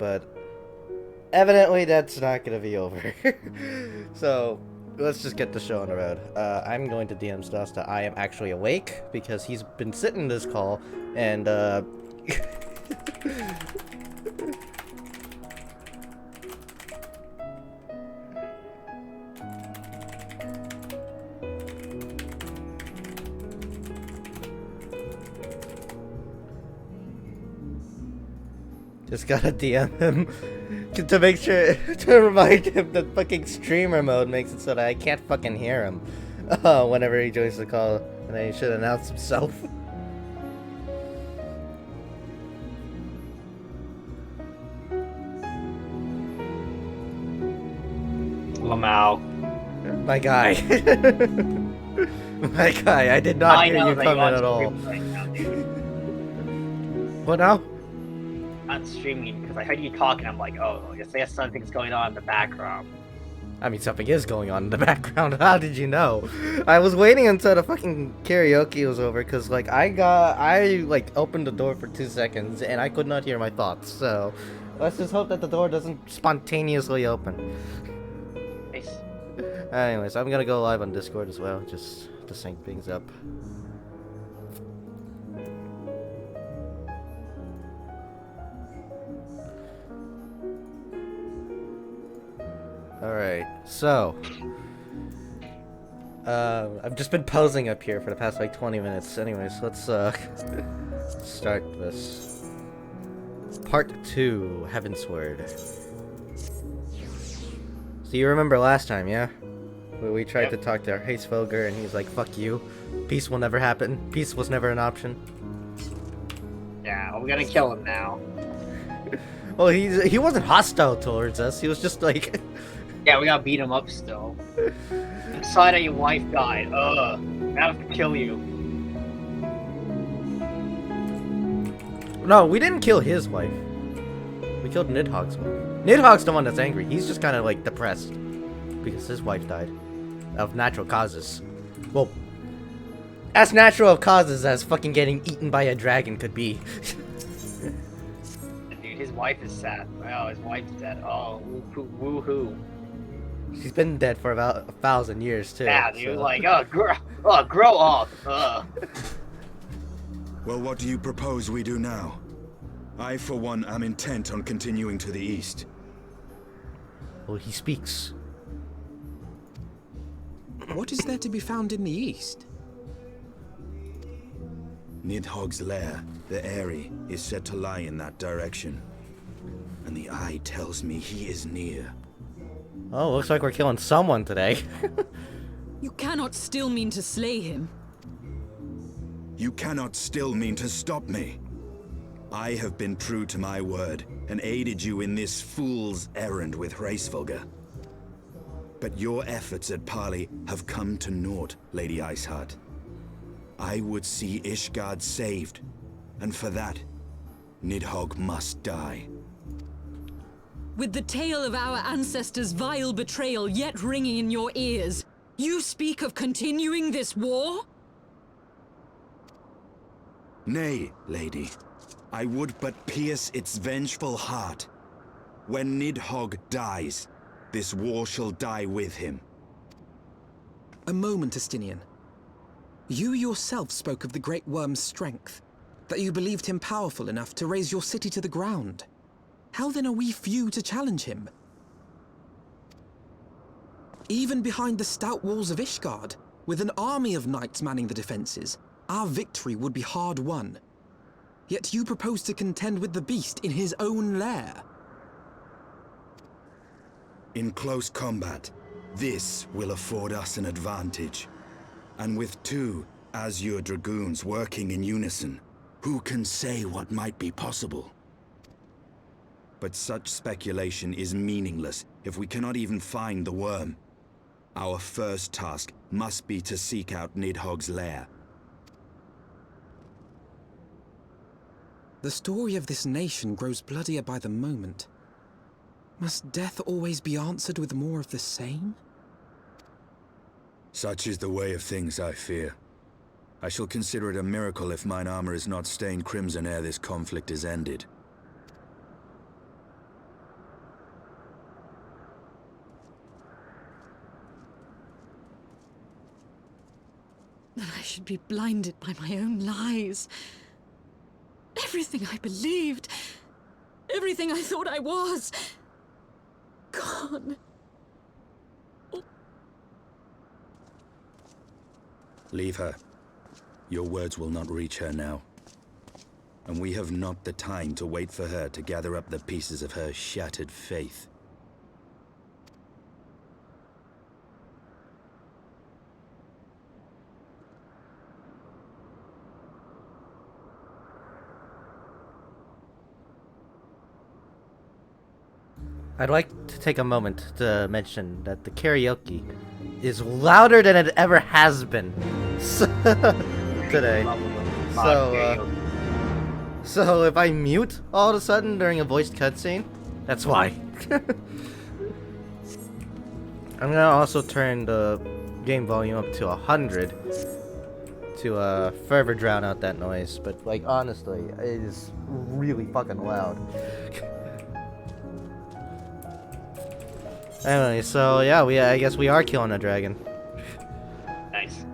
but evidently that's not gonna be over. So let's just get the show on the road. I'm going to DM Stosta. I am actually awake because he's been sitting in this call and just gotta DM him to make sure to remind him that fucking streamer mode makes it so that I can't fucking hear him whenever he joins the call, and then he should announce himself. Lamau. My guy. My guy, I did not hear you come in at all. Right now, dude. What now? I'm streaming because I heard you talking. I'm like, oh, I guess there's something's going on in the background. I mean, something is going on in the background. How did you know? I was waiting until the fucking karaoke was over because, like, I opened the door for 2 seconds and I could not hear my thoughts. So, let's just hope that the door doesn't spontaneously open. Nice. Anyways, I'm gonna go live on Discord as well, just to sync things up. Alright, so I've just been posing up here for the past like 20 minutes. Anyways, let's start this. Part 2, Heavensward. So you remember last time, yeah? Where we tried to talk to Heavensward and he's like, fuck you. Peace will never happen. Peace was never an option. Yeah, we're gonna kill him now. Well, he wasn't hostile towards us. He was just like... Yeah, we gotta beat him up still. I'm sorry that your wife died. I have to kill you. No, we didn't kill his wife. We killed Nidhogg's wife. Nidhogg's the one that's angry. He's just kind of like depressed because his wife died of natural causes. Well, as natural of causes as fucking getting eaten by a dragon could be. Dude, his wife is sad. Oh, his wife's dead. Oh, woohoo. She's been dead for about 1,000 years too. Yeah, dude, so. like, grow up. Well, what do you propose we do now? I, for one, am intent on continuing to the east. Well, he speaks. What is there to be found in the east? Nidhogg's lair, the Eyrie, is said to lie in that direction. And the eye tells me he is near. Oh, looks like we're killing someone today. You cannot still mean to slay him. You cannot still mean to stop me. I have been true to my word and aided you in this fool's errand with Hraesvelgr. But your efforts at parley have come to naught, Lady Iceheart. I would see Ishgard saved, and for that, Nidhogg must die. With the tale of our ancestors' vile betrayal yet ringing in your ears, you speak of continuing this war? Nay, lady. I would but pierce its vengeful heart. When Nidhogg dies, this war shall die with him. A moment, Estinian. You yourself spoke of the Great Worm's strength, that you believed him powerful enough to raise your city to the ground. How then are we few to challenge him? Even behind the stout walls of Ishgard, with an army of knights manning the defenses, our victory would be hard won. Yet you propose to contend with the beast in his own lair. In close combat, this will afford us an advantage. And with 2 Azure Dragoons working in unison, who can say what might be possible? But such speculation is meaningless if we cannot even find the worm. Our first task must be to seek out Nidhogg's lair. The story of this nation grows bloodier by the moment. Must death always be answered with more of the same? Such is the way of things, I fear. I shall consider it a miracle if mine armor is not stained crimson ere this conflict is ended. That I should be blinded by my own lies. Everything I believed, everything I thought I was, gone. Leave her. Your words will not reach her now. And we have not the time to wait for her to gather up the pieces of her shattered faith. I'd like to take a moment to mention that the karaoke is louder than it ever has been today. So if I mute all of a sudden during a voiced cutscene, that's why. I'm gonna also turn the game volume up to 100 to further drown out that noise. But like honestly, it is really fucking loud. Anyway, so yeah, I guess we are killing a dragon. Nice.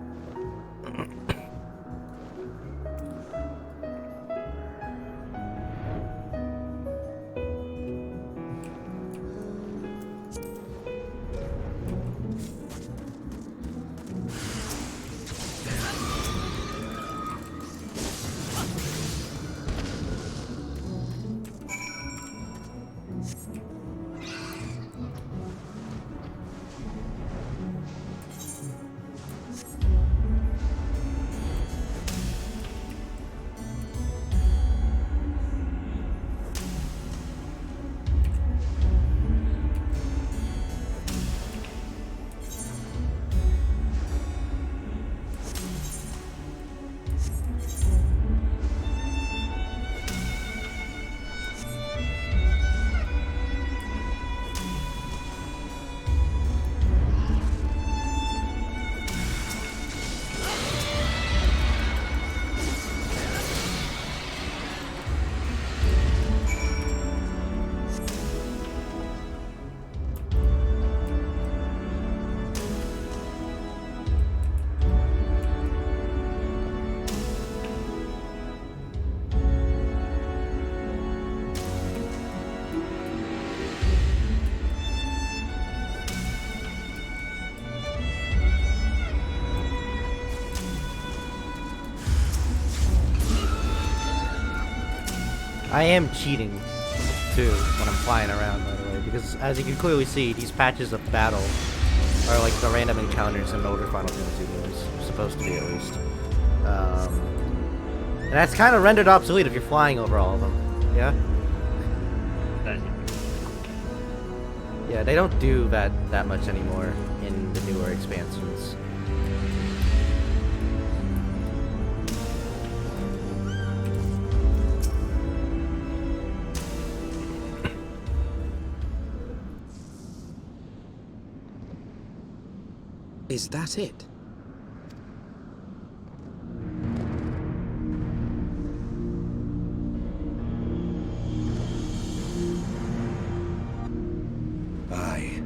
I am cheating too when I'm flying around, by the way, because as you can clearly see, these patches of battle are like the random encounters in older Final Fantasy games, supposed to be at least. And that's kind of rendered obsolete if you're flying over all of them. Yeah. Yeah, they don't do that much anymore in the newer expansions. Is that it? Aye,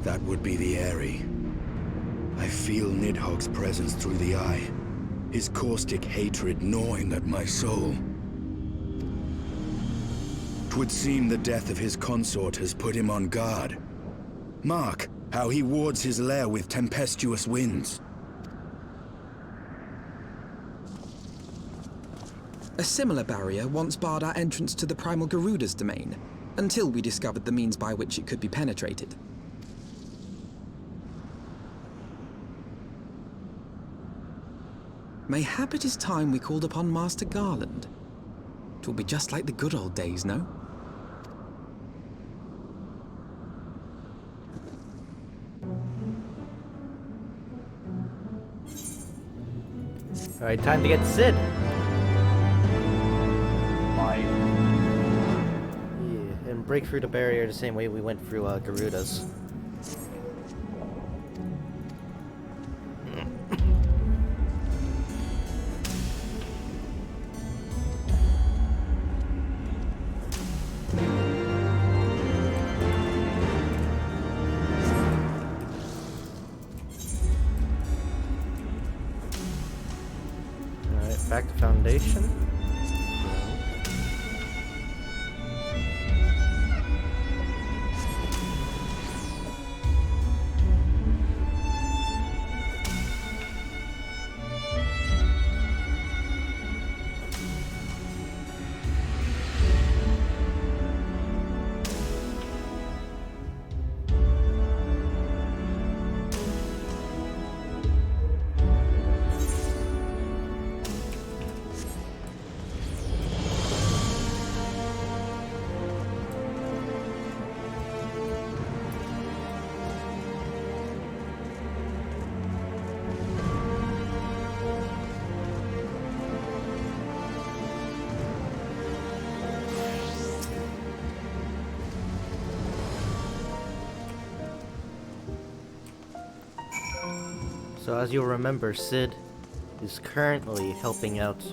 that would be the Eyrie. I feel Nidhogg's presence through the eye, his caustic hatred gnawing at my soul. 'Twould seem the death of his consort has put him on guard. Mark how he wards his lair with tempestuous winds. A similar barrier once barred our entrance to the primal Garuda's domain, until we discovered the means by which it could be penetrated. Mayhap it is time we called upon Master Garland. 'Twill be just like the good old days, no? Alright, time to get Sid. Why? Yeah, and break through the barrier the same way we went through Garuda's. Foundation. So as you'll remember, Sid is currently helping out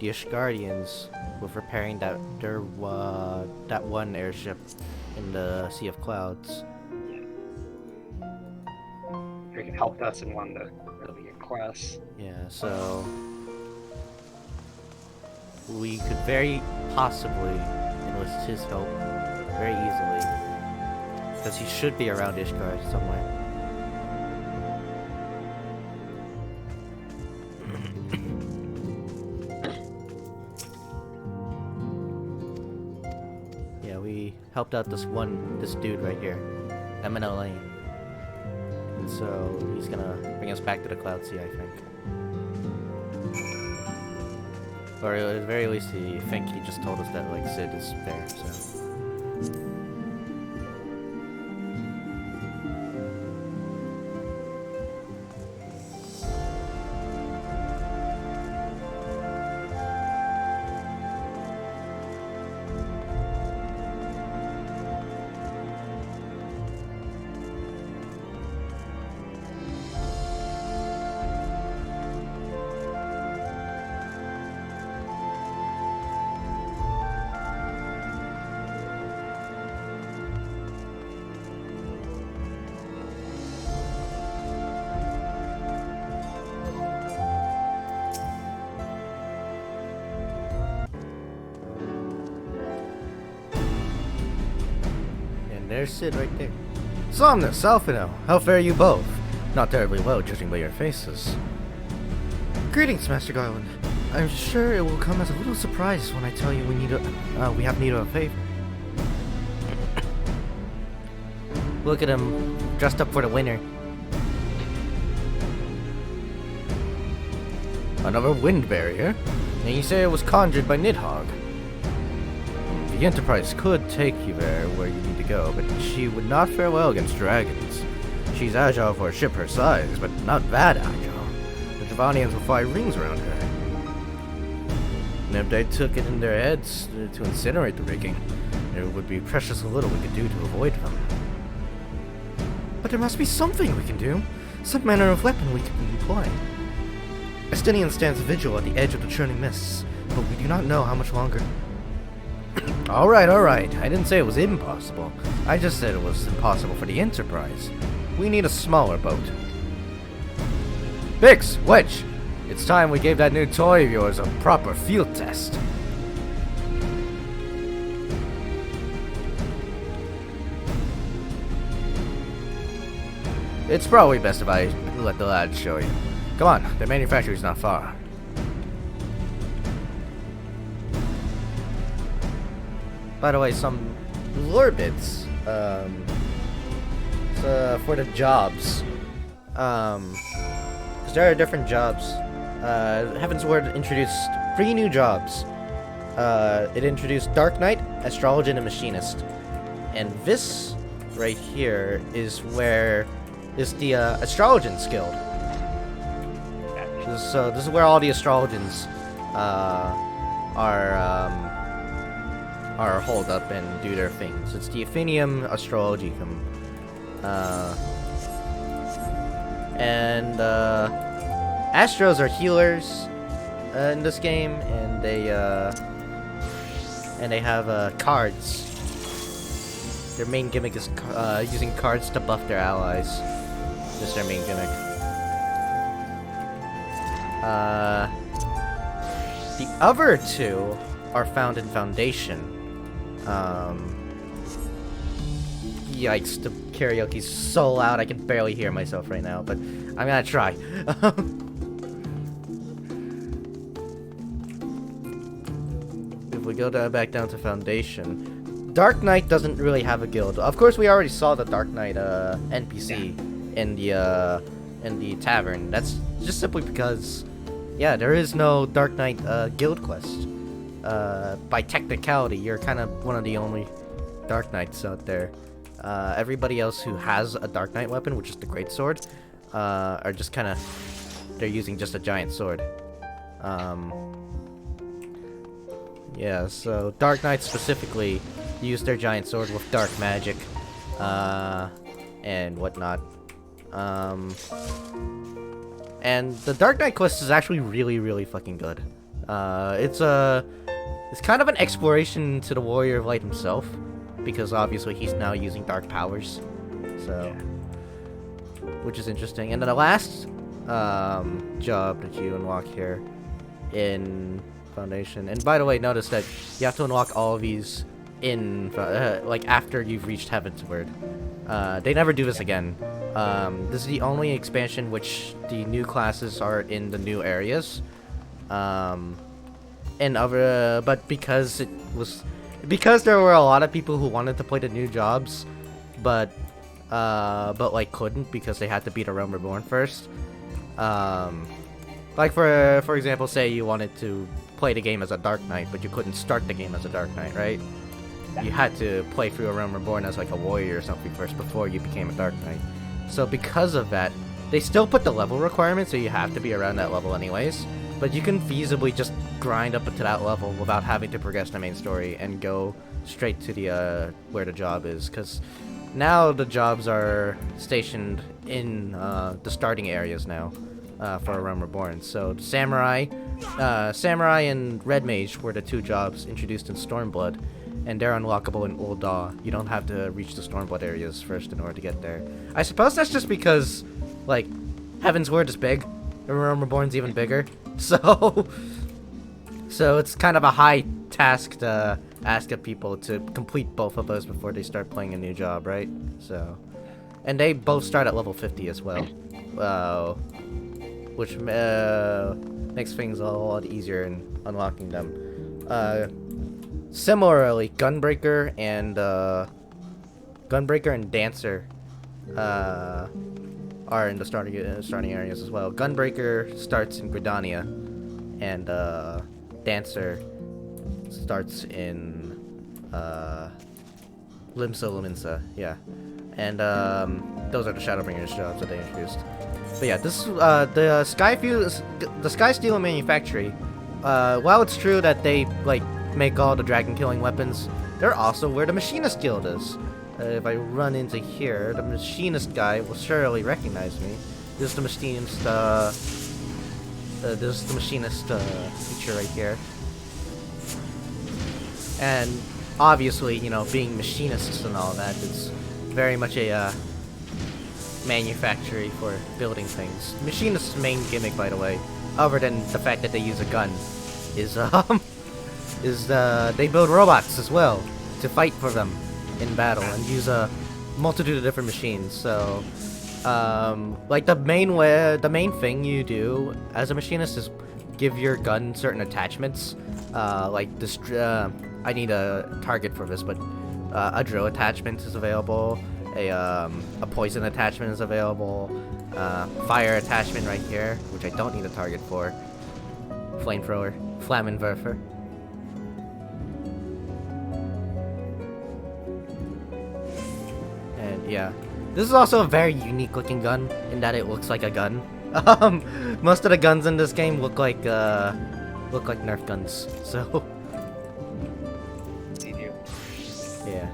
the Ishgardians with repairing that one airship in the Sea of Clouds. Freaking helped us in one of the earlier quests. Yeah, so we could very possibly enlist his help very easily, because he should be around Ishgard somewhere. Yeah, we helped out this dude right here, M&L Lane. And so he's gonna bring us back to the Cloud Sea, I think. Or at the very least, I think he just told us that, like, Sid is there, so. There's Sid right there. Somnus, Alphino, how fare you both? Not terribly well, judging by your faces. Greetings, Master Garland. I'm sure it will come as a little surprise when I tell you we have need of a favor. Look at him, dressed up for the winter. Another wind barrier? And you say it was conjured by Nidhogg. The Enterprise could take you there where you need to go, but she would not fare well against dragons. She's agile for a ship her size, but not that agile. The Javanians will fly rings around her. And if they took it in their heads to incinerate the rigging, there would be precious little we could do to avoid them. But there must be something we can do. Some manner of weapon we can employ. Estinian stands vigil at the edge of the churning mists, but we do not know how much longer. Alright. I didn't say it was impossible. I just said it was impossible for the Enterprise. We need a smaller boat. Bix, Wedge, it's time we gave that new toy of yours a proper field test. It's probably best if I let the lads show you. Come on, the manufacturer's not far. By the way, some lore bits for the jobs. Because there are different jobs. Heavensward introduced 3 new jobs. It introduced Dark Knight, Astrologer, and Machinist. And this right here is the Astrologers Guild. So this is where all the Astrologers are holed up and do their things. It's the Athenium Astrologicum. Astros are healers in this game, and they have cards. Their main gimmick is using cards to buff their allies. That's their main gimmick. The other two are found in Foundation. Yikes, the karaoke's so loud I can barely hear myself right now, but I'm gonna try. If we go back down to Foundation, Dark Knight doesn't really have a guild. Of course, we already saw the Dark Knight NPC in the tavern. That's just simply because, yeah, there is no Dark Knight guild quest. By technicality, you're kind of one of the only Dark Knights out there. Everybody else who has a Dark Knight weapon, which is the Greatsword, are just kind of, they're using just a giant sword. Yeah, so Dark Knights specifically use their giant sword with dark magic, and whatnot. And the Dark Knight quest is actually really, really fucking good. It's kind of an exploration to the Warrior of Light himself, because obviously he's now using dark powers, so, which is interesting. And then the last job that you unlock here in Foundation, and by the way, notice that you have to unlock all of these in like after you've reached Heavensward. They never do this again. This is the only expansion which the new classes are in the new areas. And other, but because there were a lot of people who wanted to play the new jobs, but like couldn't because they had to beat a Realm Reborn first. Like for example, say you wanted to play the game as a Dark Knight, but you couldn't start the game as a Dark Knight, right? You had to play through a Realm Reborn as like a warrior or something first before you became a Dark Knight. So because of that, they still put the level requirement, so you have to be around that level anyways. But you can feasibly just grind up to that level without having to progress the main story and go straight to the where the job is, because now the jobs are stationed in the starting areas now for a Realm Reborn. So the Samurai and Red Mage were the two jobs introduced in Stormblood, and they're unlockable in Ul'dah. You don't have to reach the Stormblood areas first in order to get there. I suppose that's just because, like, Heavensward is big, and Realm Reborn's even bigger. So it's kind of a high task to ask of people to complete both of those before they start playing a new job, right? So, and they both start at level 50 as well, which makes things a lot easier in unlocking them. Similarly, Gunbreaker and Dancer are in the starting areas as well. Gunbreaker starts in Gridania, and Dancer starts in Limsa, yeah. And those are the Shadowbringers jobs that they introduced. But yeah, this the Skysteel Manufactory. While it's true that they like make all the dragon killing weapons, they're also where the Machinist Guild is. If I run into here, the Machinist guy will surely recognize me. This is the Machinist, feature right here. And obviously, you know, being machinists and all that, it's very much a manufactory for building things. Machinist's main gimmick, by the way, other than the fact that they use a gun, is they build robots as well to fight for them in battle and use a multitude of different machines. So like the main thing you do as a machinist is give your gun certain attachments, like this I need a target for this, but a drill attachment is available, a poison attachment is available, fire attachment right here, which I don't need a target for, flamethrower, Flammenwerfer. Yeah, this is also a very unique looking gun in that it looks like a gun. Most of the guns in this game look like Nerf guns. So They do. yeah.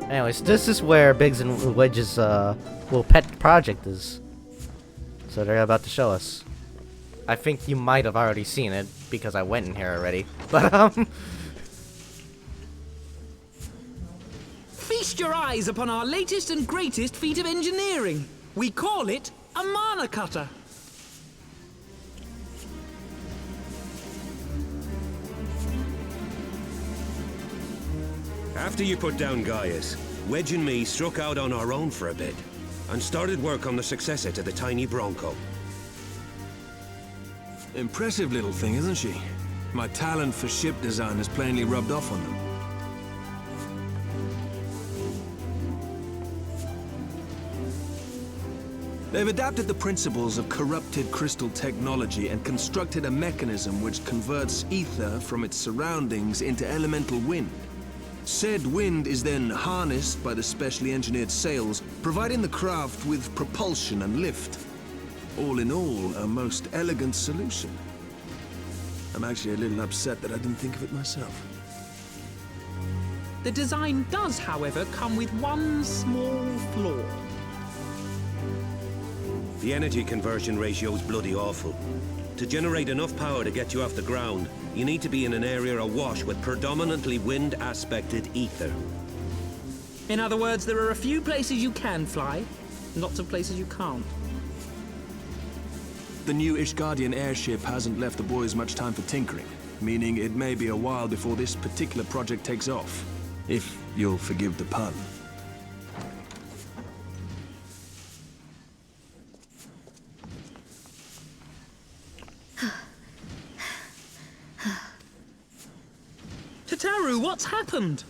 Anyways, this is where Biggs and Wedge's little pet project is. So they're about to show us. I think you might have already seen it because I went in here already. But Feast your eyes upon our latest and greatest feat of engineering. We call it a mana cutter. After you put down Gaius, Wedge and me struck out on our own for a bit, and started work on the successor to the tiny Bronco. Impressive little thing, isn't she? My talent for ship design has plainly rubbed off on them. They've adapted the principles of corrupted crystal technology and constructed a mechanism which converts ether from its surroundings into elemental wind. Said wind is then harnessed by the specially engineered sails, providing the craft with propulsion and lift. All in all, a most elegant solution. I'm actually a little upset that I didn't think of it myself. The design does, however, come with one small flaw. The energy conversion ratio is bloody awful. To generate enough power to get you off the ground, you need to be in an area awash with predominantly wind-aspected ether. In other words, there are a few places you can fly, lots of places you can't. The new Ishgardian airship hasn't left the boys much time for tinkering, meaning it may be a while before this particular project takes off. If you'll forgive the pun. Tataru, what's happened?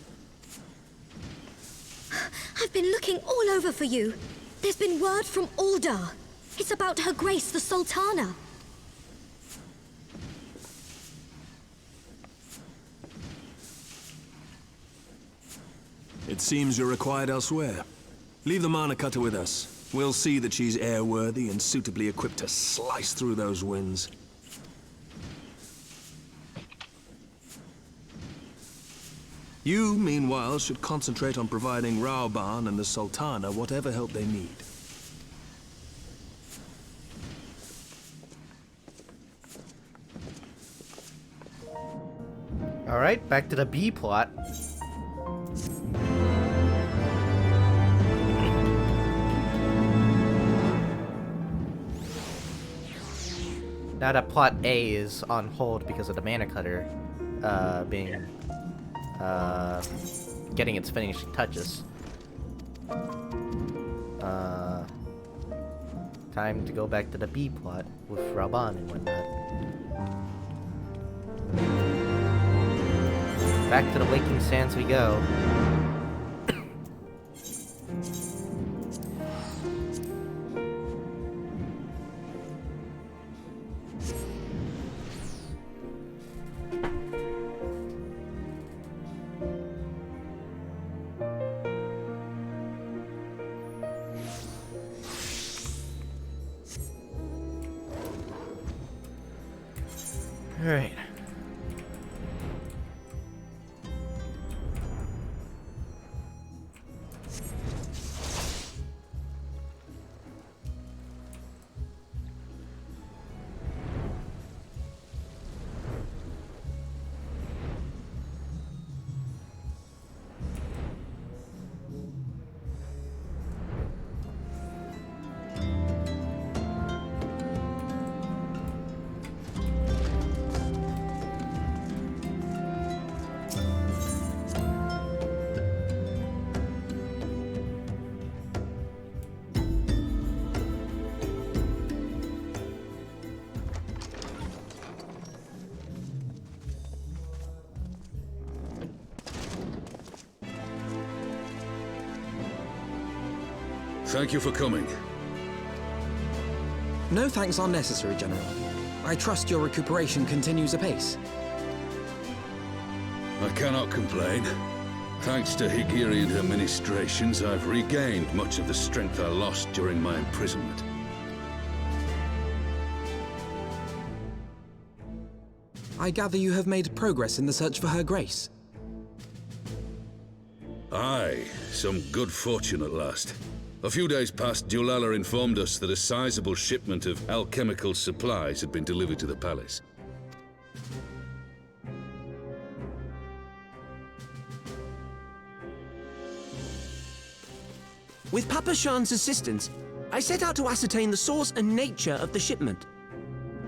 I've been looking all over for you. There's been word from Aldar. It's about Her Grace, the Sultana. It seems you're required elsewhere. Leave the Mana Cutter with us. We'll see that she's airworthy and suitably equipped to slice through those winds. You, meanwhile, should concentrate on providing Rauban and the Sultana whatever help they need. Alright, back to the B plot. Now that plot A is on hold because of the Mana Cutter getting its finishing touches. Time to go back to the B plot with Rauban and whatnot. Back to the Waking Sands we go. Alright. Thank you for coming. No thanks are necessary, General. I trust your recuperation continues apace. I cannot complain. Thanks to Higiri and her ministrations, I've regained much of the strength I lost during my imprisonment. I gather you have made progress in the search for Her Grace. Aye, some good fortune at last. A few days past, Dulala informed us that a sizable shipment of alchemical supplies had been delivered to the palace. With Papa Shan's assistance, I set out to ascertain the source and nature of the shipment.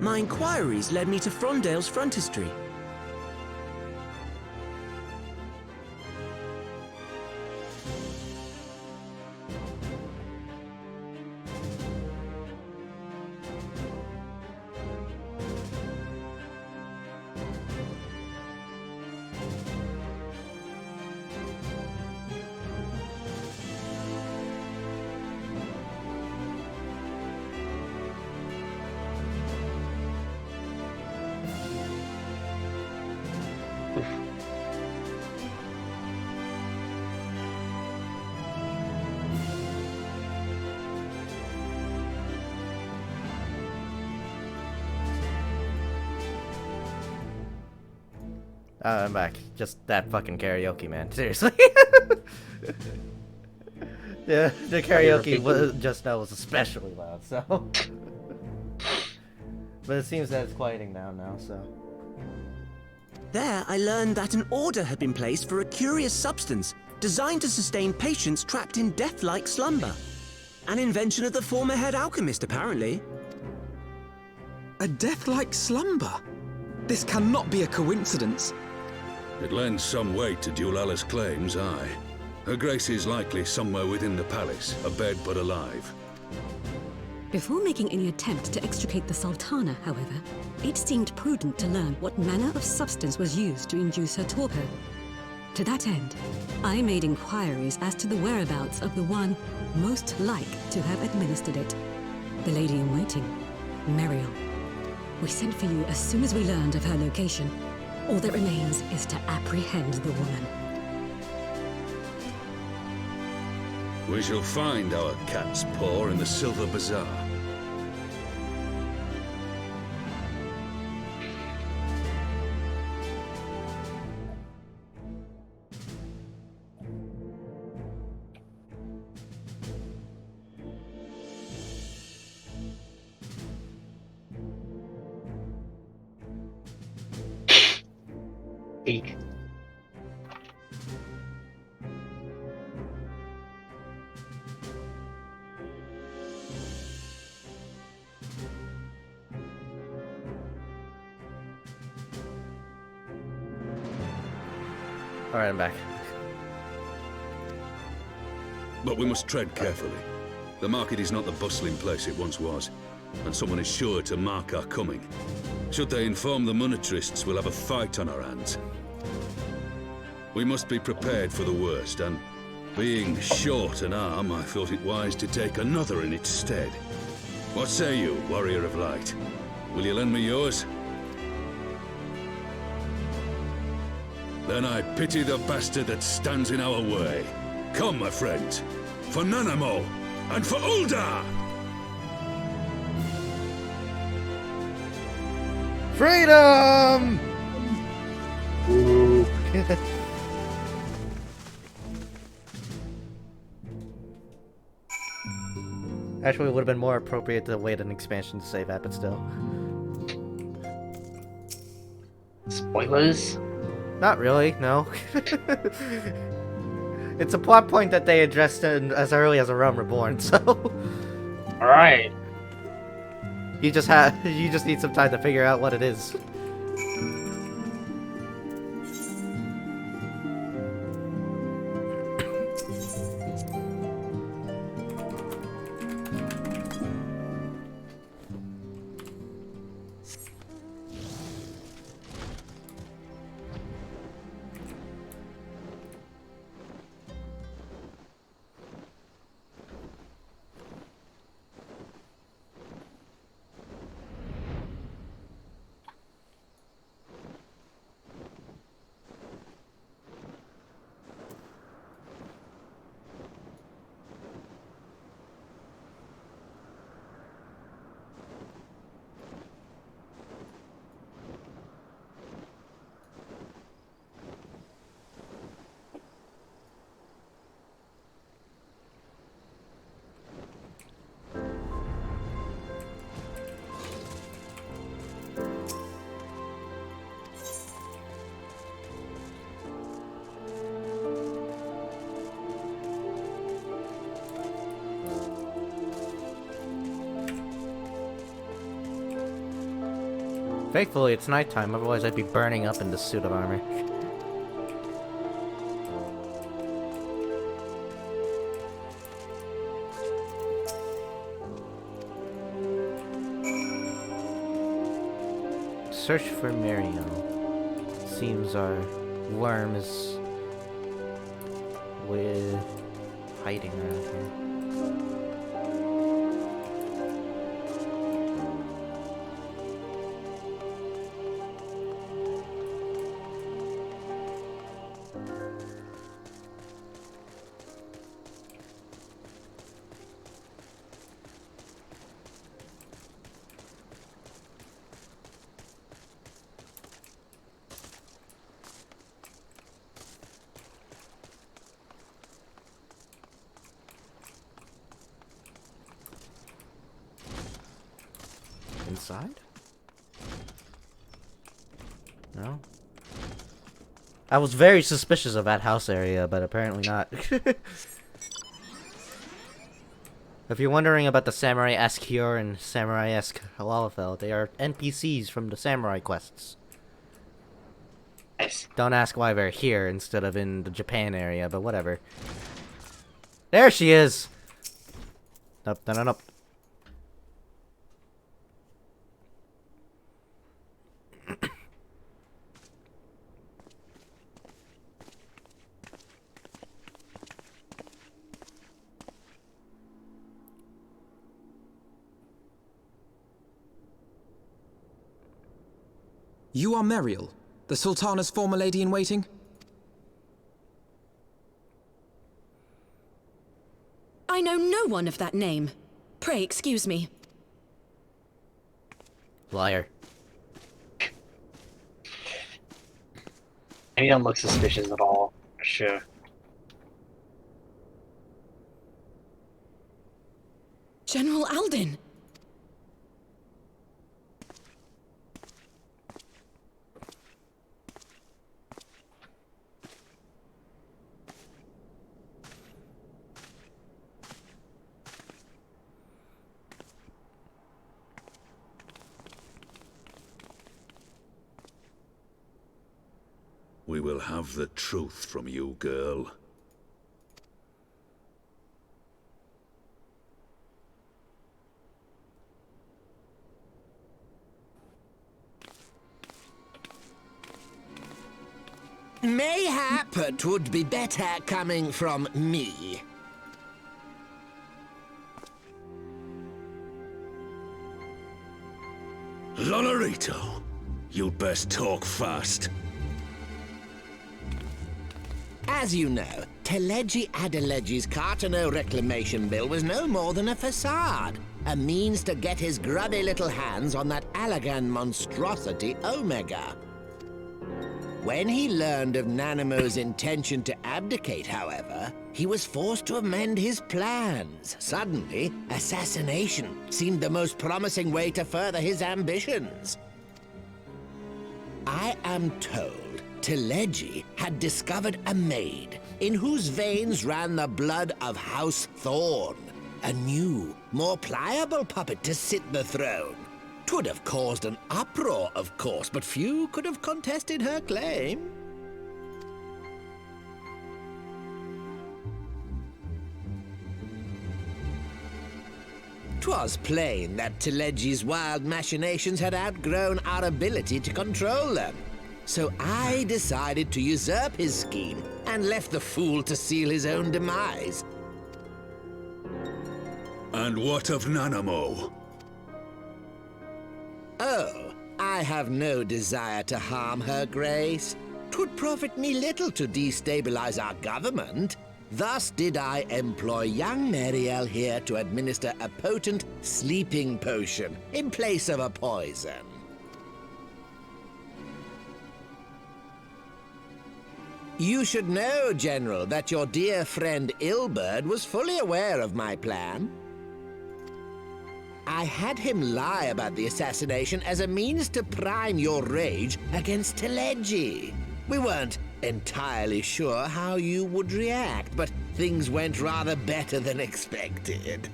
My inquiries led me to Frondale's frontistery. I'm back. Just that fucking karaoke, man. Seriously. Yeah, the karaoke was just now was especially loud, so. But it seems that it's quieting down now, so. There, I learned that an order had been placed for a curious substance designed to sustain patients trapped in death-like slumber. An invention of the former head alchemist, apparently. A death-like slumber? This cannot be a coincidence. It lends some weight to Dulala's claims, aye. Her Grace is likely somewhere within the palace, abed but alive. Before making any attempt to extricate the Sultana, however, it seemed prudent to learn what manner of substance was used to induce her torpor. To that end, I made inquiries as to the whereabouts of the one most like to have administered it. The lady-in-waiting, Muriel. We sent for you as soon as we learned of her location. All that remains is to apprehend the woman. We shall find our cat's paw in the Silver Bazaar. Eek. Alright, I'm back. But we must tread carefully. The market is not the bustling place it once was, and someone is sure to mark our coming. Should they inform the monetarists, we'll have a fight on our hands. We must be prepared for the worst, and being short an arm, I thought it wise to take another in its stead. What say you, Warrior of Light? Will you lend me yours? Then I pity the bastard that stands in our way. Come, my friends, for Nanamo, and for Ul'dah! Freedom! Actually, it would have been more appropriate to wait an expansion to save that, but still. Spoilers? Not really, no. It's a plot point that they addressed as early as A Realm Reborn, so... Alright. You just need some time to figure out what it is. Thankfully, it's nighttime, otherwise I'd be burning up in this suit of armor. Search for Mario. Seems our worm is hiding around here. outside? No? I was very suspicious of that house area, but apparently not. If you're wondering about the Samurai-esque Cure and Samurai-esque Lalafell, they are NPCs from the Samurai quests. Nice. Don't ask why they're here instead of in the Japan area, but whatever. There she is! Nope, no, no, nope. You are Meriel, the Sultana's former lady-in-waiting? I know no one of that name. Pray excuse me. Liar. And he don't look suspicious at all, for sure. General Alden! We will have the truth from you, girl. Mayhap it would be better coming from me. Lolarito, you'd best talk fast. As you know, Teleji Adeleji's Cartano reclamation bill was no more than a facade. A means to get his grubby little hands on that Allagan monstrosity Omega. When he learned of Nanamo's intention to abdicate, however, he was forced to amend his plans. Suddenly, assassination seemed the most promising way to further his ambitions. I am told Teleji had discovered a maid in whose veins ran the blood of House Thorn, a new, more pliable puppet to sit the throne. 'Twould have caused an uproar, of course, but few could have contested her claim. 'Twas plain that Teleji's wild machinations had outgrown our ability to control them. So I decided to usurp his scheme and left the fool to seal his own demise. And what of Nanamo? Oh, I have no desire to harm her grace. 'Twould profit me little to destabilize our government. Thus did I employ young Meriel here to administer a potent sleeping potion in place of a poison. You should know, General, that your dear friend Ilberd was fully aware of my plan. I had him lie about the assassination as a means to prime your rage against Teleji. We weren't entirely sure how you would react, but things went rather better than expected.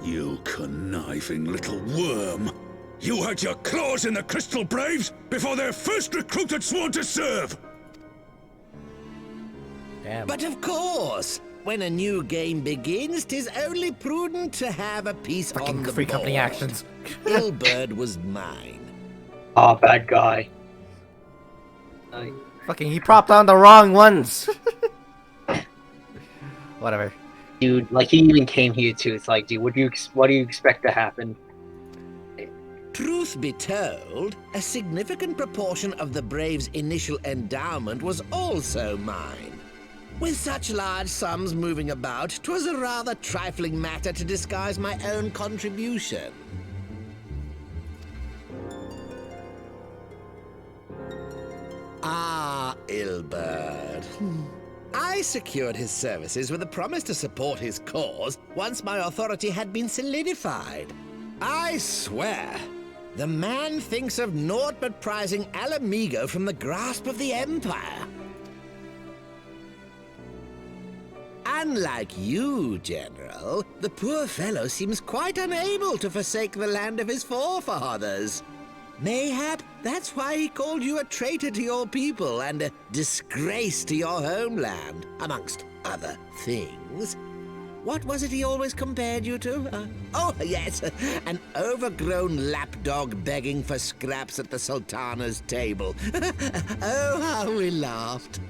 You conniving little worm! You had your claws in the Crystal Braves before their first recruit had sworn to serve! Damn. But of course, when a new game begins, 'tis only prudent to have a piece on the free board. company actions. Ilberd was mine. Oh, bad guy. Fucking, he propped on the wrong ones. Whatever. Dude, like, he even came here too. It's like, dude, what do you expect to happen? Truth be told, a significant proportion of the Braves' initial endowment was also mine. With such large sums moving about, 'twas a rather trifling matter to disguise my own contribution. Ah, Ilberd. I secured his services with a promise to support his cause once my authority had been solidified. I swear, the man thinks of naught but prizing Alamigo from the grasp of the Empire. Unlike you, General, the poor fellow seems quite unable to forsake the land of his forefathers. Mayhap that's why he called you a traitor to your people and a disgrace to your homeland, amongst other things. What was it he always compared you to? Oh, yes, an overgrown lapdog begging for scraps at the Sultana's table. Oh, how we laughed.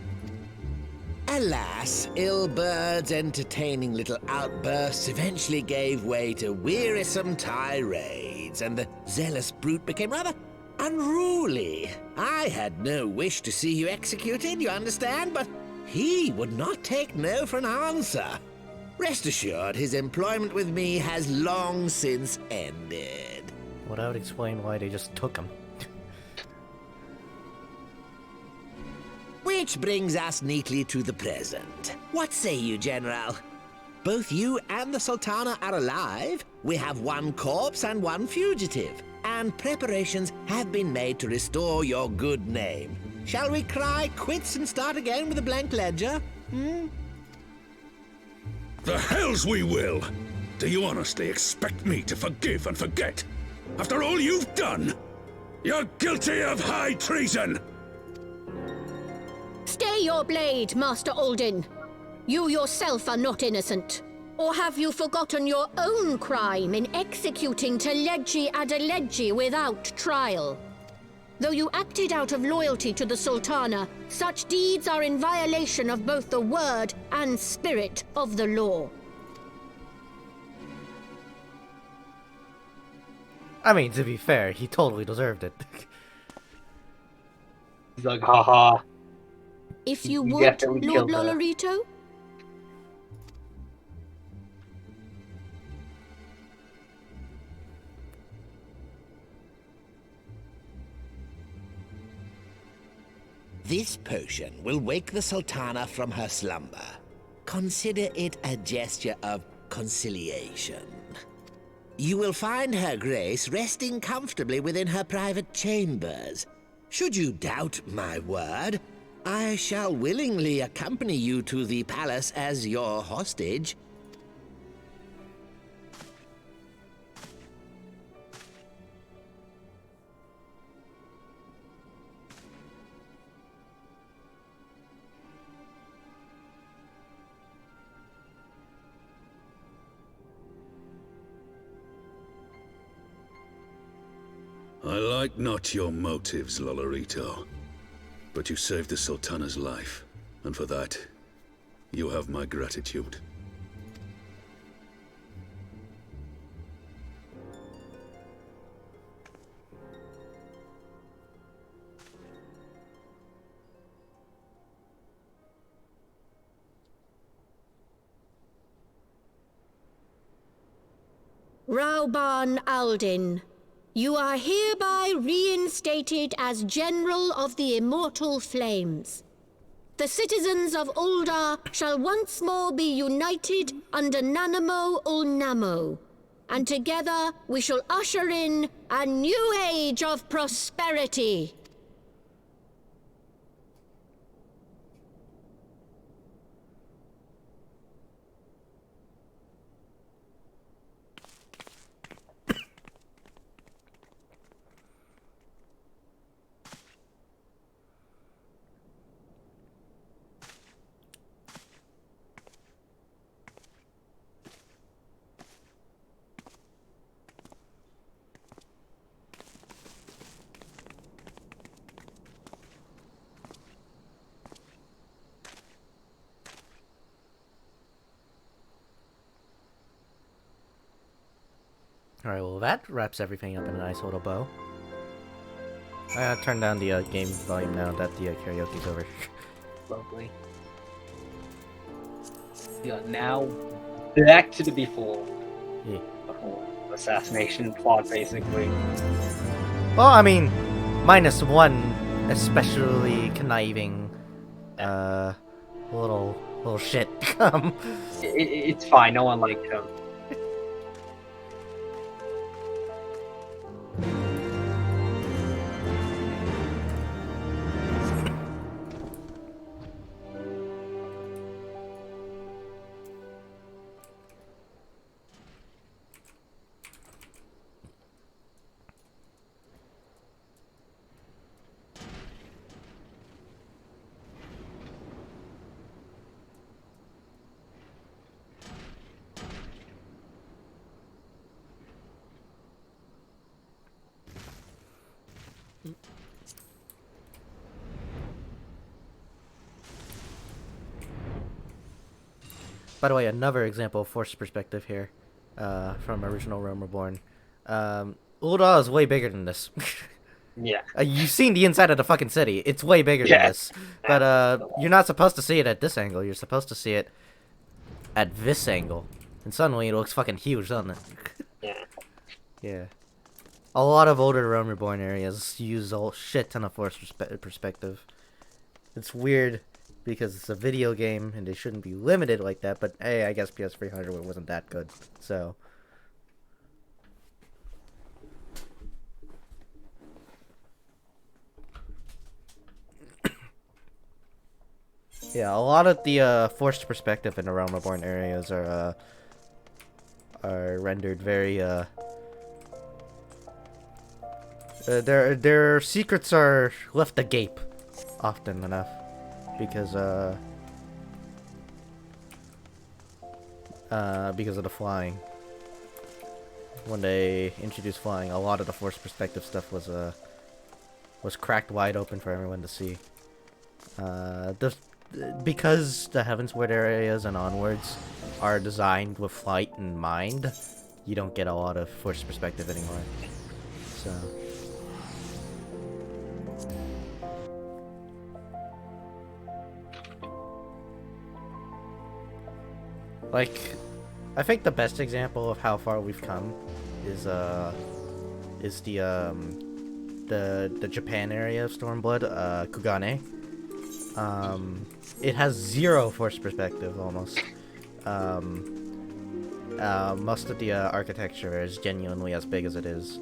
Alas, Ilbird's entertaining little outbursts eventually gave way to wearisome tirades, and the zealous brute became rather unruly. I had no wish to see you executed, you understand, but he would not take no for an answer. Rest assured, his employment with me has long since ended. Well, that would explain why they just took him. Which brings us neatly to the present. What say you, General? Both you and the Sultana are alive. We have one corpse and one fugitive, and preparations have been made to restore your good name. Shall we cry quits and start again with a blank ledger? The hells we will! Do you honestly expect me to forgive and forget? After all you've done? You're guilty of high treason! Stay your blade, Master Alden. You yourself are not innocent. Or have you forgotten your own crime in executing Teleji Adeleji without trial? Though you acted out of loyalty to the Sultana, such deeds are in violation of both the word and spirit of the law. I mean, to be fair, he totally deserved it. He's like, haha. If you would, Lord Lolorito? This potion will wake the Sultana from her slumber. Consider it a gesture of conciliation. You will find her grace resting comfortably within her private chambers. Should you doubt my word, I shall willingly accompany you to the palace as your hostage. I like not your motives, Lolorito. But you saved the Sultana's life, and for that, you have my gratitude. Rauban Aldin, you are hereby reinstated as General of the Immortal Flames. The citizens of Uldar shall once more be united under Nanamo Ulnamo, and together we shall usher in a new age of prosperity. Alright, well that wraps everything up in a nice little bow. I gotta turn down the game volume now that the karaoke's over. Lovely. Yeah, now back to the before. Yeah. The whole assassination plot, basically. Well, I mean, minus one especially conniving little shit. It's fine. No one liked him. By the way, another example of forced perspective here, from original Rome Reborn. Ul'dah is way bigger than this. Yeah. You've seen the inside of the fucking city. It's way bigger than this. But you're not supposed to see it at this angle. You're supposed to see it at this angle. And suddenly it looks fucking huge, doesn't it? Yeah. Yeah. A lot of older Rome Reborn areas use a shit ton of forced perspective. It's weird because it's a video game and they shouldn't be limited like that, but hey, I guess PS3 hardware wasn't that good, so... Yeah, a lot of the forced perspective in the Realm Reborn areas are rendered very their secrets are left agape often enough because of the flying. When they introduced flying, a lot of the forced perspective stuff was cracked wide open for everyone to see. Because the Heavensward areas and onwards are designed with flight in mind, you don't get a lot of forced perspective anymore. So... like, I think the best example of how far we've come is the Japan area of Stormblood, Kugane. It has zero forced perspective almost. Most of the architecture is genuinely as big as it is.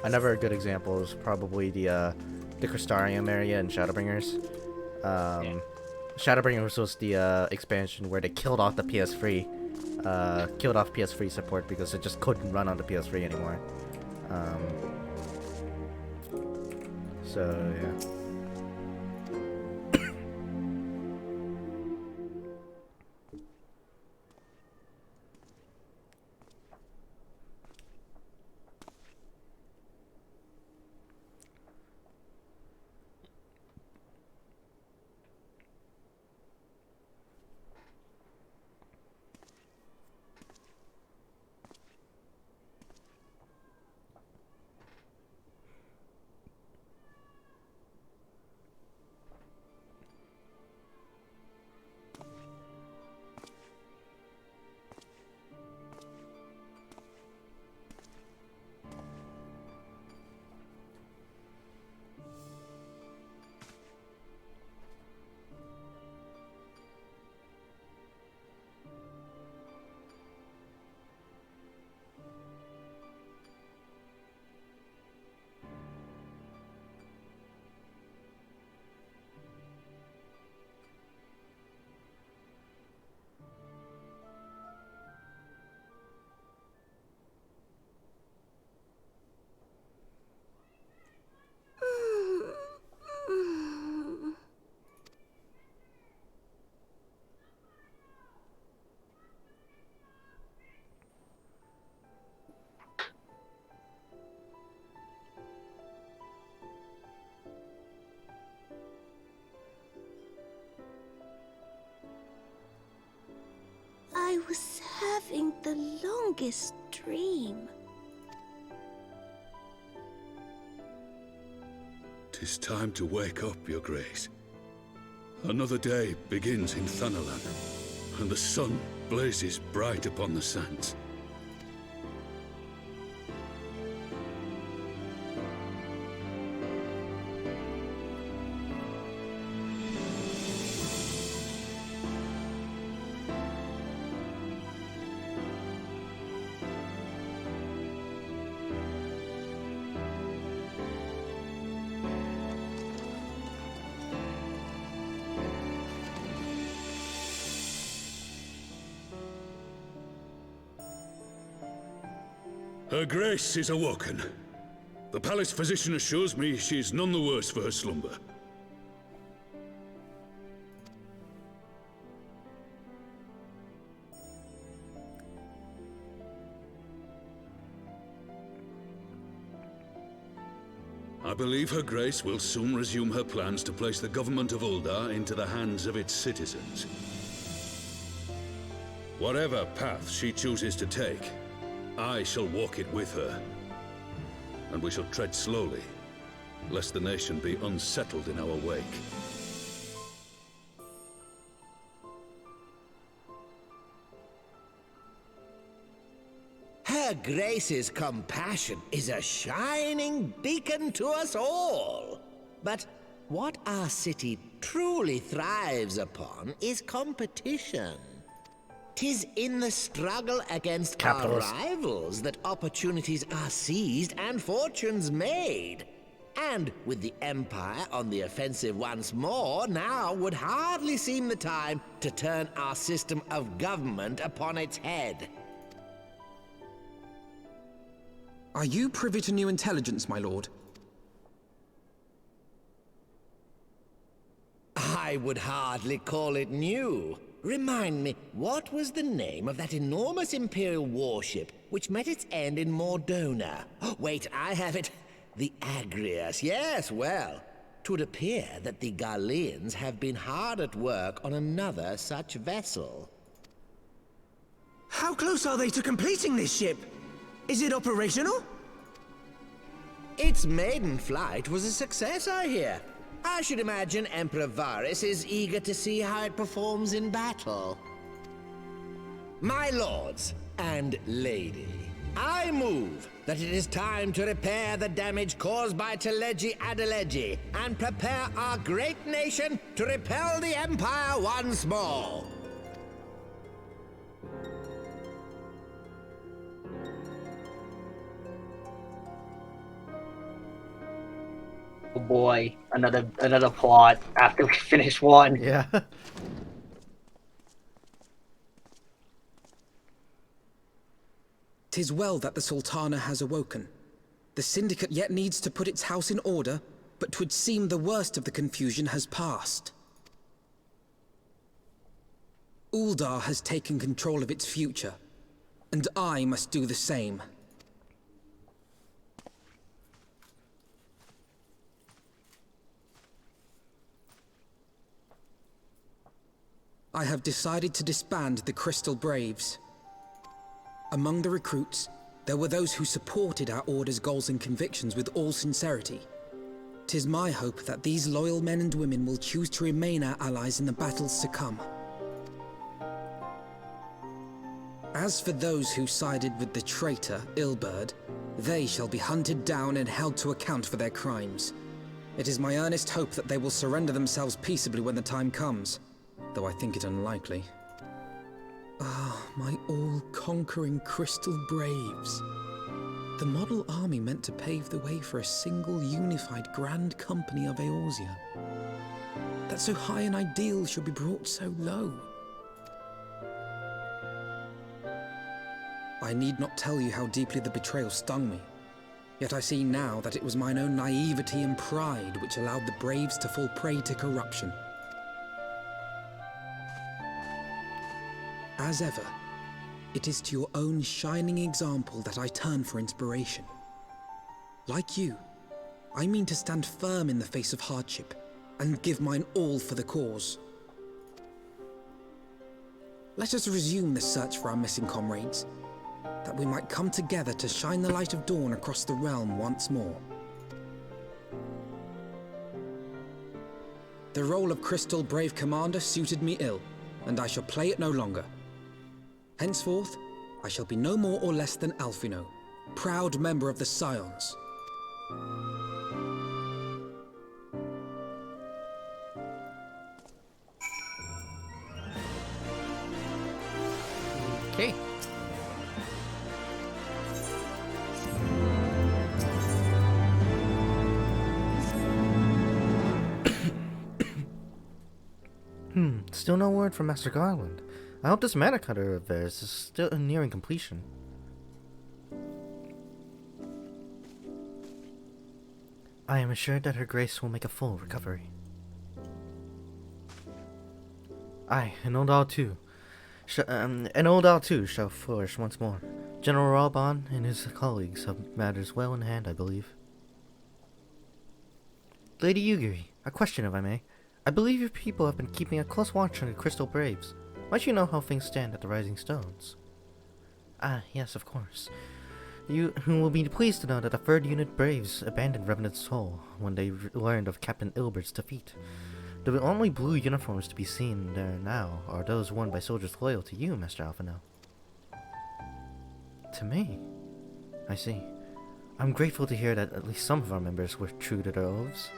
Another good example is probably the Crystarium area in Shadowbringers. Shadowbringers was the expansion where they killed off the PS3, killed off PS3 support because it just couldn't run on the PS3 anymore. So yeah. I was having the longest dream. 'Tis time to wake up, Your Grace. Another day begins in Thanalan, and the sun blazes bright upon the sands. Her Grace is awoken. The palace physician assures me she is none the worse for her slumber. I believe Her Grace will soon resume her plans to place the government of Uldar into the hands of its citizens. Whatever path she chooses to take, I shall walk it with her. And we shall tread slowly, lest the nation be unsettled in our wake. Her Grace's compassion is a shining beacon to us all. But what our city truly thrives upon is competition. 'Tis in the struggle against our rivals that opportunities are seized and fortunes made. And with the Empire on the offensive once more, now would hardly seem the time to turn our system of government upon its head. Are you privy to new intelligence, my lord? I would hardly call it new. Remind me, what was the name of that enormous Imperial warship which met its end in Mordona? Wait, I have it. The Agrias. Yes, well, 'twould appear that the Garleans have been hard at work on another such vessel. How close are they to completing this ship? Is it operational? Its maiden flight was a success, I hear. I should imagine Emperor Varys is eager to see how it performs in battle. My lords and lady, I move that it is time to repair the damage caused by Teleji Adeleji and prepare our great nation to repel the Empire once more. Oh boy, another plot after we finish one. Yeah. "'Tis well that the Sultana has awoken. The Syndicate yet needs to put its house in order, but 'twould seem the worst of the confusion has passed. Uldar has taken control of its future, and I must do the same. I have decided to disband the Crystal Braves. Among the recruits, there were those who supported our Order's goals and convictions with all sincerity. 'Tis my hope that these loyal men and women will choose to remain our allies in the battles to come. As for those who sided with the traitor, Ilberd, they shall be hunted down and held to account for their crimes. It is my earnest hope that they will surrender themselves peaceably when the time comes, though I think it unlikely. Ah, my all-conquering Crystal Braves. The model army meant to pave the way for a single, unified Grand Company of Eorzea. That so high an ideal should be brought so low. I need not tell you how deeply the betrayal stung me. Yet I see now that it was mine own naivety and pride which allowed the Braves to fall prey to corruption. As ever, it is to your own shining example that I turn for inspiration. Like you, I mean to stand firm in the face of hardship and give mine all for the cause. Let us resume the search for our missing comrades, that we might come together to shine the light of dawn across the realm once more. The role of Crystal Brave Commander suited me ill, and I shall play it no longer. Henceforth, I shall be no more or less than Alphino, proud member of the Scions. Okay. Still no word from Master Garland. I hope this mana cutter of theirs is still nearing completion. I am assured that Her Grace will make a full recovery. Aye, and old Al too. Shall flourish once more. General Raban and his colleagues have matters well in hand, I believe. Lady Yugiri, a question if I may. I believe your people have been keeping a close watch on the Crystal Braves. Might you know how things stand at the Rising Stones? Ah, yes, of course. You will be pleased to know that the 3rd Unit Braves abandoned Revenant's Soul when they learned of Captain Ilbert's defeat. The only blue uniforms to be seen there now are those worn by soldiers loyal to you, Mr. Alphino. To me? I see. I'm grateful to hear that at least some of our members were true to their oaths.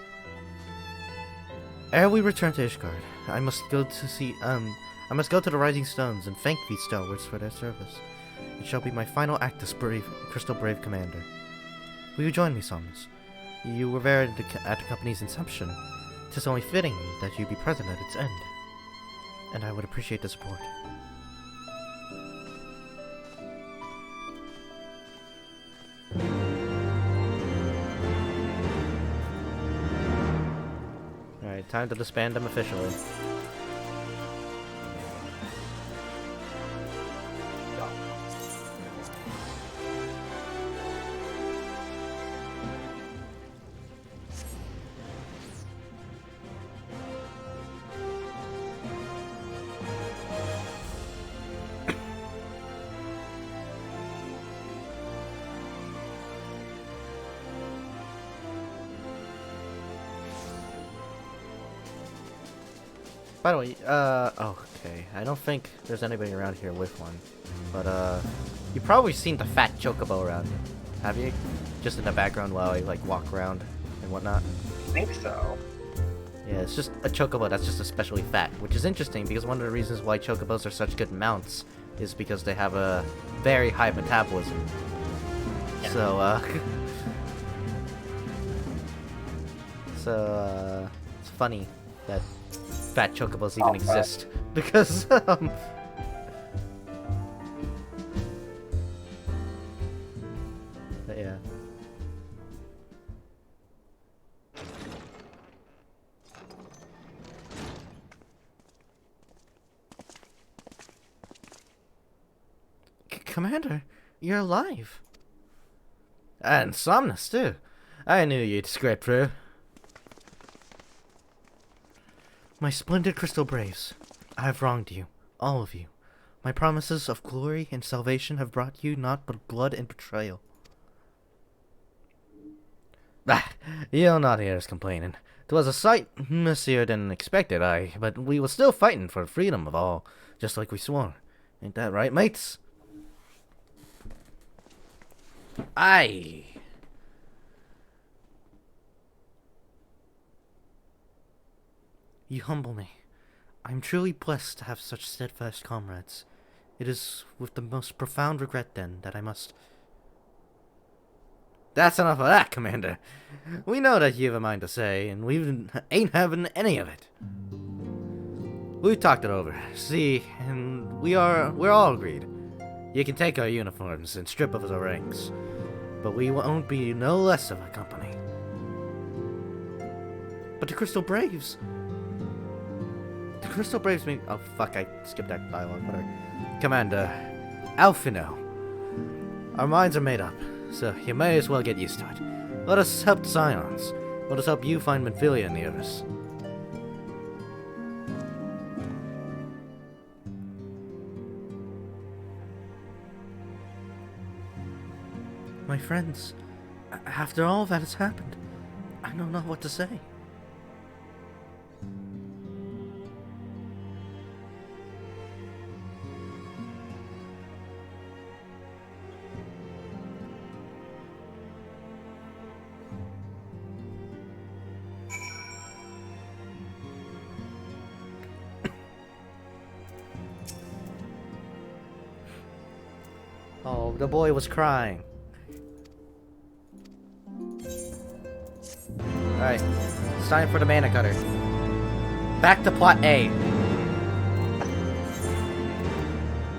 Ere we return to Ishgard, I must go to the Rising Stones and thank these stalwarts for their service. It shall be my final act as Crystal Brave Commander. Will you join me, Somnus? You were there at the company's inception. 'Tis only fitting that you be present at its end, and I would appreciate the support. Alright, time to disband them officially. By the way, okay, I don't think there's anybody around here with one, but, you've probably seen the fat chocobo around, have you? Just in the background while I, like, walk around and whatnot? I think so. Yeah, it's just a chocobo that's just especially fat, which is interesting because one of the reasons why chocobos are such good mounts is because they have a very high metabolism. Yeah. So, it's funny that fat chocobos even exist because but yeah. Commander, you're alive. And Somnus too. I knew you'd scrape through. My splendid Crystal Braves, I have wronged you, all of you. My promises of glory and salvation have brought you naught but blood and betrayal. You'll not hear us complaining. 'Twas a sight messier than expected, aye, but we were still fighting for the freedom of all, just like we swore. Ain't that right, mates? Aye. You humble me. I am truly blessed to have such steadfast comrades. It is with the most profound regret, then, that I must... That's enough of that, Commander. We know that you have a mind to say, and we ain't having any of it. We've talked it over, see, and we're all agreed. You can take our uniforms and strip of our ranks, but we won't be no less of a company. But the Crystal Braves... The Crystal Braves mean... Oh, fuck, I skipped that dialogue, whatever. Commander, Alphino. Our minds are made up, so you may as well get used to it. Let us help the Scions. Let us help you find Menphilia and the others. My friends, after all that has happened, I know not what to say. Oh, the boy was crying. Alright, it's time for the Mana Cutter. Back to plot A.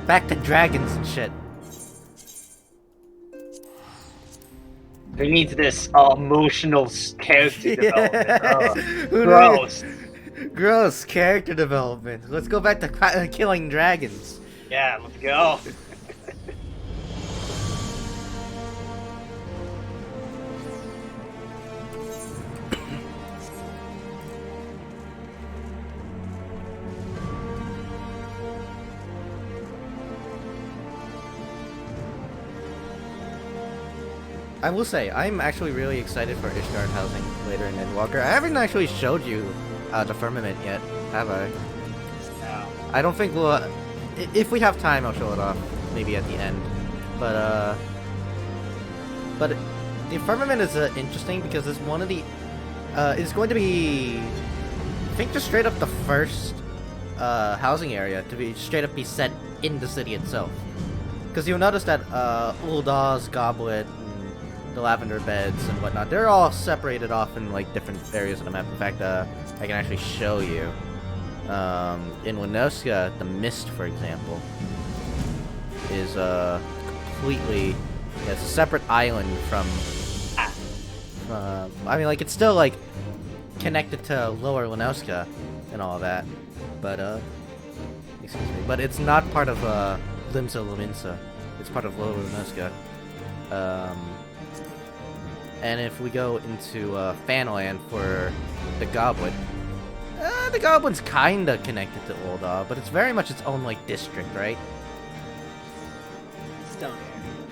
Back to dragons and shit. Who needs this emotional character development? Gross. Gross character development. Let's go back to killing dragons. Yeah, let's go. I will say, I'm actually really excited for Ishgard housing later in Endwalker. I haven't actually showed you the firmament yet, have I? No. I don't think we'll... if we have time, I'll show it off. Maybe at the end. But the firmament is interesting because it's one of the... it's going to be... I think just straight up the first housing area to be straight up be set in the city itself. Because you'll notice that Uldah's Goblet, the Lavender Beds and whatnot, they're all separated off in like different areas of the map. In fact, I can actually show you. In Winoska, the Mist, for example, is completely... it's a separate island from... I mean, like, it's still like connected to Lower Winoska and all that, but excuse me, but it's not part of Limsa Lominsa. It's part of Lower Winoska. And if we go into Fanland for the Goblet, the Goblet's kinda connected to Uldah, but it's very much its own, like, district, right? Stone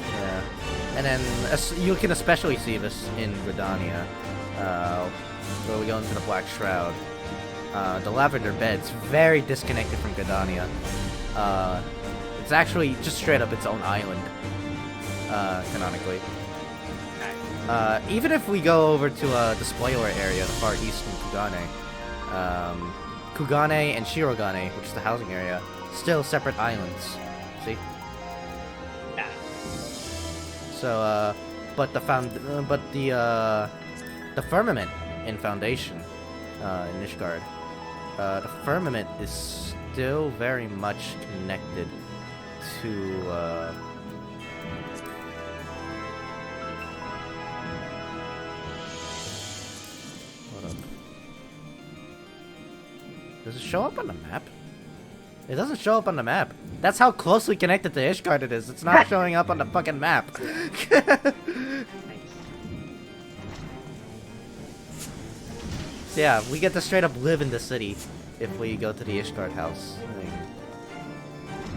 area. Yeah. And then you can especially see this in Gridania, where we go into the Black Shroud. The Lavender Bed's very disconnected from Gridania. It's actually just straight up its own island, canonically. Even if we go over to the spoiler area, the far east in Kugane and Shirogane, which is the housing area, still separate islands. See? Yeah. So, but the firmament in Foundation, in Ishgard, the firmament is still very much connected to, does it show up on the map? It doesn't show up on the map. That's how closely connected to Ishgard it is. It's not showing up on the fucking map. So yeah, we get to straight up live in the city if we go to the Ishgard house.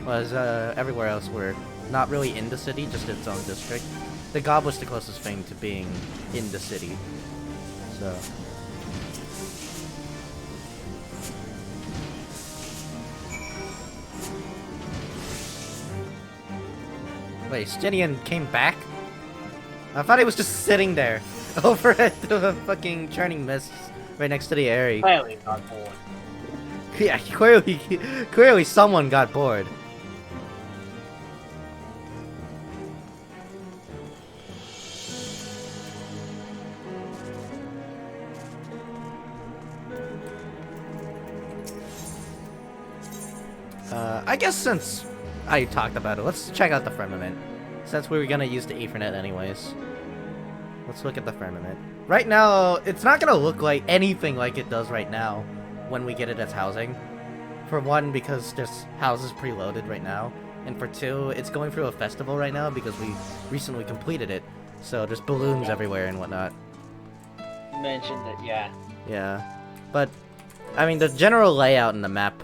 Whereas everywhere else we're not really in the city, just its own district. The Goblet's the closest thing to being in the city. So... Wait, Stinian came back? I thought he was just sitting there, over at the fucking churning mists, right next to the area. Clearly got bored. Yeah, clearly someone got bored. I guess since I talked about it, let's check out the firmament. Since we were gonna use the Ethernet anyways. Let's look at the firmament. Right now, it's not gonna look like anything like it does right now when we get it as housing. For one, because this house is preloaded right now. And for two, it's going through a festival right now because we recently completed it. So there's balloons everywhere and whatnot. You mentioned it, yeah. Yeah. But, I mean, the general layout in the map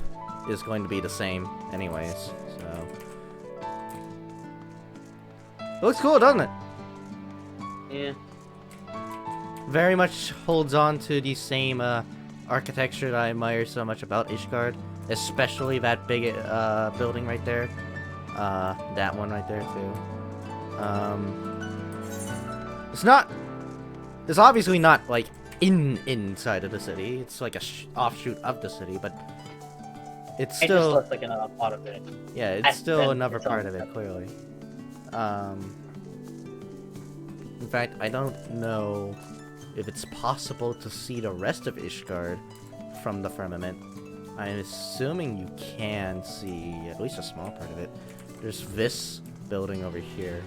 is going to be the same anyways, so... It looks cool, doesn't it? Yeah. Very much holds on to the same architecture that I admire so much about Ishgard, especially that big building right there. That one right there too. It's obviously not like inside of the city. It's like a offshoot of the city, but it's still. It just looks like another part of it. Yeah, it's still another part of it, clearly. In fact, I don't know if it's possible to see the rest of Ishgard from the firmament. I'm assuming you can see at least a small part of it. There's this building over here.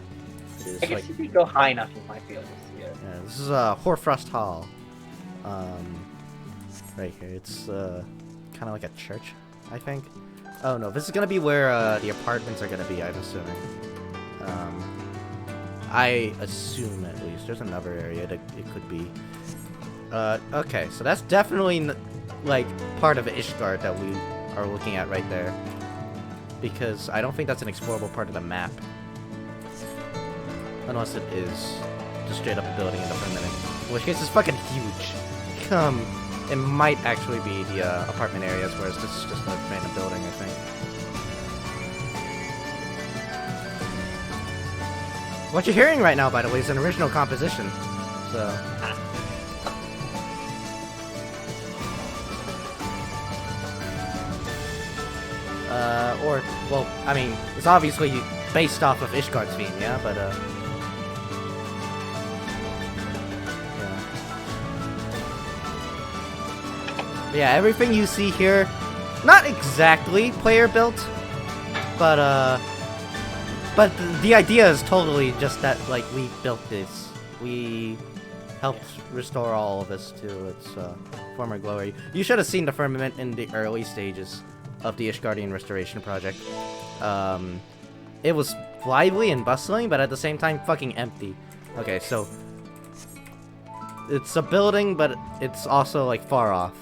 It is I guess like if you go high enough, you might be able to see it. yeah, this is Horfrost Hall. Right here. It's kind of like a church, I think. Oh no, this is gonna be where the apartments are gonna be. I'm assuming. I assume at least. There's another area that it could be. Okay, so that's definitely like part of Ishgard that we are looking at right there. Because I don't think that's an explorable part of the map. Unless it is just straight up a building in the firmament. In which case it's fucking huge. It might actually be the apartment areas, whereas this is just a random building, I think. What you're hearing right now, by the way, is an original composition. So... well, I mean, it's obviously based off of Ishgard's theme, yeah, but, yeah, everything you see here, not exactly player-built, but the idea is totally just that, like, we built this. We helped restore all of this to its former glory. You should have seen the firmament in the early stages of the Ishgardian Restoration Project. It was lively and bustling, but at the same time fucking empty. Okay, so it's a building, but it's also like far off,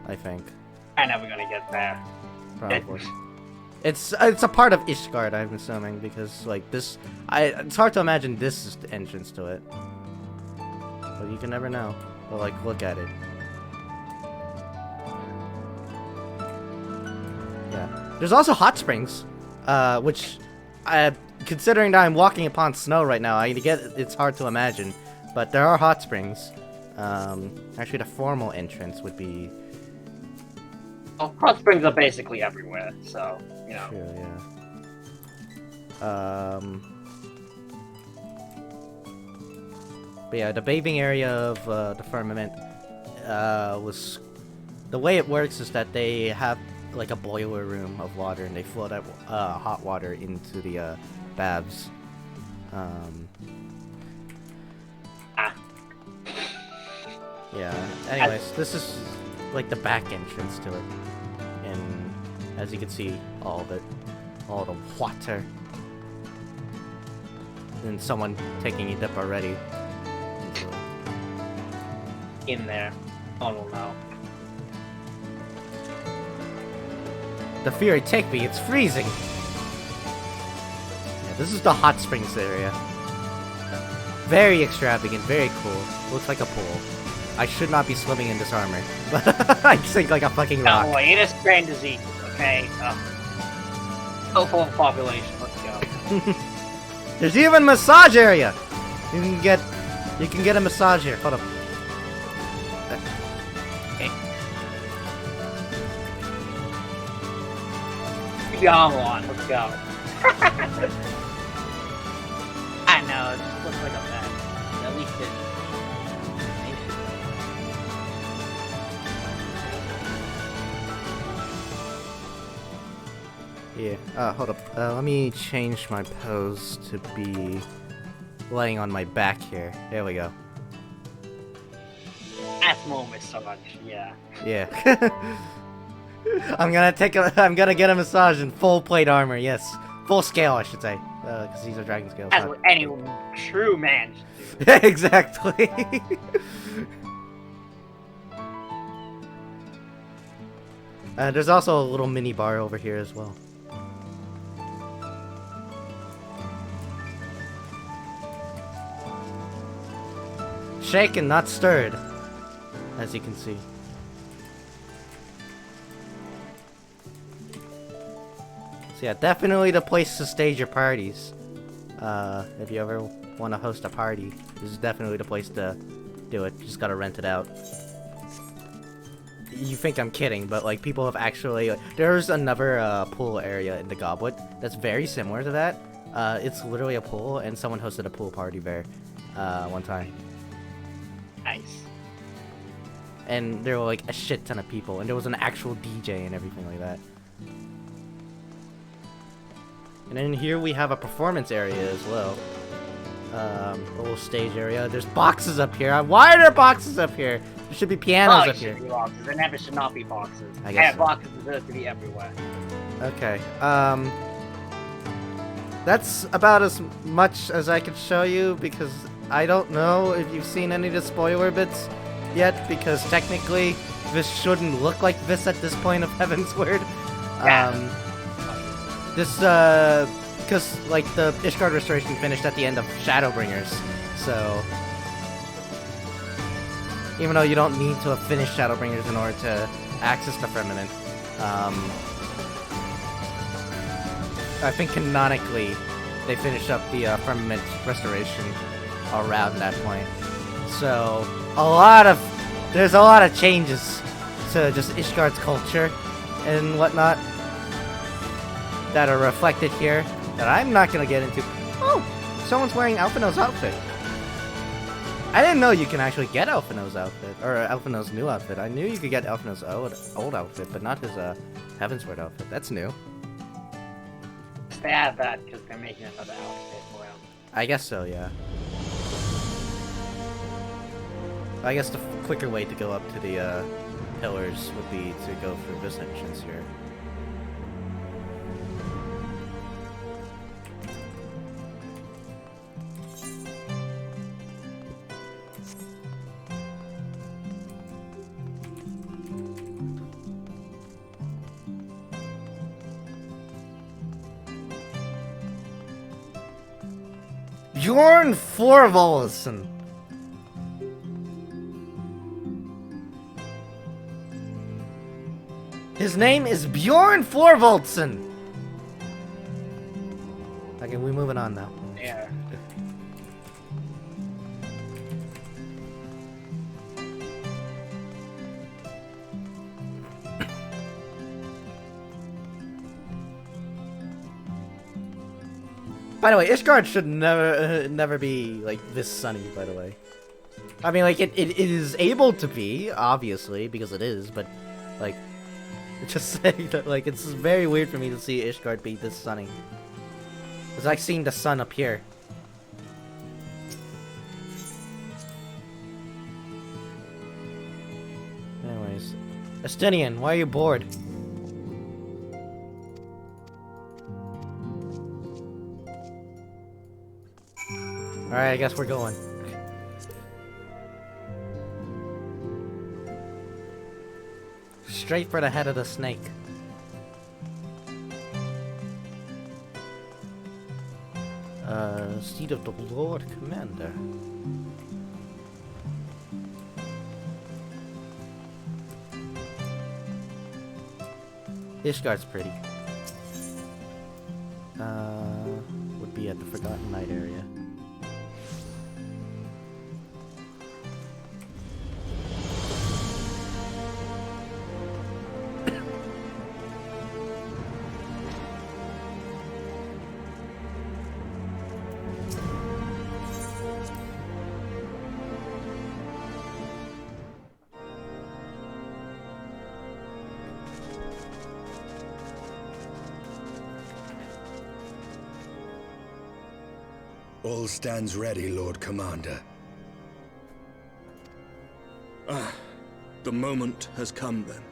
I think. I'm never gonna get there. Probably. It's a part of Ishgard, I'm assuming, because like this, it's hard to imagine this is the entrance to it. But you can never know. But like, look at it. Yeah. There's also hot springs, which, considering that I'm walking upon snow right now, I get it's hard to imagine, but there are hot springs. Actually, the formal entrance would be. Well, hot springs are basically everywhere, so you know. True, yeah. But yeah, the bathing area of the firmament was. The way it works is that they have like a boiler room of water, and they flow that hot water into the baths. Yeah. Anyways, this is like the back entrance to it, and as you can see, all of it, all the water, and someone taking a dip already. In there. Oh no. The Fury, take me, it's freezing! Yeah, this is the hot springs area. Very extravagant, very cool. Looks like a pool. I should not be swimming in this armor, but I sink like a fucking rock. No way, it is grand disease, okay? Full population, let's go. There's even a massage area! You can get a massage here. Hold up. Come on, let's go. I know, it just looks like a mess. At least it. Yeah, hold up. Let me change my pose to be laying on my back here. There we go. That's more massage, yeah. Yeah. I'm gonna get a massage in full plate armor, yes. Full scale, I should say. Because these are dragon scales. That's what any true man should do. Exactly. There's also a little mini bar over here as well. Shaken, not stirred, as you can see. So yeah, definitely the place to stage your parties. If you ever want to host a party, this is definitely the place to do it. You just gotta rent it out. You think I'm kidding, but like people have actually... there's another pool area in the Goblet that's very similar to that. It's literally a pool, and someone hosted a pool party there one time. Nice. And there were like a shit ton of people, and there was an actual DJ and everything like that. And then here we have a performance area as well. A little stage area. There's boxes up here. Why are there boxes up here? There should be pianos up here. Should be boxes. There never should not be boxes. I guess so. Boxes deserve to be everywhere. Okay. That's about as much as I could show you because I don't know if you've seen any of the spoiler bits yet because technically this shouldn't look like this at this point of Heavensward. Because like the Ishgard restoration finished at the end of Shadowbringers, so even though you don't need to have finished Shadowbringers in order to access the Firmament, I think canonically they finished up the Firmament restoration around that point. So there's a lot of changes to just Ishgard's culture and whatnot that are reflected here that I'm not gonna get into. Oh, someone's wearing Alphinaud's outfit. I didn't know you can actually get Alphinaud's outfit, or Alphinaud's new outfit. I knew you could get Alphinaud's old outfit, but not his Heavensward outfit. That's new. They add that because they're making another outfit for him. I guess so, yeah. I guess the quicker way to go up to the pillars would be to go through this entrance here. Bjorn Forvolson. His name is Bjorn Forvolson. Okay, we're moving on now. Yeah. By the way, Ishgard should never be like this sunny. By the way, I mean like it is able to be, obviously, because it is, but like just saying that like it's very weird for me to see Ishgard be this sunny. It's like seeing the sun up here. Anyways, Estinian, why are you bored? Alright, I guess we're going. Straight for the head of the snake. Seat of the Lord Commander. Ishgard's pretty. Would be at the Forgotten Night area. All stands ready, Lord Commander. The moment has come then.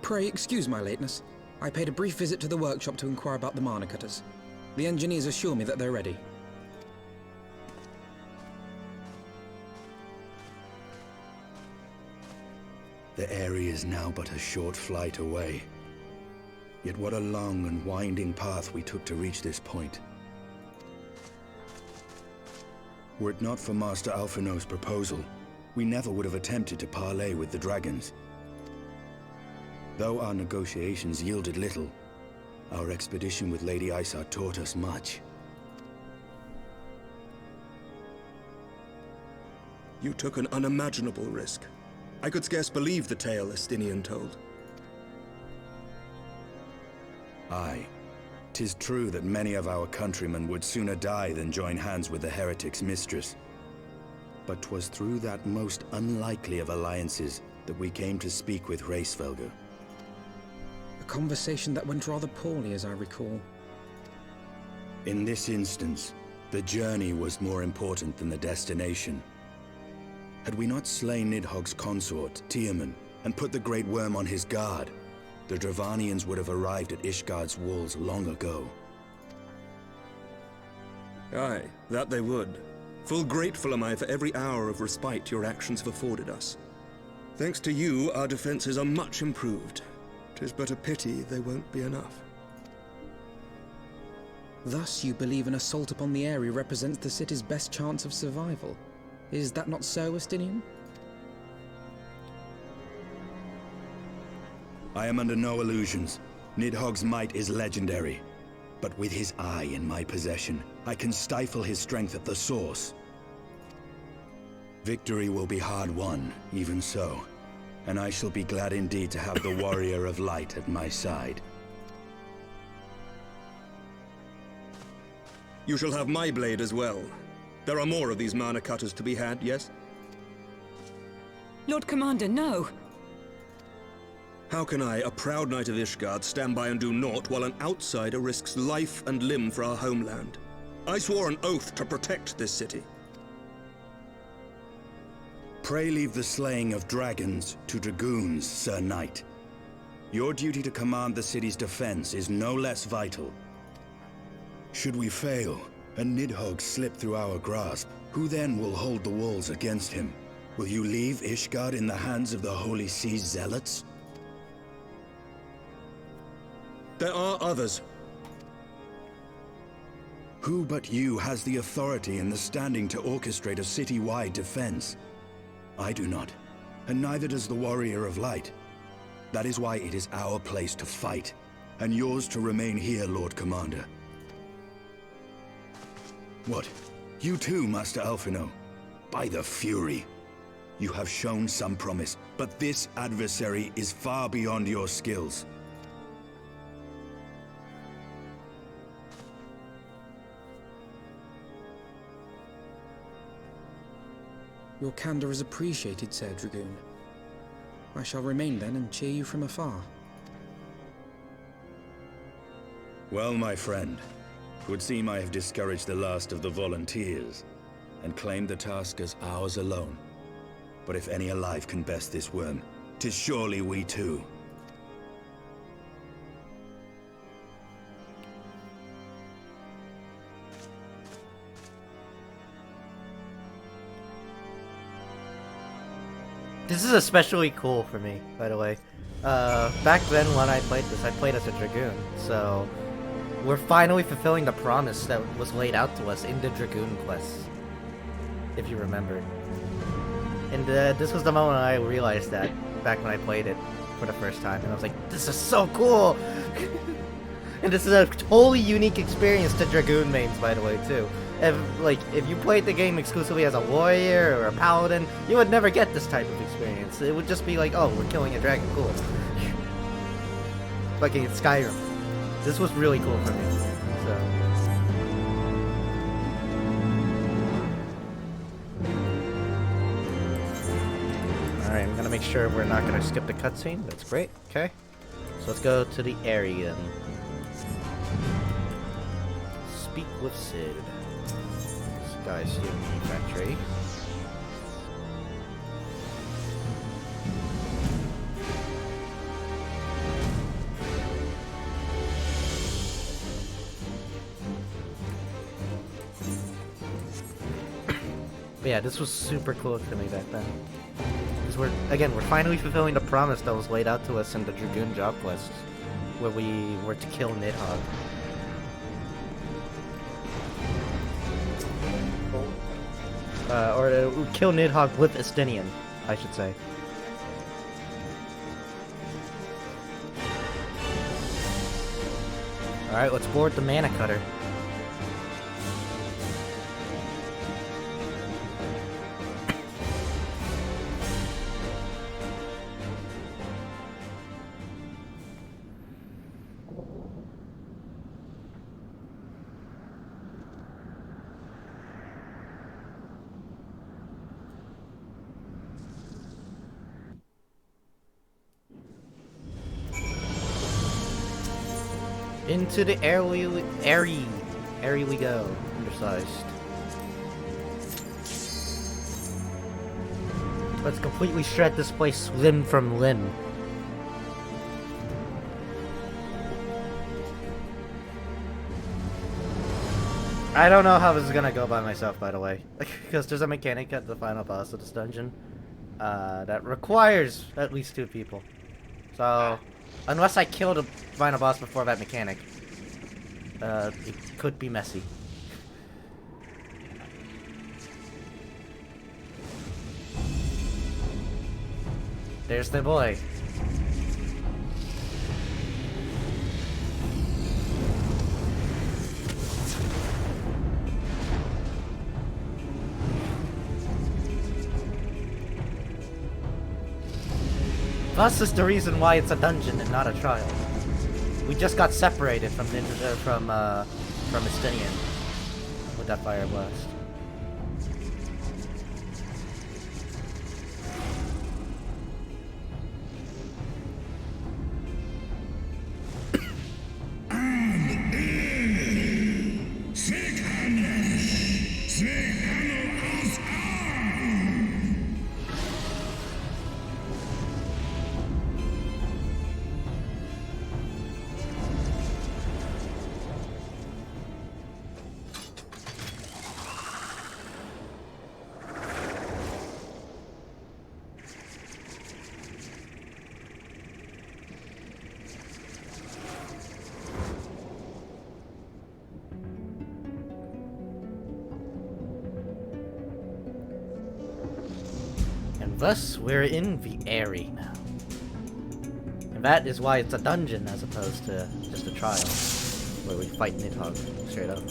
Pray excuse my lateness. I paid a brief visit to the workshop to inquire about the mana cutters. The engineers assure me that they're ready. The area is now but a short flight away. Yet what a long and winding path we took to reach this point. Were it not for Master Alphinaud's proposal, we never would have attempted to parley with the dragons. Though our negotiations yielded little, our expedition with Lady Isa taught us much. You took an unimaginable risk. I could scarce believe the tale Estinian told. Aye. 'Tis true that many of our countrymen would sooner die than join hands with the heretic's mistress. But 'twas through that most unlikely of alliances that we came to speak with Hraesvelgr. A conversation that went rather poorly, as I recall. In this instance, the journey was more important than the destination. Had we not slain Nidhogg's consort, Tiaman, and put the Great Worm on his guard, the Dravanians would have arrived at Ishgard's walls long ago. Aye, that they would. Full grateful am I for every hour of respite your actions have afforded us. Thanks to you, our defenses are much improved. 'Tis but a pity they won't be enough. Thus, you believe an assault upon the area represents the city's best chance of survival. Is that not so, Estinian? I am under no illusions. Nidhogg's might is legendary. But with his eye in my possession, I can stifle his strength at the source. Victory will be hard won, even so. And I shall be glad indeed to have the Warrior of Light at my side. You shall have my blade as well. There are more of these mana cutters to be had, yes? Lord Commander, no! How can I, a proud knight of Ishgard, stand by and do naught while an outsider risks life and limb for our homeland? I swore an oath to protect this city. Pray leave the slaying of dragons to dragoons, Sir Knight. Your duty to command the city's defense is no less vital. Should we fail, and Nidhogg slip through our grasp, who then will hold the walls against him? Will you leave Ishgard in the hands of the Holy Sea's zealots? There are others. Who but you has the authority and the standing to orchestrate a city-wide defense? I do not, and neither does the Warrior of Light. That is why it is our place to fight, and yours to remain here, Lord Commander. What? You too, Master Alphino? By the Fury! You have shown some promise, but this adversary is far beyond your skills. Your candor is appreciated, Sir Dragoon. I shall remain then and cheer you from afar. Well, my friend, it would seem I have discouraged the last of the volunteers, and claimed the task as ours alone. But if any alive can best this worm, 'tis surely we too. This is especially cool for me, by the way. Back then when I played this, I played as a Dragoon, so we're finally fulfilling the promise that was laid out to us in the Dragoon quest, if you remember. And this was the moment I realized that, back when I played it for the first time, and I was like, this is so cool! And this is a totally unique experience to Dragoon mains, by the way, too. If you played the game exclusively as a warrior or a paladin, you would never get this type of experience. It would just be like, oh, we're killing a dragon, cool. Like in Skyrim. This was really cool for me, so... Alright, I'm gonna make sure we're not gonna skip the cutscene. That's great, okay. So let's go to the area. Speak with Sid. Guys, here in the factory. But yeah, this was super cool to me back then. Because we're finally fulfilling the promise that was laid out to us in the Dragoon job quest, where we were to kill Nidhogg. Or kill Nidhogg with Estinian, I should say. Alright, let's board the Mana Cutter. Into the airy we go. Undersized. Let's completely shred this place limb from limb. I don't know how this is gonna go by myself, by the way. Because there's a mechanic at the final boss of this dungeon that requires at least 2 people. So, unless I kill the final boss before that mechanic, it could be messy. There's the boy. Thus is the reason why it's a dungeon and not a trial. We just got separated from Estinian with that fire blast. Thus, we're in the Airy now. And that is why it's a dungeon as opposed to just a trial, where we fight Nidhogg straight up.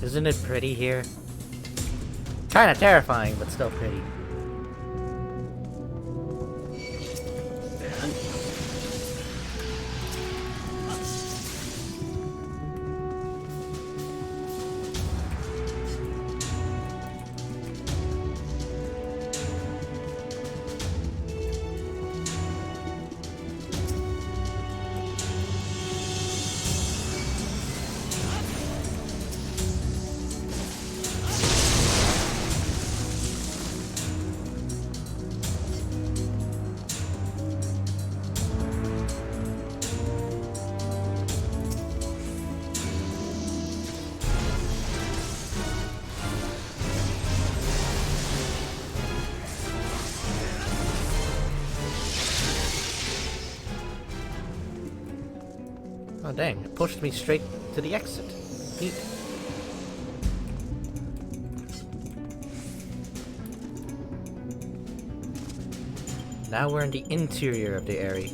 Isn't it pretty here? Kinda terrifying, but still pretty. Oh dang, it pushed me straight to the exit. Neat. Now we're in the interior of the area.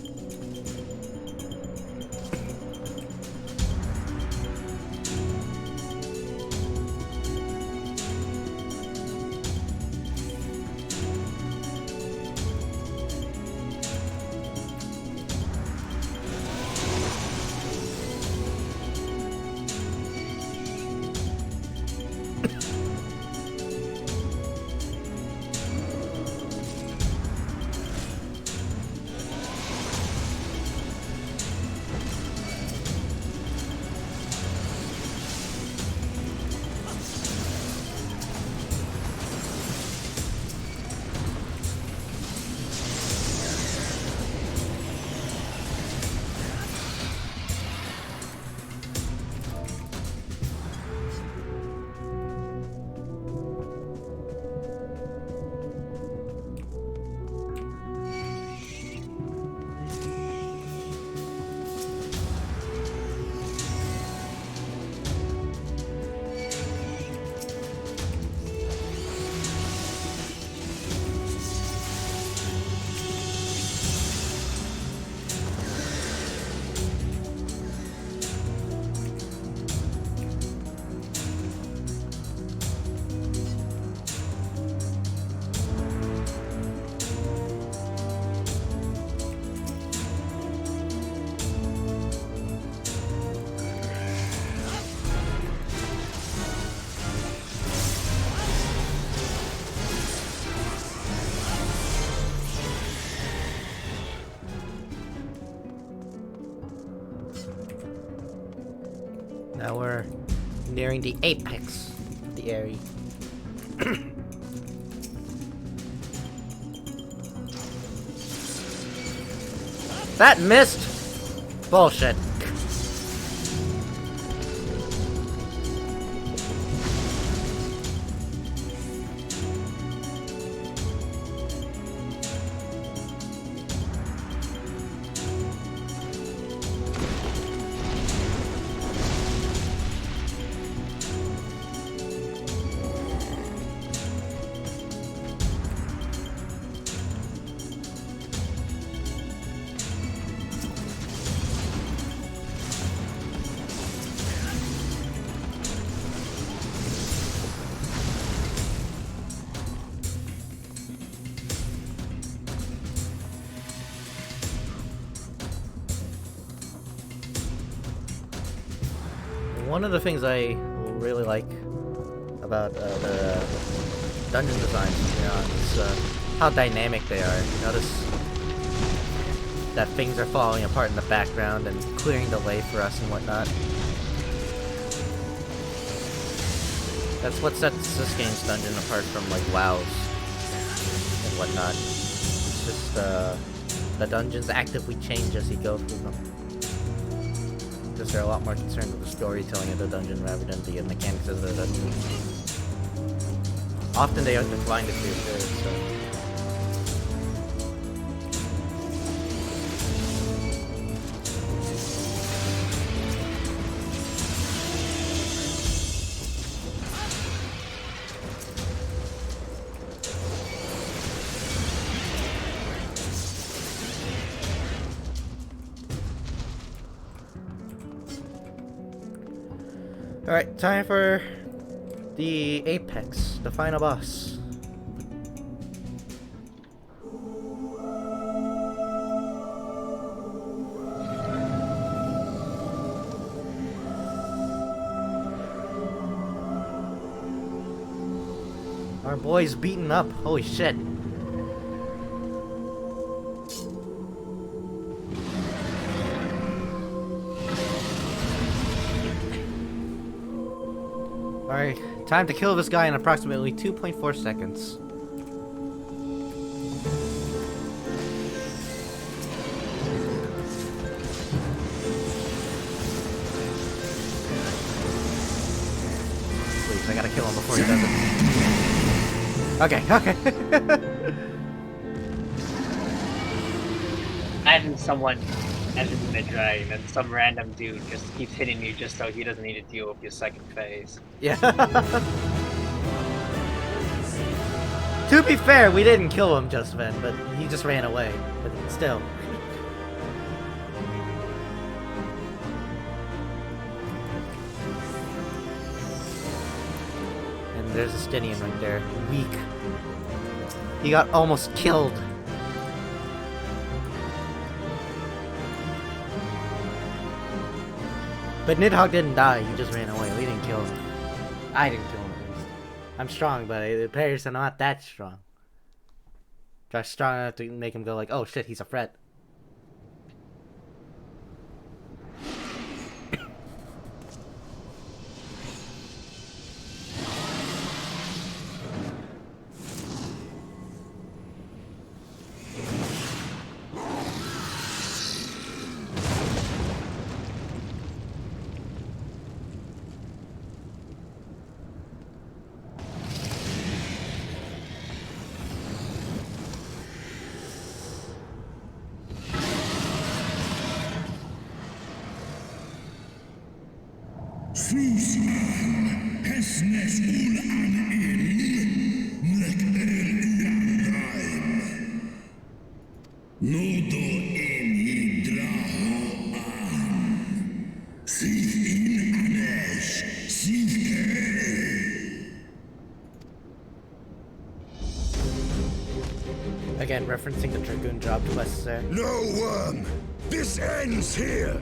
we're nearing the apex of the area. That missed! Bullshit. One of the things I really like about the dungeon designs, you know, is how dynamic they are. You notice that things are falling apart in the background and clearing the way for us and whatnot. That's what sets this game's dungeon apart from like WoW's and whatnot. It's just the dungeons actively change as you go through them. Because they're a lot more concerned with the storytelling of the dungeon rather than the mechanics of the dungeon. Often they are declined to do so. Alright, time for the apex, the final boss. Our boy's beaten up, holy shit. Alright, time to kill this guy in approximately 2.4 seconds. Please, I gotta kill him before he does it. Okay, okay. Imagine someone enters in a dragon and some random dude just keeps hitting you just so he doesn't need to deal with your second phase. Yeah. To be fair, we didn't kill him just then, but he just ran away. But still. And there's a Stinian right there. Weak. He got almost killed. But Nidhogg didn't die, he just ran away. We didn't kill him. I didn't kill him, at least. I'm strong, but the players are not that strong. Just strong enough to make him go like, oh shit, he's a threat. Again, referencing the Dragoon job quests there. No worm! This ends here!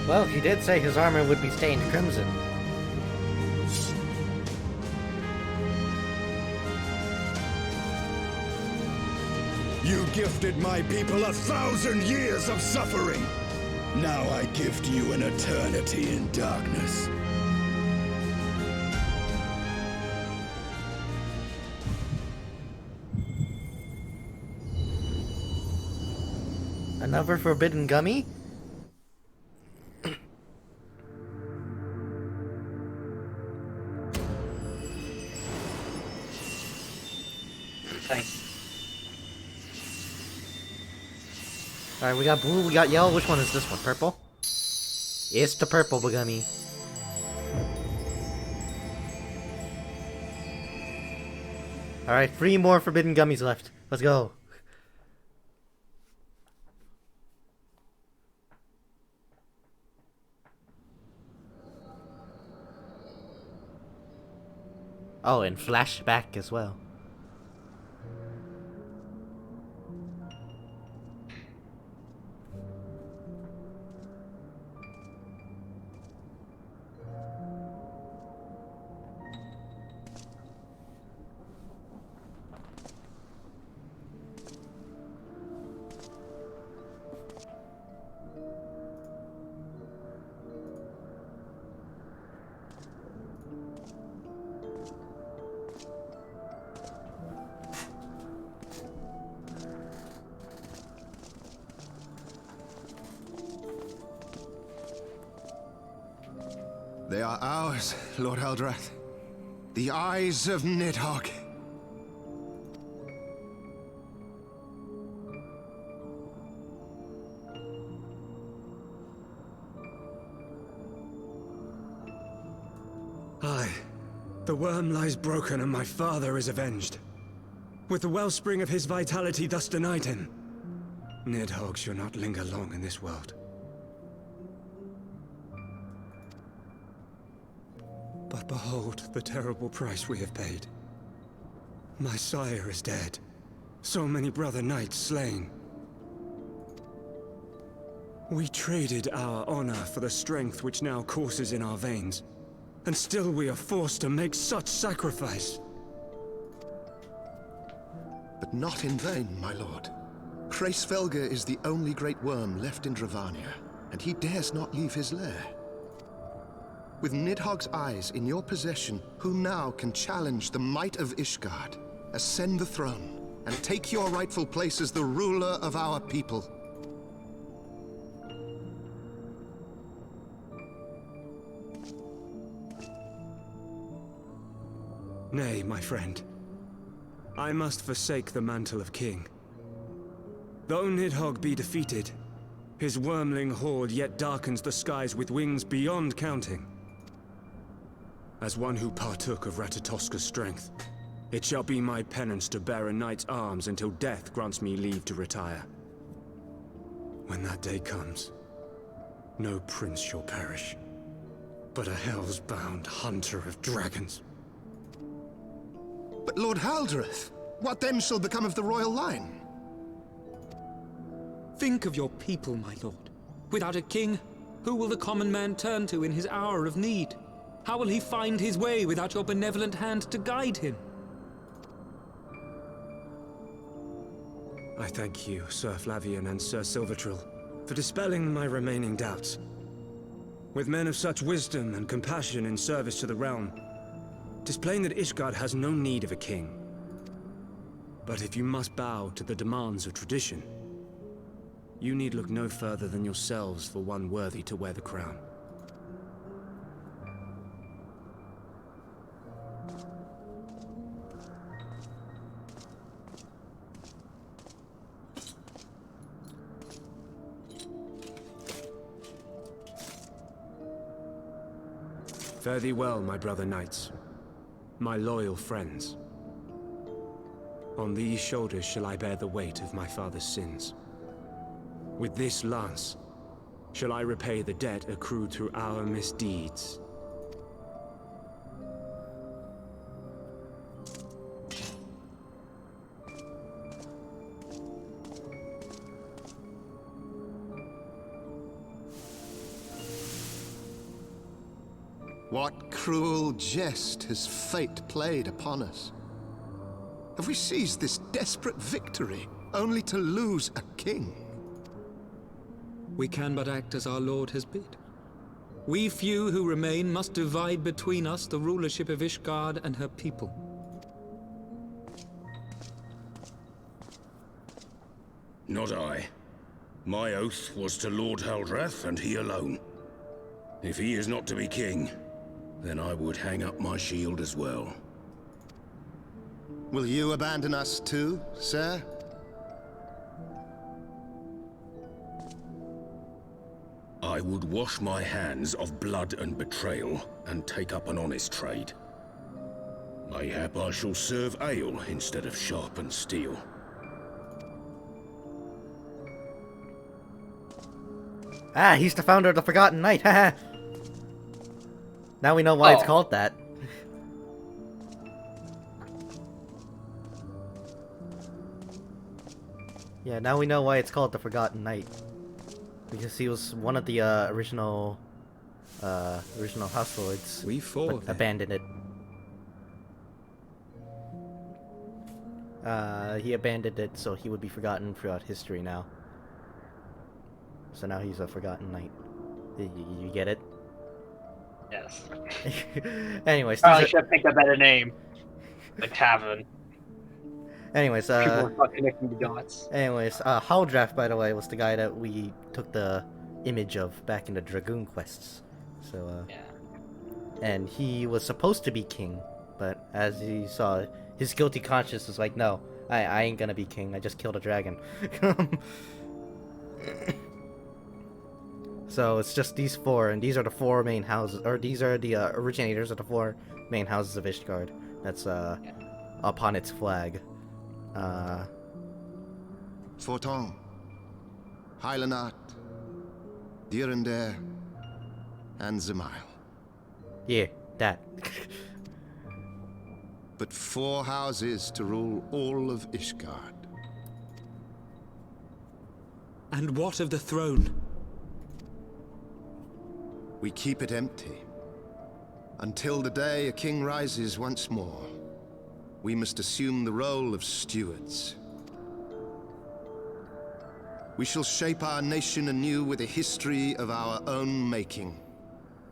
Well, he did say his armor would be stained crimson. You gifted my people 1,000 years of suffering. Now I gift you an eternity in darkness. Another forbidden gummy? Thanks. Alright, we got blue, we got yellow. Which one is this one? Purple? It's the purple gummy. Alright, 3 more forbidden gummies left. Let's go. Oh, and flashback as well. They are ours, Lord Eldrath. The eyes of Nidhogg. Aye. The worm lies broken and my father is avenged. With the wellspring of his vitality thus denied him, Nidhogg shall not linger long in this world. But behold the terrible price we have paid. My sire is dead. So many brother knights slain. We traded our honor for the strength which now courses in our veins. And still we are forced to make such sacrifice. But not in vain, my lord. Hraesvelgr is the only great worm left in Dravania, and he dares not leave his lair. With Nidhogg's eyes in your possession, who now can challenge the might of Ishgard, ascend the throne, and take your rightful place as the ruler of our people? Nay, my friend. I must forsake the mantle of king. Though Nidhogg be defeated, his wormling horde yet darkens the skies with wings beyond counting. As one who partook of Ratatoska's strength, it shall be my penance to bear a knight's arms until death grants me leave to retire. When that day comes, no prince shall perish, but a hell's-bound hunter of dragons. But Lord Haldreth, what then shall become of the royal line? Think of your people, my lord. Without a king, who will the common man turn to in his hour of need? How will he find his way without your benevolent hand to guide him? I thank you, Sir Flavian and Sir Silvertrill, for dispelling my remaining doubts. With men of such wisdom and compassion in service to the realm, 'tis plain that Ishgard has no need of a king. But if you must bow to the demands of tradition, you need look no further than yourselves for one worthy to wear the crown. Fare thee well, my brother knights, my loyal friends. On these shoulders shall I bear the weight of my father's sins. With this lance shall I repay the debt accrued through our misdeeds. What cruel jest has fate played upon us? Have we seized this desperate victory only to lose a king? We can but act as our lord has bid. We few who remain must divide between us the rulership of Ishgard and her people. Not I. My oath was to Lord Haldrath, and he alone. If he is not to be king, then I would hang up my shield as well. Will you abandon us too, sir? I would wash my hands of blood and betrayal, and take up an honest trade. Mayhap I shall serve ale instead of sharpened steel. Ah, he's the founder of the Forgotten Knight, haha! Now we know why it's called that. Yeah, now we know why it's called the Forgotten Knight. Because he was one of the original house lords. We fought. Abandoned it. He abandoned it so he would be forgotten throughout history now. So now he's a Forgotten Knight. You get it? Yes. Anyways, probably should have picked a better name. The Tavern. Anyways, people are not connecting the dots. Anyways, Haldrath, by the way, was the guy that we took the image of back in the Dragoon quests. So, yeah. And he was supposed to be king, but as he saw, his guilty conscience was like, no, I ain't gonna be king. I just killed a dragon. So it's just these four, and these are the four main houses, or these are the originators of the four main houses of Ishgard. That's upon its flag. Forton, Hylanat, Dyrendare, and Zemail. Yeah, that. But 4 houses to rule all of Ishgard. And what of the throne? We keep it empty. Until the day a king rises once more, we must assume the role of stewards. We shall shape our nation anew with a history of our own making,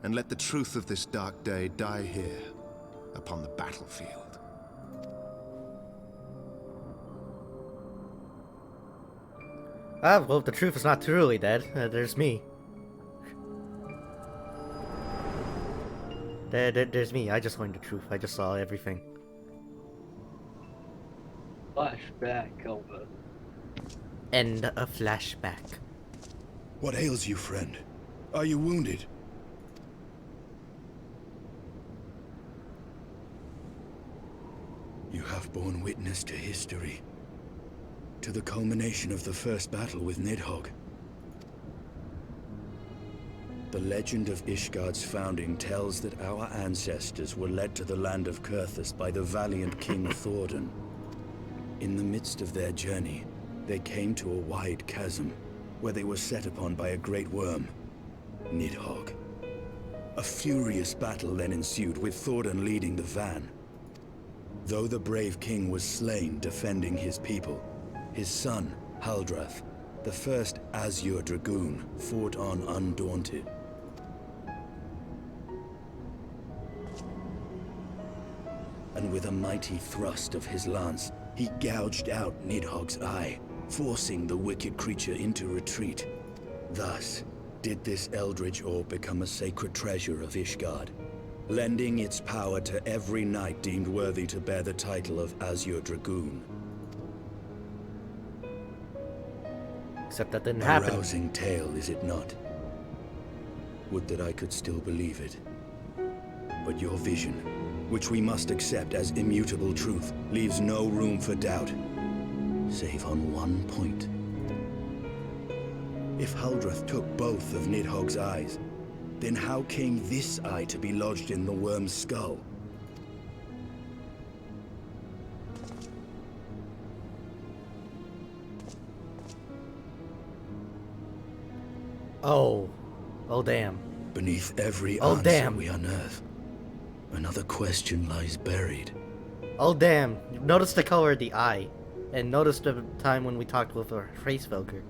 and let the truth of this dark day die here, upon the battlefield. Well, the truth is not truly dead. There's me. There's me. I just learned the truth. I just saw everything. Flashback over. End a flashback. What ails you, friend? Are you wounded? You have borne witness to history. To the culmination of the first battle with Nidhogg. The legend of Ishgard's founding tells that our ancestors were led to the land of Kurthus by the valiant King Thordan. In the midst of their journey, they came to a wide chasm, where they were set upon by a great worm, Nidhogg. A furious battle then ensued, with Thordan leading the van. Though the brave king was slain defending his people, his son, Haldrath, the first Azure Dragoon, fought on undaunted. And with a mighty thrust of his lance, he gouged out Nidhogg's eye, forcing the wicked creature into retreat. Thus, did this eldritch orb become a sacred treasure of Ishgard, lending its power to every knight deemed worthy to bear the title of Azure Dragoon. Except that didn't happen. A rousing tale, is it not? Would that I could still believe it. But your vision, which we must accept as immutable truth, leaves no room for doubt, save on one point. If Haldrath took both of Nidhogg's eyes, then how came this eye to be lodged in the worm's skull? Oh. Oh, damn. Beneath every Oh, answer damn. we unearth Another question lies buried. Oh damn, notice the color of the eye. And notice the time when we talked with our Hraesvelgr.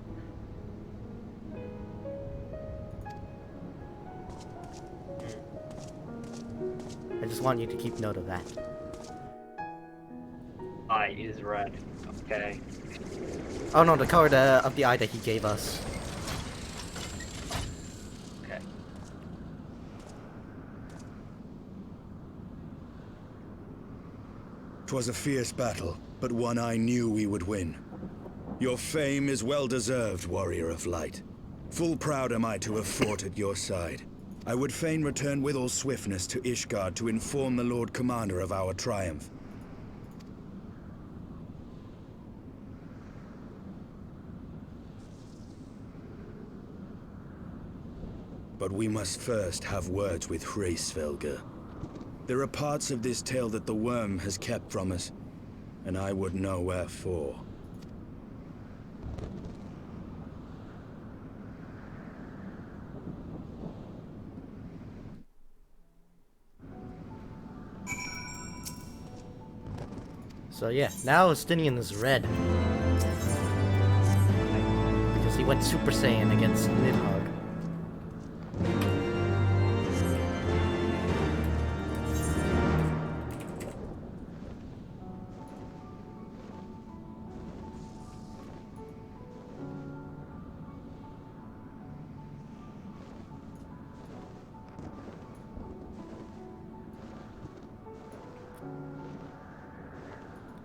I just want you to keep note of that. Eye is red. Okay. Oh no, the color of the eye that he gave us. Okay. 'Twas a fierce battle, but one I knew we would win. Your fame is well deserved, warrior of light. Full proud am I to have fought at your side. I would fain return with all swiftness to Ishgard to inform the Lord Commander of our triumph. But we must first have words with Hraesvelgr. There are parts of this tale that the worm has kept from us, and I would know wherefore. So yeah, now Estinian is red. Because he went Super Saiyan against Nidhogg.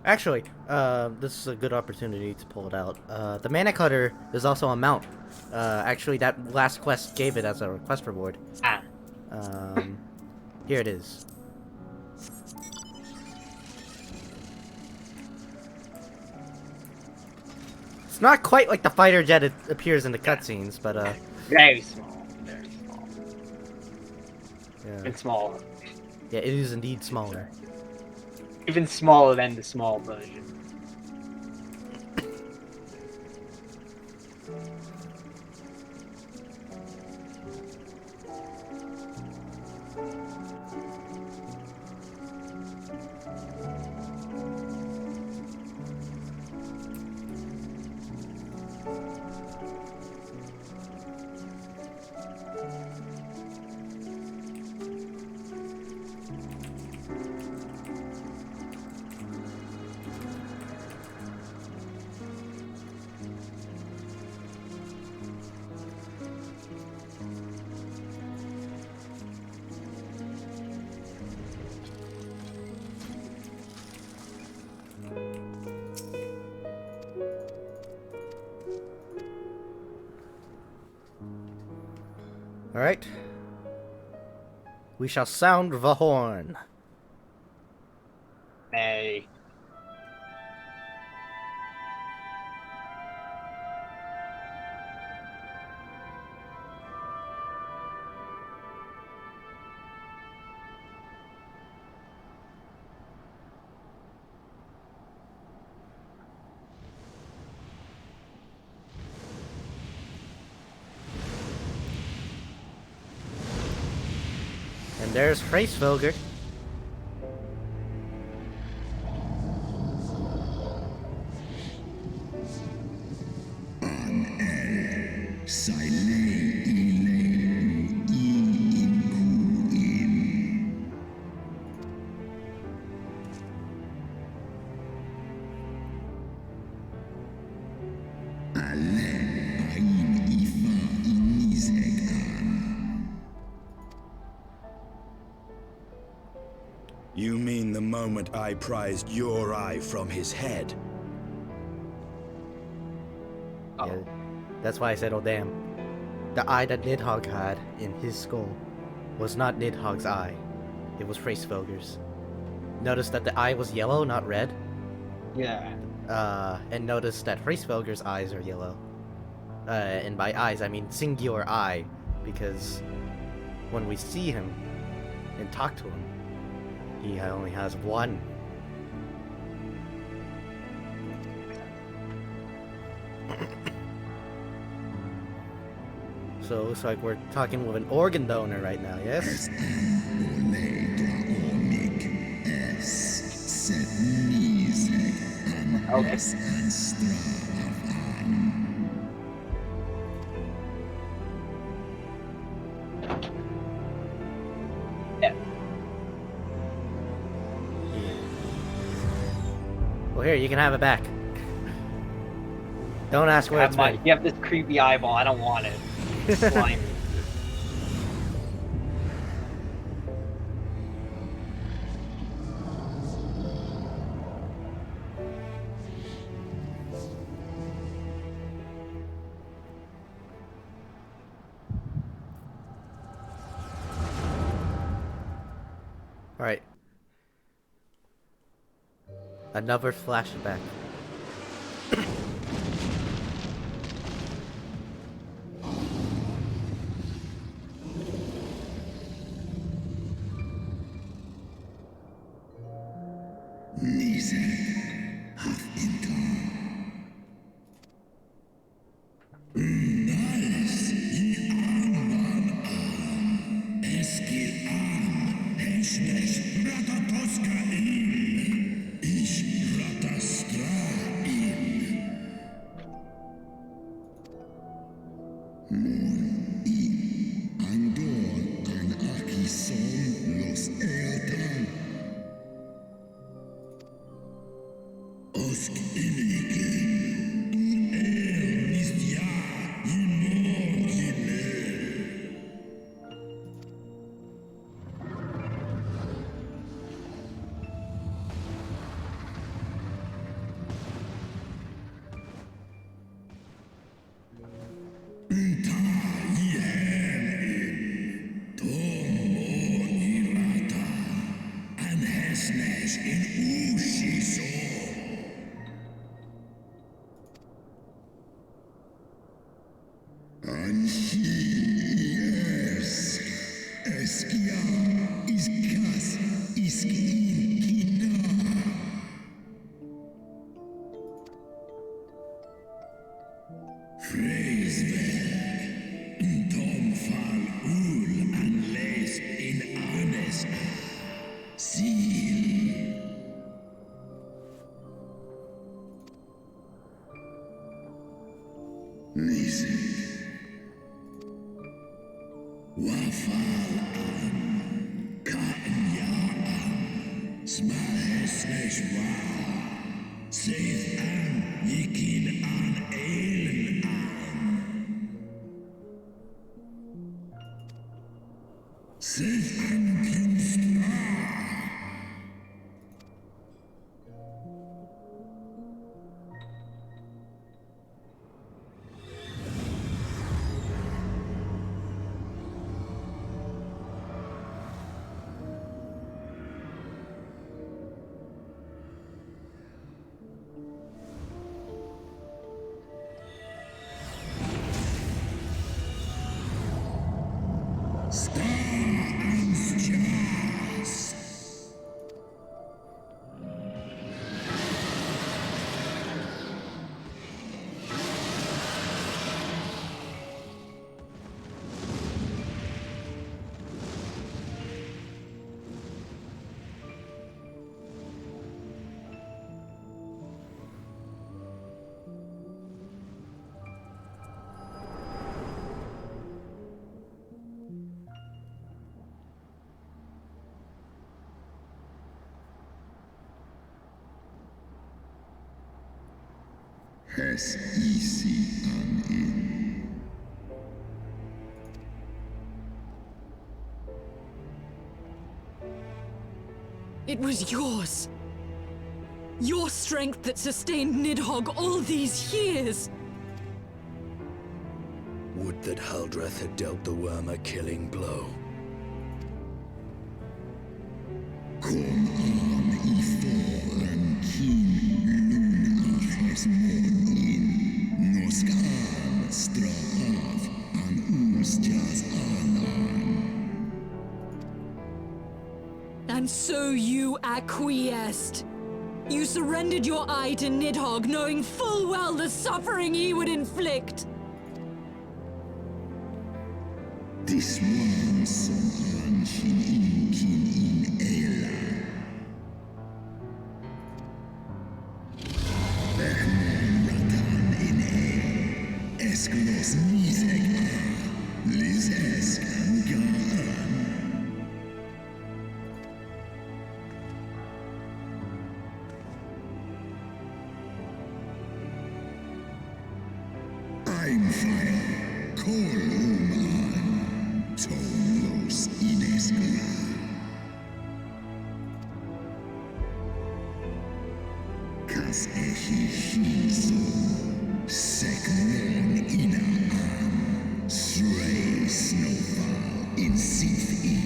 Actually, this is a good opportunity to pull it out. The Mana Cutter is also a mount. Actually, that last quest gave it as a quest reward. Ah. Here it is. It's not quite like the fighter jet it appears in the cutscenes, but Very small. Very small. yeah. It's small. Yeah, it is indeed smaller. Even smaller than the small version. Alright. We shall sound the horn. Nay. And there's Hraesvelgr. You mean the moment I prized your eye from his head? Yeah, that's why I said, oh damn. The eye that Nidhogg had in his skull was not Nidhogg's eye. It was Hraesvelgr's. Notice that the eye was yellow, not red. Yeah. And notice that Hraesvelgr's eyes are yellow. And by eyes, I mean singular eye, because when we see him and talk to him, he only has one. So it looks like we're talking with an organ donor right now, yes? Yeah. Well, here, you can have it back. Don't ask where it's been. You have this creepy eyeball. I don't want it. It's slimy. Alright. Another flashback. It was yours. Your strength that sustained Nidhogg all these years. Would that Haldreth had dealt the worm a killing blow. And so you acquiesced. You surrendered your eye to Nidhogg, knowing full well the suffering he would inflict. This one som Anshin Inkin in Ela. As Echichizo, Sekmon Inaan, Srei Snowfall in Sith Ian.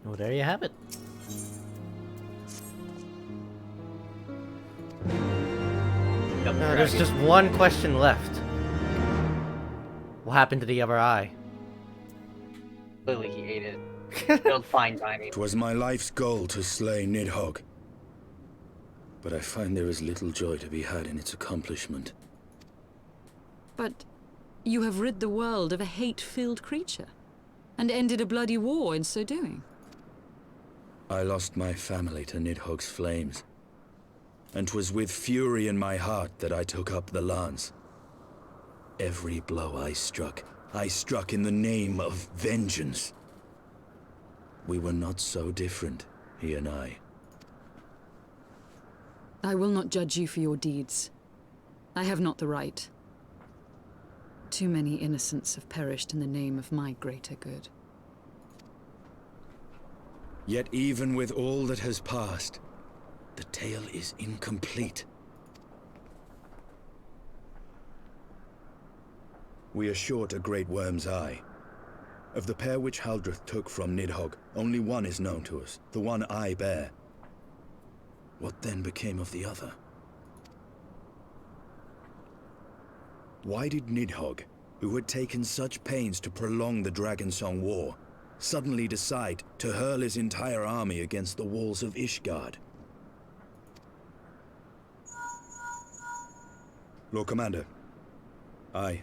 Well, there you have it. There's just one question left. What happened to the other eye? Clearly he ate it. Build fine dining. 'Twas my life's goal to slay Nidhogg. But I find there is little joy to be had in its accomplishment. But you have rid the world of a hate-filled creature, and ended a bloody war in so doing. I lost my family to Nidhogg's flames, and 'twas with fury in my heart that I took up the lance. Every blow I struck in the name of vengeance. We were not so different, he and I. I will not judge you for your deeds. I have not the right. Too many innocents have perished in the name of my greater good. Yet even with all that has passed, the tale is incomplete. We are short a great worm's eye. Of the pair which Haldreth took from Nidhogg, only one is known to us, the one I bear. What then became of the other? Why did Nidhogg, who had taken such pains to prolong the Dragonsong War, suddenly decide to hurl his entire army against the walls of Ishgard? Lord Commander. Aye.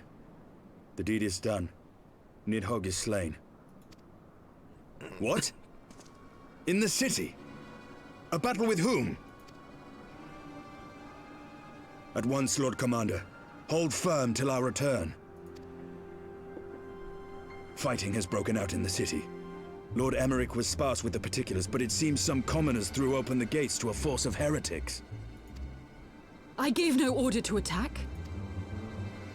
The deed is done. Nidhogg is slain. What? In the city? A battle with whom? At once, Lord Commander. Hold firm till our return. Fighting has broken out in the city. Lord Emmerich was sparse with the particulars, but it seems some commoners threw open the gates to a force of heretics. I gave no order to attack.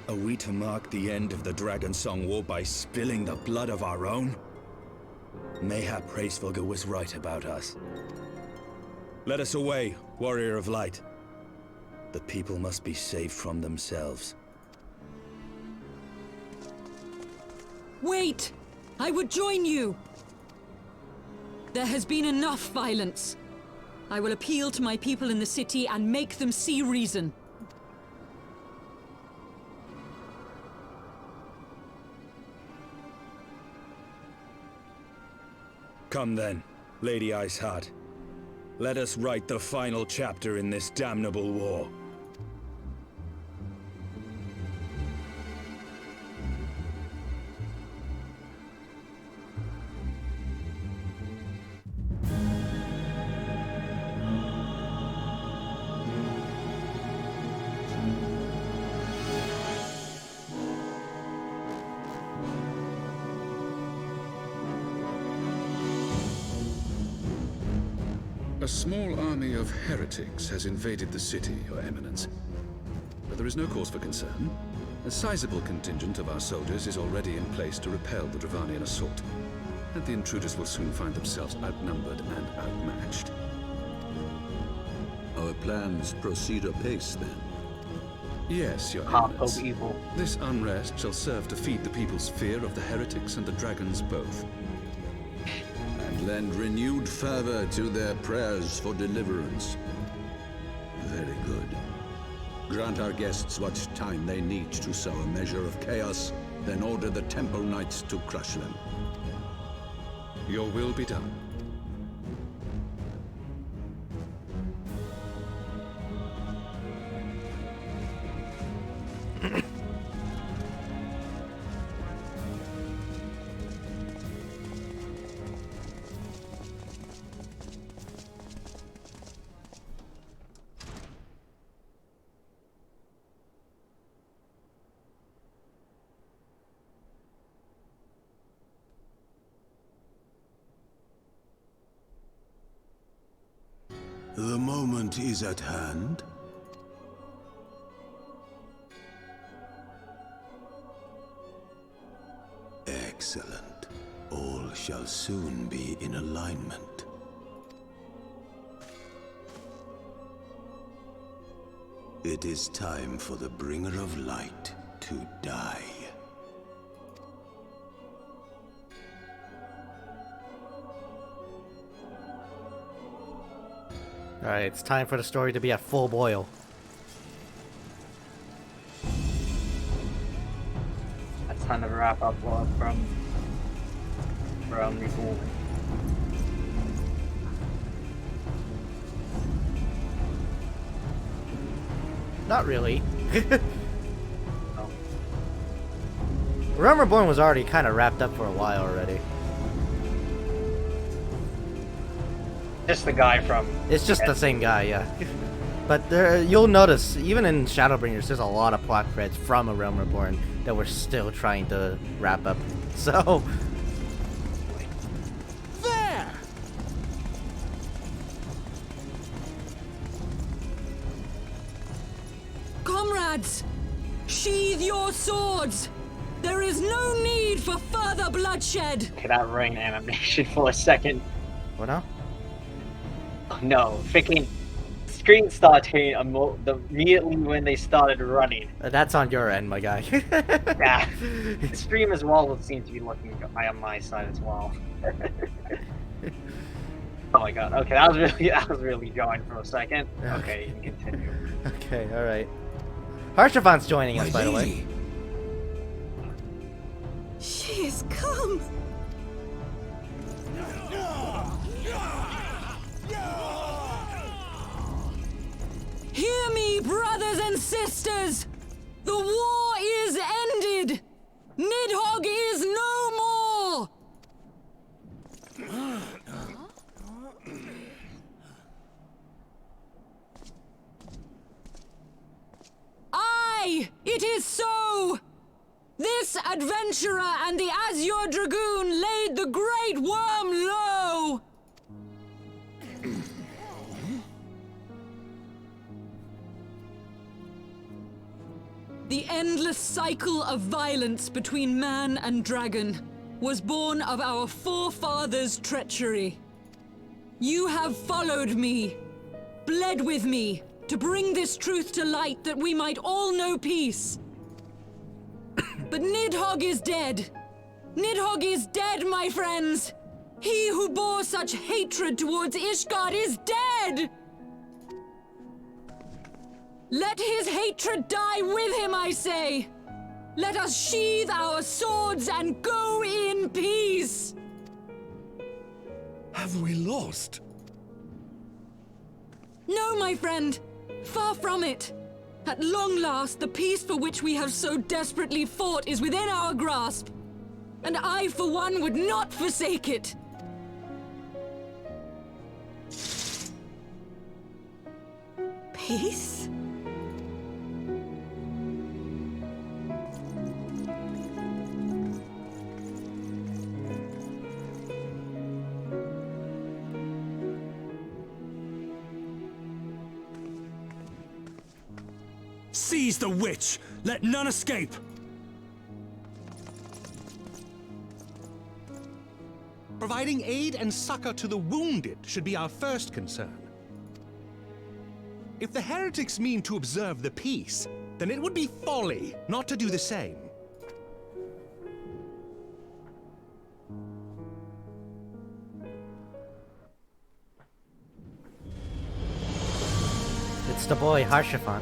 Are we to mark the end of the Dragonsong War by spilling the blood of our own? Mayhap Hraesvelgr was right about us. Let us away, Warrior of Light. The people must be saved from themselves. Wait! I would join you! There has been enough violence. I will appeal to my people in the city and make them see reason. Come then, Lady Iceheart. Let us write the final chapter in this damnable war. A small army of heretics has invaded the city, Your Eminence. But there is no cause for concern. A sizable contingent of our soldiers is already in place to repel the Dravanian assault. And the intruders will soon find themselves outnumbered and outmatched. Our plans proceed apace, then? Yes, Your Eminence. This unrest shall serve to feed the people's fear of the heretics and the dragons both. And lend renewed fervor to their prayers for deliverance. Very good. Grant our guests what time they need to sow a measure of chaos, then order the Temple Knights to crush them. Your will be done. The moment is at hand. Excellent. All shall soon be in alignment. It is time for the Bringer of Light to die. Alright, it's time for the story to be at full boil. That's time to wrap up from Reborn. Not really. Oh. Realm Reborn was already kind of wrapped up for a while already. Just the guy from... It's just the same guy, yeah. But there, you'll notice, even in Shadowbringers, there's a lot of plot threads from A Realm Reborn that we're still trying to wrap up. So... There! Comrades! Sheathe your swords! There is no need for further bloodshed! Okay, that ring animation for a second. What now? No, freaking screen started immediately when they started running. That's on your end, my guy. Yeah, the stream as well would seem to be looking on my side as well. Oh my god. Okay, that was really going for a second. Okay, you can continue. Okay, all right. Harshavan's joining us, by the way. She has come. Hear me, brothers and sisters! The war is ended! Nidhogg is no more! Aye, it is so! This adventurer and the Azure Dragoon laid the Great Worm low! The endless cycle of violence between man and dragon was born of our forefathers' treachery. You have followed me, bled with me, to bring this truth to light that we might all know peace. But Nidhogg is dead. Nidhogg is dead, my friends! He who bore such hatred towards Ishgard is dead! Let his hatred die with him, I say! Let us sheathe our swords and go in peace! Have we lost? No, my friend! Far from it! At long last, the peace for which we have so desperately fought is within our grasp. And I, for one, would not forsake it! Peace? Seize the witch! Let none escape! Providing aid and succor to the wounded should be our first concern. If the heretics mean to observe the peace, then it would be folly not to do the same. It's the boy, Harshavan.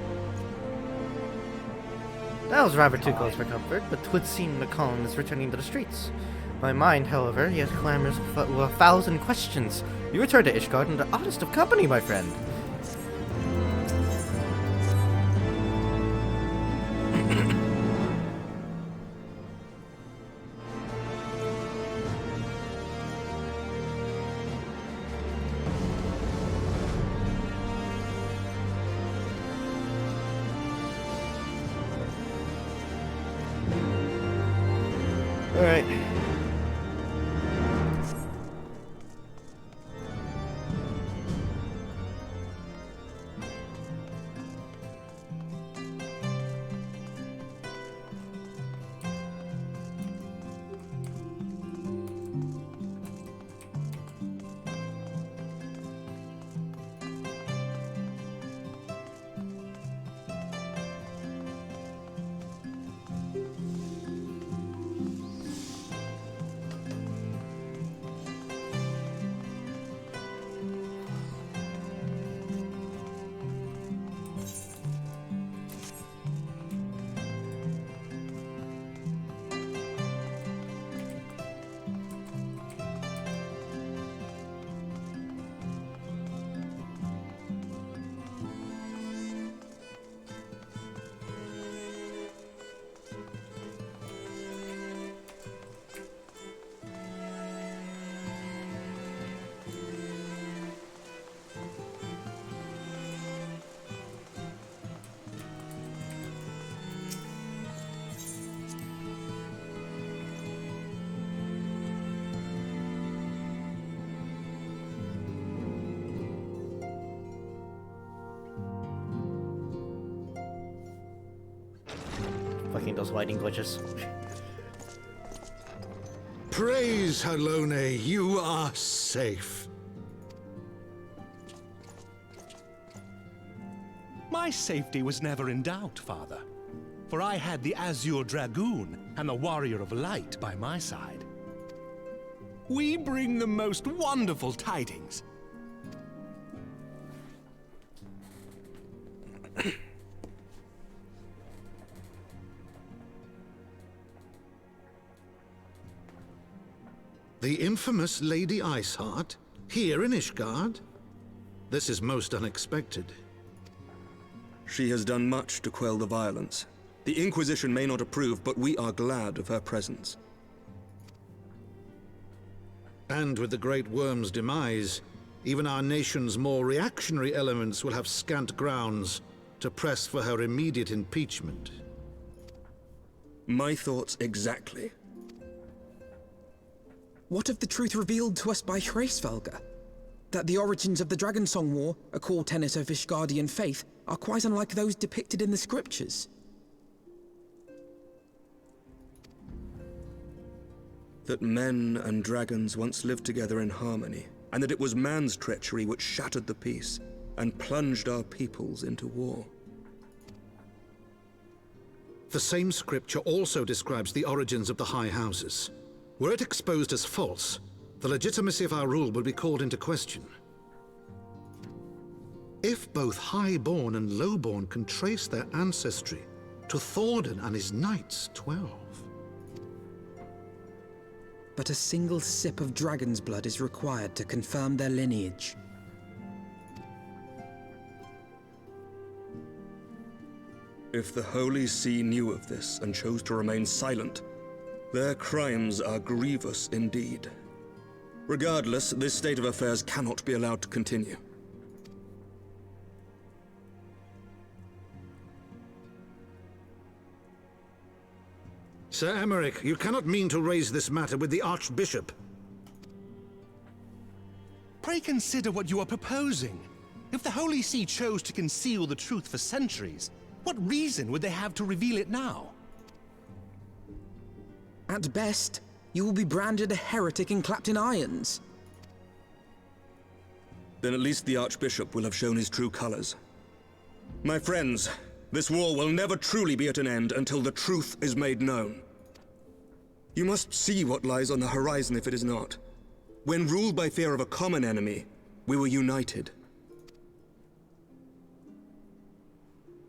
That was rather too close for comfort, but 'twould seem the calm is returning to the streets. My mind, however, yet clamors with 1,000 questions. You return to Ishgard in the oddest of company, my friend. Alright. those lighting glitches. Praise Halone, you are safe. My safety was never in doubt, Father. For I had the Azure Dragoon and the Warrior of Light by my side. We bring the most wonderful tidings. The infamous Lady Iceheart? Here in Ishgard? This is most unexpected. She has done much to quell the violence. The Inquisition may not approve, but we are glad of her presence. And with the Great Worm's demise, even our nation's more reactionary elements will have scant grounds to press for her immediate impeachment. My thoughts exactly. What of the truth revealed to us by Hraesvelgr? That the origins of the Dragonsong War, a core tenet of Ishgardian faith, are quite unlike those depicted in the scriptures. That men and dragons once lived together in harmony, and that it was man's treachery which shattered the peace and plunged our peoples into war. The same scripture also describes the origins of the High Houses. Were it exposed as false, the legitimacy of our rule would be called into question. If both Highborn and Lowborn can trace their ancestry to Thordan and his Knights 12. But a single sip of dragon's blood is required to confirm their lineage. If the Holy See knew of this and chose to remain silent, their crimes are grievous indeed. Regardless, this state of affairs cannot be allowed to continue. Sir Emmerich, you cannot mean to raise this matter with the Archbishop. Pray consider what you are proposing. If the Holy See chose to conceal the truth for centuries, what reason would they have to reveal it now? At best, you will be branded a heretic and clapped in irons. Then at least the Archbishop will have shown his true colors. My friends, this war will never truly be at an end until the truth is made known. You must see what lies on the horizon if it is not. When ruled by fear of a common enemy, we were united.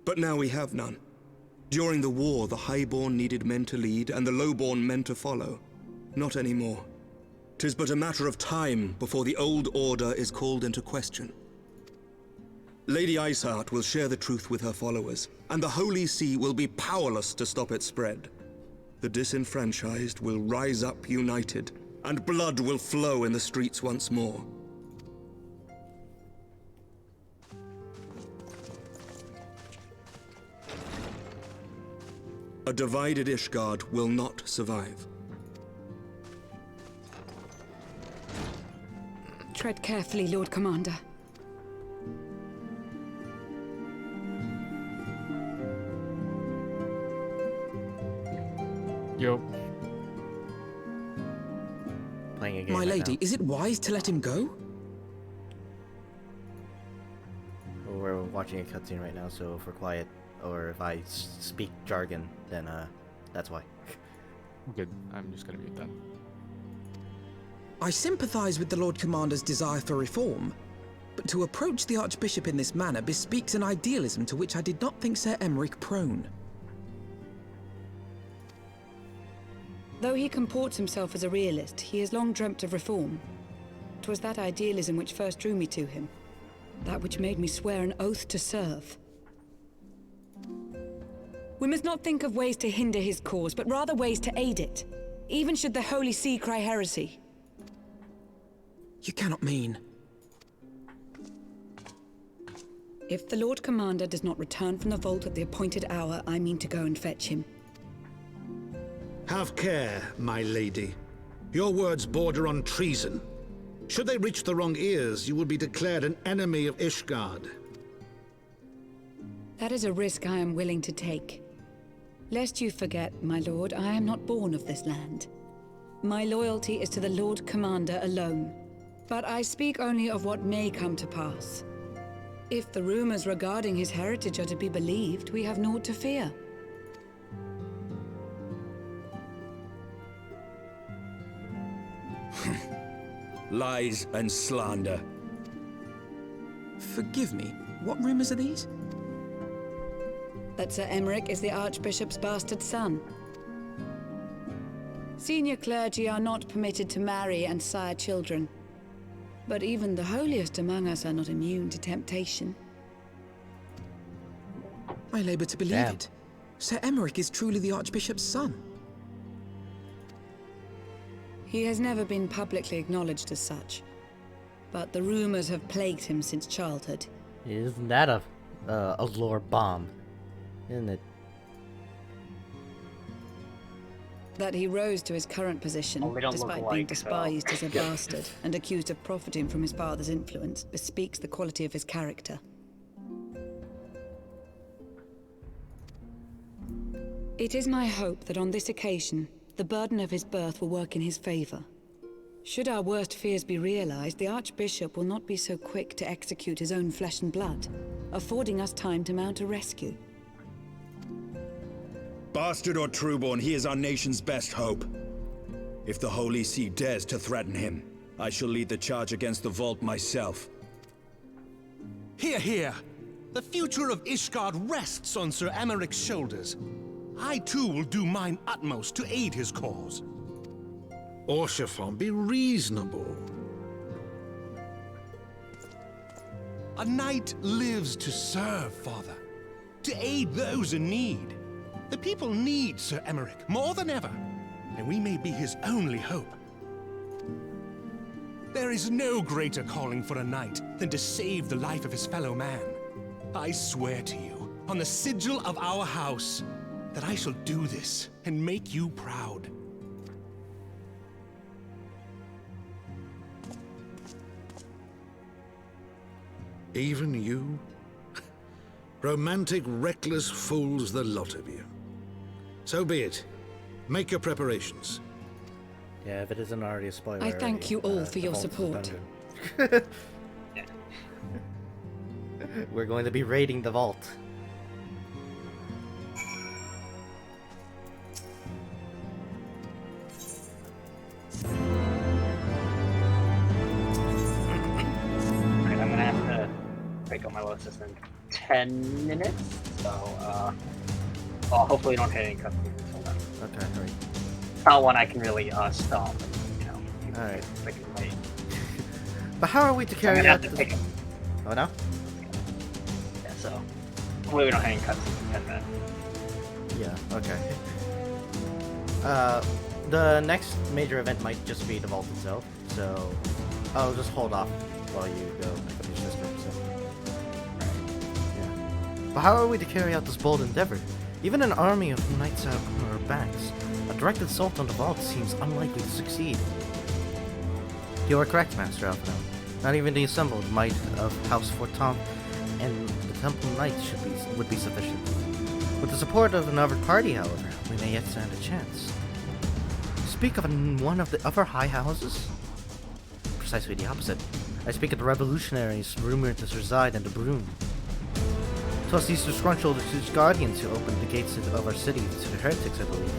But now we have none. During the war, the Highborn needed men to lead, and the Lowborn men to follow. Not anymore. 'Tis but a matter of time before the old order is called into question. Lady Iceheart will share the truth with her followers, and the Holy See will be powerless to stop its spread. The disenfranchised will rise up united, and blood will flow in the streets once more. A divided Ishgard will not survive. Tread carefully, Lord Commander. Yo. Playing a game My right lady, now. is it wise to let him go? We're watching a cutscene right now, so if we're quiet, or if I speak jargon, then that's why. Good. I'm just gonna mute that. I sympathize with the Lord Commander's desire for reform, but to approach the Archbishop in this manner bespeaks an idealism to which I did not think Sir Emmerich prone. Though he comports himself as a realist, he has long dreamt of reform. 'Twas that idealism which first drew me to him, that which made me swear an oath to serve. We must not think of ways to hinder his cause, but rather ways to aid it, even should the Holy See cry heresy. You cannot mean... If the Lord Commander does not return from the vault at the appointed hour, I mean to go and fetch him. Have care, my lady. Your words border on treason. Should they reach the wrong ears, you will be declared an enemy of Ishgard. That is a risk I am willing to take. Lest you forget, my lord, I am not born of this land. My loyalty is to the Lord Commander alone. But I speak only of what may come to pass. If the rumors regarding his heritage are to be believed, we have naught to fear. Lies and slander. Forgive me, what rumors are these? That Sir Emeric is the Archbishop's bastard son. Senior clergy are not permitted to marry and sire children. But even the holiest among us are not immune to temptation. I labor to believe it. Sir Emeric is truly the Archbishop's son. He has never been publicly acknowledged as such. But the rumors have plagued him since childhood. Isn't that a lore bomb? Isn't it? That he rose to his current position, they don't despite look being alike, despised so- as a bastard and accused of profiting from his father's influence, bespeaks the quality of his character. It is my hope that on this occasion, the burden of his birth will work in his favor. Should our worst fears be realized, the Archbishop will not be so quick to execute his own flesh and blood, affording us time to mount a rescue. Bastard or trueborn, he is our nation's best hope. If the Holy See dares to threaten him, I shall lead the charge against the Vault myself. Hear, hear! The future of Ishgard rests on Sir Emeric's shoulders. I too will do mine utmost to aid his cause. Orshafon, be reasonable. A knight lives to serve, Father. To aid those in need. The people need Sir Emeric more than ever, and we may be his only hope. There is no greater calling for a knight than to save the life of his fellow man. I swear to you, on the sigil of our house, that I shall do this and make you proud. Even you? Romantic, reckless fools, the lot of you. So be it. Make your preparations. Yeah, if it isn't already a spoiler. I thank you all for your support. We're going to be raiding the vault. Alright, I'm gonna have to break up my list in 10 minutes, so well, hopefully we don't hit any customs until then. Okay, hurry. Not one I can really stomp, you know. Alright. Freaking late. But how are we to carry out the this? Oh no? Yeah, so hopefully we don't hit any customs in 10 minutes. Yeah, okay. The next major event might just be the vault itself, so I'll just hold off while you go pick up your sister. Yeah. But how are we to carry out this bold endeavor? Even an army of knights out on our backs, a direct assault on the vault seems unlikely to succeed. You are correct, Master Alphino. Not even the assembled might of House Fortan and the Temple Knights would be sufficient. With the support of another party, however, we may yet stand a chance. Speak of one of the upper high houses? Precisely the opposite. I speak of the revolutionaries rumored to reside in the Brune. 'Twas these disgruntled guardians who opened the gates of our city to the heretics, I believe.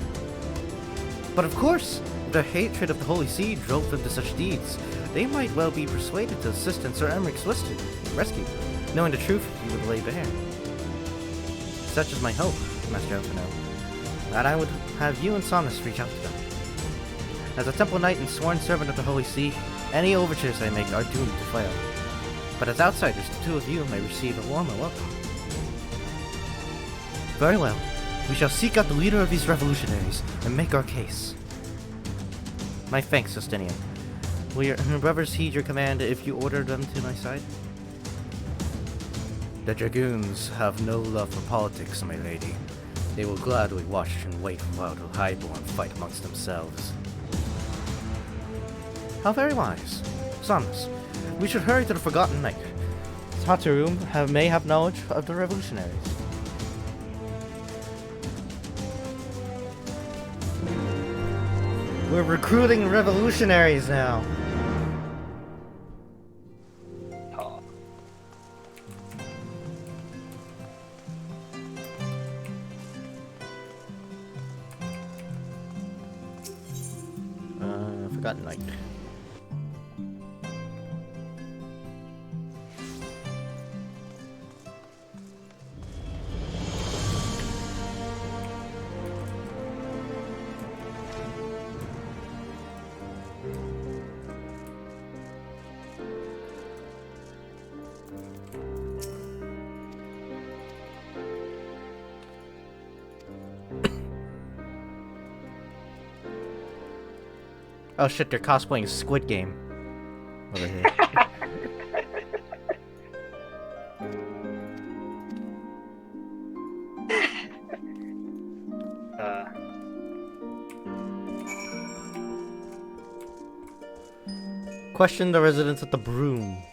But of course, if their hatred of the Holy See drove them to such deeds, they might well be persuaded to assist in Sir Emeric's rescue, knowing the truth he would lay bare. Such is my hope, Master Alphino, that I would have you and Sonus reach out to them. As a Temple Knight and sworn servant of the Holy See, any overtures I make are doomed to fail. But as outsiders, the two of you may receive a warmer welcome. Very well. We shall seek out the leader of these revolutionaries and make our case. My thanks, Justinian. Will your brothers heed your command if you order them to my side? The dragoons have no love for politics, my lady. They will gladly watch and wait while the highborn fight amongst themselves. How very wise. Sonus, we should hurry to the Forgotten Knight. Tatarum may have knowledge of the revolutionaries. We're recruiting revolutionaries now. Oh. Forgotten Night. Oh shit, they're cosplaying Squid Game over here. Question the residents at the Broom.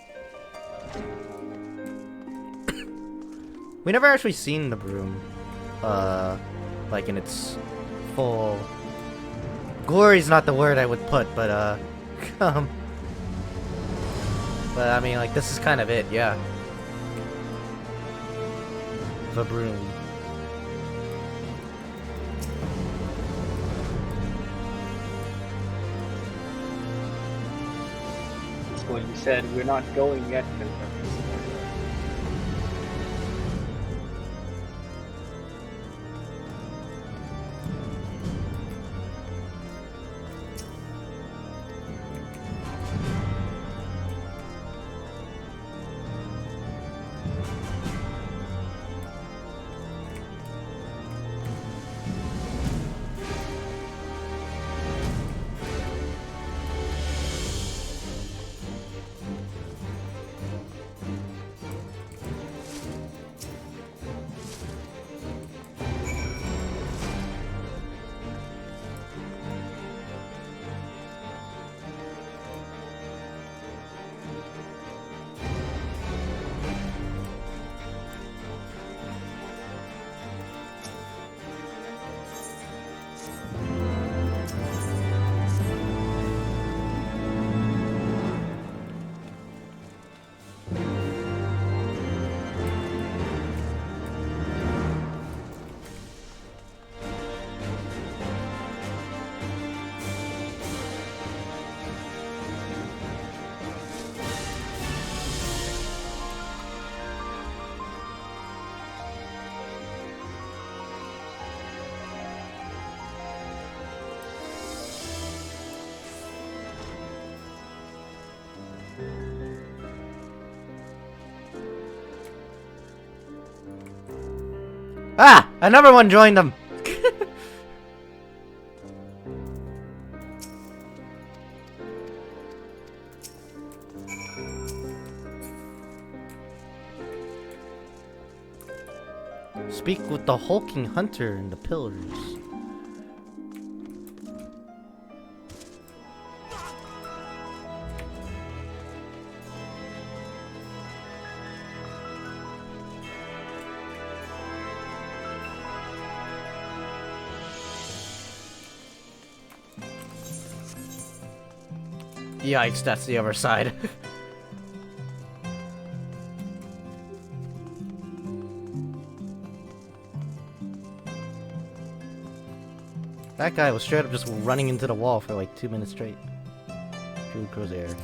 We never actually seen the Broom, like in its full... Glory's not the word I would put, but but I mean, like, this is kind of it, yeah. The Broom. Well, you said we're not going yet. Ah! Another one joined them! Speak with the hulking hunter in the pillars. Yikes, that's the other side. That guy was straight up just running into the wall for like 2 minutes straight. True Crozier.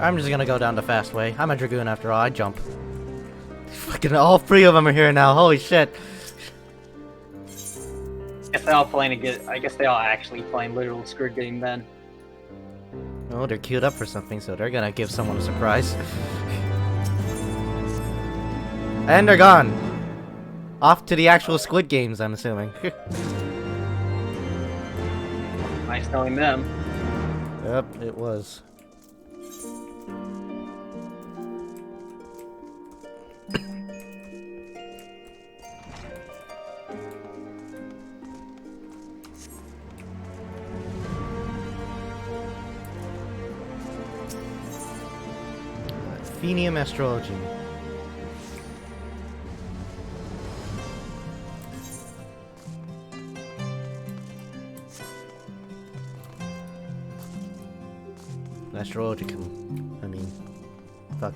I'm just gonna go down the fast way. I'm a Dragoon after all, I jump. Fucking all 3 of them are here now, holy shit. I guess they all actually playing literal Squid Game then. Oh, they're queued up for something, so they're gonna give someone a surprise. And they're gone! Off to the actual Squid Games, I'm assuming. Nice knowing them. Yep, it was. Athenium astrology. Astrological. I mean, fuck.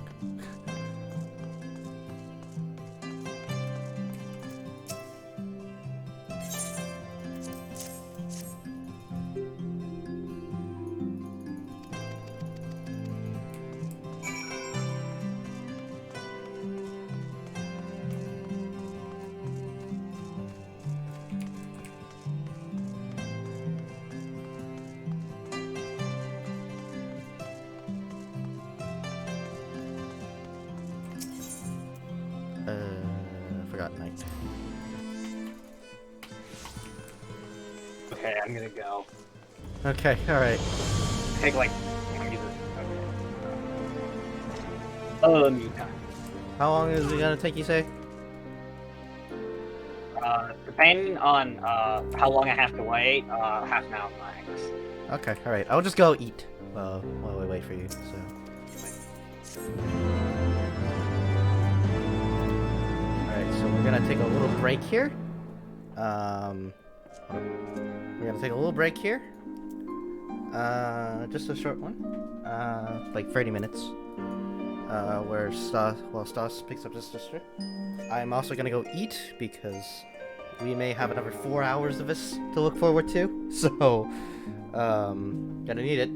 Forgot night. Okay, I'm gonna go. Okay, alright. Take like. Okay. Meantime. How long is it gonna take, you say? Depending on how long I have to wait, half an hour max. Okay, alright. I'll just go eat while we wait for you, so. Alright, so we're gonna take a little break here. We're gonna take a little break here. Just a short one. Like 30 minutes. While Stas picks up his sister. I'm also gonna go eat because we may have another 4 hours of this to look forward to. So, gonna need it.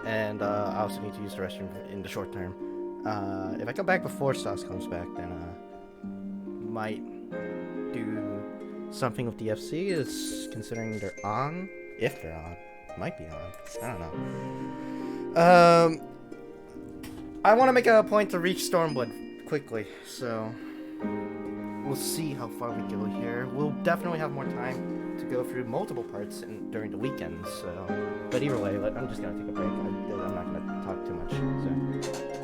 And I also need to use the restroom in the short term. If I come back before Stas comes back, then might do something with the FC. Is considering they're on. If they're on, might be on. I don't know. I want to make a point to reach Stormblood quickly, so we'll see how far we go here. We'll definitely have more time to go through multiple parts during the weekends. So, but either way, I'm just gonna take a break. I'm not gonna talk too much. So.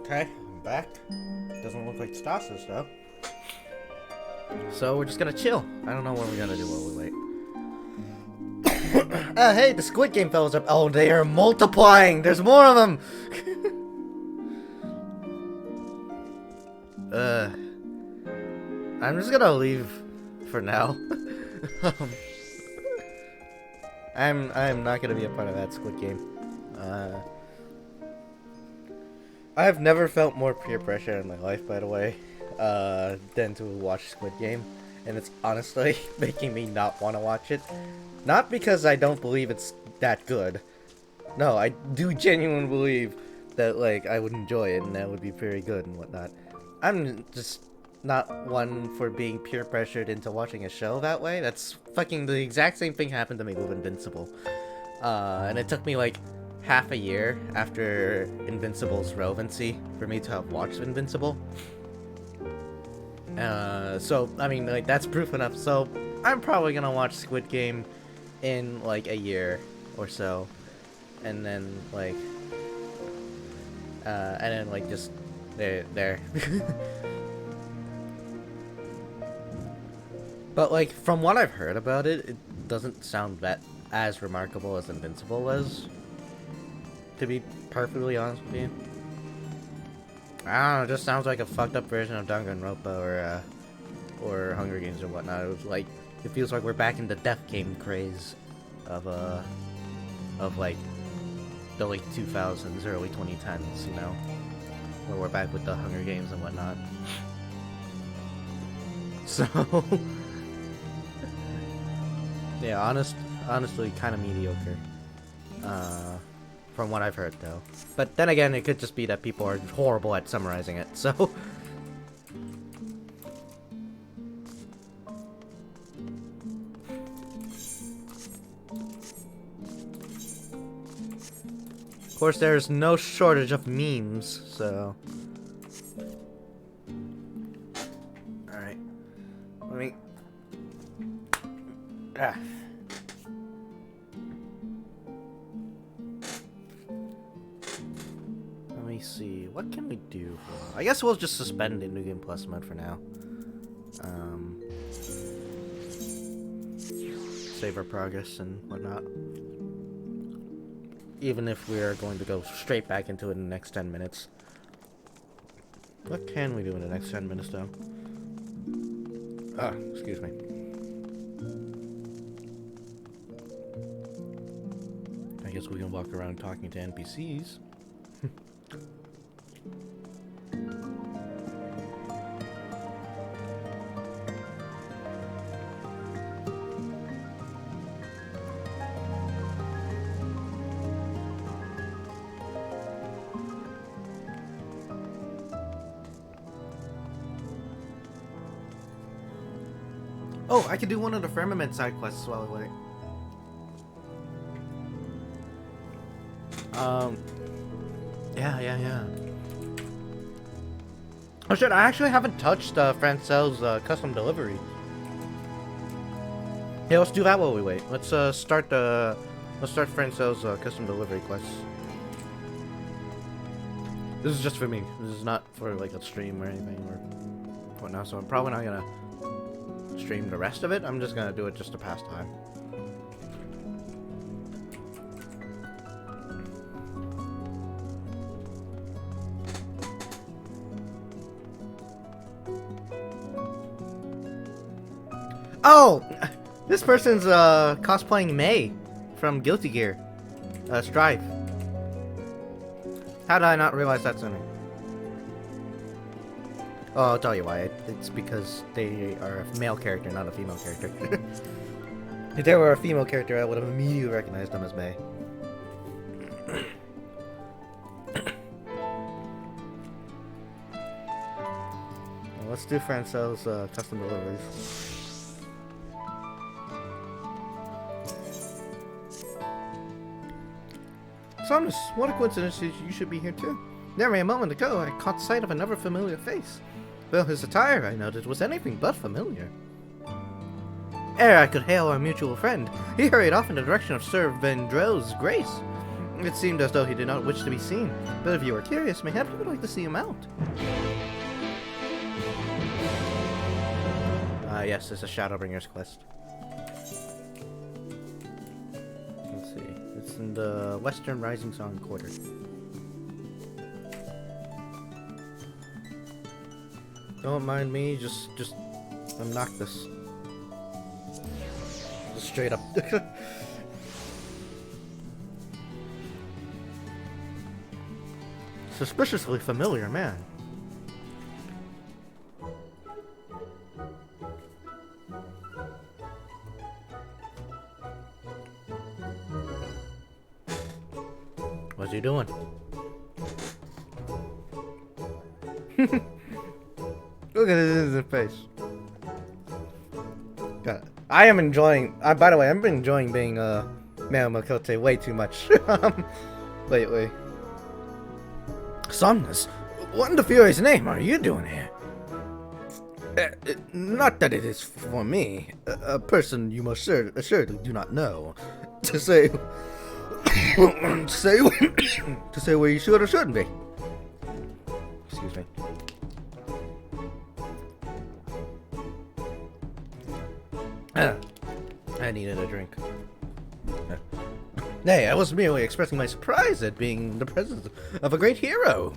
Okay, I'm back. Doesn't look like Stasis though. So we're just gonna chill. I don't know what we're gonna do while we wait. Hey, the Squid Game fellas up. Oh, they are multiplying. There's more of them. I'm just gonna leave for now. I'm not gonna be a part of that Squid Game. I have never felt more peer pressure in my life, by the way, than to watch Squid Game, and it's honestly making me not want to watch it. Not because I don't believe it's that good. No, I do genuinely believe that, like, I would enjoy it and that would be very good and whatnot. I'm just not one for being peer pressured into watching a show that way. That's fucking the exact same thing happened to me with Invincible. And it took me, like, half a year after Invincible's relevancy for me to have watched Invincible. So, I mean, like, that's proof enough. So, I'm probably gonna watch Squid Game in, like, a year or so. And then, like, just, there. But, like, from what I've heard about it, it doesn't sound that as remarkable as Invincible was. To be perfectly honest with you. I don't know, it just sounds like a fucked up version of Danganronpa or Hunger Games or whatnot. It was like, it feels like we're back in the death game craze of like the late 2000s, early 2010s, you know, where we're back with the Hunger Games and whatnot. So, yeah, honestly, kind of mediocre. From what I've heard, though. But then again, it could just be that people are horrible at summarizing it, so... Of course, there's no shortage of memes, so... Alright. Let me... Ah. Let me see. What can we do? I guess we'll just suspend the New Game Plus mode for now. Save our progress and whatnot. Even if we are going to go straight back into it in the next 10 minutes. What can we do in the next 10 minutes, though? Ah, excuse me. I guess we can walk around talking to NPCs. Oh, I could do one of the Firmament side quests while I wait. Yeah. Oh shit, I actually haven't touched Francel's custom delivery. Yeah, let's do that while we wait. Let's start Francel's custom delivery quests. This is just for me. This is not for like a stream or anything or whatnot, so I'm probably not gonna stream the rest of it. I'm just gonna do it just to pass time. Oh! This person's cosplaying May from Guilty Gear. Strive. How did I not realize that's in it? Oh, I'll tell you why. It's because they are a male character, not a female character. If they were a female character, I would have immediately recognized them as May. Well, let's do Francel's custom deliveries. Somnus, what a coincidence you should be here too. Nearly a moment ago, I caught sight of another familiar face. Though his attire, I noted, was anything but familiar. Ere I could hail our mutual friend, he hurried off in the direction of Sir Vendro's grace. It seemed as though he did not wish to be seen, but if you are curious, mayhap you would like to see him out. Yes, it's a Shadowbringer's quest. Let's see. It's in the Western Rising Song Quarter. Don't mind me, just unlock this. Just straight up. Suspiciously familiar, man. What's he doing? Look at his face. God, I am enjoying. By the way, I've been enjoying being Mao Makote way too much lately. Somnus, what in the Fury's name are you doing here? Not that it is for me, a person you most assuredly do not know, to say to say where you should or shouldn't be. Excuse me. I needed a drink. Nay, I was merely expressing my surprise at being in the presence of a great hero.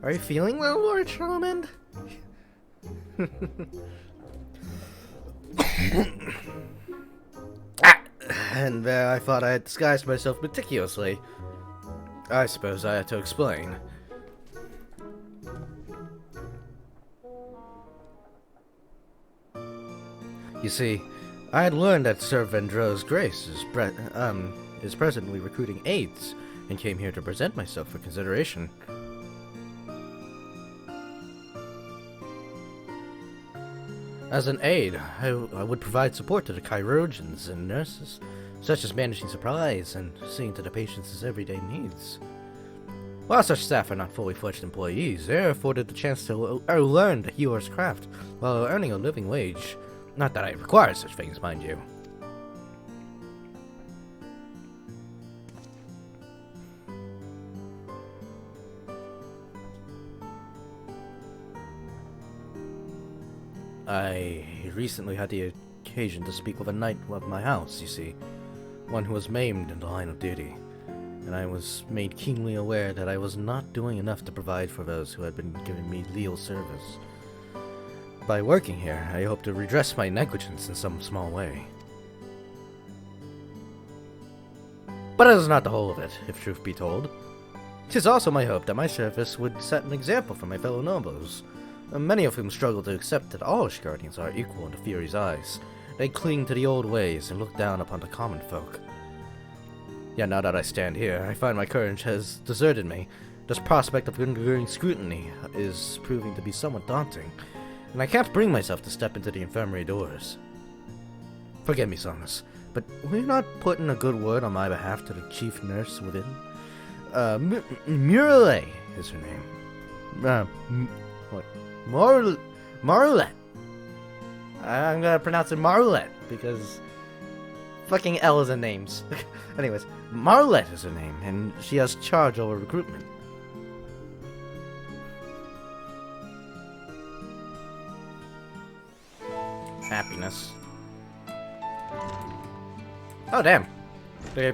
Are you feeling well, Lord Charlemagne? And there I thought I had disguised myself meticulously. I suppose I had to explain. You see, I had learned that Sir Vendro's grace is presently recruiting aides, and came here to present myself for consideration. As an aide, I would provide support to the chirurgeons and nurses, such as managing supplies and seeing to the patients' everyday needs. While such staff are not fully fledged employees, they are afforded the chance to learn the healer's craft while earning a living wage. Not that I require such things, mind you. I recently had the occasion to speak with a knight of my house, you see. One who was maimed in the line of duty. And I was made keenly aware that I was not doing enough to provide for those who had been giving me leal service. By working here, I hope to redress my negligence in some small way. But it is not the whole of it, if truth be told. 'Tis also my hope that my service would set an example for my fellow nobles, many of whom struggle to accept that all Ishgardians are equal in the Fury's eyes. They cling to the old ways and look down upon the common folk. Yet now that I stand here, I find my courage has deserted me. This prospect of enduring scrutiny is proving to be somewhat daunting, and I can't bring myself to step into the infirmary doors. Forgive me, Sonus, but will you not put in a good word on my behalf to the chief nurse within? Murle is her name. What? Marlet. I'm gonna pronounce it Marlet because fucking L is in names. Anyways, Marlet is her name, and she has charge over recruitment. Happiness. Oh, damn. Okay.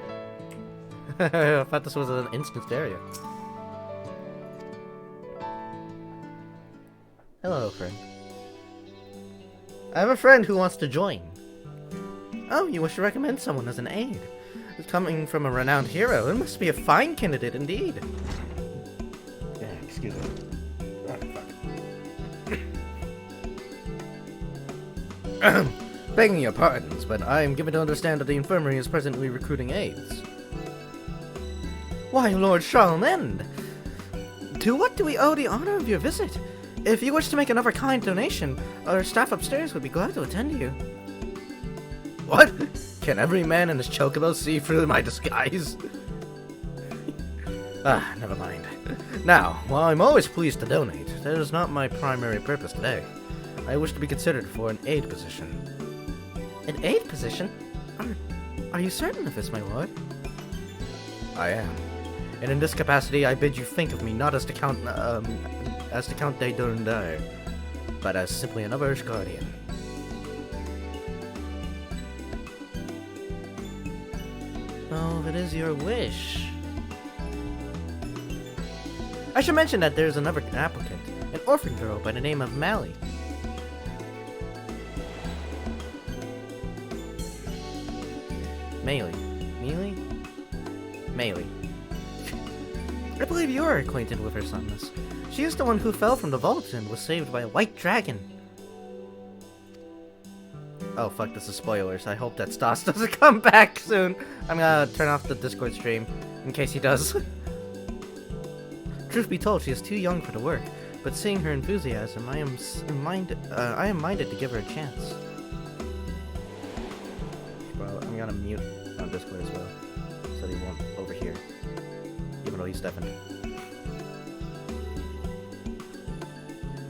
I thought this was an instanced area. Hello, friend. I have a friend who wants to join. Oh, you wish to recommend someone as an aide? Coming from a renowned hero, it must be a fine candidate indeed. Yeah, excuse me. Oh, fuck. Begging your pardons, but I am given to understand that the infirmary is presently recruiting aides. Why, Lord Charlemagne! To what do we owe the honor of your visit? If you wish to make another kind donation, our staff upstairs would be glad to attend you. What? Can every man in this chocobo see through my disguise? Never mind. Now, while I'm always pleased to donate, that is not my primary purpose today. I wish to be considered for an aide position. An aide position? Are you certain of this, my lord? I am. And in this capacity, I bid you think of me not as the Count de Durandar, but as simply another Ishgardian. Oh, if it is your wish. I should mention that there's another applicant, an orphan girl by the name of Mally. Melee. I believe you are acquainted with her, Sonus. She is the one who fell from the vault and was saved by a white dragon. Oh fuck, this is spoilers. I hope that Stas doesn't come back soon. I'm gonna turn off the Discord stream, in case he does. Truth be told, she is too young for the work, but seeing her enthusiasm, I am minded to give her a chance. Well, I'm gonna mute on Discord as well, so he won't overhear, even though he's deafened.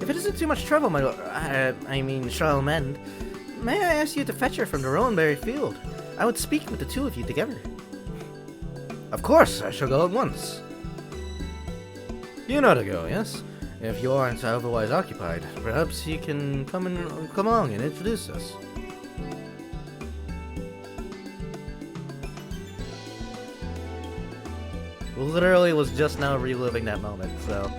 If it isn't too much trouble, my lord, I mean Charlemagne, may I ask you to fetch her from the Rowanberry field? I would speak with the two of you together. Of course, I shall go at once. You know to go, yes? If you aren't otherwise occupied, perhaps you can come along and introduce us. Literally was just now reliving that moment, so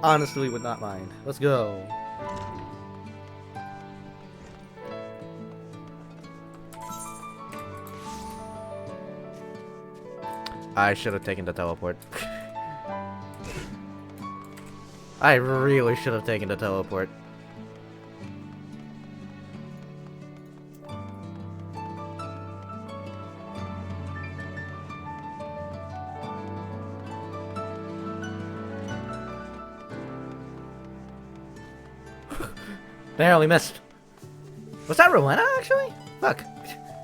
honestly would not mind. Let's go. I should have taken the teleport. I really should have taken the teleport. Narrowly missed. Was that Rowena, actually? Fuck.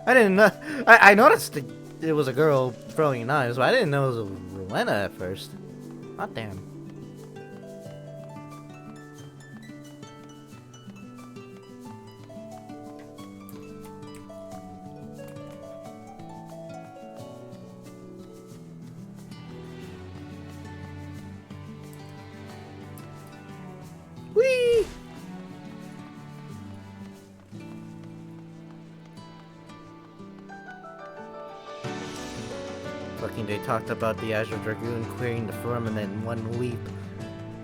I didn't know. I noticed it was a girl throwing knives, but I didn't know it was a Lena at first. Hot damn. Whee! Fucking they talked about the Azure Dragoon clearing the firmament in one leap.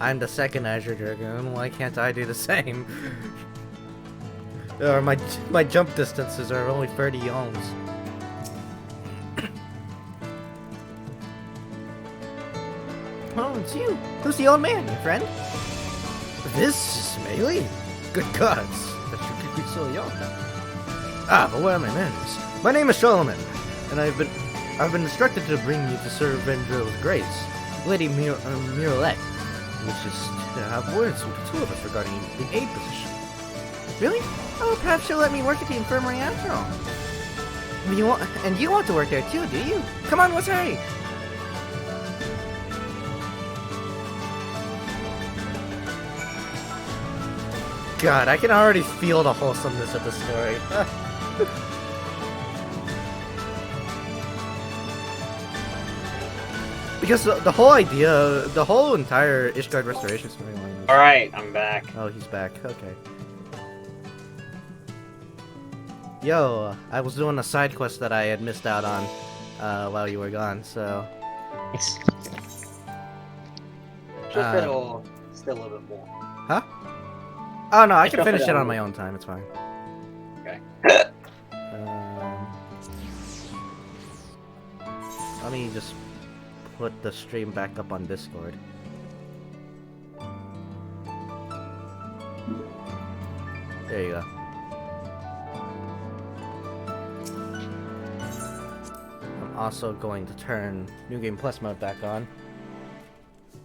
I'm the second Azure Dragoon, why can't I do the same? Or my jump distances are only 30 ohms. Oh, it's you. Who's the old man, your friend? This is Melee? Good gods, that you could be so young. Ah, but where are my manners? My name is Solomon, and I've been instructed to bring you to Sir Vendrill's grace, Lady Miralette, which is to have words with the two of us regarding the aid position. Really? Oh, perhaps she'll let me work at the infirmary after all. You want to work there too, do you? Come on, let's hurry! God, I can already feel the wholesomeness of the story. Because the whole idea, the whole entire Ishgard restoration storyline. Alright, I'm back. Oh, he's back. Okay. Yo, I was doing a side quest that I had missed out on while you were gone, so. Just still a little bit more. Huh? Oh no, I can finish it on my own time. It's fine. Okay. Let me just put the stream back up on Discord. There you go. I'm also going to turn New Game Plus mode back on,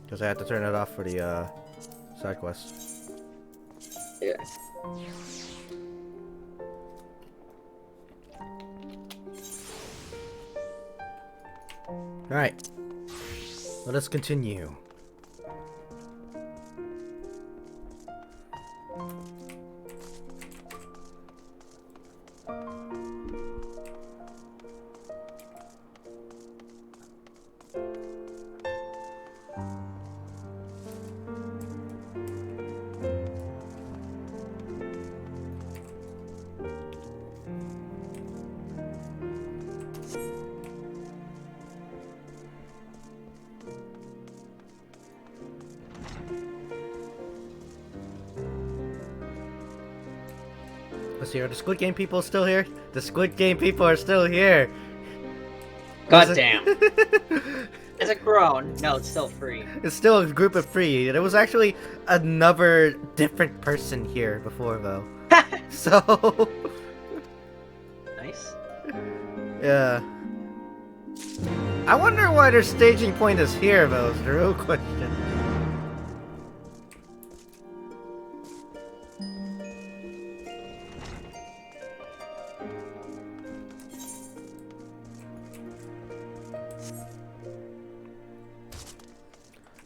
because I had to turn it off for the side quest. Yeah. Alright. Let us continue. Let's see, are the Squid Game people still here? The Squid Game people are still here! God damn. Is it grown? No, it's still free. It's still a group of three. There was actually another different person here before, though. So... Nice. Yeah. I wonder why their staging point is here, though, is the real question.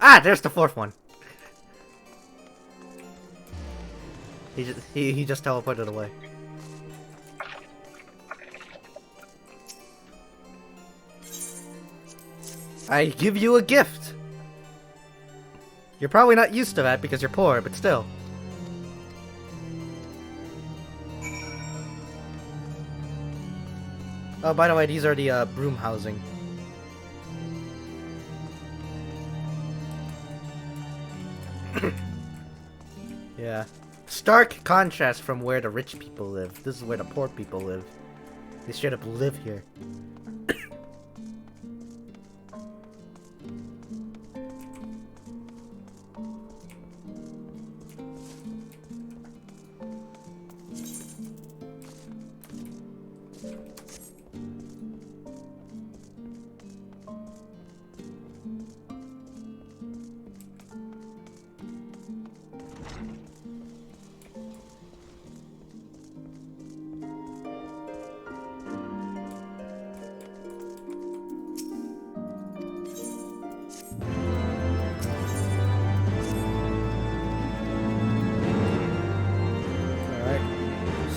Ah, there's the fourth one. He just teleported away. I give you a gift. You're probably not used to that because you're poor, but still. Oh, by the way, these are the broom housing. Yeah. Stark contrast from where the rich people live. This is where the poor people live. They straight up live here.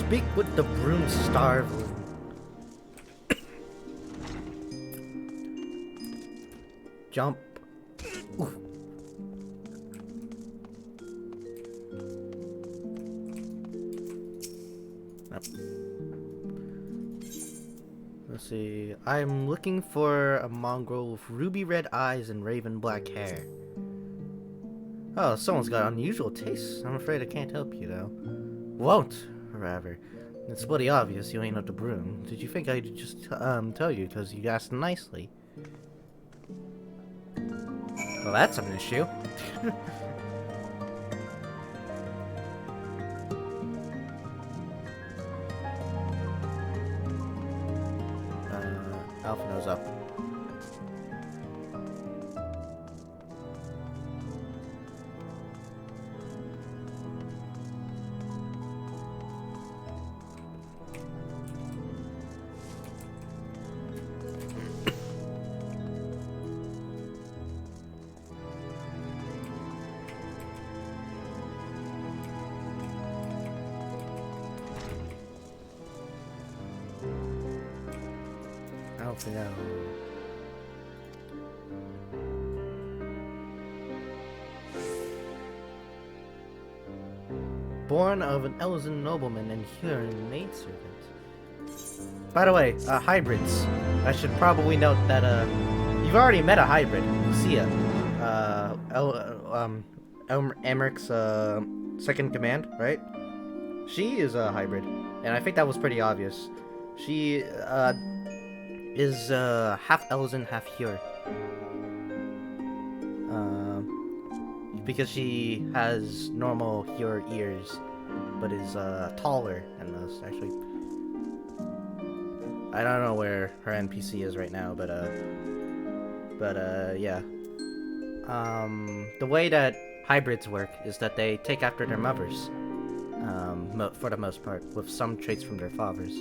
Speak with the broom starveling. Jump. Oof. Nope. Let's see. I'm looking for a mongrel with ruby red eyes and raven black hair. Oh, someone's got unusual tastes. I'm afraid I can't help you, though. Won't, rather. It's bloody obvious you ain't not the broom. Did you think I'd just tell you because you asked nicely? Well, that's an issue. Alpha knows up. Alpha now. Born of an Elzen nobleman and Huron maidservant. By the way, hybrids. I should probably note that you've already met a hybrid, Lucia. Emmeric's second command, right? She is a hybrid, and I think that was pretty obvious. She is half Elzen, half Huron. Because she has normal Huron ears, but is taller than most. Actually, I don't know where her NPC is right now, but yeah. The way that hybrids work is that they take after their mothers, for the most part, with some traits from their fathers.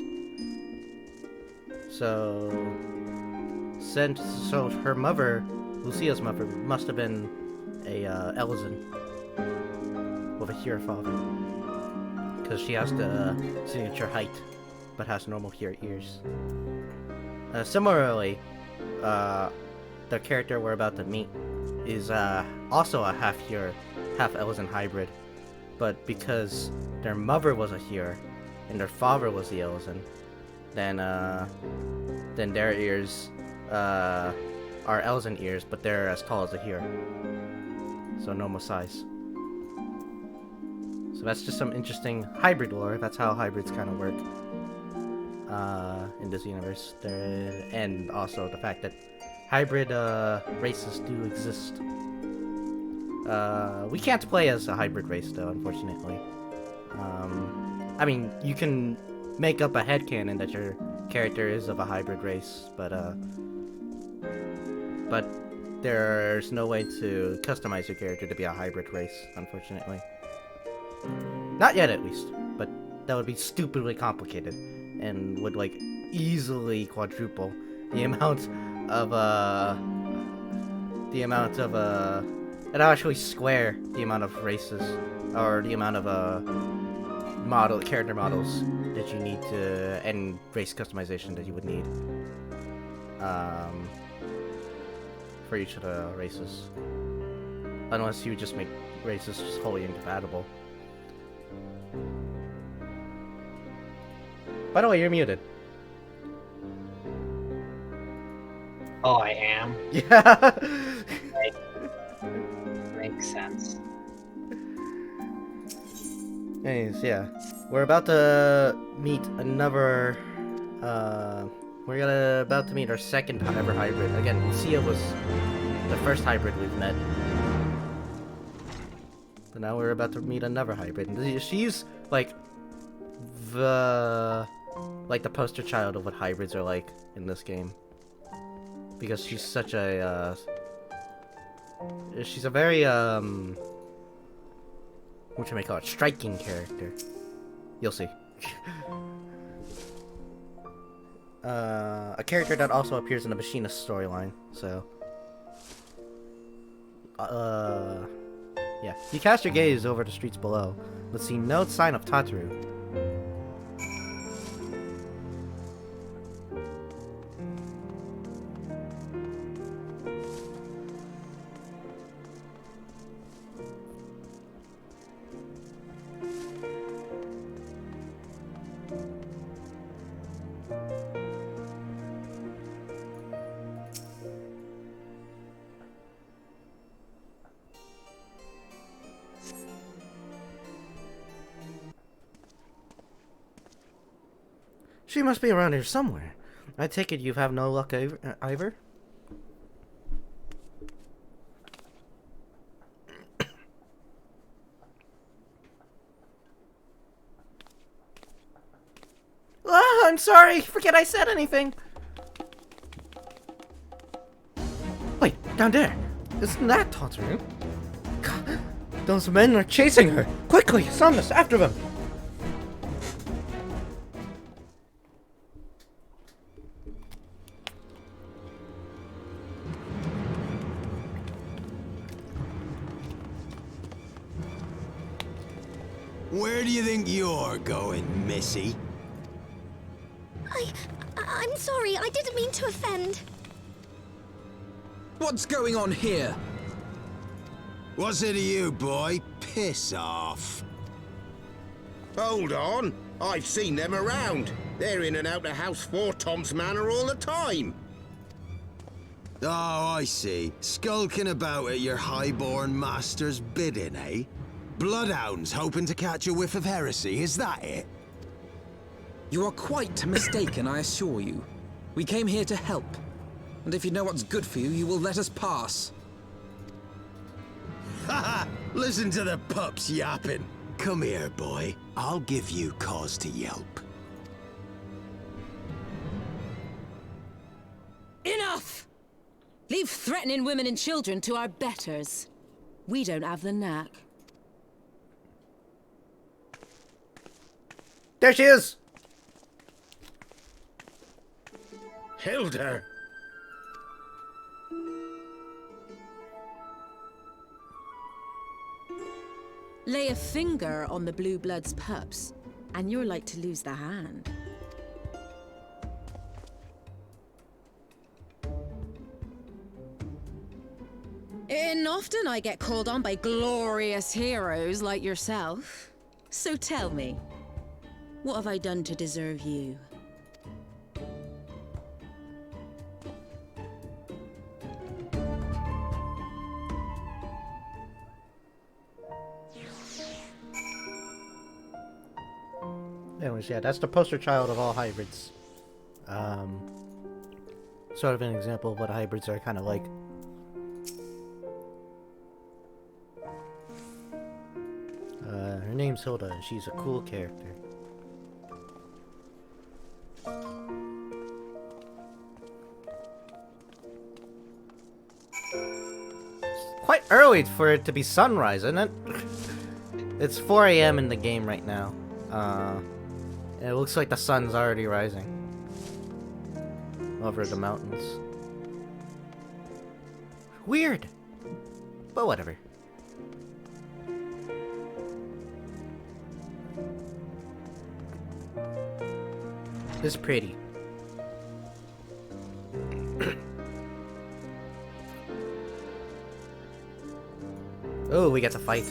So her mother, Lucia's mother, must have been a Elzen with a Huron father, because she has the signature height, but has normal Huron ears. Similarly, the character we're about to meet is also a half Huron, half Elzen hybrid, but because their mother was a Huron and their father was the Elzen, then their ears are Elzen ears, but they're as tall as a Huron. So normal size. So that's just some interesting hybrid lore. That's how hybrids kind of work in this universe. And also the fact that hybrid races do exist. We can't play as a hybrid race though, unfortunately. I mean, you can make up a headcanon that your character is of a hybrid race, but there's no way to customize your character to be a hybrid race, unfortunately. Not yet, at least, but that would be stupidly complicated, and would, like, easily quadruple the amount of, it'd actually square the amount of races, or the amount of, character models that you need to, and race customization that you would need, for each of the races. Unless you would just make races just wholly incompatible. By the way, you're muted. Oh, I am? Yeah. Makes sense. Anyways, yeah. We're about to meet another, we're about to meet our second ever hybrid. Again, Lucia was the first hybrid we've met. But now we're about to meet another hybrid. She's, like, the poster child of what hybrids are like in this game. Because she's such a, she's a very, what you may call it, striking character. You'll see. A character that also appears in the Machinist storyline, so... yeah. You cast your gaze over the streets below, but see no sign of Tataru. She must be around here somewhere. I take it you have no luck either? Ah, I'm sorry. Forget I said anything. Wait, down there. Isn't that Todd's room? God, those men are chasing her. Quickly, Somnus, after them. Where do you think you're going, Missy? I'm sorry, I didn't mean to offend. What's going on here? What's it to you, boy? Piss off. Hold on. I've seen them around. They're in and out of House 4 Tom's Manor all the time. Oh, I see. Skulking about at your highborn master's bidding, eh? Bloodhounds hoping to catch a whiff of heresy, is that it? You are quite mistaken, I assure you. We came here to help. And if you know what's good for you, you will let us pass. Haha! Listen to the pups yapping. Come here, boy. I'll give you cause to yelp. Enough! Leave threatening women and children to our betters. We don't have the knack. There she is! Hilda! Lay a finger on the Blue Blood's pups, and you're like to lose the hand. And often I get called on by glorious heroes like yourself. So tell me, what have I done to deserve you? Anyways, yeah, that's the poster child of all hybrids. Sort of an example of what hybrids are kind of like. Her name's Hilda, and she's a cool character. It's quite early for it to be sunrise, isn't it? It's 4 AM in the game right now. And it looks like the sun's already rising over the mountains. Weird, but whatever. It's pretty. Oh, we get to fight.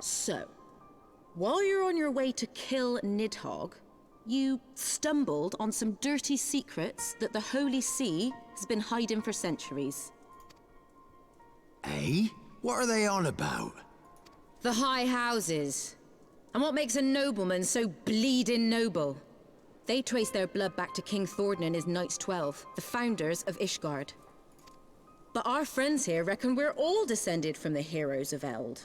So, while you're on your way to kill Nidhogg, you stumbled on some dirty secrets that the Holy See has been hiding for centuries. Eh? What are they on about? The High Houses. And what makes a nobleman so bleeding noble? They trace their blood back to King Thordan and his Knights 12, the founders of Ishgard. But our friends here reckon we're all descended from the heroes of Eld.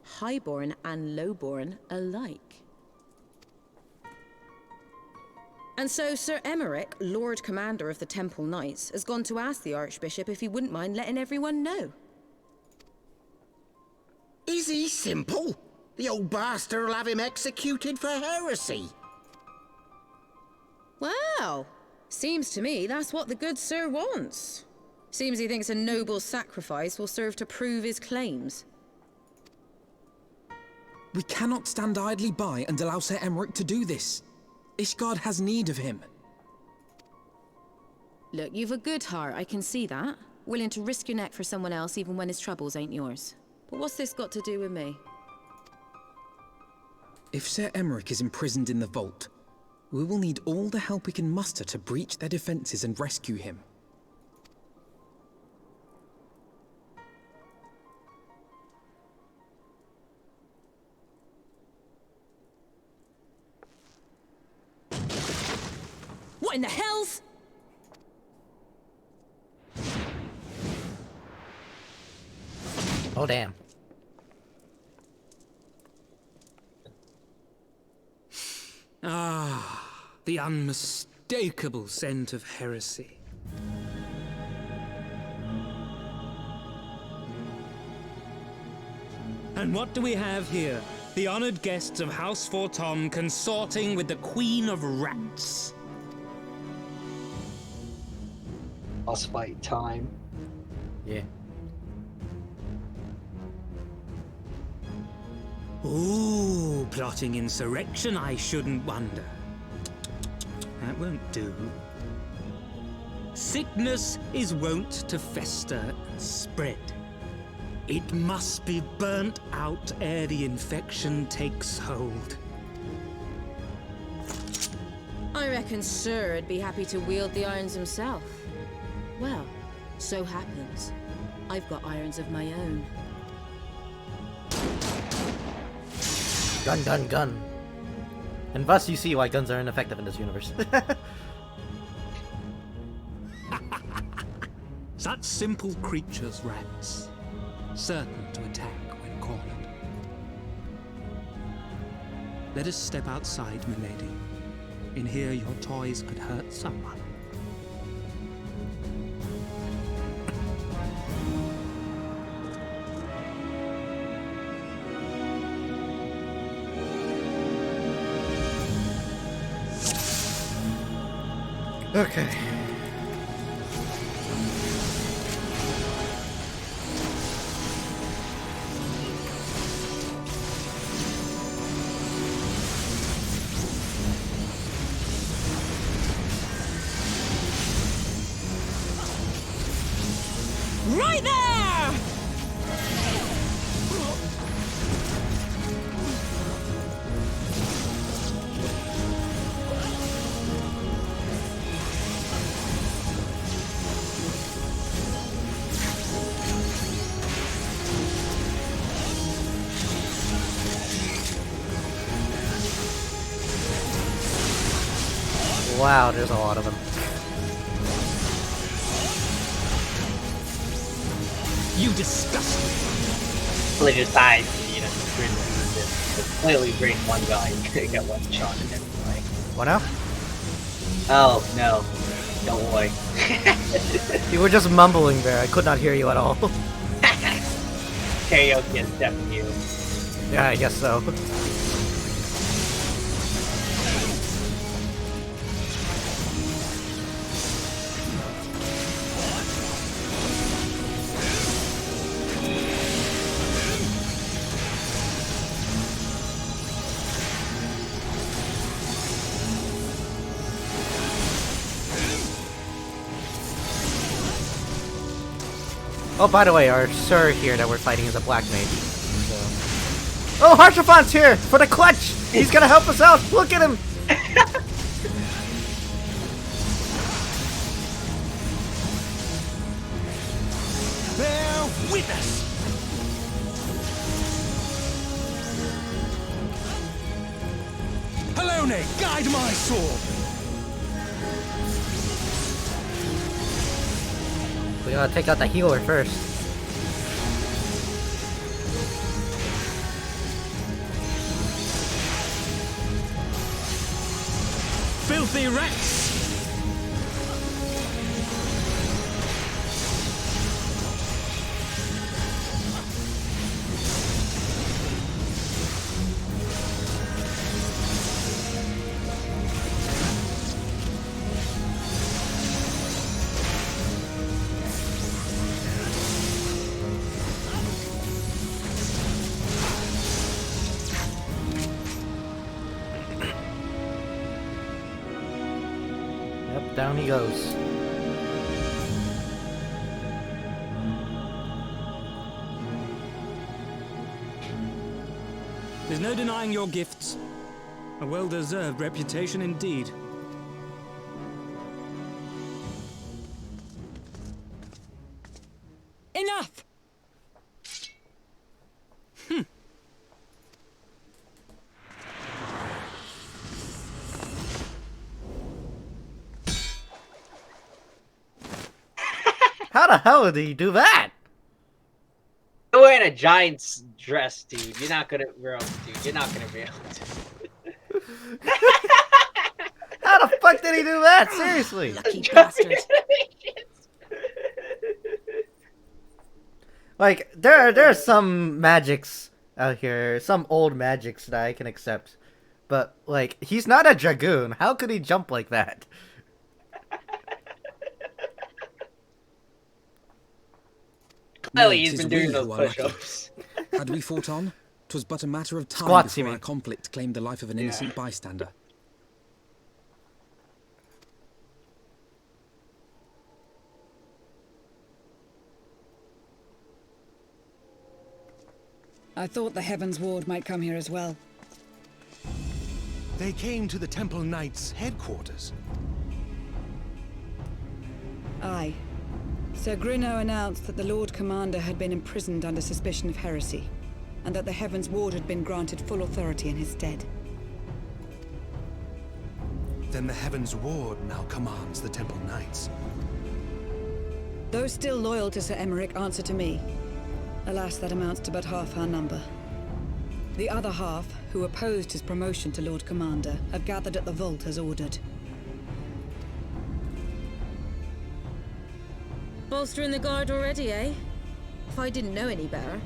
highborn and lowborn alike. And so Sir Emmerich, Lord Commander of the Temple Knights, has gone to ask the Archbishop if he wouldn't mind letting everyone know. Is he simple? The old bastard will have him executed for heresy. Well, seems to me that's what the good sir wants. Seems he thinks a noble sacrifice will serve to prove his claims. We cannot stand idly by and allow Sir Emmerich to do this. Ishgard has need of him. Look, you've a good heart, I can see that. Willing to risk your neck for someone else even when his troubles ain't yours. But what's this got to do with me? If Sir Emmerich is imprisoned in the vault, we will need all the help we can muster to breach their defenses and rescue him. What in the hells? Oh, damn. Ah, the unmistakable scent of heresy. And what do we have here? The honored guests of House Fortom consorting with the Queen of Rats. Boss fight time. Yeah. Ooh, plotting insurrection, I shouldn't wonder. That won't do. Sickness is wont to fester and spread. It must be burnt out ere the infection takes hold. I reckon Sir'd be happy to wield the irons himself. Well, so happens I've got irons of my own. Gun, gun, gun. And thus you see why guns are ineffective in this universe. Such simple creatures, rats. Certain to attack when cornered. Let us step outside, milady. In here your toys could hurt someone. Okay. Right there! Wow, there's a lot of them. You disgust me. Clearly decides, you know, clearly bring one guy and get one shot and everything. What now? Oh, no. Don't worry. You were just mumbling there. I could not hear you at all. Karaoke is definitely you. Yeah, I guess so. Oh, by the way, our sir here that we're fighting is a black mage. So. Oh, Harshafon's here for the clutch! He's gonna help us out! Look at him! They're with us! Halone, guide my sword! We gotta take out the healer first. filthy wrecks! Yep, down he goes. There's no denying your gifts. A well-deserved reputation indeed. Enough! How the hell did he do that? You're wearing a giant's dress, dude. You're not gonna, bro, dude. You're not gonna be able to. How the fuck did he do that? Seriously. Lucky bastard. Like, there are some magics out here, some old magics that I can accept. But, like, he's not a dragoon. How could he jump like that? Clearly, he's It is been doing we those who are lucky. push-ups. Had we fought on, 'twas but a matter of time Squats, you before mean. our conflict claimed the life of an innocent bystander. I thought the Heavensward might come here as well. They came to the Temple Knights' headquarters. Aye. Sir Grinno announced that the Lord Commander had been imprisoned under suspicion of heresy, and that the Heavensward had been granted full authority in his stead. Then the Heavensward now commands the Temple Knights. Those still loyal to Sir Emmerich answer to me. Alas, that amounts to but half our number. The other half, who opposed his promotion to Lord Commander, have gathered at the vault as ordered. Bolstering the guard already, eh? If I didn't know any better,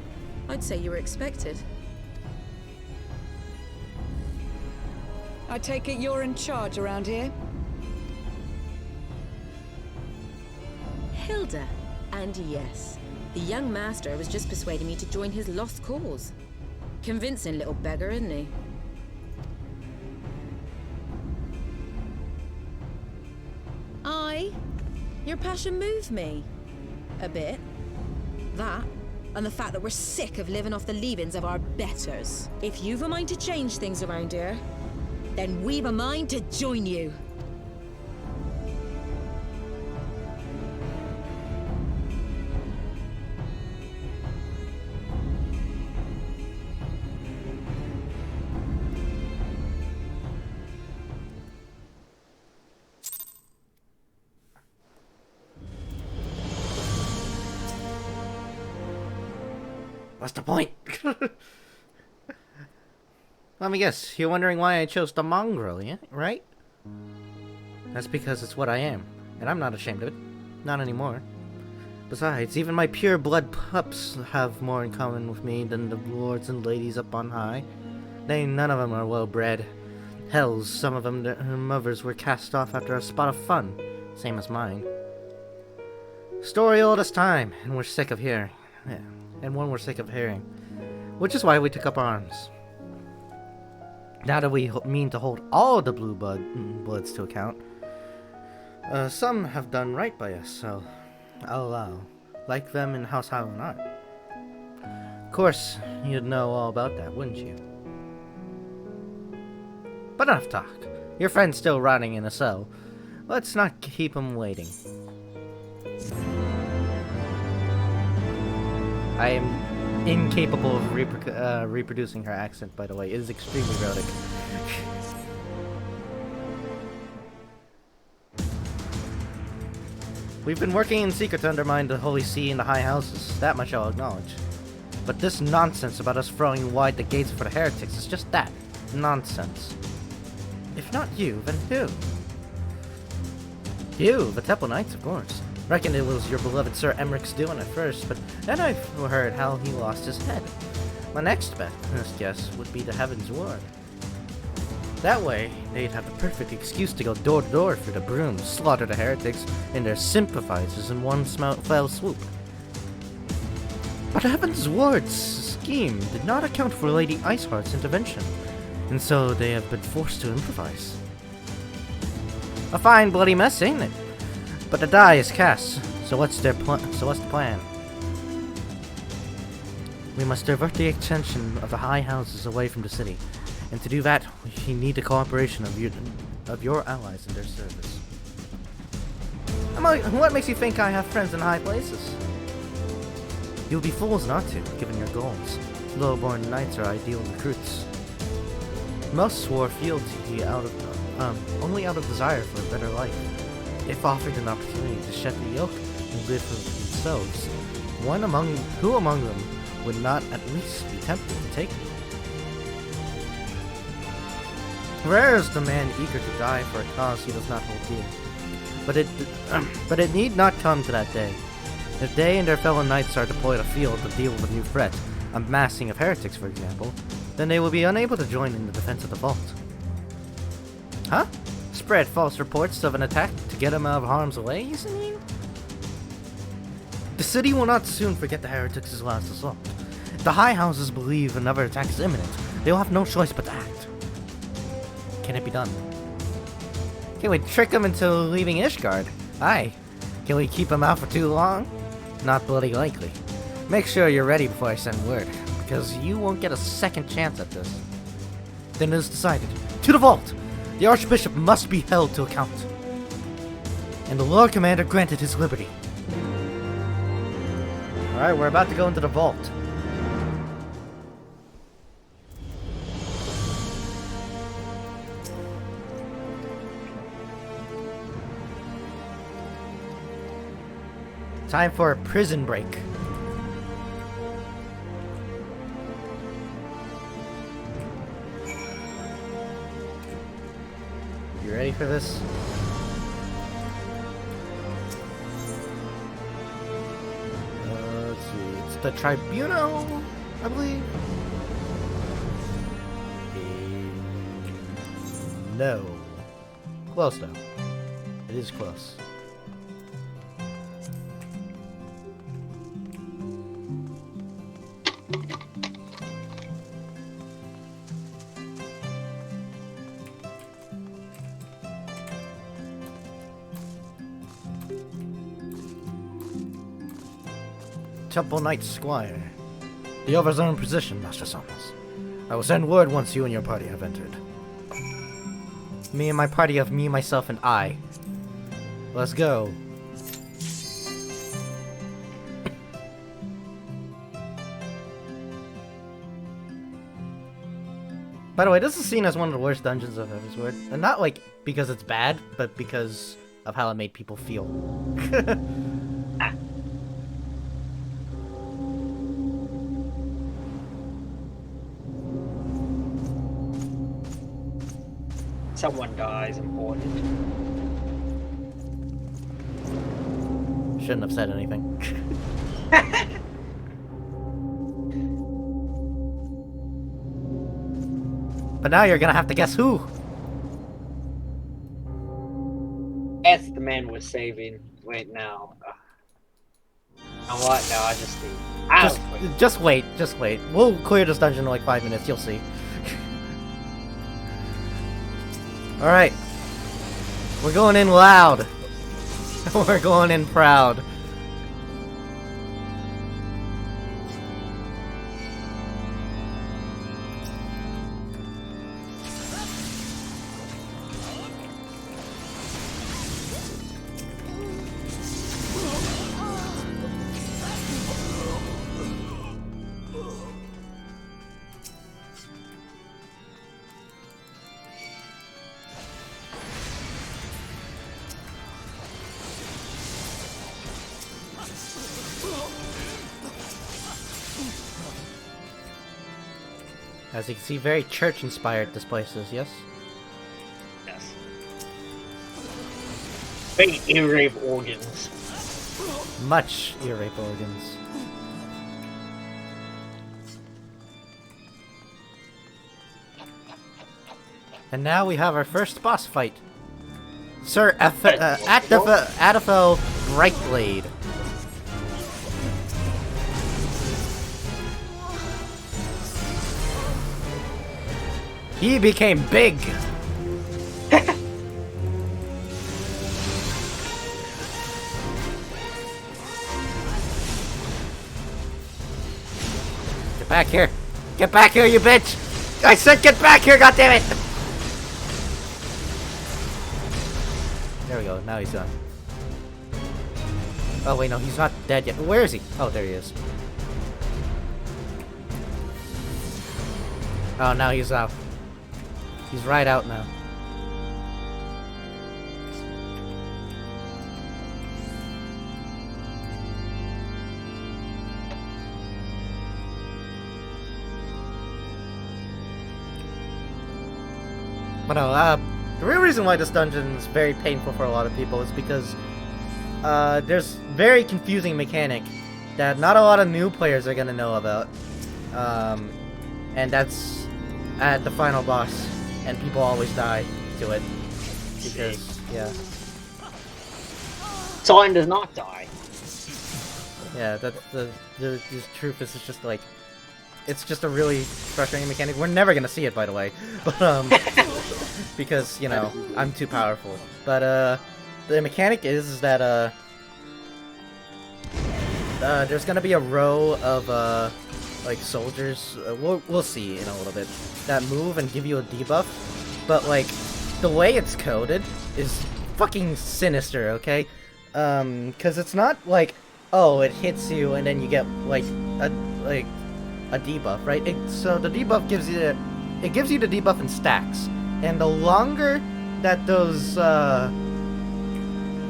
I'd say you were expected. I take it you're in charge around here? Hilda. And yes, the young master was just persuading me to join his lost cause. Convincing little beggar, isn't he? Aye. Your passion moved me. A bit. That, and the fact that we're sick of living off the leavings of our betters. If you've a mind to change things around here, then we've a mind to join you. What's the point? Let me guess, you're wondering why I chose the mongrel, yeah? Right? That's because it's what I am, and I'm not ashamed of it. Not anymore. Besides, even my pure blood pups have more in common with me than the lords and ladies up on high. None of them are well bred. Hells, some of them, their mothers were cast off after a spot of fun, same as mine. Story old as time, and we're sick of hearing. Yeah, and one we're sick of hearing. Which is why we took up arms. Now that we mean to hold all the blue bloods to account, some have done right by us, so I'll allow. Like them in House Highland. Of course, you'd know all about that, wouldn't you? But enough talk. Your friend's still rotting in a cell. Let's not keep him waiting. I am incapable of reproducing her accent, by the way. It is extremely erotic. We've been working in secret to undermine the Holy See and the High Houses. That much I'll acknowledge. But this nonsense about us throwing wide the gates for the heretics is just that. Nonsense. If not you, then who? You, the Temple Knights, of course. Reckoned it was your beloved Sir Emmerich's doing at first, but then I heard how he lost his head. My next guess would be the Heavensward. That way, they'd have the perfect excuse to go door to door for the brooms, slaughter the heretics and their sympathizers in one fell swoop. But Heavensward's scheme did not account for Lady Iceheart's intervention, and so they have been forced to improvise. A fine bloody mess, ain't it? But the die is cast, so what's the plan? We must divert the attention of the high houses away from the city, and to do that, we need the cooperation of your allies in their service. What makes you think I have friends in high places? You'll be fools not to, given your goals. Low-born knights are ideal recruits. Most swore fealty only out of desire for a better life. If offered an opportunity to shed the yoke and live for themselves, who among them would not at least be tempted to take it? Rare is the man eager to die for a cause he does not hold dear. But it need not come to that day. If they and their fellow knights are deployed afield to deal with a new threat, a massing of heretics for example, then they will be unable to join in the defense of the vault. Huh? Spread false reports of an attack to get them out of harm's way, you mean? The city will not soon forget the heretics' last assault. If the high houses believe another attack is imminent, they will have no choice but to act. Can it be done? Can we trick them into leaving Ishgard? Aye. Can we keep them out for too long? Not bloody likely. Make sure you're ready before I send word, because you won't get a second chance at this. Then it is decided. To the vault! The Archbishop must be held to account. And the Lord Commander granted his liberty. Alright, we're about to go into the vault. Time for a prison break. You ready for this? Let's see. It's the Tribunal, I believe. No. Close though. It is close. Temple Knight Squire. The others are in position, Master Samus. I will send word once you and your party have entered. Me and my party of me, myself, and I. Let's go. By the way, this is seen as one of the worst dungeons of Heavensward. And not like because it's bad, but because of how it made people feel. Someone dies important. Shouldn't have said anything. But now you're gonna have to guess who. That's the man we're saving. Wait, now. You know what? No, I just do. Just wait. Just wait. We'll clear this dungeon in like 5 minutes. You'll see. Alright. We're going in loud. We're going in proud. As you can see, very church-inspired this place is, yes? Yes. Wait, ear-rape organs. Much ear-rape organs. And now we have our first boss fight. Sir Adafel Brightblade. He became big! Get back here! Get back here, you bitch! I said get back here, goddammit! There we go, now he's done. Oh wait, no, he's not dead yet. Where is he? Oh, there he is. Oh, now he's out. He's right out now. But no, the real reason why this dungeon is very painful for a lot of people is because there's very confusing mechanic that not a lot of new players are gonna know about. And that's at the final boss, and people always die to it because, yeah. Soren does not die. Yeah, that's the truth is it's just like, it's just a really frustrating mechanic. We're never gonna see it, by the way, but because, you know, I'm too powerful. But the mechanic is that there's gonna be a row of like soldiers. We'll see in a little bit that move and give you a debuff. But like the way it's coded is fucking sinister, okay? Because it's not like, oh, it hits you and then you get like a debuff, right? So the debuff gives you the debuff in stacks, and the longer that those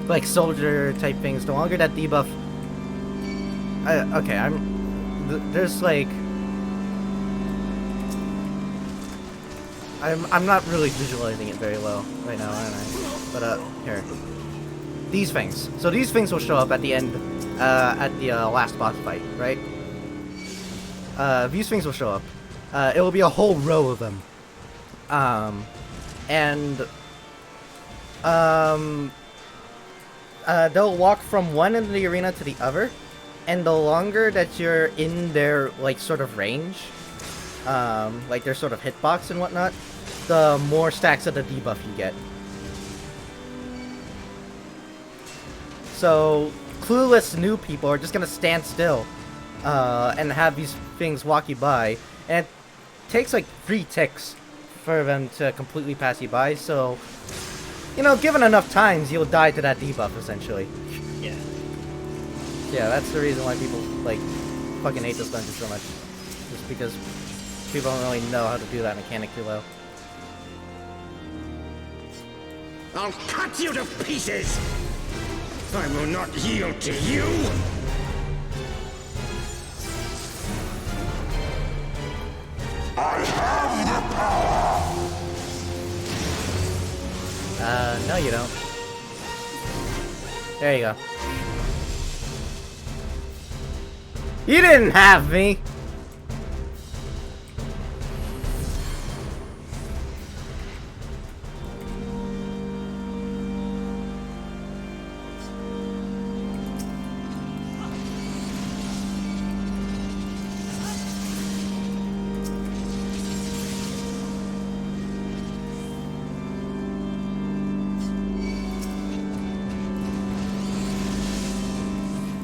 like soldier type things, the longer that debuff. Okay, there's like I'm not really visualizing it very well right now, aren't I? But here, these things. So these things will show up at the end, at the last boss fight, right? These things will show up. It will be a whole row of them. They'll walk from one end of the arena to the other, and the longer that you're in their, like, sort of range, like their sort of hitbox and whatnot, the more stacks of the debuff you get. So, clueless new people are just gonna stand still, and have these things walk you by, and it takes like 3 ticks for them to completely pass you by, so, you know, given enough times, you'll die to that debuff, essentially. Yeah. Yeah, that's the reason why people, like, fucking hate this dungeon so much. Just because people don't really know how to do that mechanic too well. I'll cut you to pieces! I will not yield to you! I have the power! No you don't. There you go. You didn't have me!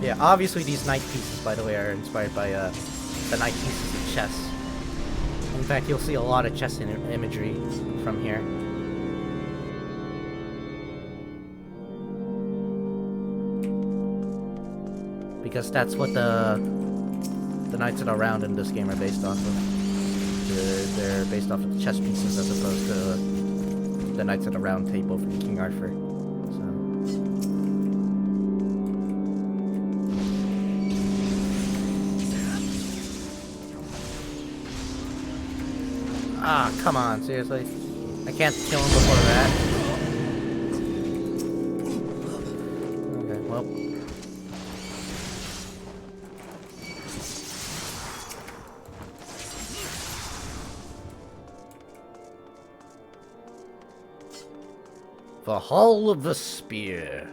Yeah, obviously these knight pieces, by the way, are inspired by the knight pieces of chess. In fact, you'll see a lot of chess imagery from here. Because that's what the Knights of the Round in this game are based off of. They're based off of the chess pieces as opposed to the Knights of the Round Table from King Arthur. Ah, come on, seriously? I can't kill him before that. The Hall of the Spear.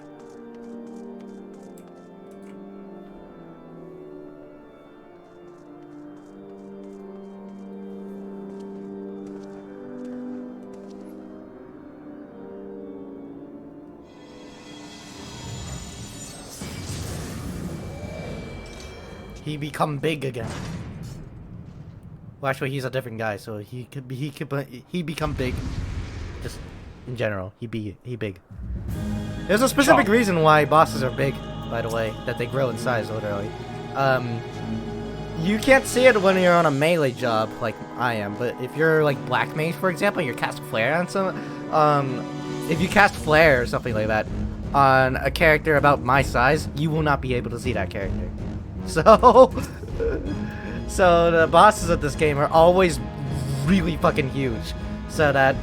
He become big again. Well, actually, he's a different guy, so he become big. Just in general, he big. There's a specific reason why bosses are big, by the way, that they grow in size literally. You can't see it when you're on a melee job like I am, but if you're like Black Mage, for example, and you cast Flare on some, if you cast Flare or something like that on a character about my size, you will not be able to see that character. So, so the bosses of this game are always really fucking huge, so that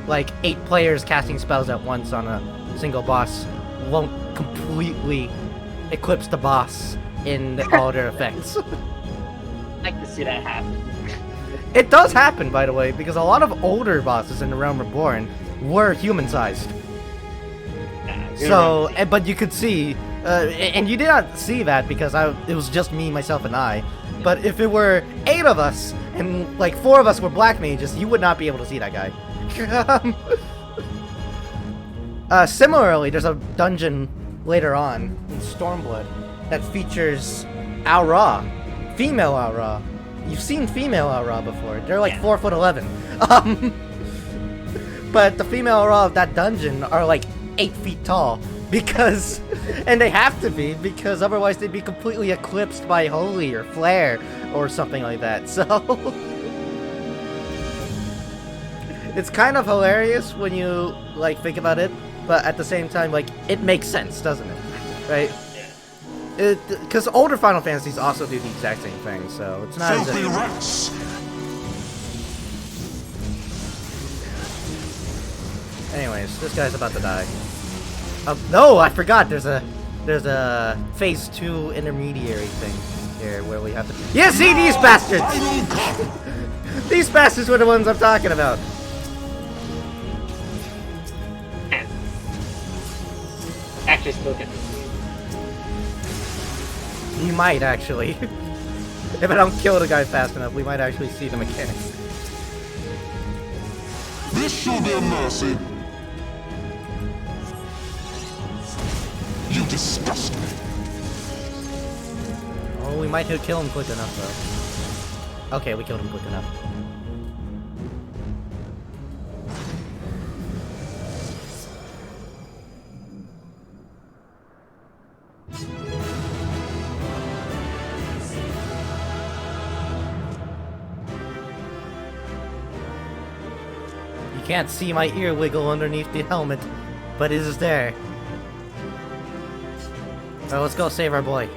like 8 players casting spells at once on a single boss won't completely eclipse the boss in all their effects. I like to see that happen. It does happen, by the way, because a lot of older bosses in the Realm Reborn were human-sized. So, but you could see, and you did not see that because it was just me, myself, and I. But if it were 8 of us, and like 4 of us were Black Mages, you would not be able to see that guy. Similarly, there's a dungeon later on in Stormblood that features Aura, female Aura. You've seen female Aura before. They're like 4'11". But the female Aura of that dungeon are like 8 feet tall because, and they have to be because otherwise they'd be completely eclipsed by Holy or Flare or something like that. So it's kind of hilarious when you like think about it, but at the same time, like it makes sense, doesn't it? Right? Because older Final Fantasies also do the exact same thing, so it's not as if... Anyways, this guy's about to die. No, I forgot. There's a phase 2 intermediary thing here where we have to. Yeah, see these bastards. These bastards were the ones I'm talking about. Actually, still get. You might actually. If I don't kill the guy fast enough, we might actually see the mechanics. This shall be a mercy. You disgust me. Oh, we might kill him quick enough, though. Okay, we killed him quick enough. You can't see my ear wiggle underneath the helmet, but it is there. Alright, let's go save our boy.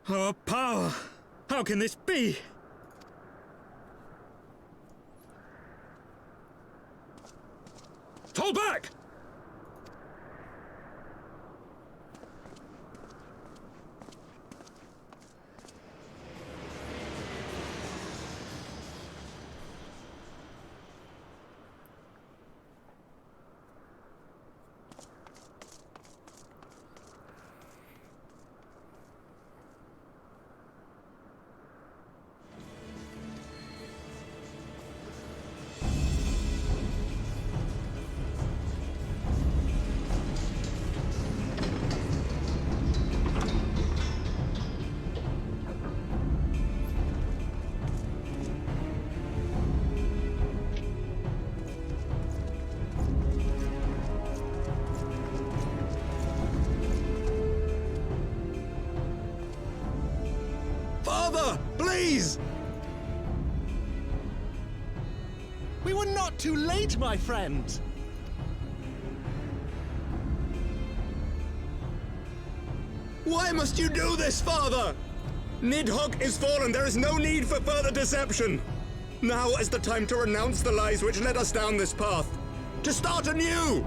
Our power! How can this be? Fall back! Father, please! We were not too late, my friend. Why must you do this, Father? Nidhogg is fallen. There is no need for further deception. Now is the time to renounce the lies which led us down this path. To start anew!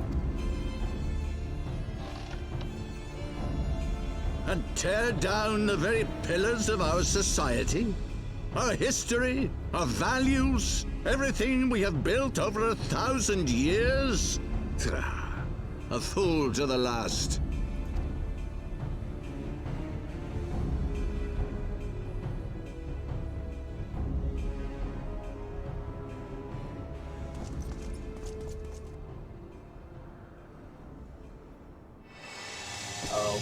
and tear down the very pillars of our society? Our history, our values, everything we have built over 1,000 years? A fool to the last. Oh.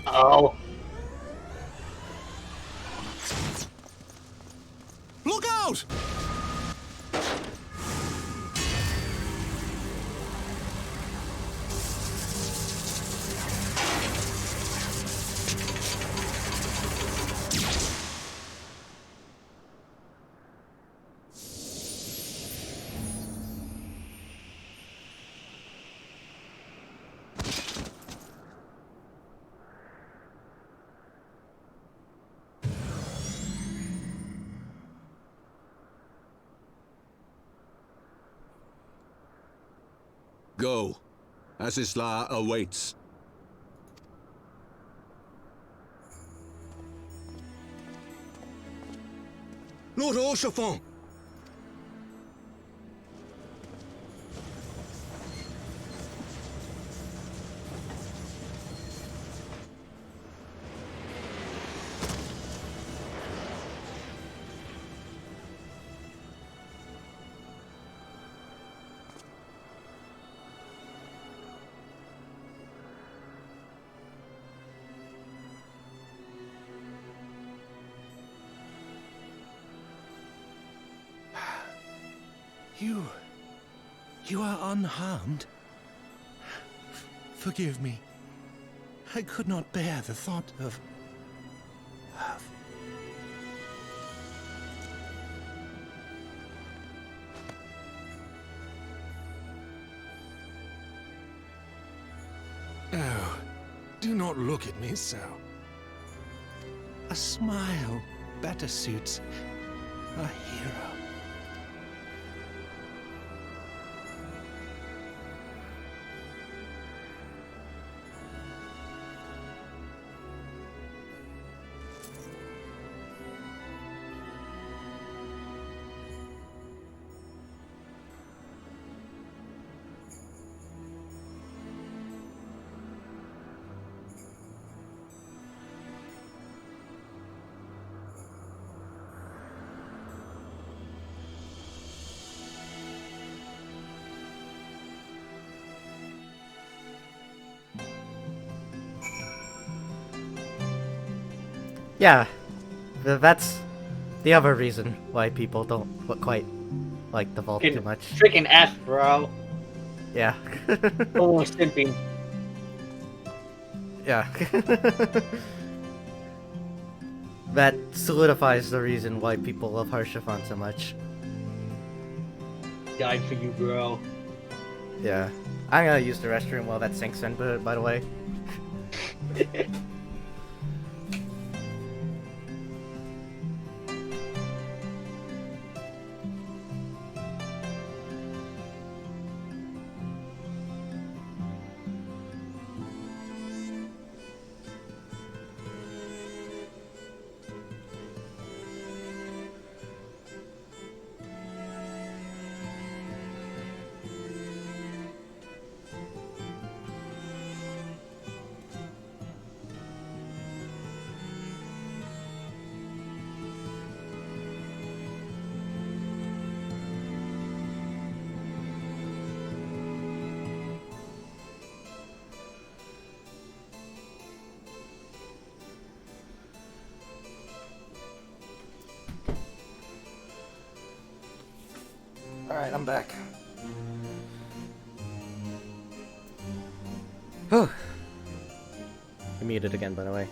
Oh. Look out! Go. Asisla awaits. Lord Orchefort! You are unharmed? Forgive me. I could not bear the thought of... Oh, do not look at me so. A smile better suits a hero. Yeah, that's the other reason why people don't quite like the vault too much. Freaking F, bro. Yeah. Oh, simping. Yeah. That solidifies the reason why people love Harshaphon so much. Died for you, bro. Yeah. I'm gonna use the restroom while that sinks in, by the way. Alright, I'm back. Whew. You're muted again, by the way.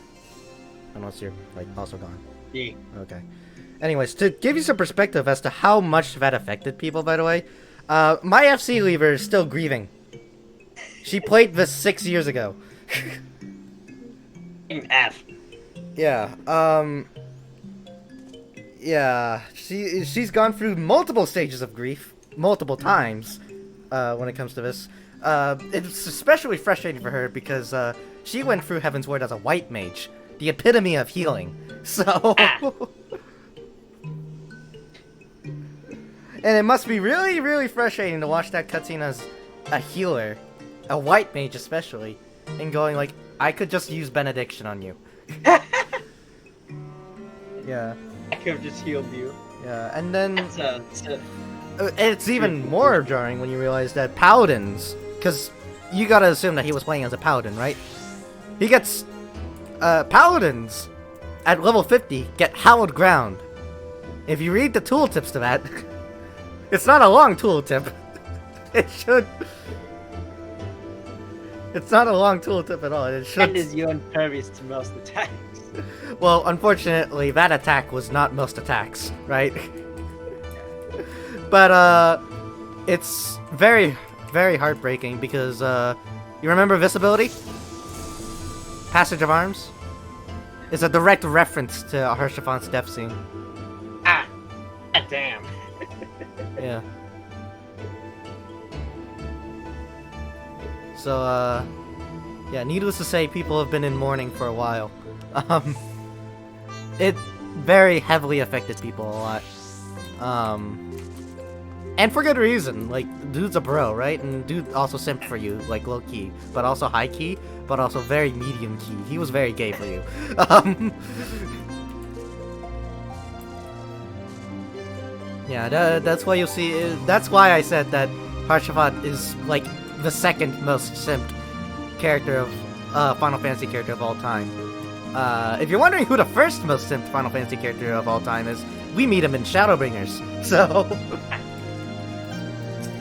Unless you're, like, also gone. Yeah. Okay. Anyways, to give you some perspective as to how much that affected people, by the way, my FC leaver is still grieving. She played this 6 years ago. F. Yeah, yeah, she's gone through multiple stages of grief, multiple times, when it comes to this. it's especially frustrating for her because she went through Heavensward as a white mage, the epitome of healing. So, and it must be really, really frustrating to watch that cutscene as a healer, a white mage especially, and going like, I could just use benediction on you. Yeah. I could have just healed you. Yeah, and then It's it's even more jarring when you realize that paladins, because you gotta assume that he was playing as a paladin, right? He gets paladins at level 50 get hallowed ground. If you read the tooltips to that, it's not a long tooltip. It should. It's not a long tooltip at all. It should. And is you impervious to most attacks. Well, unfortunately, that attack was not most attacks, right? But, it's very, very heartbreaking because, you remember Visibility? Passage of Arms? It's a direct reference to Harshafan's death scene. Ah, damn. Yeah. So, yeah, needless to say, people have been in mourning for a while. It very heavily affected people a lot. And for good reason. Like, dude's a bro, right? And dude also simped for you, like, low-key. But also high-key, but also very medium-key. He was very gay for you. Yeah, that's why you'll see... That's why I said that Harshavan is, like, the second most simped character of... Final Fantasy character of all time. If you're wondering who the first most simped Final Fantasy character of all time is, we meet him in Shadowbringers, so...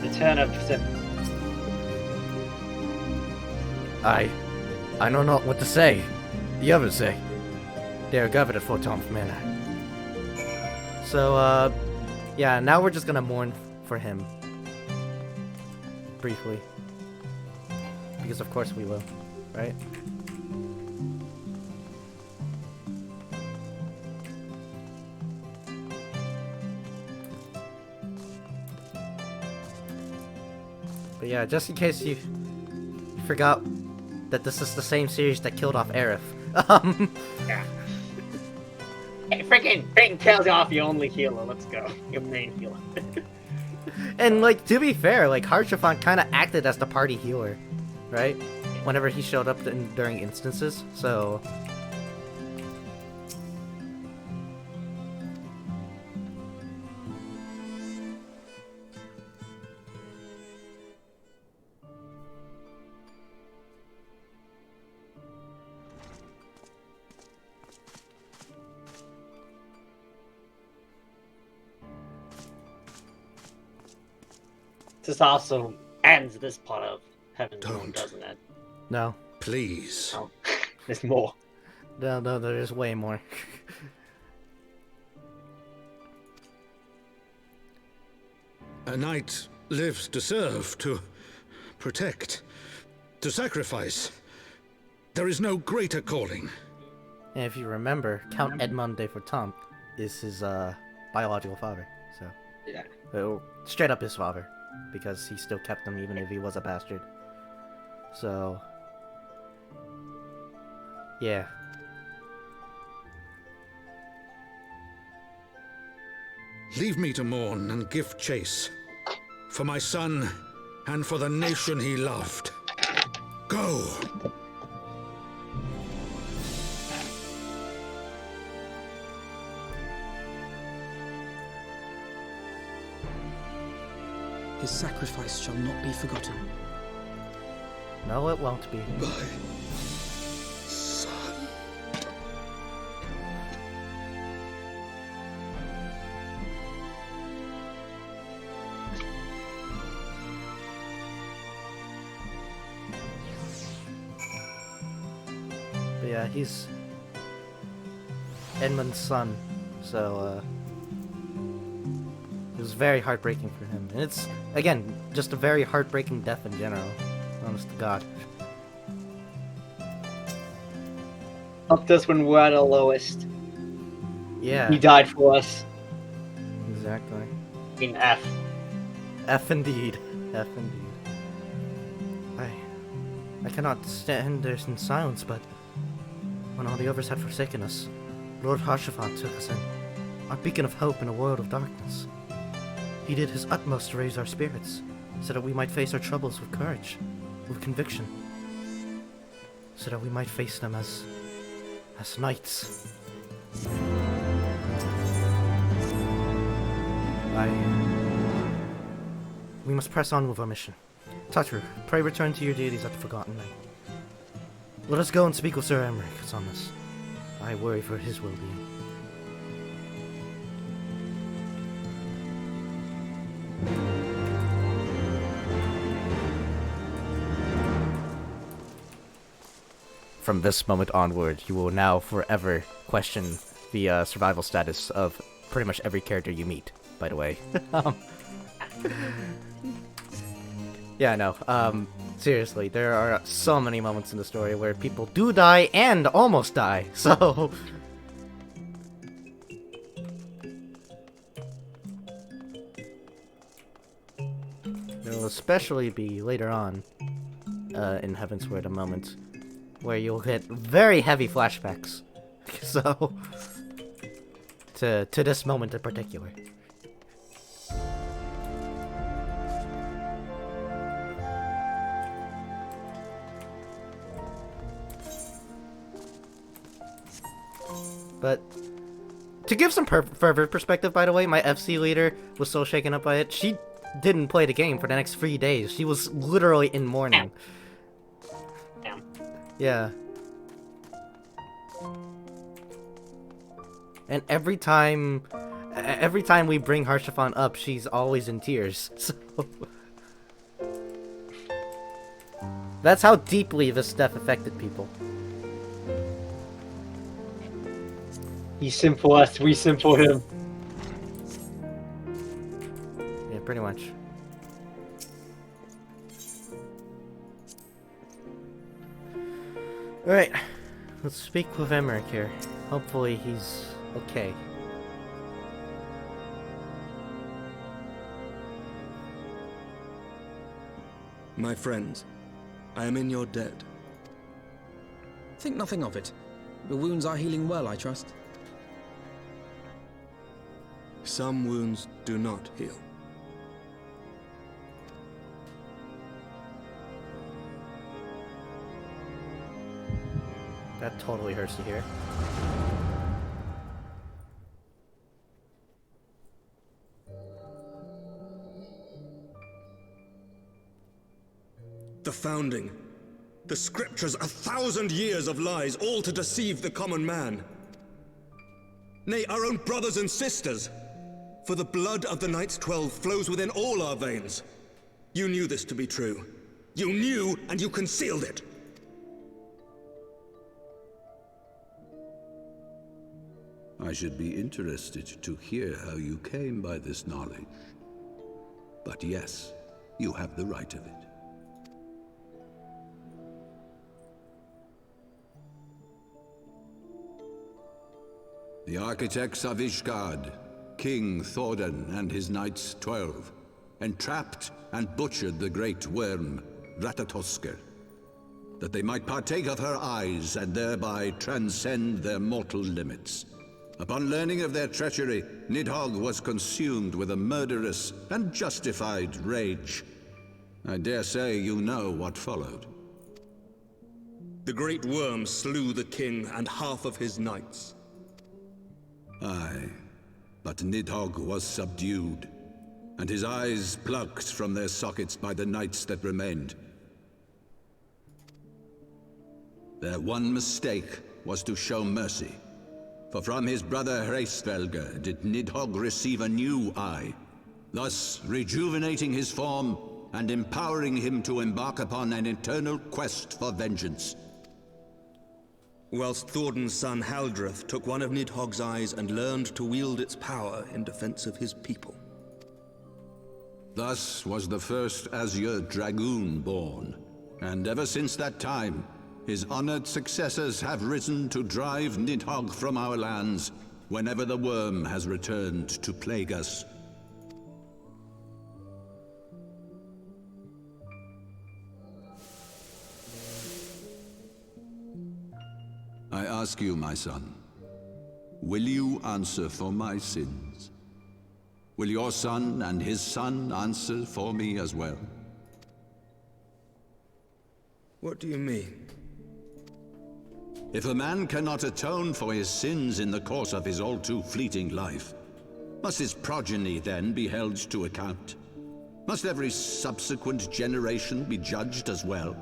Return of Simp. I know not what to say. The others say. They are governed for Tom's manor. So, yeah, now we're just gonna mourn for him. Briefly. Because of course we will, right? But yeah, just in case you forgot that this is the same series that killed off Aerith. Yeah. Hey, freaking kills off your only healer. Let's go. Your main healer. And like, to be fair, like Harshavan kind of acted as the party healer, right? Whenever he showed up during instances, so... This also ends this part of Heavensward, doesn't it? No. Please. Oh, there's more. No, there's way more. A knight lives to serve, to protect, to sacrifice. There is no greater calling. And if you remember, Count Edmond de Fortemps is his biological father, so... Yeah. Straight up his father, because he still kept him even if he was a bastard. So... yeah. Leave me to mourn and give chase. For my son, and for the nation he loved. Go! His sacrifice shall not be forgotten. No, it won't be. My son. But yeah, he's Edmund's son, so it was very heartbreaking for him. And it's, again, just a very heartbreaking death in general, honest to God. Helped us when we're at our lowest. Yeah. He died for us. Exactly. In F. F indeed. F indeed. I cannot stand there in silence, but when all the others had forsaken us, Lord Harshavan took us in, our beacon of hope in a world of darkness. He did his utmost to raise our spirits, so that we might face our troubles with courage, with conviction, so that we might face them as knights. We must press on with our mission. Tatru, pray return to your deities at the Forgotten Night. Let us go and speak with Sir Emmerich on this. I worry for his well-being. From this moment onward, you will now forever question the survival status of pretty much every character you meet, by the way. Yeah, no, seriously, there are so many moments in the story where people do die and almost die, so... There will especially be later on, in Heavensward, a moment where you'll get very heavy flashbacks, so... to this moment in particular. But to give some further perspective, by the way, my FC leader was so shaken up by it. She didn't play the game for the next 3 days. She was literally in mourning. Yeah. And every time we bring Harshavan up, she's always in tears. So that's how deeply this death affected people. He simple us, we simple him. Yeah, pretty much. Alright, let's speak with Emmerich here. Hopefully he's okay. My friends, I am in your debt. Think nothing of it. Your wounds are healing well, I trust. Some wounds do not heal. That totally hurts to hear. The founding. The scriptures, 1,000 years of lies, all to deceive the common man. Nay, our own brothers and sisters. For the blood of the Knights 12 flows within all our veins. You knew this to be true. You knew, and you concealed it. I should be interested to hear how you came by this knowledge. But yes, you have the right of it. The architects of Ishgard, King Thordan and his Knights 12, entrapped and butchered the great worm, Ratatosker, that they might partake of her eyes and thereby transcend their mortal limits. Upon learning of their treachery, Nidhogg was consumed with a murderous and justified rage. I dare say you know what followed. The great worm slew the king and half of his knights. Aye, but Nidhogg was subdued, and his eyes plucked from their sockets by the knights that remained. Their one mistake was to show mercy, for from his brother Hreisvelger did Nidhogg receive a new eye, thus rejuvenating his form and empowering him to embark upon an eternal quest for vengeance. Whilst Thordan's son Haldreth took one of Nidhogg's eyes and learned to wield its power in defense of his people. Thus was the first Azure Dragoon born, and ever since that time, his honored successors have risen to drive Nidhogg from our lands whenever the worm has returned to plague us. ask you, my son, will you answer for my sins? Will your son and his son answer for me as well? What do you mean? If a man cannot atone for his sins in the course of his all too fleeting life, must his progeny then be held to account? Must every subsequent generation be judged as well?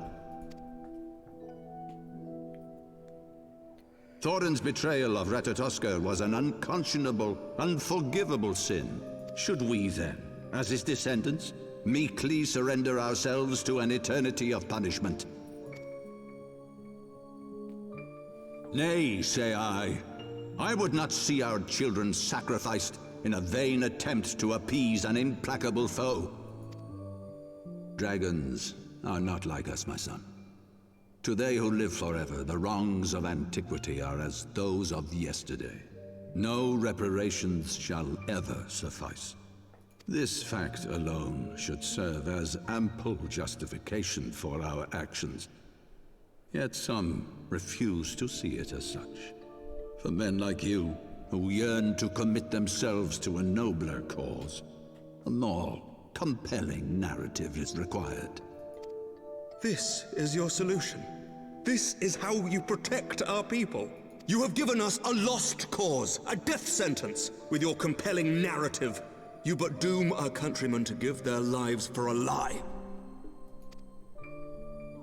Thorin's betrayal of Ratatoskr was an unconscionable, unforgivable sin. Should we then, as his descendants, meekly surrender ourselves to an eternity of punishment? Nay, say I would not see our children sacrificed in a vain attempt to appease an implacable foe. Dragons are not like us, my son. To they who live forever, the wrongs of antiquity are as those of yesterday. No reparations shall ever suffice. This fact alone should serve as ample justification for our actions. Yet some refuse to see it as such. For men like you, who yearn to commit themselves to a nobler cause, a more compelling narrative is required. This is your solution. This is how you protect our people. You have given us a lost cause, a death sentence. With your compelling narrative, you but doom our countrymen to give their lives for a lie.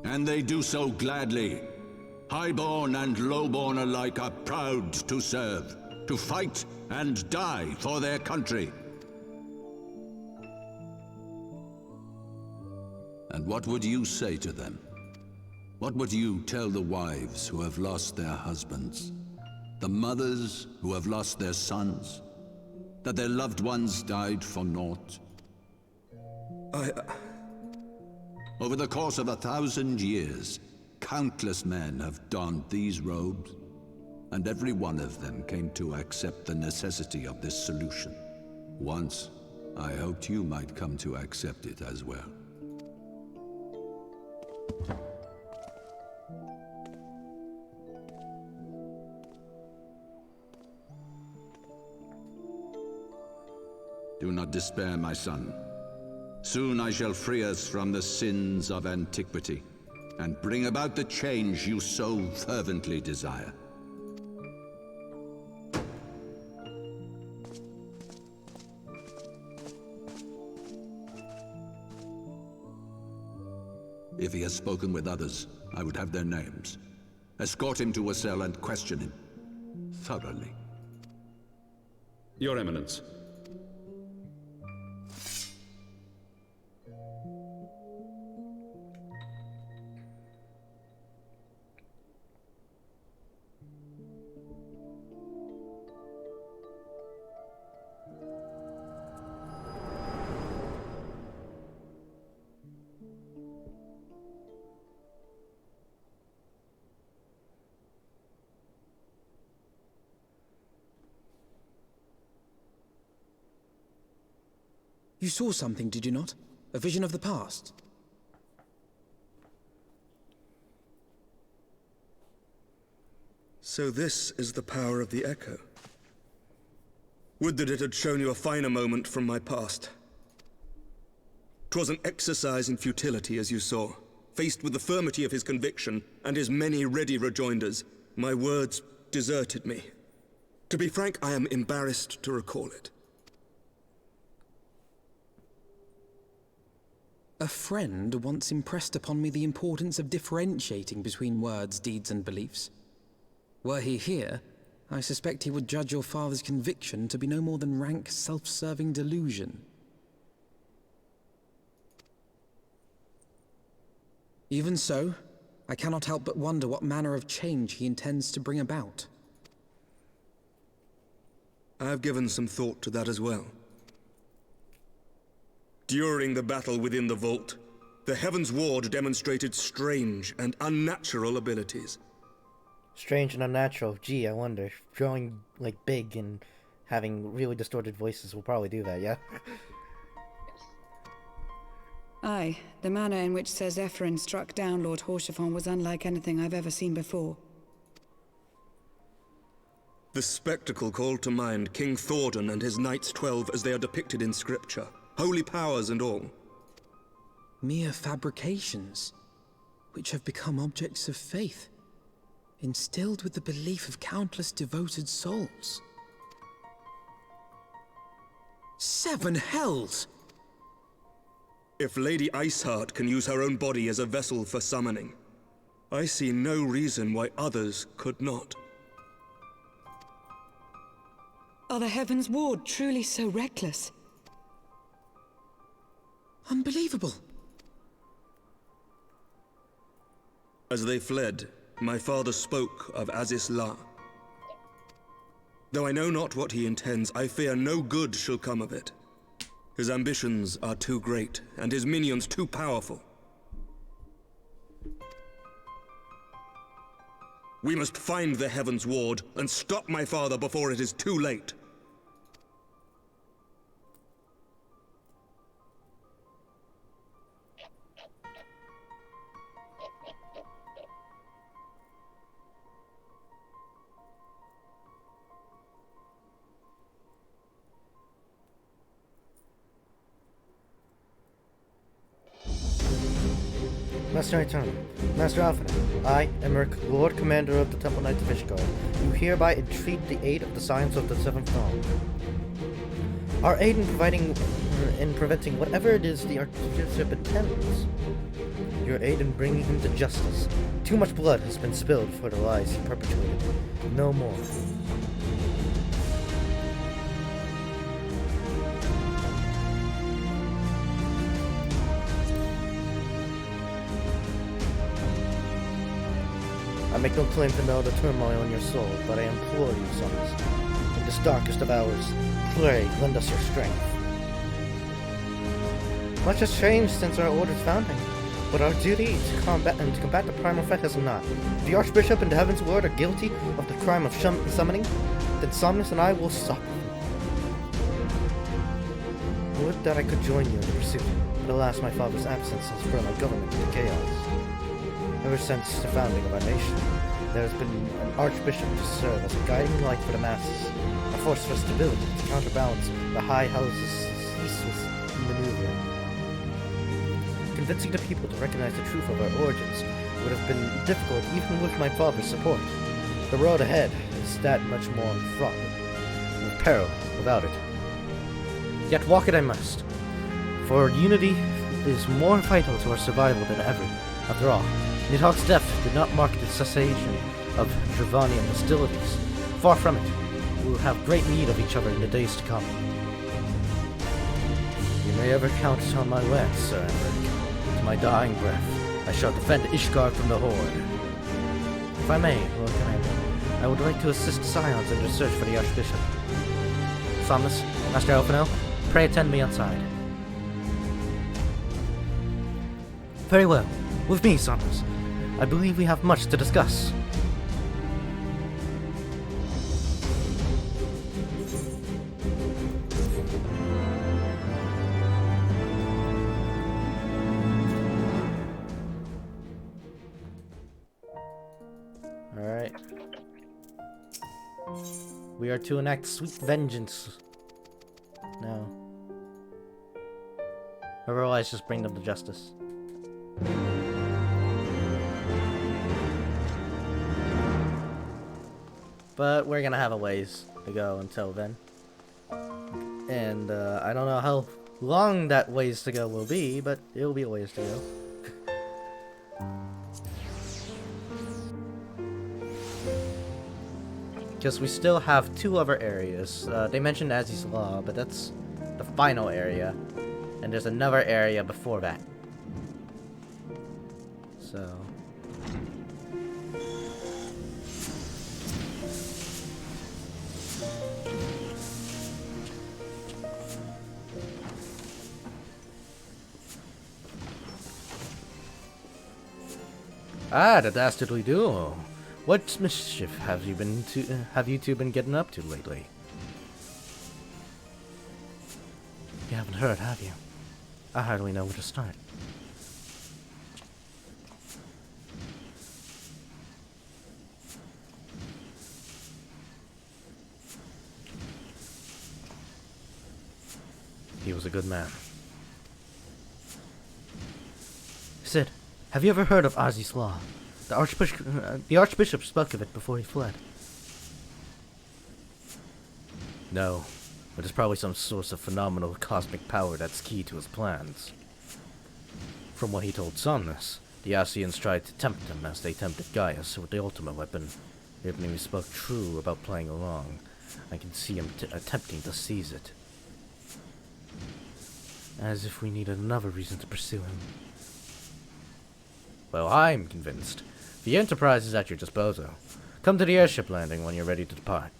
And they do so gladly. Highborn and lowborn alike are proud to serve, to fight and die for their country. And what would you say to them? What would you tell the wives who have lost their husbands? The mothers who have lost their sons? That their loved ones died for naught? Over the course of 1,000 years, countless men have donned these robes, and every one of them came to accept the necessity of this solution. Once, I hoped you might come to accept it as well. Do not despair, my son. Soon I shall free us from the sins of antiquity, and bring about the change you so fervently desire. If he has spoken with others, I would have their names. Escort him to a cell and question him thoroughly. Your Eminence. You saw something, did you not? A vision of the past? So this is the power of the Echo. Would that it had shown you a finer moment from my past. 'Twas an exercise in futility, as you saw. Faced with the firmity of his conviction and his many ready rejoinders, my words deserted me. To be frank, I am embarrassed to recall it. A friend once impressed upon me the importance of differentiating between words, deeds, and beliefs. Were he here, I suspect he would judge your father's conviction to be no more than rank, self-serving delusion. Even so, I cannot help but wonder what manner of change he intends to bring about. I have given some thought to that as well. During the battle within the vault, the Heavensward demonstrated strange and unnatural abilities. Strange and unnatural. Gee, I wonder. Growing, like, big and having really distorted voices will probably do that, yeah? Aye, the manner in which Ser Zephyrin struck down Lord Haurchefant was unlike anything I've ever seen before. The spectacle called to mind King Thordan and his Knights 12 as they are depicted in scripture. Holy powers and all. Mere fabrications, which have become objects of faith, instilled with the belief of countless devoted souls. 7 hells! If Lady Iceheart can use her own body as a vessel for summoning, I see no reason why others could not. Are the Heavensward truly so reckless? Unbelievable. As they fled, my father spoke of Aziz La. Though I know not what he intends, I fear no good shall come of it. His ambitions are too great, and his minions too powerful. We must find the Heavensward and stop my father before it is too late. Master Eternal, Master Alpha, I, Emmerich, Lord Commander of the Temple Knights of Ishgard, do hereby entreat the aid of the Science of the Seventh Dawn. Our aid in preventing whatever it is the Archbishop intends. Your aid in bringing him to justice. Too much blood has been spilled for the lies he perpetuated. No more. I make no claim to know the turmoil in your soul, but I implore you, sons, in this darkest of hours, pray, lend us your strength. Much has changed since our order's founding, but our duty to combat the primal threat has not. If the Archbishop and the Heavensward are guilty of the crime of summoning, then Somnus and I will stop them. Would that I could join you in the pursuit, but alas, my father's absence has thrown our government into chaos. Ever since the founding of our nation, there has been an archbishop to serve as a guiding light for the masses, a force for stability to counterbalance the high house's ceaseless maneuvering. Convincing the people to recognize the truth of our origins would have been difficult even with my father's support. The road ahead is that much more fraught with peril without it. Yet walk it I must, for unity is more vital to our survival than ever. After all, Nidhogg's death did not mark the cessation of Dravanian hostilities. Far from it. We will have great need of each other in the days to come. You may ever count on my lance, Sir Emmerich. To my dying breath, I shall defend Ishgard from the Horde. If I may, Lord Commander, I would like to assist Scions in their search for the Archbishop. Somnus, Master Elfinel, pray attend me outside. Very well. With me, Somnus. I believe we have much to discuss. Alright. We are to enact sweet vengeance. No. Otherwise, just bring them to justice. But we're gonna have a ways to go until then. And I don't know how long that ways to go will be, but it'll be a ways to go. Because we still have 2 other areas. They mentioned Aziz's Law, but that's the final area. And there's another area before that. So... Ah, the dastardly duo. What mischief have you two been getting up to lately? You haven't heard, have you? I hardly know where to start. He was a good man. Sid, have you ever heard of Azi's Law? The Archbishop spoke of it before he fled. No, but it's probably some source of phenomenal cosmic power that's key to his plans. From what he told Somnus, the Asians tried to tempt him as they tempted Gaius with the ultimate weapon. Even if he spoke true about playing along, I can see him attempting to seize it. As if we needed another reason to pursue him. Well, I'm convinced. The Enterprise is at your disposal. Come to the airship landing when you're ready to depart.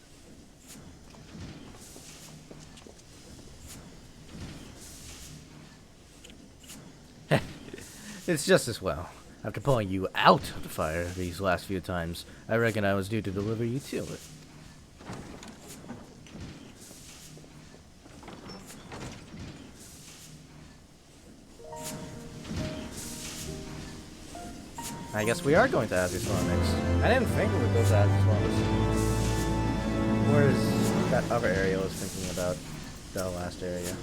It's just as well. After pulling you out of the fire these last few times, I reckon I was due to deliver you to it. I guess we are going to Azi's Law next. I didn't think we would go to Azi's Law. Where's that other area I was thinking about? The last area.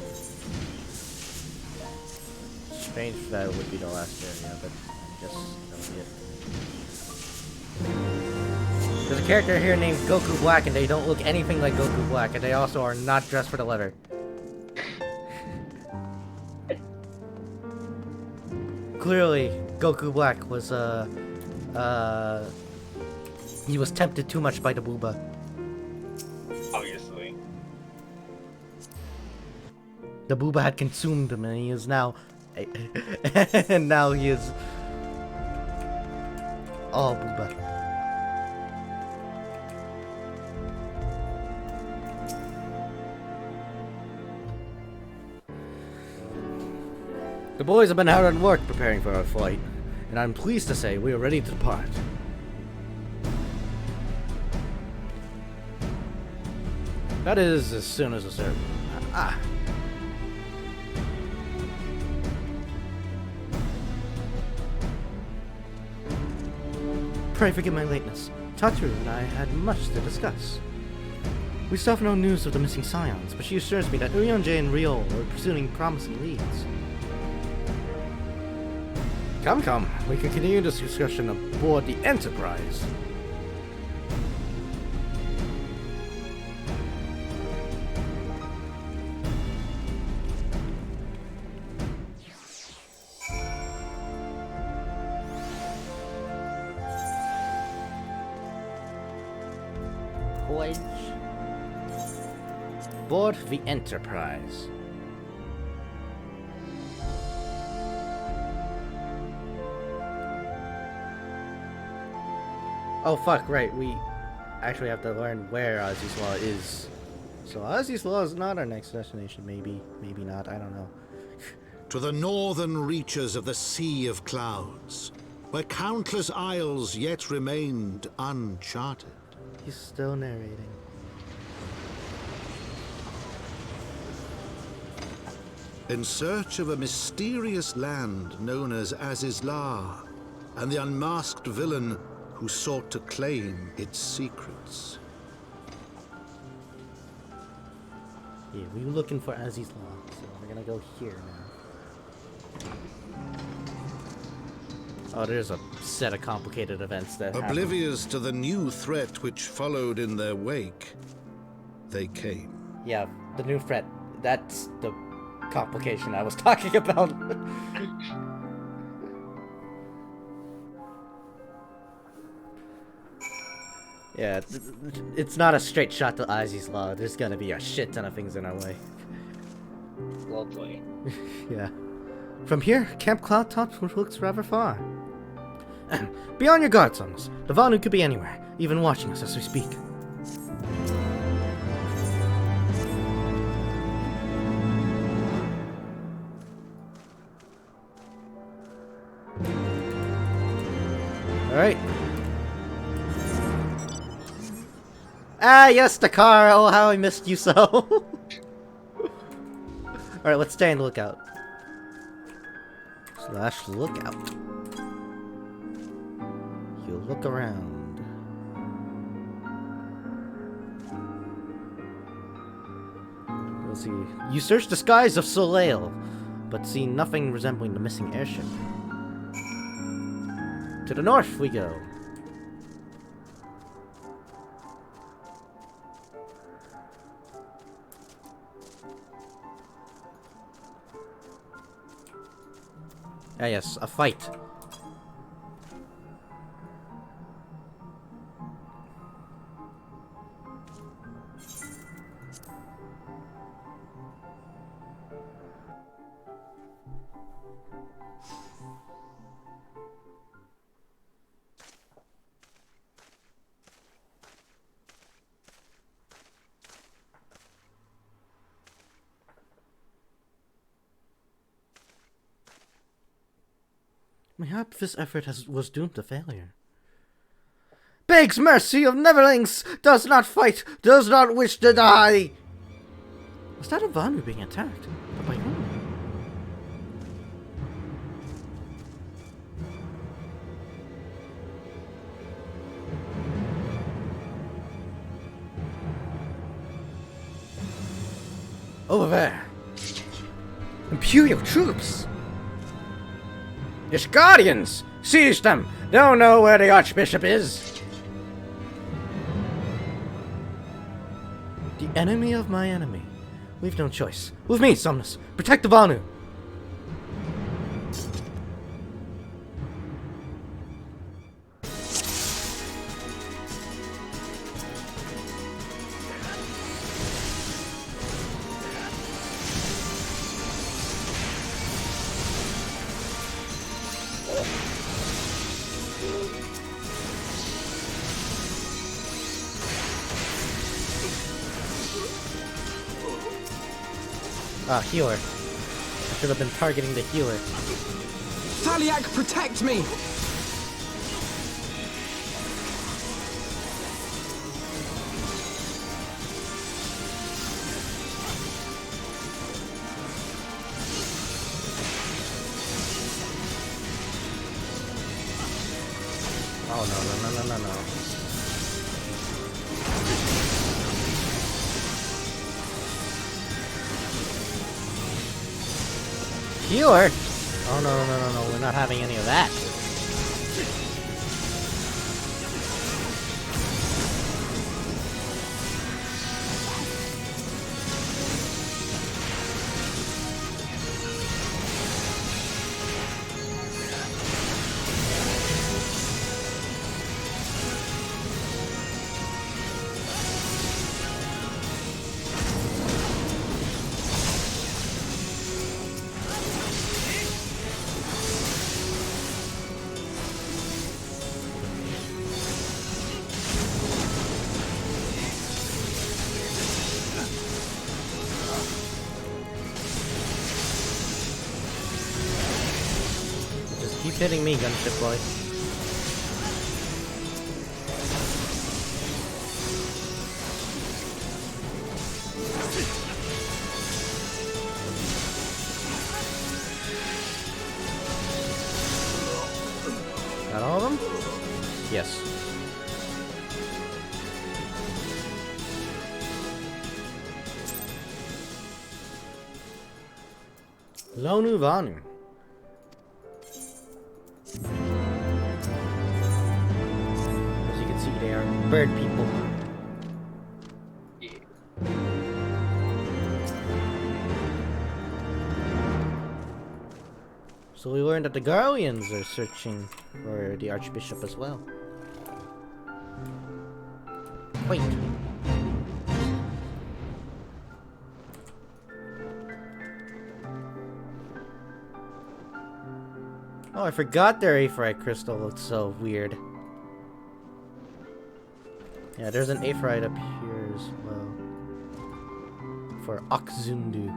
Strange that it would be the last area, but I guess that'll be it. There's a character here named Goku Black, and they don't look anything like Goku Black, and they also are not dressed for the letter. Clearly, Goku Black was, he was tempted too much by the booba. Obviously. The booba had consumed him, and he is now... and now he is... all booba. The boys have been hard at work preparing for our flight, and I'm pleased to say we are ready to depart. That is, as soon as a certain... Pray forgive my lateness. Tataru and I had much to discuss. We still have no news of the missing scions, but she assures me that Uyonje and Riol are pursuing promising leads. Come, we can continue this discussion aboard the Enterprise. Voyage. Board the Enterprise. Oh fuck, right, we actually have to learn where Azi's Law is. So Azi's Law is not our next destination, maybe not, I don't know. To the northern reaches of the Sea of Clouds, where countless isles yet remained uncharted. He's still narrating. In search of a mysterious land known as Azizla, and the unmasked villain who sought to claim its secrets. Yeah, we were looking for Azi's Law, so we're gonna go here now. Oh, there's a set of complicated events that Oblivious to the new threat which followed in their wake, they came. Yeah, the new threat. That's the complication I was talking about. Yeah, it's not a straight shot to Azi's Law. There's gonna be a shit ton of things in our way. Lovely. Yeah. From here, Camp Cloud Top looks rather far. Be on your guard, Somnus. The Vanu could be anywhere, even watching us as we speak. Alright. Ah, yes, Dakar! Oh, how I missed you so! Alright, let's stay on the lookout. / lookout. You look around. We'll see. You search the skies of Soleil, but see nothing resembling the missing airship. To the north we go. Ah yes, a fight. Mayhap this effort was doomed to failure. Begs mercy of Neverlings! Does not fight! Does not wish to die! Was that a Vanu being attacked? But by whom? Over there! Imperial troops! It's Guardians! Seize them! Don't know where the Archbishop is! The enemy of my enemy. We've no choice. With me, Somnus. Protect the Vanu! Ah, healer. I should have been targeting the healer. Thaliak, protect me! Oh no. Healer? Oh no, we're not having any of that. Keep hitting me, gunship boy. Got all of them? Yes. Lonu Vanu. As you can see, they are bird people. Yeah. So we learned that the Garleans are searching for the Archbishop as well. Wait. Oh, I forgot their Aphrodite crystal looks so weird. Yeah, there's an Aphrodite up here as well. For Akzundu,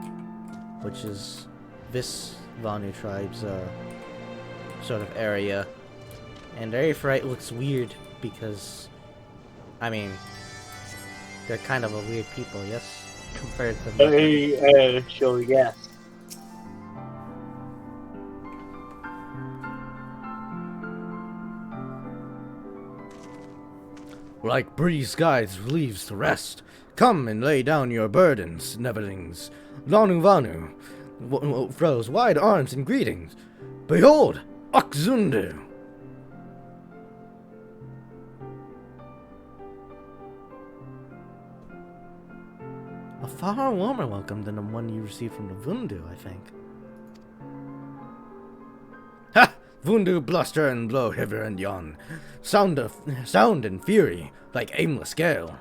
which is this Vanu tribe's sort of area. And their Aphrodite looks weird because, I mean, they're kind of a weird people, yes? Compared to sure, yes. Like breeze guides leaves to rest, Come and lay down your burdens, Neverlings. Lanu Vanu throws wide arms in greetings. Behold, Akzundu! A far warmer welcome than the one you received from the Vundu, I think. Ha! Vundu bluster and blow hither and yon. Sound and fury, like aimless gale.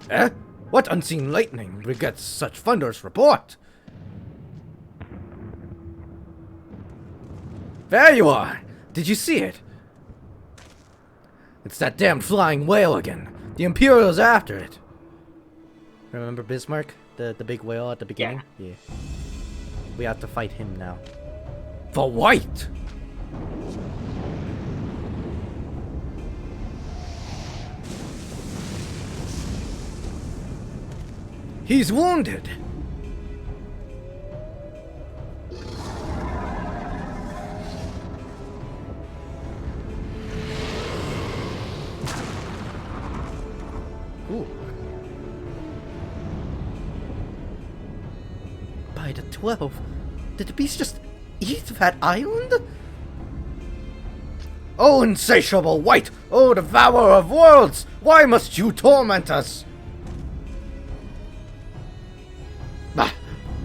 Eh? What unseen lightning begets such thunderous report? There you are! Did you see it? It's that damned flying whale again. The Imperials are after it. Remember Bismarck? The big whale at the beginning? Yeah. We have to fight him now. The White! He's wounded! Ooh. By the 12, did the beast just eat that island? Oh, insatiable White! Oh, devourer of worlds! Why must you torment us? Bah!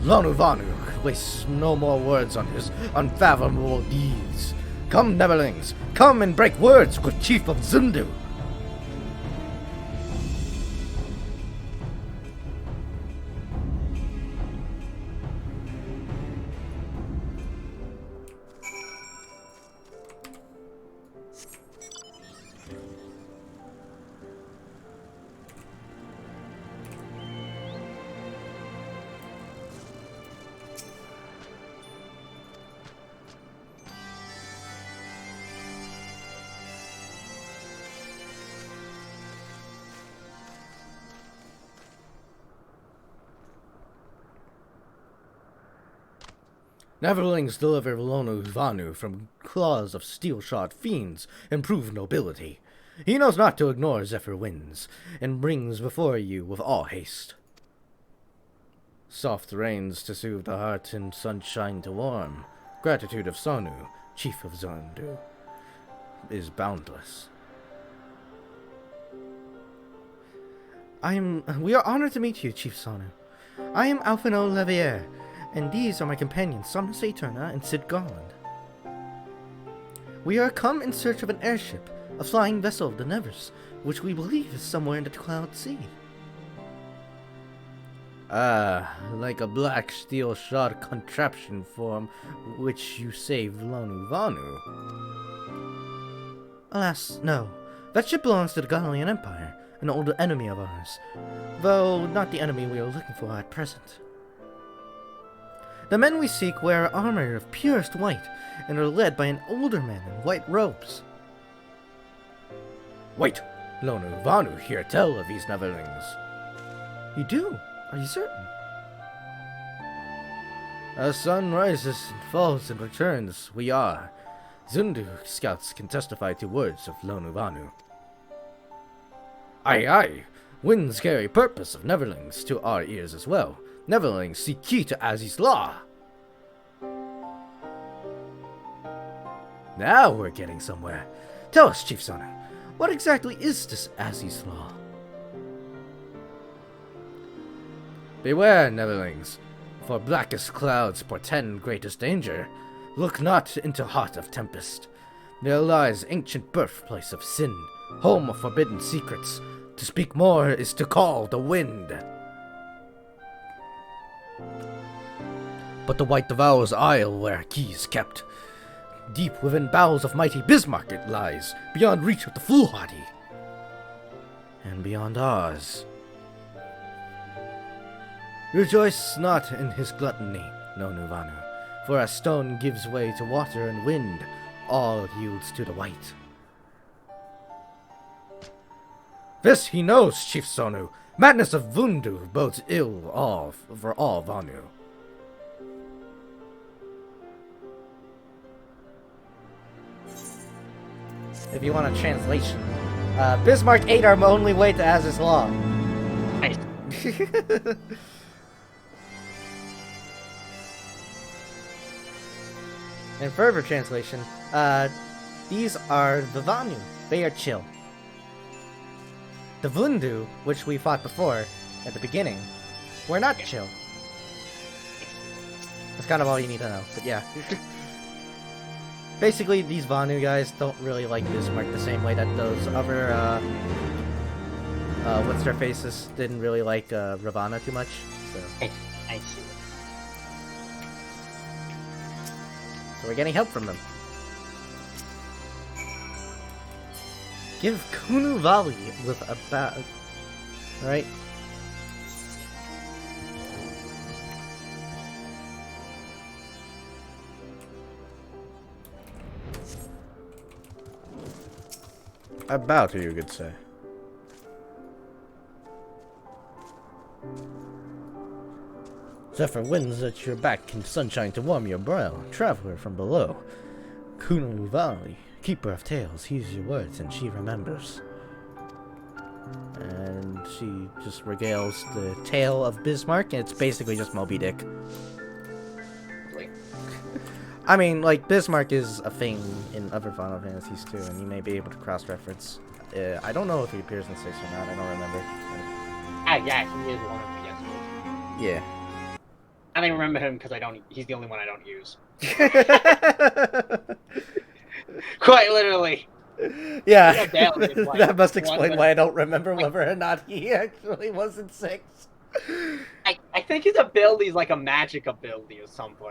Lanu Vanu wastes no more words on his unfathomable deeds. Come, Neverlings, come and break words with Chief of Zundu. Neverlings deliver Lanu Vanu from claws of steel-shod fiends and prove nobility. He knows not to ignore Zephyr winds, and brings before you with all haste. Soft rains to soothe the heart and sunshine to warm. Gratitude of Sonu, Chief of Zandu, is boundless. We are honored to meet you, Chief Sonu. I am Alphino Levier, and these are my companions, Somnus Aeterna and Sid Garland. We are come in search of an airship, a flying vessel of the Nevers, which we believe is somewhere in the Cloud Sea. Like a black steel-shod contraption from which you saved Lanu Vanu. Alas, no. That ship belongs to the Galilean Empire, an old enemy of ours, though not the enemy we are looking for at present. The men we seek wear armor of purest white, and are led by an older man in white robes. Wait! Lanu Vanu here tell of these Neverlings. You do? Are you certain? As sun rises and falls and returns, we are. Zundu scouts can testify to words of Lanu Vanu. Aye, aye! Winds carry purpose of Neverlings to our ears as well. Neverlings seek key to Aziz's law. Now we're getting somewhere. Tell us, Chief Sonu, what exactly is this Aziz's law? Beware, Neverlings, for blackest clouds portend greatest danger. Look not into heart of tempest. There lies ancient birthplace of sin, home of forbidden secrets. To speak more is to call the wind. But the White devours isle where key is kept. Deep within bowels of mighty Bismarck it lies, beyond reach of the foolhardy. And beyond ours. Rejoice not in his gluttony, Lanu Vanu, for as stone gives way to water and wind, all yields to the White. This he knows, Chief Sonu. Madness of Vundu bodes ill for all Vanu. If you want a translation, Bismarck ate our only way to Az's Law. Nice. In further translation, these are the Vanu. They are chill. The Vundu, which we fought before at the beginning, were not chill. That's kind of all you need to know, but yeah. Basically, these Vanu guys don't really like Bismarck the same way that those other, what's-their-faces didn't really like, Ravana too much, so. I see. So we're getting help from them. Give Kunu Valley with a bat. Right? I bow to you, good sir. Zephyr winds at your back and sunshine to warm your brow. Traveler from below. Kunu Valley, keeper of tales, hears your words and she remembers. And she just regales the tale of Bismarck, and it's basically just Moby Dick. I mean, like, Bismarck is a thing in other Final Fantasies too, and you may be able to cross-reference. I don't know if he appears in 6 or not, I don't remember. Yeah, he is one of the guest hosts. Yeah. I don't remember him because he's the only one I don't use. Quite literally. Yeah, that must explain why I don't remember whether or not he actually was in 6. I think his ability is like a magic ability or something.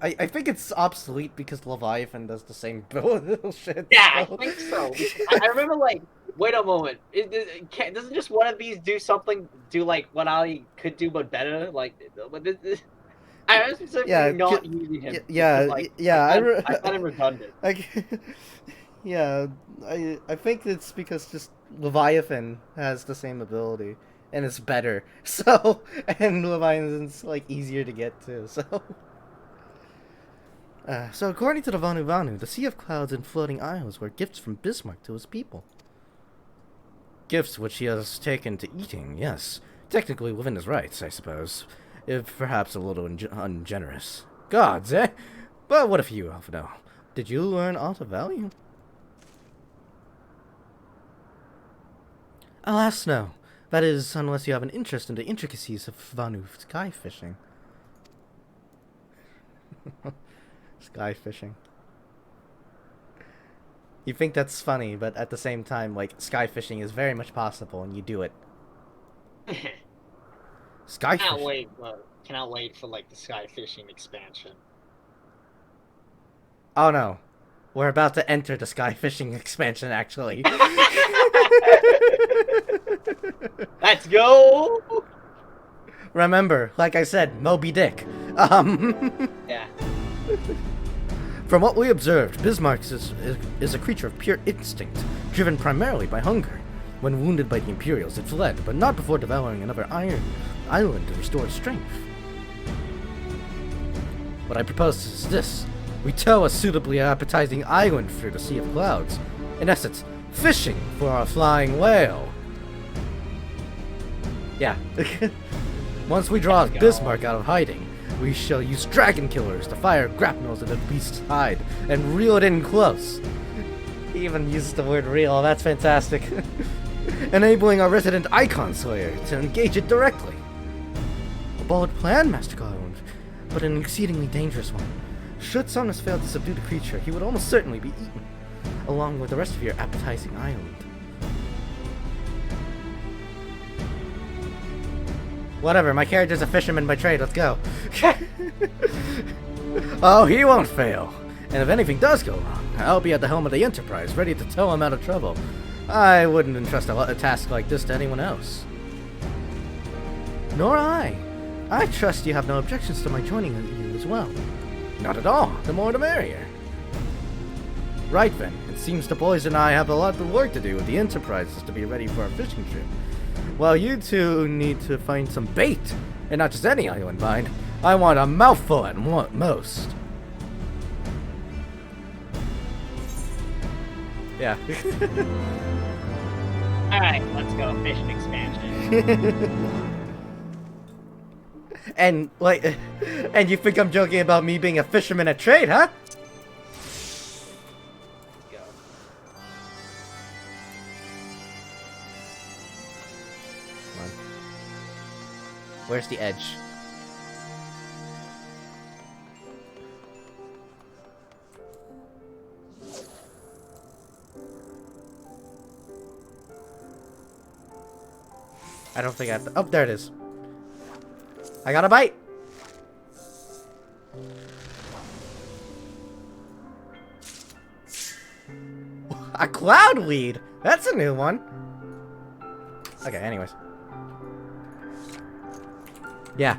I think it's obsolete because Leviathan does the same bullshit. Yeah, I think so. I remember, like, wait a moment. Doesn't just one of these do like what I could do but better? Like, I was specifically not using him. I thought him redundant. I think it's because just Leviathan has the same ability. And it's better. So, and Leviathan's, like, easier to get to, so. So according to the Vanu, the Sea of Clouds and Floating Isles were gifts from Bismarck to his people. Gifts which he has taken to eating, yes. Technically within his rights, I suppose. If perhaps a little ungenerous. Gods, eh? But what if you, Alfredo? Did you learn aught of value? Alas, no. That is, unless you have an interest in the intricacies of Vanu sky fishing. Sky fishing. You think that's funny, but at the same time, like, sky fishing is very much possible, and you do it. Sky fishing. Cannot wait for, like, the sky fishing expansion. Oh no. We're about to enter the sky fishing expansion, actually. Let's go! Remember, like I said, Moby Dick. Yeah. From what we observed, Bismarck is a creature of pure instinct, driven primarily by hunger. When wounded by the Imperials, it fled, but not before devouring another iron island to restore strength. What I propose is this. We tow a suitably appetizing island through the Sea of Clouds. In essence, fishing for our flying whale. Yeah. Once we draw Bismarck out of hiding, we shall use dragon killers to fire grapnels at the beast's hide and reel it in close. He even uses the word reel, that's fantastic. Enabling our resident Icon Slayer to engage it directly. A bold plan, Master Garland, but an exceedingly dangerous one. Should Somnus fail to subdue the creature, he would almost certainly be eaten, along with the rest of your appetizing island. Whatever, my character's a fisherman by trade, let's go. Oh, he won't fail. And if anything does go wrong, I'll be at the helm of the Enterprise, ready to tow him out of trouble. I wouldn't entrust a task like this to anyone else. Nor I. I trust you have no objections to my joining you as well. Not at all. The more the merrier. Right then. It seems the boys and I have a lot of work to do with the Enterprises to be ready for our fishing trip. Well, you two need to find some bait. And not just any island, mind. I want a mouthful at most. Yeah. Alright, let's go. Mission expansion. And, like, and you think I'm joking about me being a fisherman at trade, huh? Go. Come on. Where's the edge? I don't think I have to. Oh, there it is. I got a bite. A cloudweed. That's a new one. Okay, anyways. Yeah.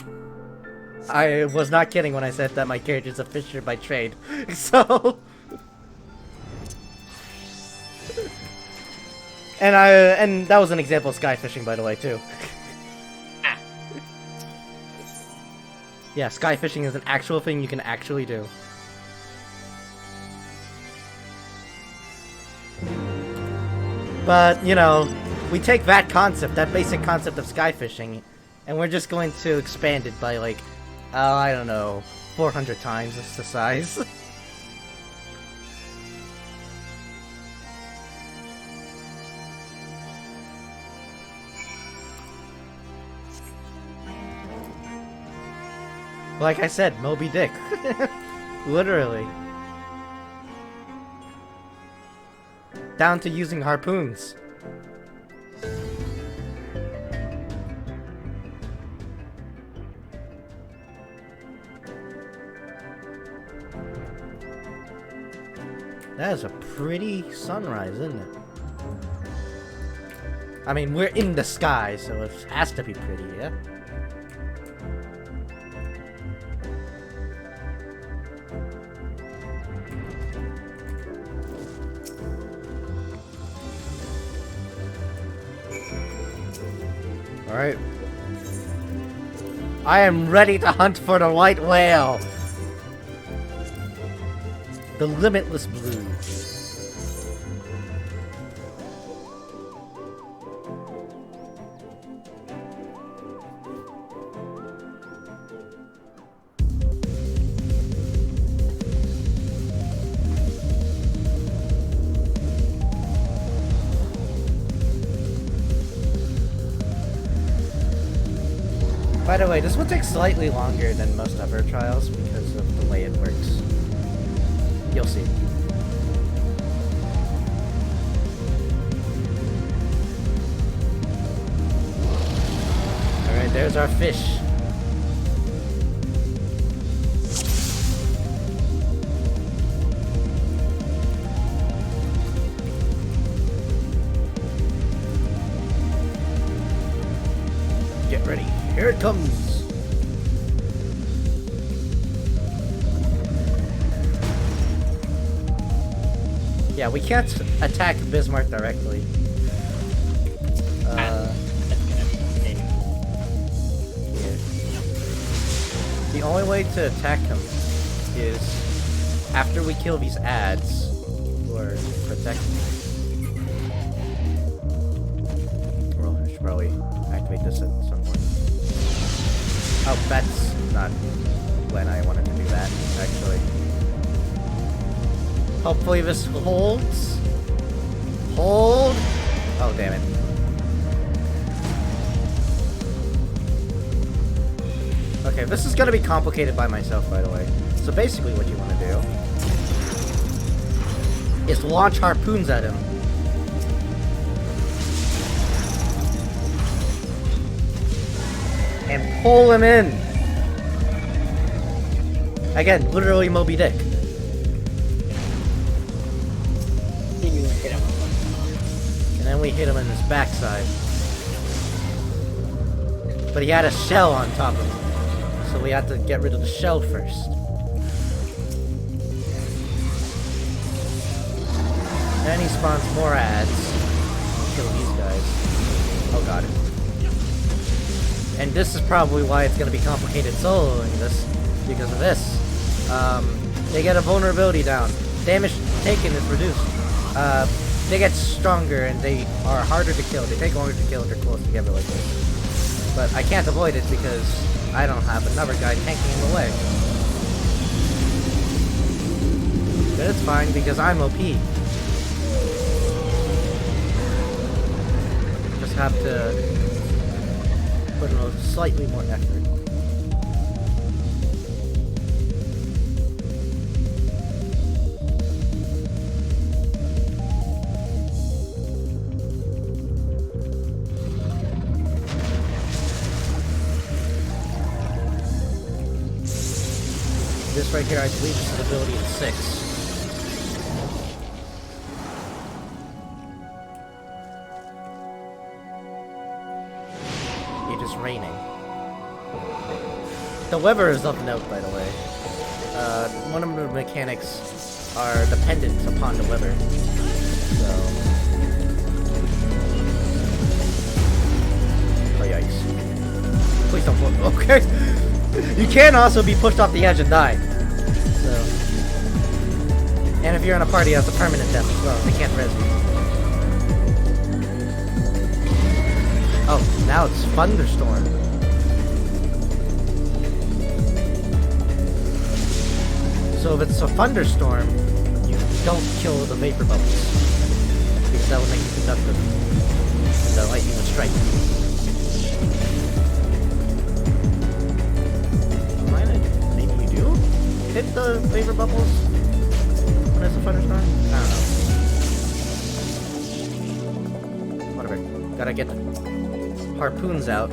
I was not kidding when I said that my character's a fisher by trade. So... And that was an example of sky fishing, by the way, too. Yeah, sky fishing is an actual thing you can actually do. But, you know, we take that concept, that basic concept of sky fishing, and we're just going to expand it by, like, I don't know, 400 times the size. Like I said, Moby Dick. Literally. Down to using harpoons. That is a pretty sunrise, isn't it? I mean, we're in the sky, so it has to be pretty, yeah? Alright. I am ready to hunt for the white whale! The limitless blue. By the way, this will take slightly longer than most other trials because of the way it works. You'll see. Alright, there's our fish. Get ready. Here it comes! Yeah, we can't attack Bismarck directly. Yeah. The only way to attack him is after we kill these ads, or protect them. Well, I should probably activate this at some point. Oh, that's not when I wanted to do that, actually. Hopefully this holds. Hold! Oh, damn it. Okay, this is gonna be complicated by myself, by the way. So basically what you want to do is launch harpoons at him. And pull him in. Again, literally Moby Dick. And then we hit him in his backside. But he had a shell on top of him. So we had to get rid of the shell first. Then he spawns more ads. Kill these guys. Oh god. And this is probably why it's going to be complicated soloing this, because of this. They get a vulnerability down. Damage taken is reduced. they get stronger and they are harder to kill. They take longer to kill if they're close together like this. But I can't avoid it because I don't have another guy tanking in the way. But it's fine because I'm OP. Just have to put in a slightly more effort. This right here, I believe, is an ability of 6. It is raining. The weather is of note, by the way. One of the mechanics are dependent upon the weather. So... Oh, yikes. Please don't fall. Okay. You can also be pushed off the edge and die. So... And if you're in a party, that's a permanent death as well. They can't res you. Oh, now it's Thunderstorm. So if it's a Thunderstorm, you don't kill the Vapor Bubbles. Because that will make you conductive. And the lightning would strike. Maybe you do hit the Vapor Bubbles when it's a Thunderstorm? I don't know. Whatever. Gotta get the harpoons out.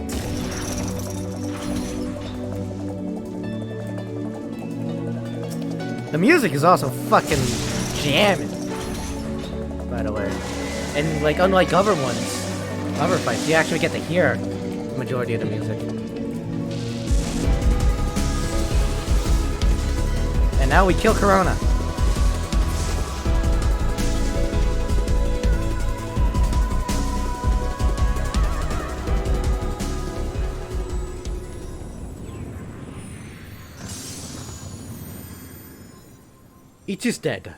The music is also fucking jamming, by the way. And like, unlike other ones, other fights, you actually get to hear the majority of the music. And now we kill Corona. It is dead.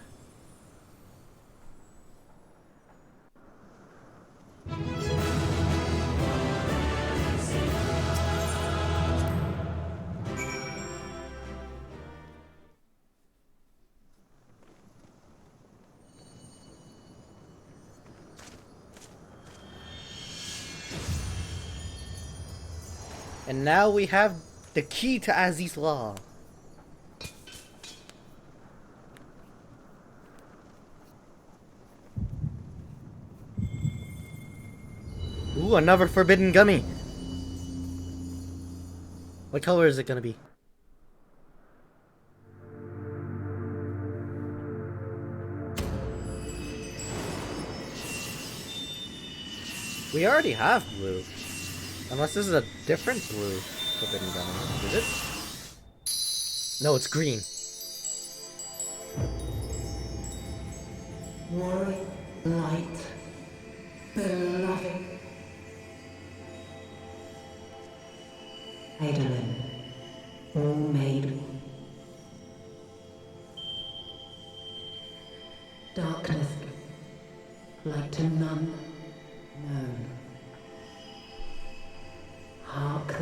And now we have the key to Aziz's Law. Ooh, another forbidden gummy. What color is it gonna be? We already have blue. Unless this is a different blue forbidden gummy. Is it? No, it's green. Worry, light, beloved. Eidolon, all made one. Darkness, like to none known. Hark,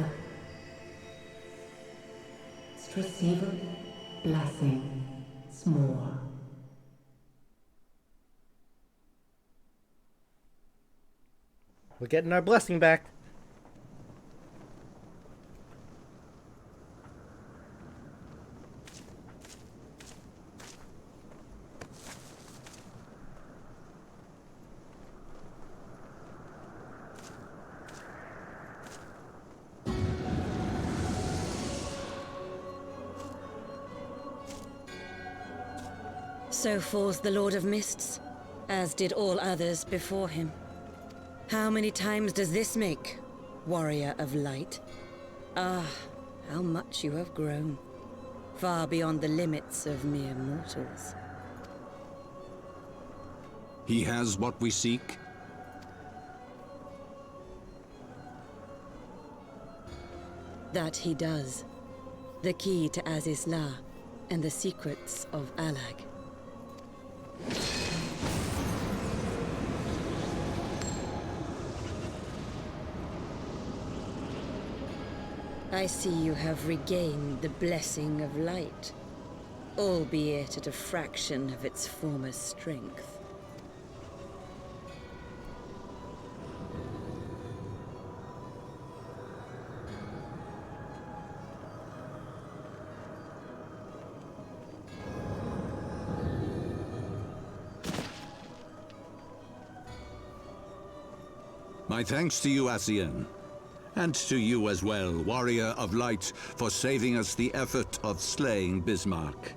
receiver, blessing, small. We're getting our blessing back. So falls the Lord of Mists, as did all others before him. How many times does this make, Warrior of Light? Ah, how much you have grown, far beyond the limits of mere mortals. He has what we seek? That he does. The key to Aziz's Law and the secrets of Alag. I see you have regained the blessing of light, albeit at a fraction of its former strength. My thanks to you, Asian. And to you as well, Warrior of Light, for saving us the effort of slaying Bismarck.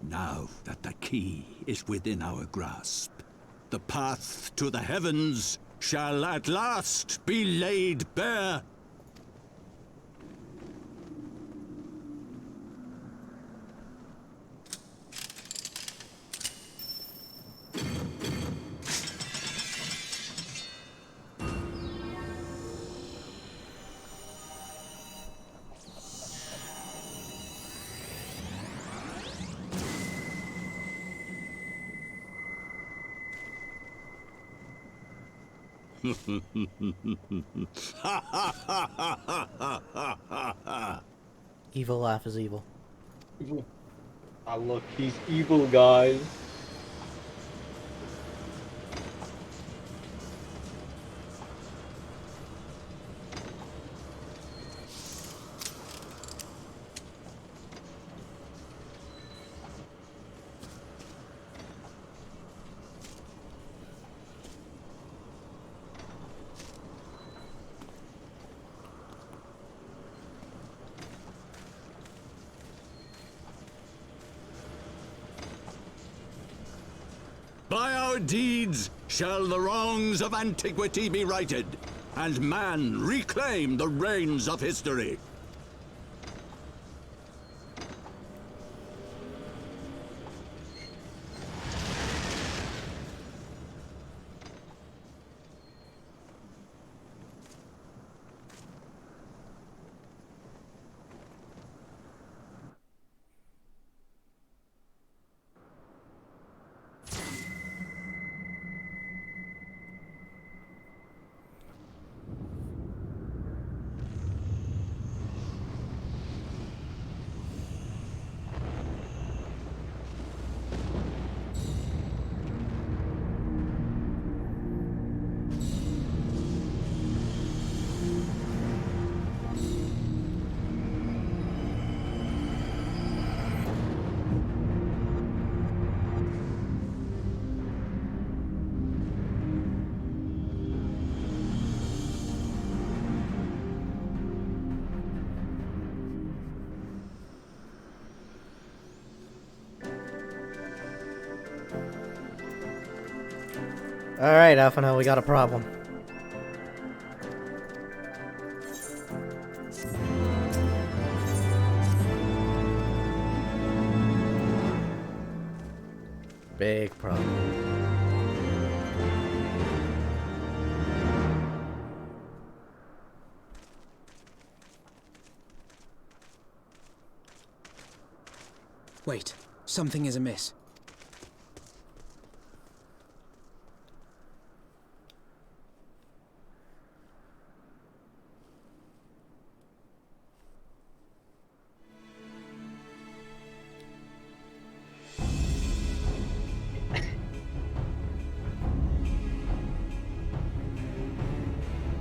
Now that the key is within our grasp, the path to the heavens shall at last be laid bare. Evil laugh is evil. Ah, look, he's evil, guys. By our deeds shall the wrongs of antiquity be righted, and man reclaim the reins of history. Alright, Alphino, we got a problem. Big problem. Wait, something is amiss.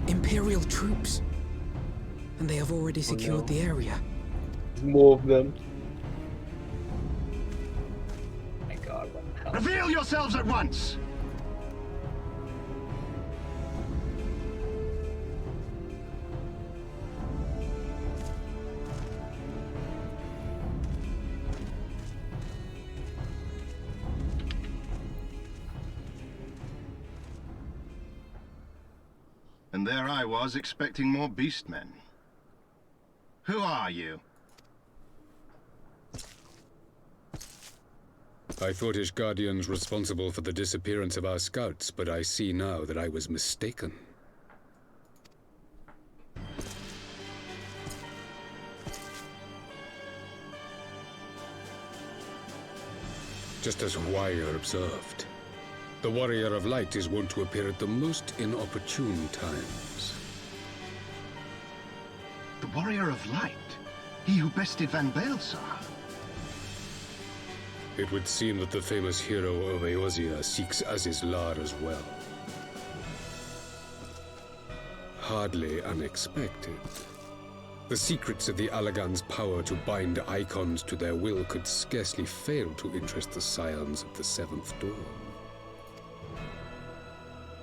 Imperial troops. And they have already secured the area. More of them. Oh my god, what the hell? Reveal yourselves at once! And there I was, expecting more beastmen. Who are you? I thought Ishgardians responsible for the disappearance of our scouts, but I see now that I was mistaken. Just as Wire observed, The Warrior of Light is wont to appear at the most inopportune times. The Warrior of Light? He who bested Van Baelsar? It would seem that the famous hero of Eorzea seeks Azizlar as well. Hardly unexpected. The secrets of the Allagan's power to bind icons to their will could scarcely fail to interest the scions of the Seventh Dawn.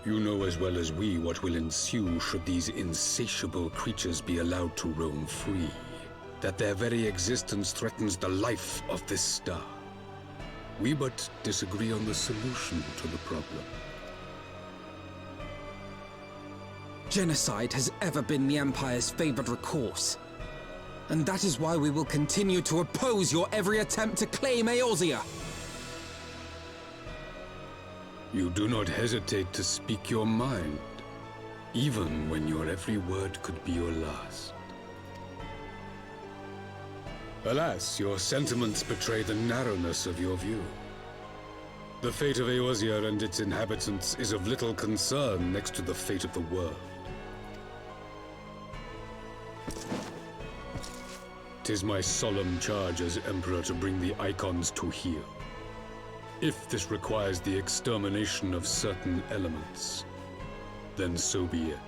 You know as well as we what will ensue should these insatiable creatures be allowed to roam free. That their very existence threatens the life of this star. We but disagree on the solution to the problem. Genocide has ever been the Empire's favored recourse. And that is why we will continue to oppose your every attempt to claim Eorzea. You do not hesitate to speak your mind, even when your every word could be your last. Alas, your sentiments betray the narrowness of your view. The fate of Eorzea and its inhabitants is of little concern next to the fate of the world. 'Tis my solemn charge as Emperor to bring the icons to heel. If this requires the extermination of certain elements, then so be it.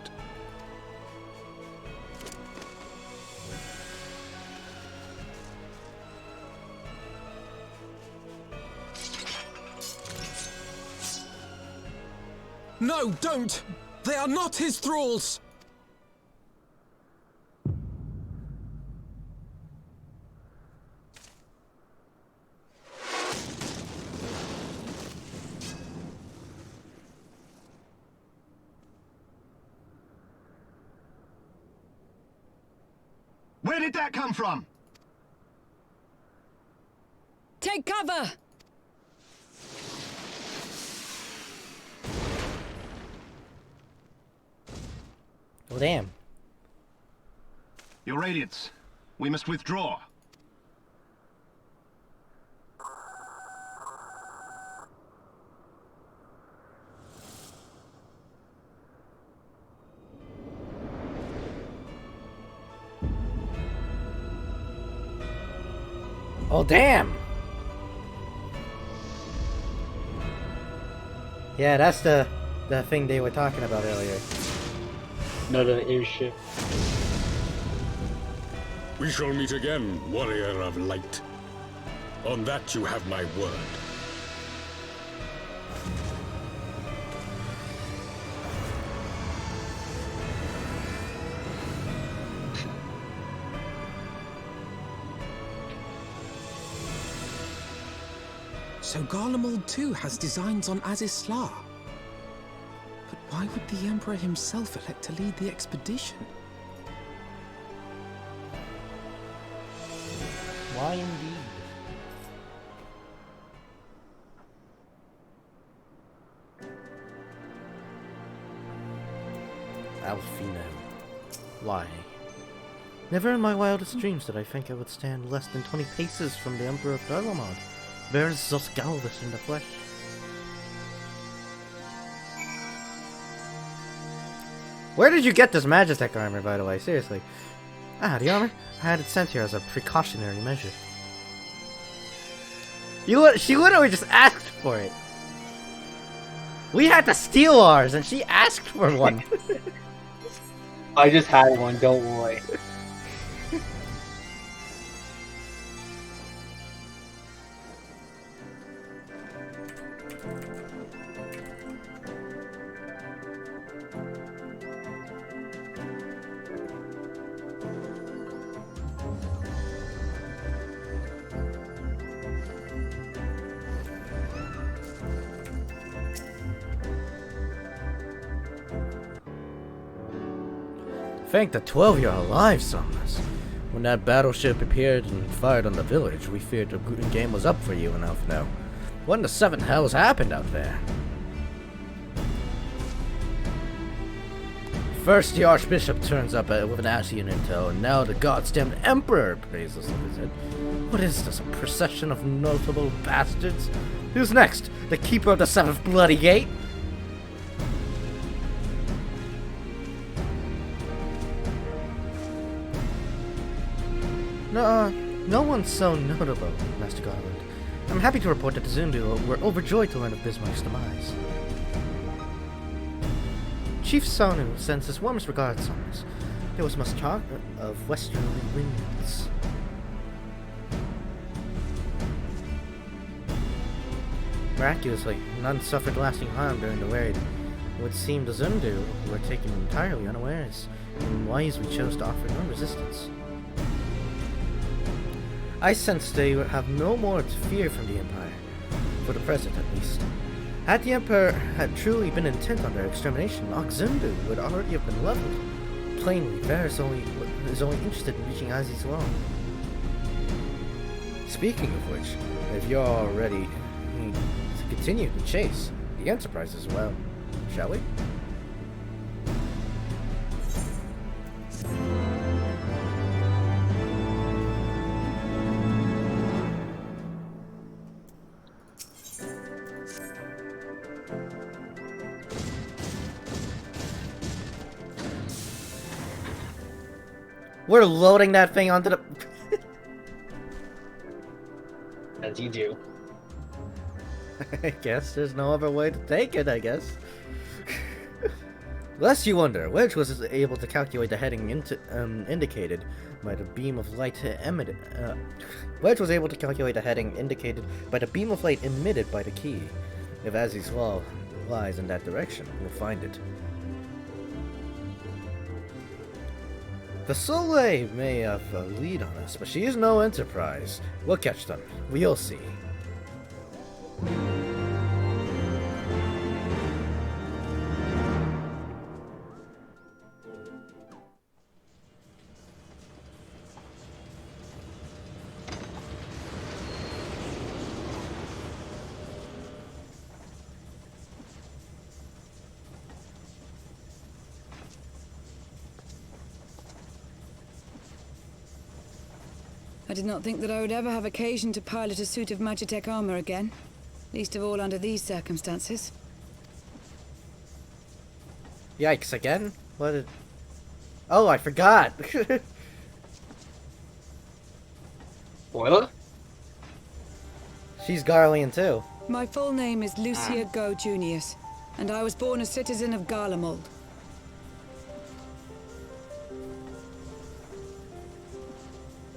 No, don't! They are not his thralls! Where did that come from? Take cover! Oh, damn. Your Radiance, we must withdraw. Oh, damn! Yeah, that's the thing they were talking about earlier. Another airship. We shall meet again, Warrior of Light. On that you have my word. So Garlemald too has designs on Azizlar. But why would the Emperor himself elect to lead the expedition? Why indeed? Alfino. Why? Never in my wildest dreams did I think I would stand less than 20 paces from the Emperor of Garlemald. Where's Zosgalvis in the flesh? Where did you get this Magitech armor, by the way? Seriously. Ah, the armor? I had it sent here as a precautionary measure. She literally just asked for it. We had to steal ours, and she asked for one. I just had one, don't worry. Thank the 12 you're alive, Somnus. When that battleship appeared and fired on the village, we feared the game was up for you and Elfno. What in the seven hells happened out there? First the Archbishop turns up with an Ascian intel, and now the goddamn Emperor pays us a visit. What is this, a procession of notable bastards? Who's next? The Keeper of the Seventh Bloody Gate? No one's so notable, Master Garland. I'm happy to report that the Zundu were overjoyed to learn of Bismarck's demise. Chief Sonu sends his warmest regards on us. There was much talk of westerly winds. Miraculously, none suffered lasting harm during the raid. It would seem the Zundu were taken entirely unawares, and wisely chose to offer no resistance. I sense they have no more to fear from the Empire, for the present at least. Had the Emperor had truly been intent on their extermination, Zundu would already have been leveled. Plainly, Varys is only interested in reaching Azi's Law. Speaking of which, if you're all ready to continue the chase, the Enterprise as well, shall we? We're loading that thing onto the... As you do. I guess there's no other way to take it, I guess. Lest you wonder, Wedge was able to calculate the heading indicated by the beam of light emitted. Wedge was able to calculate the heading indicated by the beam of light emitted by the key. If Azi's Law lies in that direction, we'll find it. The Soleil may have a lead on us, but she is no Enterprise. We'll catch them. We'll see. I did not think that I would ever have occasion to pilot a suit of Magitech armor again. Least of all under these circumstances. Yikes, again? What did... Oh, I forgot! Spoiler? She's Garlean too. My full name is Lucia Go Junius, and I was born a citizen of Garlemald.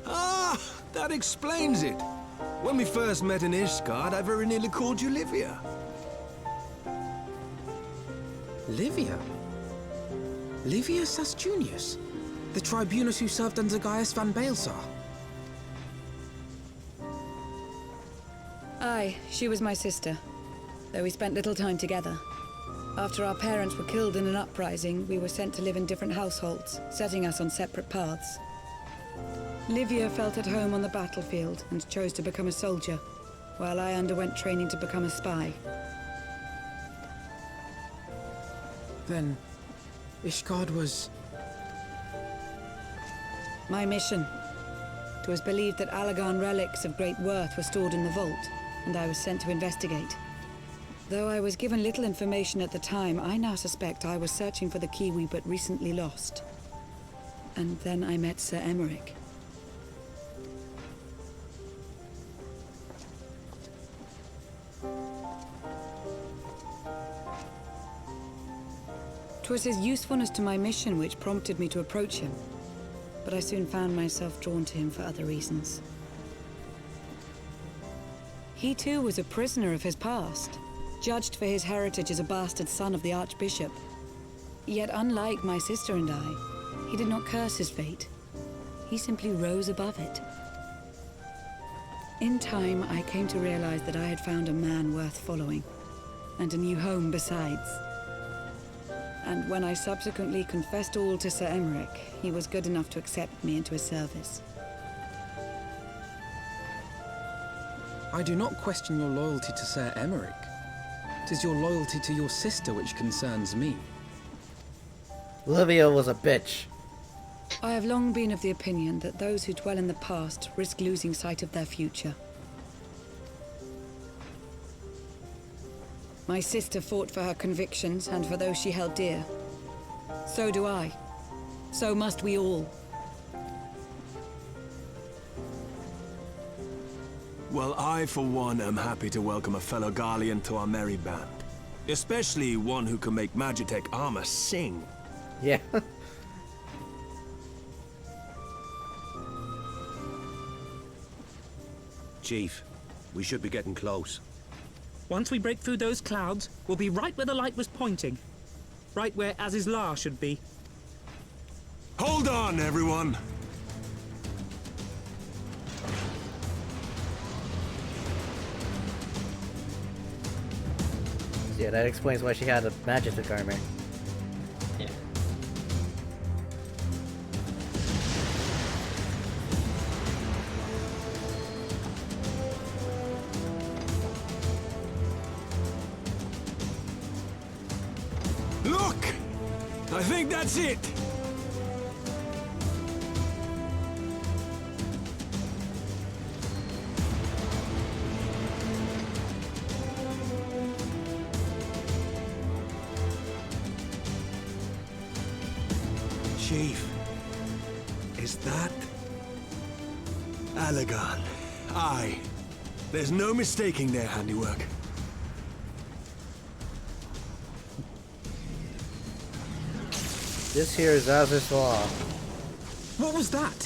Ah, that explains it. When we first met in Ishgard, I very nearly called you Livia. Livia? Livia Sasjunius? The tribunus who served under Gaius van Baelsar? Aye, she was my sister, though we spent little time together. After our parents were killed in an uprising, we were sent to live in different households, setting us on separate paths. Livia felt at home on the battlefield and chose to become a soldier, while I underwent training to become a spy. Then, Ishgard was... my mission. It was believed that Allagan relics of great worth were stored in the vault, and I was sent to investigate. Though I was given little information at the time, I now suspect I was searching for the key we but recently lost. And then I met Sir Emmerich. 'Twas his usefulness to my mission which prompted me to approach him, but I soon found myself drawn to him for other reasons. He too was a prisoner of his past, judged for his heritage as a bastard son of the Archbishop. Yet unlike my sister and I, he did not curse his fate. He simply rose above it. In time, I came to realize that I had found a man worth following, and a new home besides. And when I subsequently confessed all to Sir Emmerich, he was good enough to accept me into his service. I do not question your loyalty to Sir Emmerich. It is your loyalty to your sister which concerns me. Livia was a bitch. I have long been of the opinion that those who dwell in the past risk losing sight of their future. My sister fought for her convictions and for those she held dear. So do I. So must we all. Well, I, for one, am happy to welcome a fellow Garlean to our merry band. Especially one who can make Magitech armor sing. Yeah. Chief, we should be getting close. Once we break through those clouds, we'll be right where the light was pointing. Right where Aziz's Law should be. Hold on, everyone! Yeah, that explains why she had a magic armor. Yeah. Look! I think that's it! Chief, is that Allegan? Aye. There's no mistaking their handiwork. This here is Aziz's Law. What was that?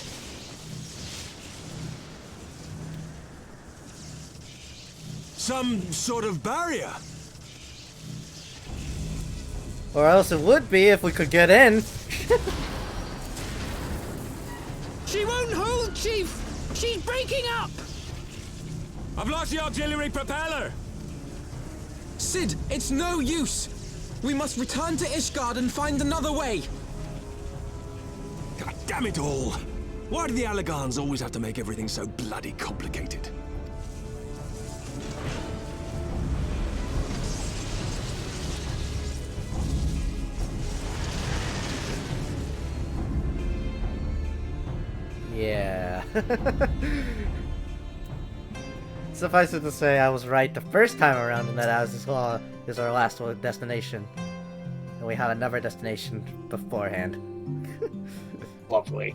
Some sort of barrier. Or else it would be if we could get in. She won't hold, Chief! She's breaking up! I've lost the auxiliary propeller! Sid, it's no use! We must return to Ishgard and find another way! God damn it all! Why do the Allegans always have to make everything so bloody complicated? Yeah. Suffice it to say, I was right the first time around, and that Aziz's Law is our last destination. And we have another destination beforehand. Lovely.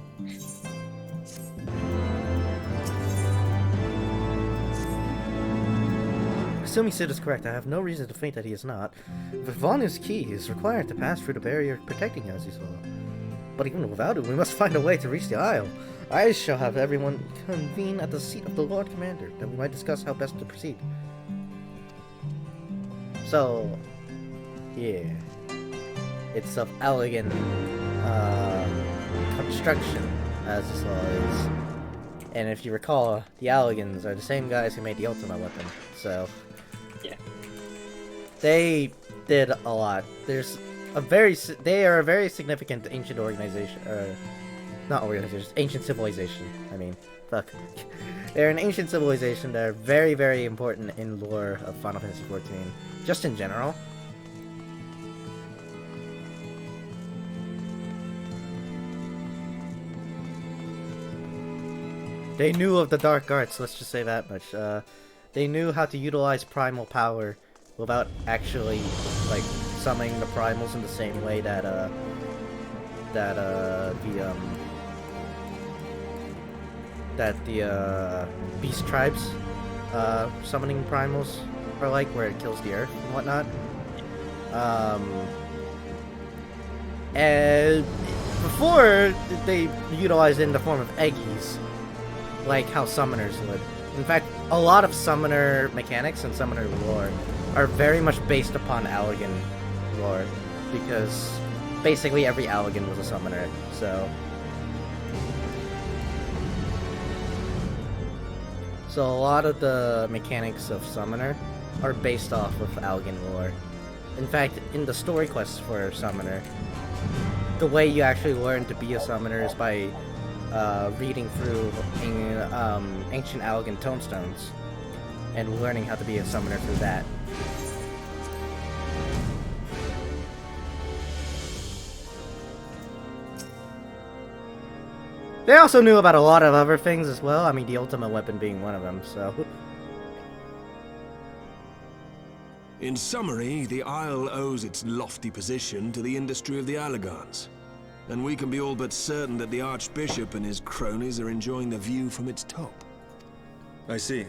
Assuming Sid is correct, I have no reason to think that he is not. But Vanu's key is required to pass through the barrier protecting Aziz's Law. But even without it, we must find a way to reach the Isle. I shall have everyone convene at the seat of the Lord Commander, that we might discuss how best to proceed. So, yeah. It's of elegant construction, as this law is. And if you recall, the Allegans are the same guys who made the Ultima weapon, so... Yeah. They did a lot. There's a they are a very significant ancient organization, not organization, ancient civilization, I mean, fuck. They're an ancient civilization that are very, very important in lore of Final Fantasy XIV, just in general. They knew of the dark arts, let's just say that much. They knew how to utilize primal power without actually, like, summoning the primals in the same way that, the beast tribes, summoning primals are like, where it kills the earth and whatnot. And before, they utilized it in the form of eggies, like how summoners would. In fact, a lot of summoner mechanics and summoner lore are very much based upon Allegan lore, because basically every Allegan was a summoner, so... So a lot of the mechanics of Summoner are based off of Allegan lore. In fact, in the story quests for Summoner, the way you actually learn to be a Summoner is by reading through ancient Allegan tomestones and learning how to be a Summoner through that. They also knew about a lot of other things as well. I mean, the ultimate weapon being one of them, so... In summary, the Isle owes its lofty position to the industry of the Allagans. And we can be all but certain that the Archbishop and his cronies are enjoying the view from its top. I see.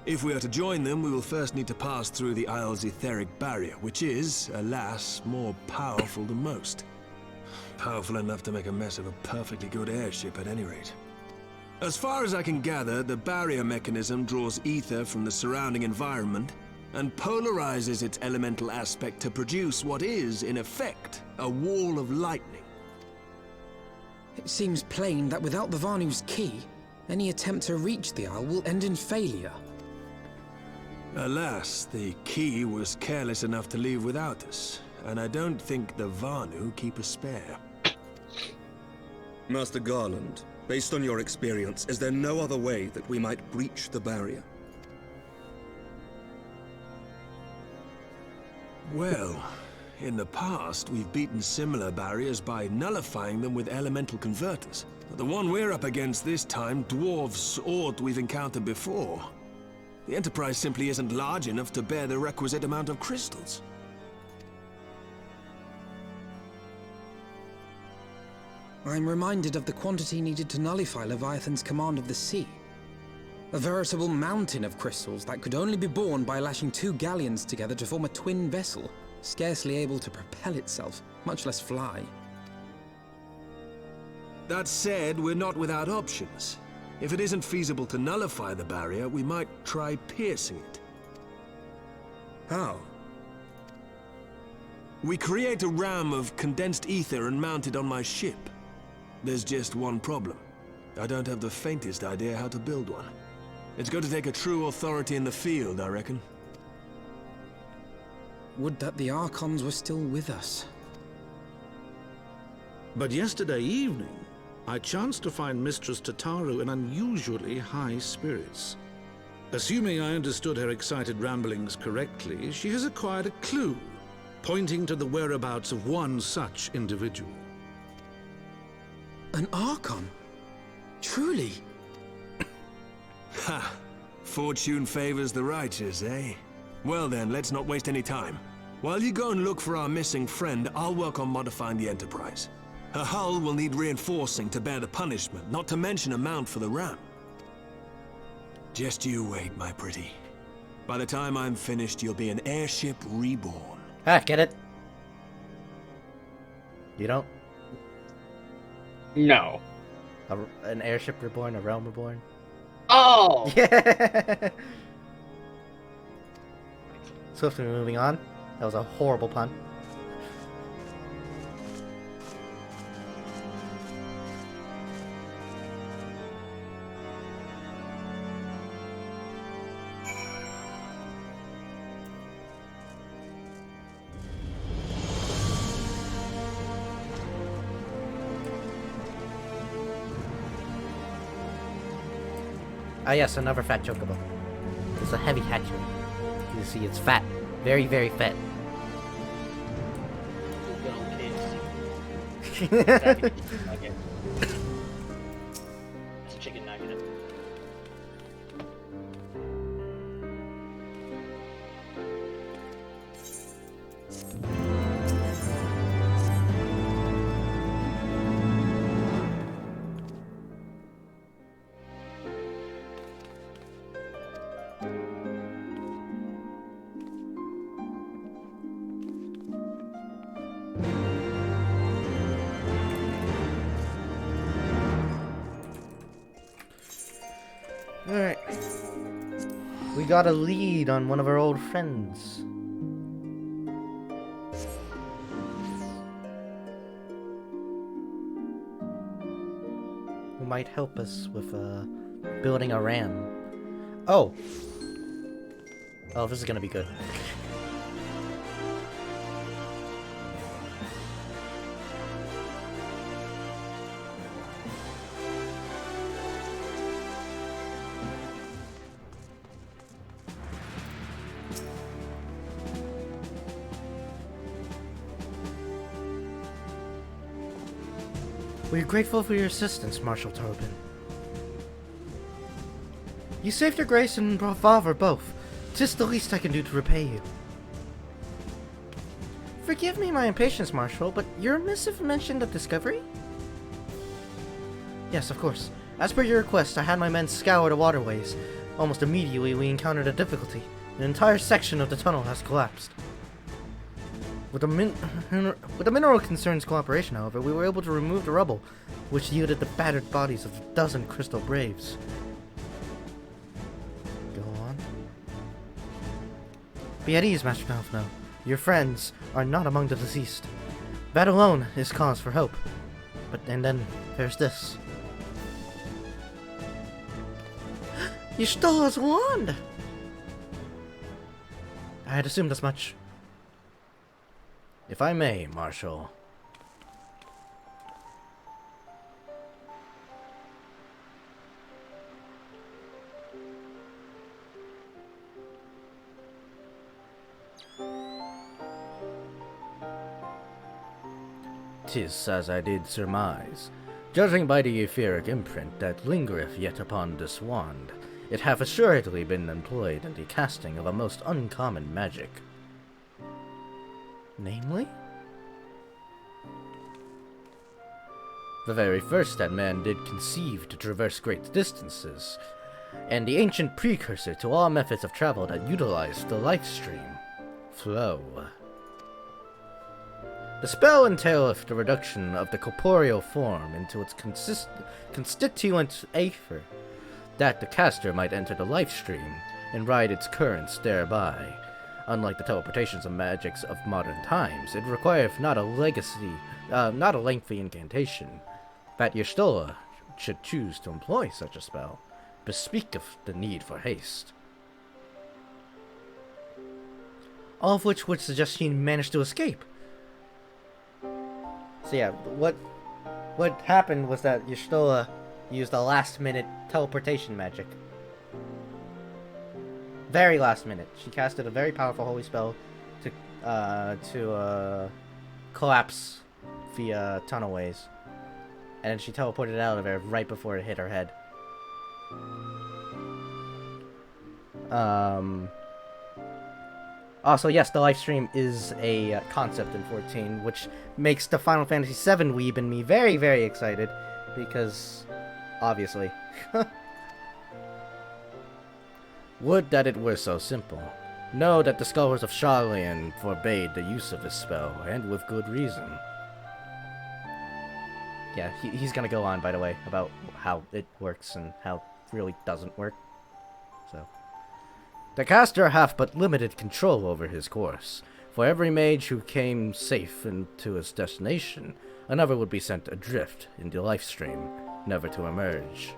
If we are to join them, we will first need to pass through the Isle's etheric barrier, which is, alas, more powerful than most. Powerful enough to make a mess of a perfectly good airship at any rate. As far as I can gather, the barrier mechanism draws ether from the surrounding environment and polarizes its elemental aspect to produce what is, in effect, a wall of lightning. It seems plain that without the Vanu's key, any attempt to reach the Isle will end in failure. Alas, the key was careless enough to leave without us, and I don't think the Vanu keep a spare. Master Garland, based on your experience, is there no other way that we might breach the barrier? Well, in the past, we've beaten similar barriers by nullifying them with elemental converters. But the one we're up against this time dwarfs aught we've encountered before. The Enterprise simply isn't large enough to bear the requisite amount of crystals. I'm reminded of the quantity needed to nullify Leviathan's command of the sea. A veritable mountain of crystals that could only be borne by lashing 2 galleons together to form a twin vessel, scarcely able to propel itself, much less fly. That said, we're not without options. If it isn't feasible to nullify the barrier, we might try piercing it. How? We create a ram of condensed ether and mount it on my ship. There's just one problem. I don't have the faintest idea how to build one. It's going to take a true authority in the field, I reckon. Would that the Archons were still with us. But yesterday evening, I chanced to find Mistress Tataru in unusually high spirits. Assuming I understood her excited ramblings correctly, she has acquired a clue, pointing to the whereabouts of one such individual. An Archon? Truly? Ha! Fortune favors the righteous, eh? Well then, let's not waste any time. While you go and look for our missing friend, I'll work on modifying the Enterprise. Her hull will need reinforcing to bear the punishment, not to mention a mount for the ram. Just you wait, my pretty. By the time I'm finished, you'll be an airship reborn. Ah, get it? You don't? No. An airship reborn, a realm reborn? Oh! Yeah! Swiftly moving on. That was a horrible pun. Ah yes, another fat chocobo. It's a heavy hatchery. You see, it's fat. Very, very fat. It's a chicken nugget. Alright. We got a lead on one of our old friends. Who might help us with building a ram. Oh! Oh, this is gonna be good. We're grateful for your assistance, Marshal Tobin. You saved your grace and father both. 'Tis the least I can do to repay you. Forgive me my impatience, Marshal, but your missive mentioned a discovery? Yes, of course. As per your request, I had my men scour the waterways. Almost immediately, we encountered a difficulty. An entire section of the tunnel has collapsed. With the mineral concern's cooperation, however, we were able to remove the rubble, which yielded the battered bodies of a dozen crystal braves. Go on. Be at ease, Master Malfno. Your friends are not among the deceased. That alone is cause for hope. And then there's this. You stole his wand! I had assumed as much. If I may, Marshal. "'Tis as I did surmise. Judging by the etheric imprint that lingereth yet upon this wand, it hath assuredly been employed in the casting of a most uncommon magic." Namely? The very first that man did conceive to traverse great distances, and the ancient precursor to all methods of travel that utilized the life stream, flow. The spell entaileth the reduction of the corporeal form into its constituent aether, that the caster might enter the life stream and ride its currents thereby. Unlike the teleportations of magics of modern times, it requireth not a lengthy incantation. That Y'shtola should choose to employ such a spell bespeaketh the need for haste. All of which would suggest she managed to escape. So yeah, what happened was that Y'shtola used a last-minute teleportation magic. Very last minute. She casted a very powerful holy spell to collapse the tunnelways. And she teleported out of there right before it hit her head. Also, yes, the live stream is a concept in 14, which makes the Final Fantasy VII weeb in me very, very excited. Because, obviously. Would that it were so simple. Know that the scholars of Sharlayan forbade the use of this spell, and with good reason. Yeah, he's gonna go on, by the way, about how it works and how it really doesn't work. So, the caster hath but limited control over his course. For every mage who came safe into his destination, another would be sent adrift in the life stream, never to emerge.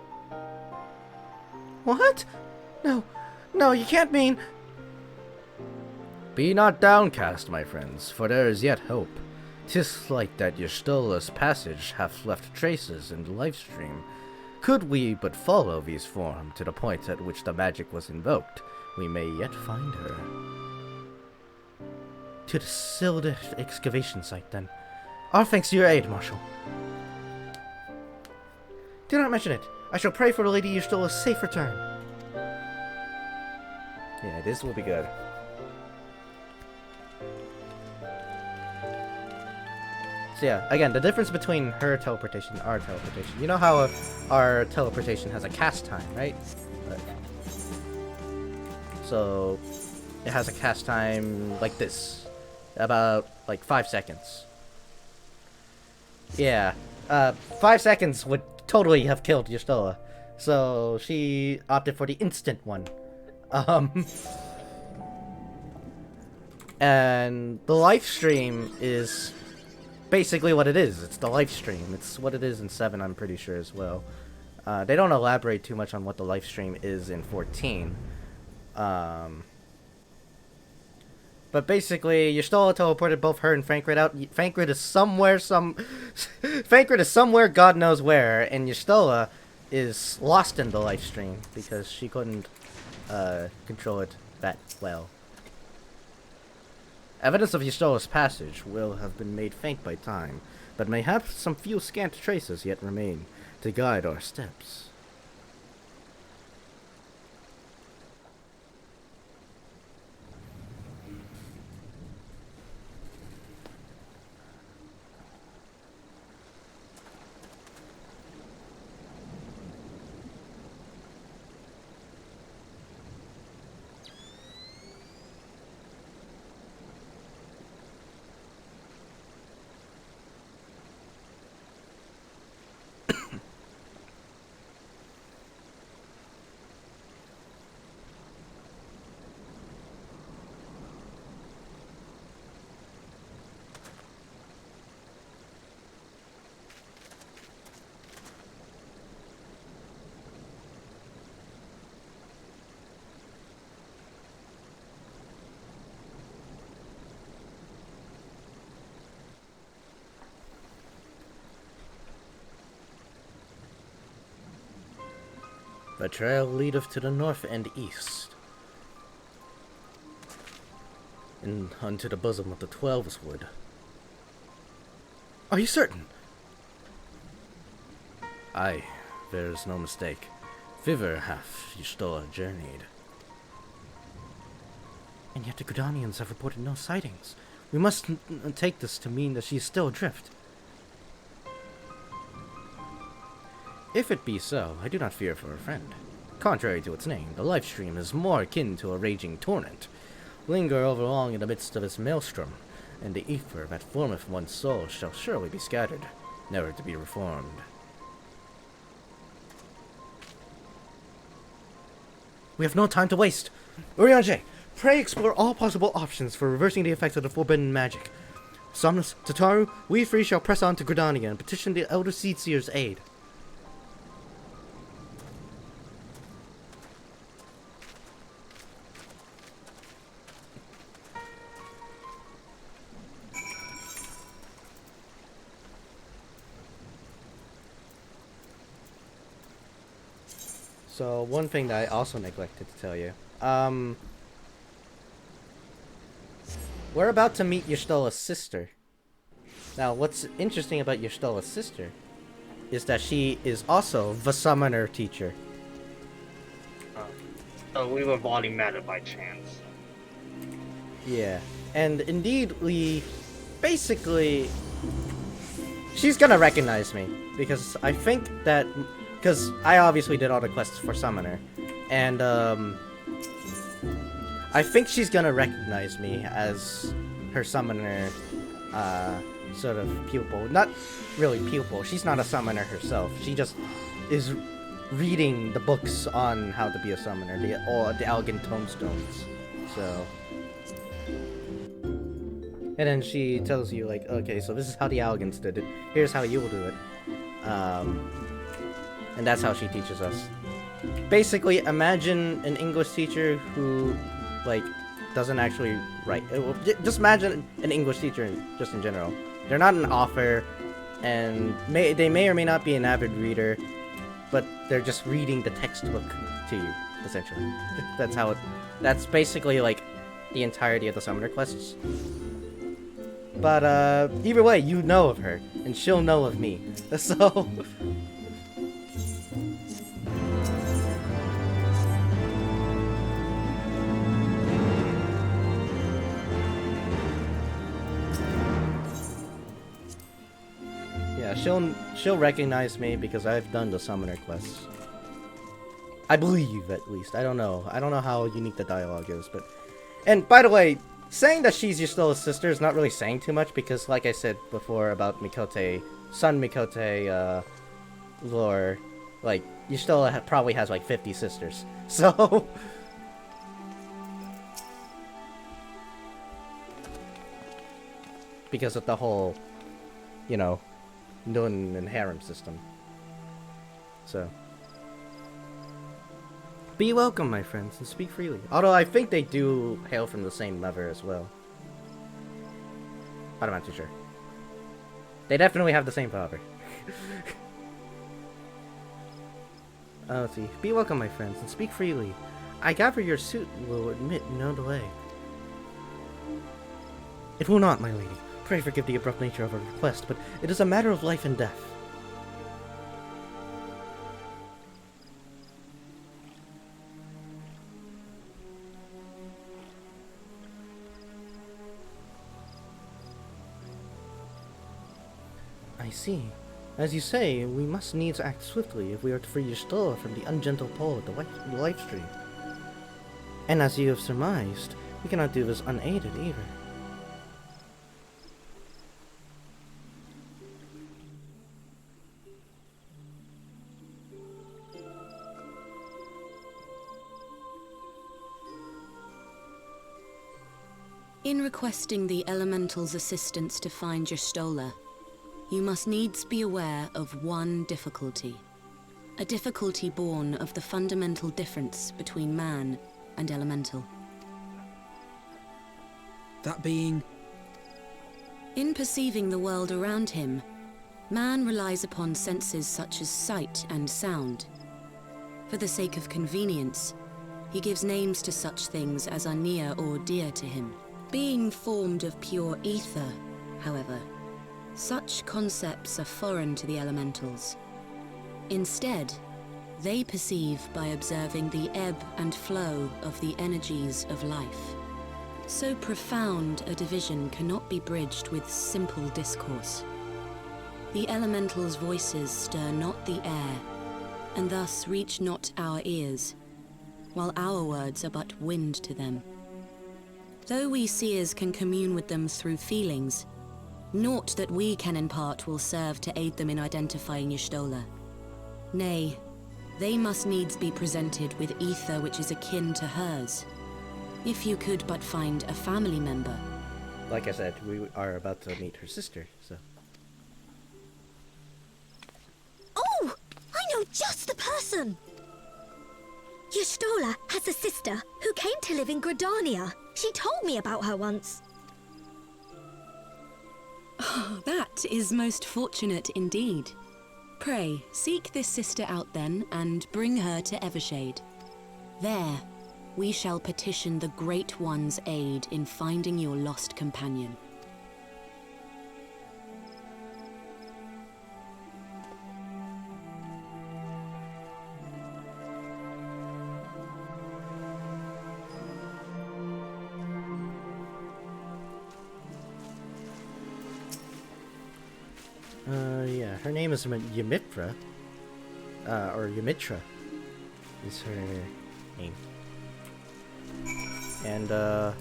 What? No, you can't mean... Be not downcast, my friends, for there is yet hope. 'Tis like that Y'shtola's passage hath left traces in the life stream. Could we but follow these form to the point at which the magic was invoked, we may yet find her. To the sealed excavation site, then. Our thanks to your aid, Marshal. Do not mention it. I shall pray for the Lady Y'shtola's safe return. Yeah, this will be good. So yeah, again, the difference between her teleportation and our teleportation. You know how our teleportation has a cast time, right? So, it has a cast time like this. About, like, 5 seconds. Yeah, 5 seconds would totally have killed Y'shtola. So, she opted for the instant one. And the live stream is basically what it is. It's the live stream. It's what it is in 7, I'm pretty sure, as well. They don't elaborate too much on what the live stream is in 14. But basically, Y'shtola teleported both her and Frankrid out. Frankrid is somewhere, Frankrid is somewhere, God knows where, and Y'shtola is lost in the live stream because she couldn't control it that well. Evidence of Ystola's passage will have been made faint by time, but mayhap some few scant traces yet remain to guide our steps. The trail leadeth to the north and east, and unto the bosom of the Heavensward. Are you certain? Aye, there is no mistake. Thither hath Y'shtola journeyed. And yet the Gridanians have reported no sightings. We must take this to mean that she is still adrift. If it be so, I do not fear for a friend. Contrary to its name, the life stream is more akin to a raging torrent. Linger overlong in the midst of its maelstrom, and the ether that formeth one's soul shall surely be scattered, never to be reformed. We have no time to waste. Urianger, pray explore all possible options for reversing the effects of the forbidden magic. Somnus, Tataru, we three shall press on to Gridania and petition the Elder Seedseer's aid. So, one thing that I also neglected to tell you. We're about to meet Y'shtola's sister. Now, what's interesting about Y'shtola's sister is that she is also the summoner teacher. So we were voting matter by chance. Yeah. And indeed, we basically... She's gonna recognize me, because I think that... Because I obviously did all the quests for Summoner, and I think she's gonna recognize me as her Summoner, sort of pupil. Not really pupil, she's not a Summoner herself, she just is reading the books on how to be a Summoner, the Elegant Tomestones, so... And then she tells you, like, okay, so this is how the Elegants did it, here's how you will do it. And that's how she teaches us. Basically, imagine an English teacher who, like, doesn't actually write. Just imagine an English teacher just in general. They're not an author, and they may or may not be an avid reader, but they're just reading the textbook to you, essentially. That's basically, like, the entirety of the Summoner quests. But, either way, you know of her, and she'll know of me. So... She'll recognize me because I've done the Summoner quests. I believe, at least. I don't know. I don't know how unique the dialogue is, but... And, by the way, saying that she's Y'shtola's sister is not really saying too much because, like I said before about Mikote, Son Mikote, lore, like, Y'shtola probably has, like, 50 sisters. So... because of the whole, you know... Nun and harem system. So. Be welcome, my friends, and speak freely. Although I think they do hail from the same mother as well. But I'm not too sure. They definitely have the same father. Let's see. Be welcome, my friends, and speak freely. I gather your suit will admit no delay. It will not, my lady. Pray forgive the abrupt nature of our request, but it is a matter of life and death. I see. As you say, we must needs act swiftly if we are to free Y'shtola from the ungentle pull of the life stream. And as you have surmised, we cannot do this unaided either. In requesting the Elemental's assistance to find Y'shtola, you must needs be aware of one difficulty. A difficulty born of the fundamental difference between man and Elemental. That being? In perceiving the world around him, man relies upon senses such as sight and sound. For the sake of convenience, he gives names to such things as are near or dear to him. Being formed of pure ether, however, such concepts are foreign to the Elementals. Instead, they perceive by observing the ebb and flow of the energies of life. So profound a division cannot be bridged with simple discourse. The Elementals' voices stir not the air, and thus reach not our ears, while our words are but wind to them. Though we seers can commune with them through feelings, naught that we can impart will serve to aid them in identifying Y'shtola. Nay, they must needs be presented with ether which is akin to hers. If you could but find a family member. Like I said, we are about to meet her sister, so... Oh! I know just the person! Y'shtola has a sister who came to live in Gridania. She told me about her once. Oh, that is most fortunate indeed. Pray, seek this sister out then, and bring her to Evershade. There, we shall petition the Great One's aid in finding your lost companion. Yeah, her name is Ymitra. Or Ymitra is her name. And,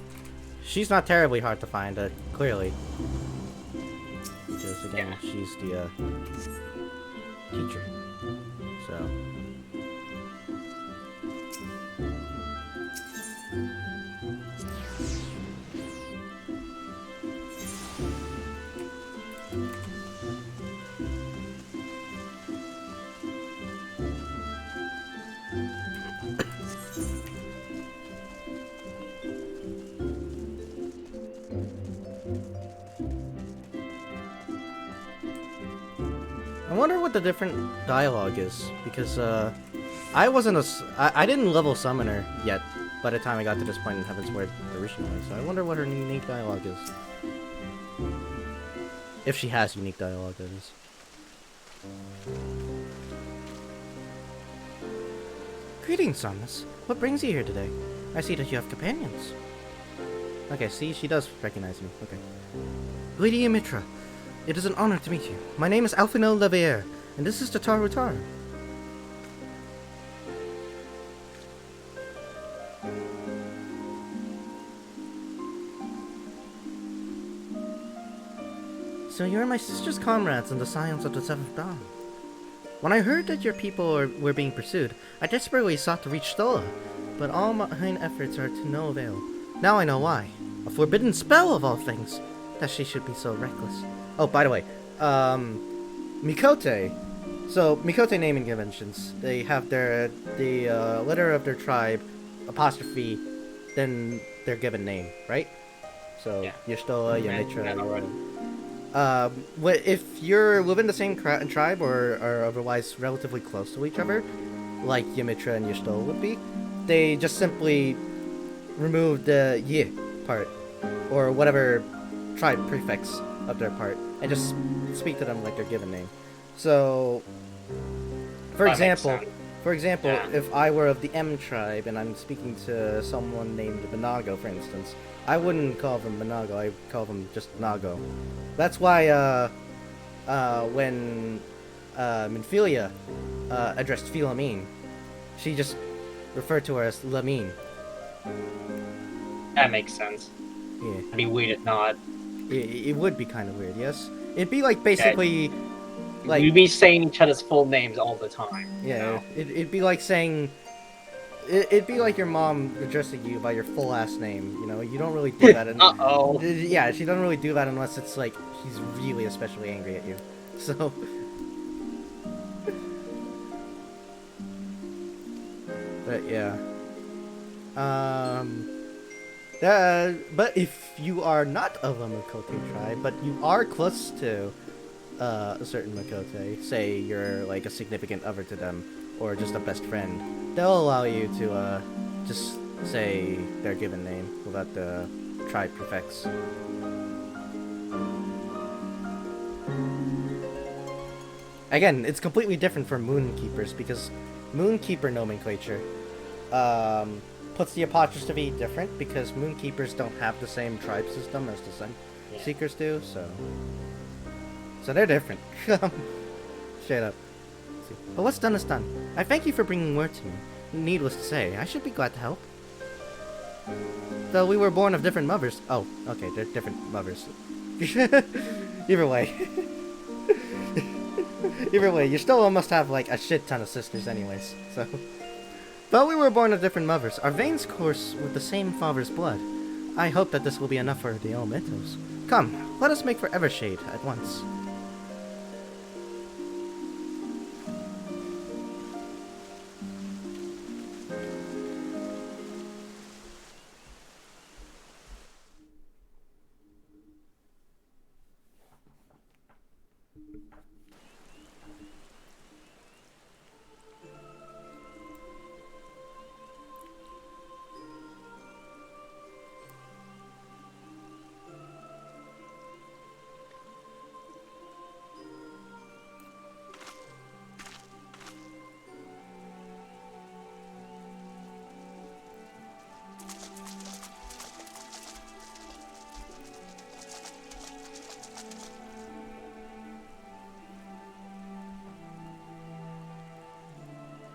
she's not terribly hard to find, clearly. Because, again, she's the, teacher. So... I wonder what the different dialogue is, because, I didn't level summon her yet by the time I got to this point in Heavensward originally, so I wonder what her unique dialogue is. If she has unique dialogue, that is. Greetings, Somnus. What brings you here today? I see that you have companions. Okay, see, she does recognize me. Okay. Lady Ymitra, it is an honor to meet you. My name is Alphino Levier, and this is Tataru Taru. So you're my sister's comrades in the Scions of the Seventh Dawn. When I heard that your people were being pursued, I desperately sought to reach Stola, but all mine efforts are to no avail. Now I know why. A forbidden spell of all things, that she should be so reckless. Oh, by the way, Mikote. So, Mikote naming conventions, they have the letter of their tribe, apostrophe, then their given name, right? So, yeah. Y'shtola, Ymitra, if you're within the same tribe or are otherwise relatively close to each other, like Ymitra and Y'shtola would be, they just simply remove the Y part, or whatever tribe prefix of their part and just speak to them like their given name. So, for example, if I were of the M tribe and I'm speaking to someone named Banago, for instance, I wouldn't call them Banago. I call them just Nago. That's why when Minfilia addressed Philamine, she just referred to her as Lamine. That makes sense. Yeah. It'd be weird if not. It would be kind of weird, yes? It'd be like basically... like we'd be saying each other's full names all the time. Yeah, it'd be like saying... It'd be like your mom addressing you by your full last name, you know? You don't really do that. Uh-oh. Yeah, she doesn't really do that unless it's like she's really especially angry at you. So... but yeah. But if you are not of a Makote tribe, but you are close to a certain Makote, say you're like a significant other to them, or just a best friend, they'll allow you to just say their given name without the tribe prefix. Again, it's completely different for Moonkeepers, because Moonkeeper nomenclature puts the apostrophe different, because Moonkeepers don't have the same tribe system as the Sun Seekers do, so they're different. Straight up. But what's done is done. I thank you for bringing word to me. Needless to say, I should be glad to help. Though we were born of different mothers. Oh, okay, they're different mothers. Either way. Either way, you still must have like a shit ton of sisters anyways, so... Though we were born of different mothers, our veins course with the same father's blood. I hope that this will be enough for the Olmetos. Come, let us make for Evershade at once.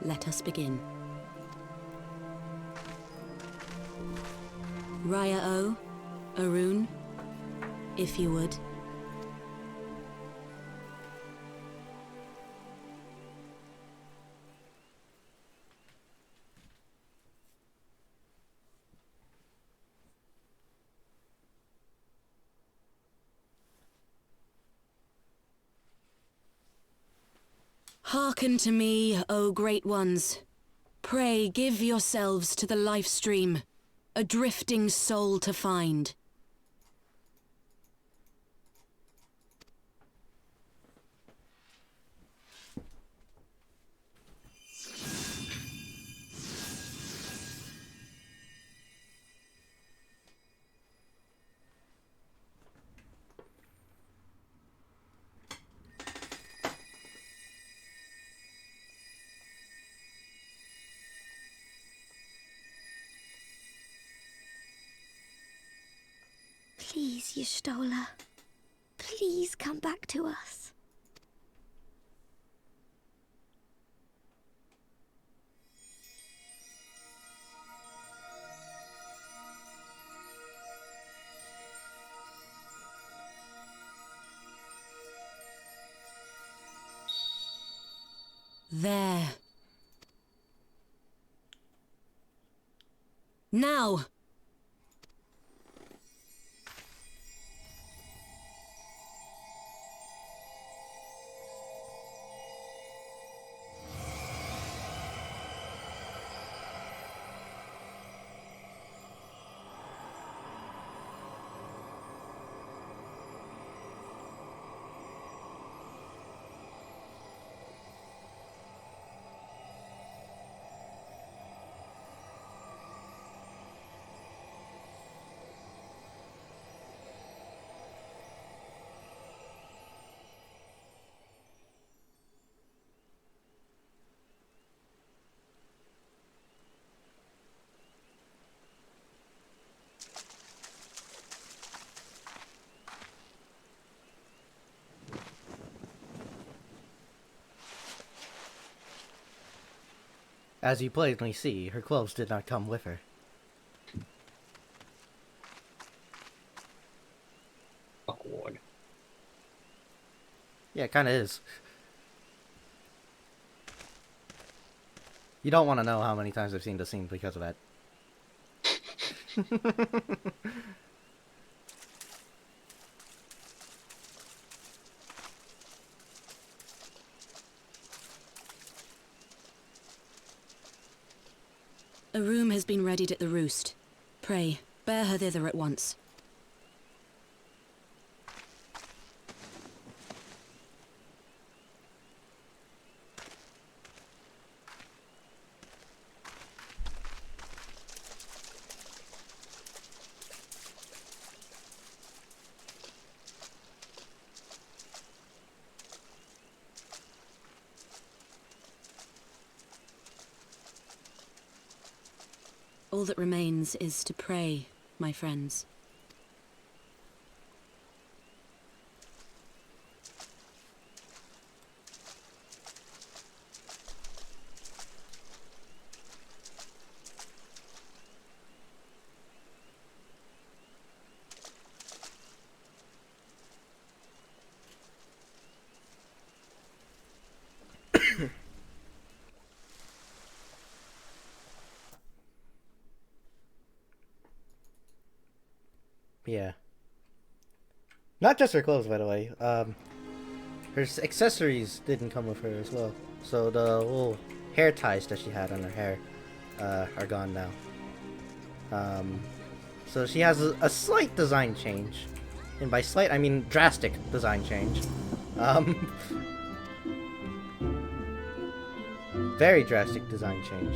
Let us begin. Raya O, Arun, if you would. Hearken to me, O great ones. Pray give yourselves to the life stream, a drifting soul to find. Please, Y'shtola. Please come back to us. There. Now! As you plainly see, her clothes did not come with her. Awkward. Yeah, it kinda is. You don't want to know how many times I've seen the scene because of that. A room has been readied at the roost. Pray, bear her thither at once. All that remains is to pray, my friends. Yeah. Not just her clothes, by the way. Her accessories didn't come with her as well. So the little hair ties that she had on her hair are gone now. So she has a slight design change. And by slight, I mean drastic design change. Very drastic design change.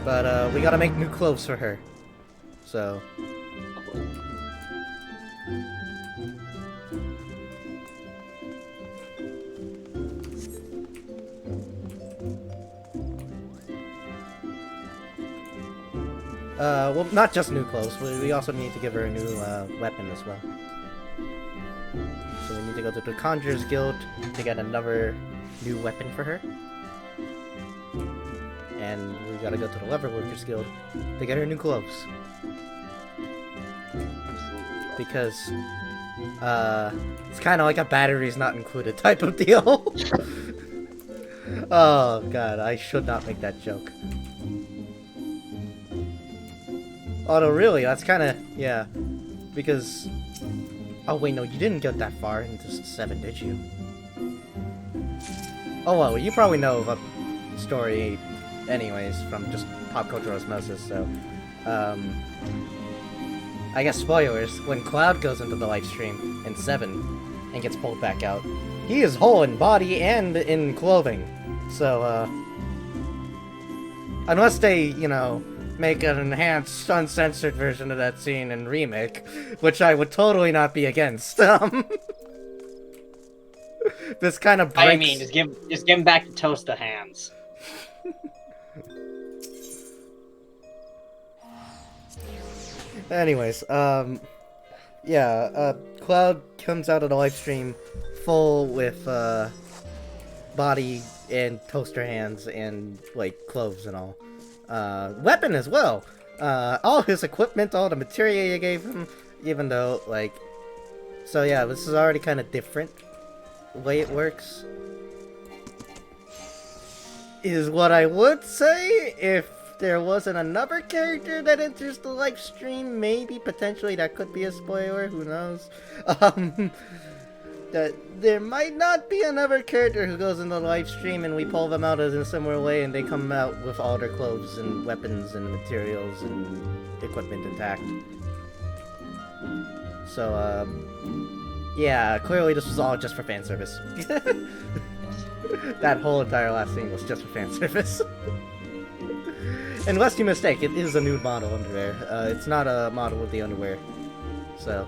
But we gotta make new clothes for her. So well, not just new clothes, we also need to give her a new weapon as well. So we need to go to the Conjurer's Guild to get another new weapon for her. And we gotta go to the Leatherworkers Guild to get her new clothes. Because, it's kinda like a batteries not included type of deal. Oh god, I should not make that joke. Although really, that's kinda, yeah. Because, oh wait, no, you didn't get that far into 7, did you? Oh well, you probably know of a story anyways, from just pop culture osmosis, so, I guess spoilers, when Cloud goes into the live stream in 7 and gets pulled back out, he is whole in body and in clothing, so, unless they, you know, make an enhanced, uncensored version of that scene and remake, which I would totally not be against, this kind of breaks... I mean, just give him back the toaster hands. Anyways, yeah, Cloud comes out of the live stream full with, body and toaster hands and, like, clothes and all. Weapon as well! All his equipment, all the materia you gave him, even though, like... So yeah, this is already kind of different, the way it works. Is what I would say if there wasn't another character that enters the live stream, maybe, potentially, that could be a spoiler, who knows? That there might not be another character who goes in the live stream and we pull them out in a similar way and they come out with all their clothes and weapons and materials and equipment intact. So, yeah, clearly this was all just for fan service. That whole entire last scene was just for fan service. And lest you mistake, it is a nude model under there. It's not a model with the underwear. So,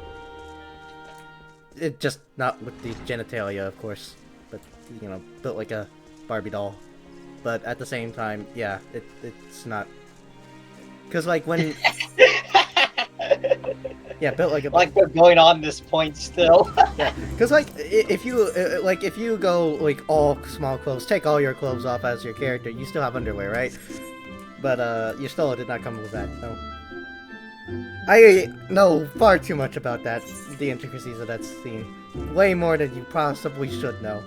it just not with the genitalia, of course. But, you know, built like a Barbie doll. But at the same time, yeah, it's not... Because, like, when... Yeah, built like a... Like we're going on this point still. Yeah, because like if you go like all small clothes, take all your clothes off as your character, you still have underwear, right? But your Stola did not come with that, so... I know far too much about that, the intricacies of that scene. Way more than you possibly should know.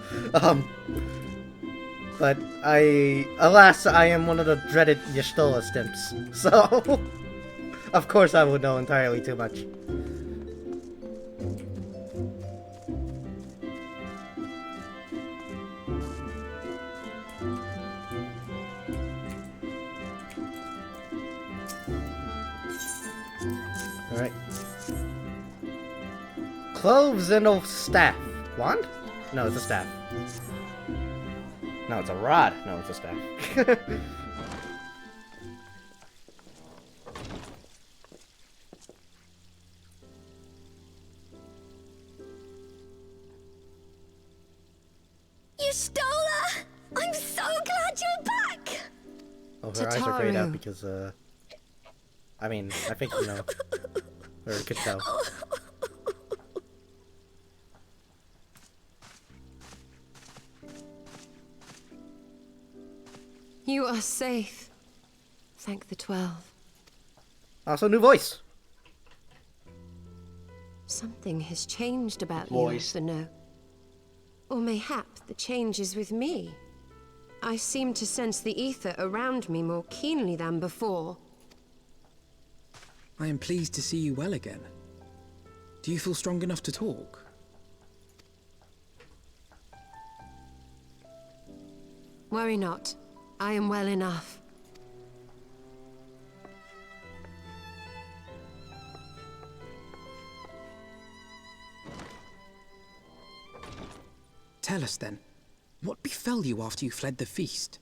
But alas, I am one of the dreaded Y'shtola stimps, so... Of course I would know entirely too much. Alright. Cloves and a staff. Wand? No, it's a staff. No, it's a rod. No, it's a staff. Y'shtola! I'm so glad you're back! Oh, her eyes are grayed out because, I mean, I think, you know, or could tell. You are safe. Thank the 12. Also, new voice. Something has changed about Voice. you, Arthur. Or mayhap the change is with me. I seem to sense the ether around me more keenly than before. I am pleased to see you well again. Do you feel strong enough to talk? Worry not. I am well enough. Tell us then, what befell you after you fled the feast?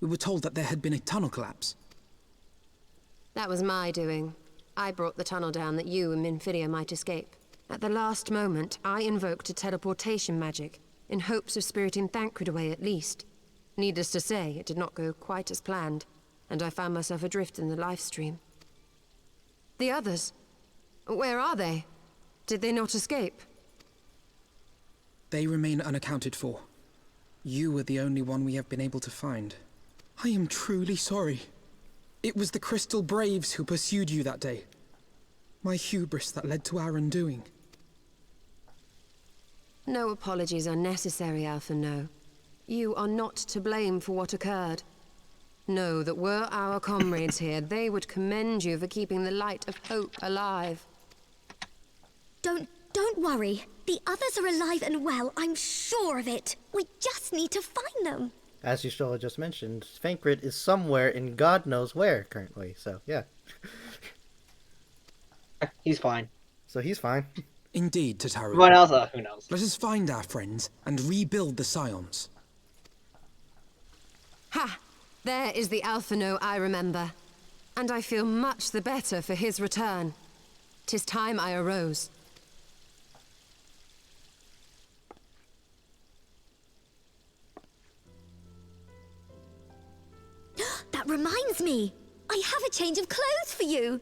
We were told that there had been a tunnel collapse. That was my doing. I brought the tunnel down that you and Minfidia might escape. At the last moment, I invoked a teleportation magic, in hopes of spiriting Thancred away at least. Needless to say, it did not go quite as planned, and I found myself adrift in the life stream. The others? Where are they? Did they not escape? They remain unaccounted for. You were the only one we have been able to find. I am truly sorry. It was the Crystal Braves who pursued you that day. My hubris that led to our undoing. No apologies are necessary, Alpha No. You are not to blame for what occurred. Know that were our comrades here, they would commend you for keeping the light of hope alive. Don't worry. The others are alive and well, I'm sure of it. We just need to find them. As Y'shtola just mentioned, Thancred is somewhere in God knows where currently, so yeah. He's fine. So he's fine. Indeed, Tataru. Everyone else, who knows? Let us find our friends and rebuild the Scions. Ha! There is the Alphino I remember. And I feel much the better for his return. 'Tis time I arose. That reminds me. I have a change of clothes for you.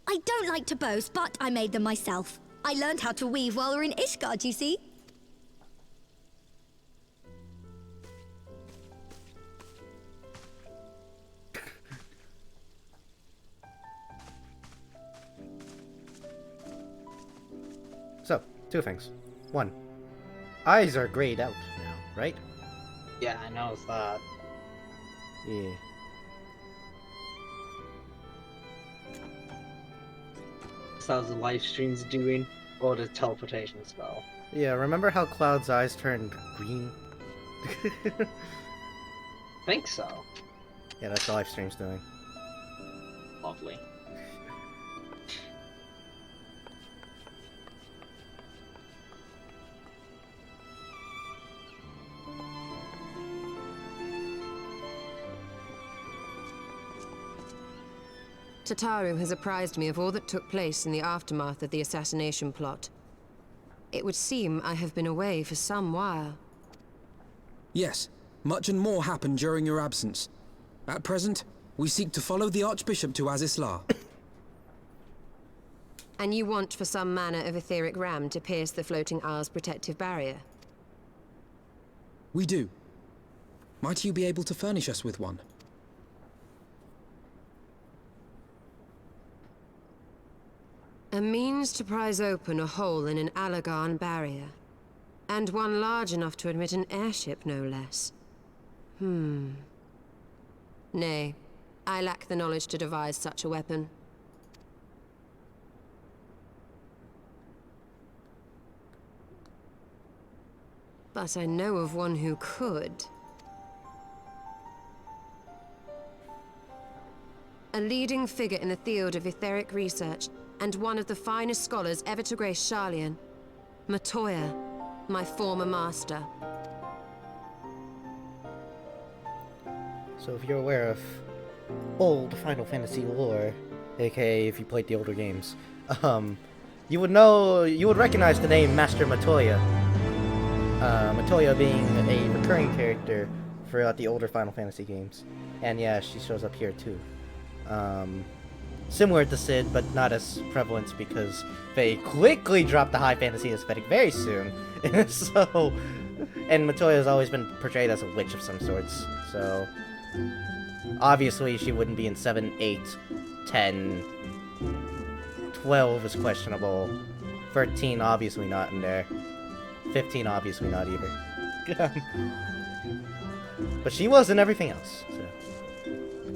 I don't like to boast, but I made them myself. I learned how to weave while we're in Ishgard, you see. So, two things. One, eyes are grayed out now, right? Yeah, I noticed that. Yeah. So how's the live streams doing? Or the teleportation spell? Yeah, remember how Cloud's eyes turned green? Think so. Yeah, that's the live stream's doing. Lovely. Tataru has apprised me of all that took place in the aftermath of the assassination plot. It would seem I have been away for some while. Yes, much and more happened during your absence. At present, we seek to follow the Archbishop to Azisla. And you want for some manner of etheric ram to pierce the floating isle's protective barrier? We do. Might you be able to furnish us with one? A means to prise open a hole in an Allagan barrier. And one large enough to admit an airship, no less. Nay, I lack the knowledge to devise such a weapon. But I know of one who could. A leading figure in the field of etheric research, and one of the finest scholars ever to grace Sharlayan. Matoya, my former master. So if you're aware of old Final Fantasy lore, aka if you played the older games, you would recognize the name Master Matoya. Matoya being a recurring character throughout the older Final Fantasy games. And yeah, she shows up here too. Similar to Cid, but not as prevalent because they quickly dropped the high fantasy aesthetic very soon. So, and Matoya has always been portrayed as a witch of some sorts. So, obviously she wouldn't be in 7, 8, 10, 12 is questionable, 13 obviously not in there, 15 obviously not either. But she was in everything else.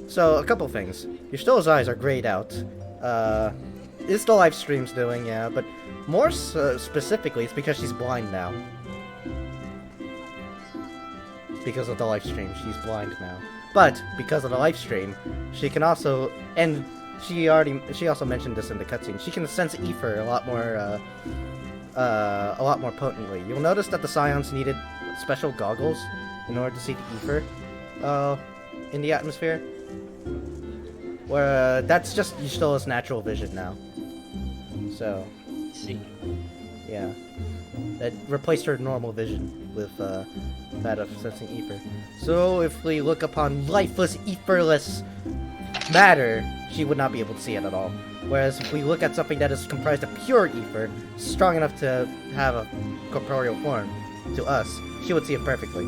So a couple things. Y'shtola's eyes are grayed out. Is the live stream's doing, yeah, but more specifically, it's because she's blind now. Because of the live stream, she's blind now. But because of the live stream, she can also, and she also mentioned this in the cutscene, she can sense ether a lot more potently. You'll notice that the Scions needed special goggles in order to see the ether in the atmosphere. Where that's just Y'shtola's natural vision now. So, yeah, that replaced her normal vision with that of sensing ether. So if we look upon lifeless, etherless matter, she would not be able to see it at all. Whereas if we look at something that is comprised of pure ether, strong enough to have a corporeal form to us, she would see it perfectly.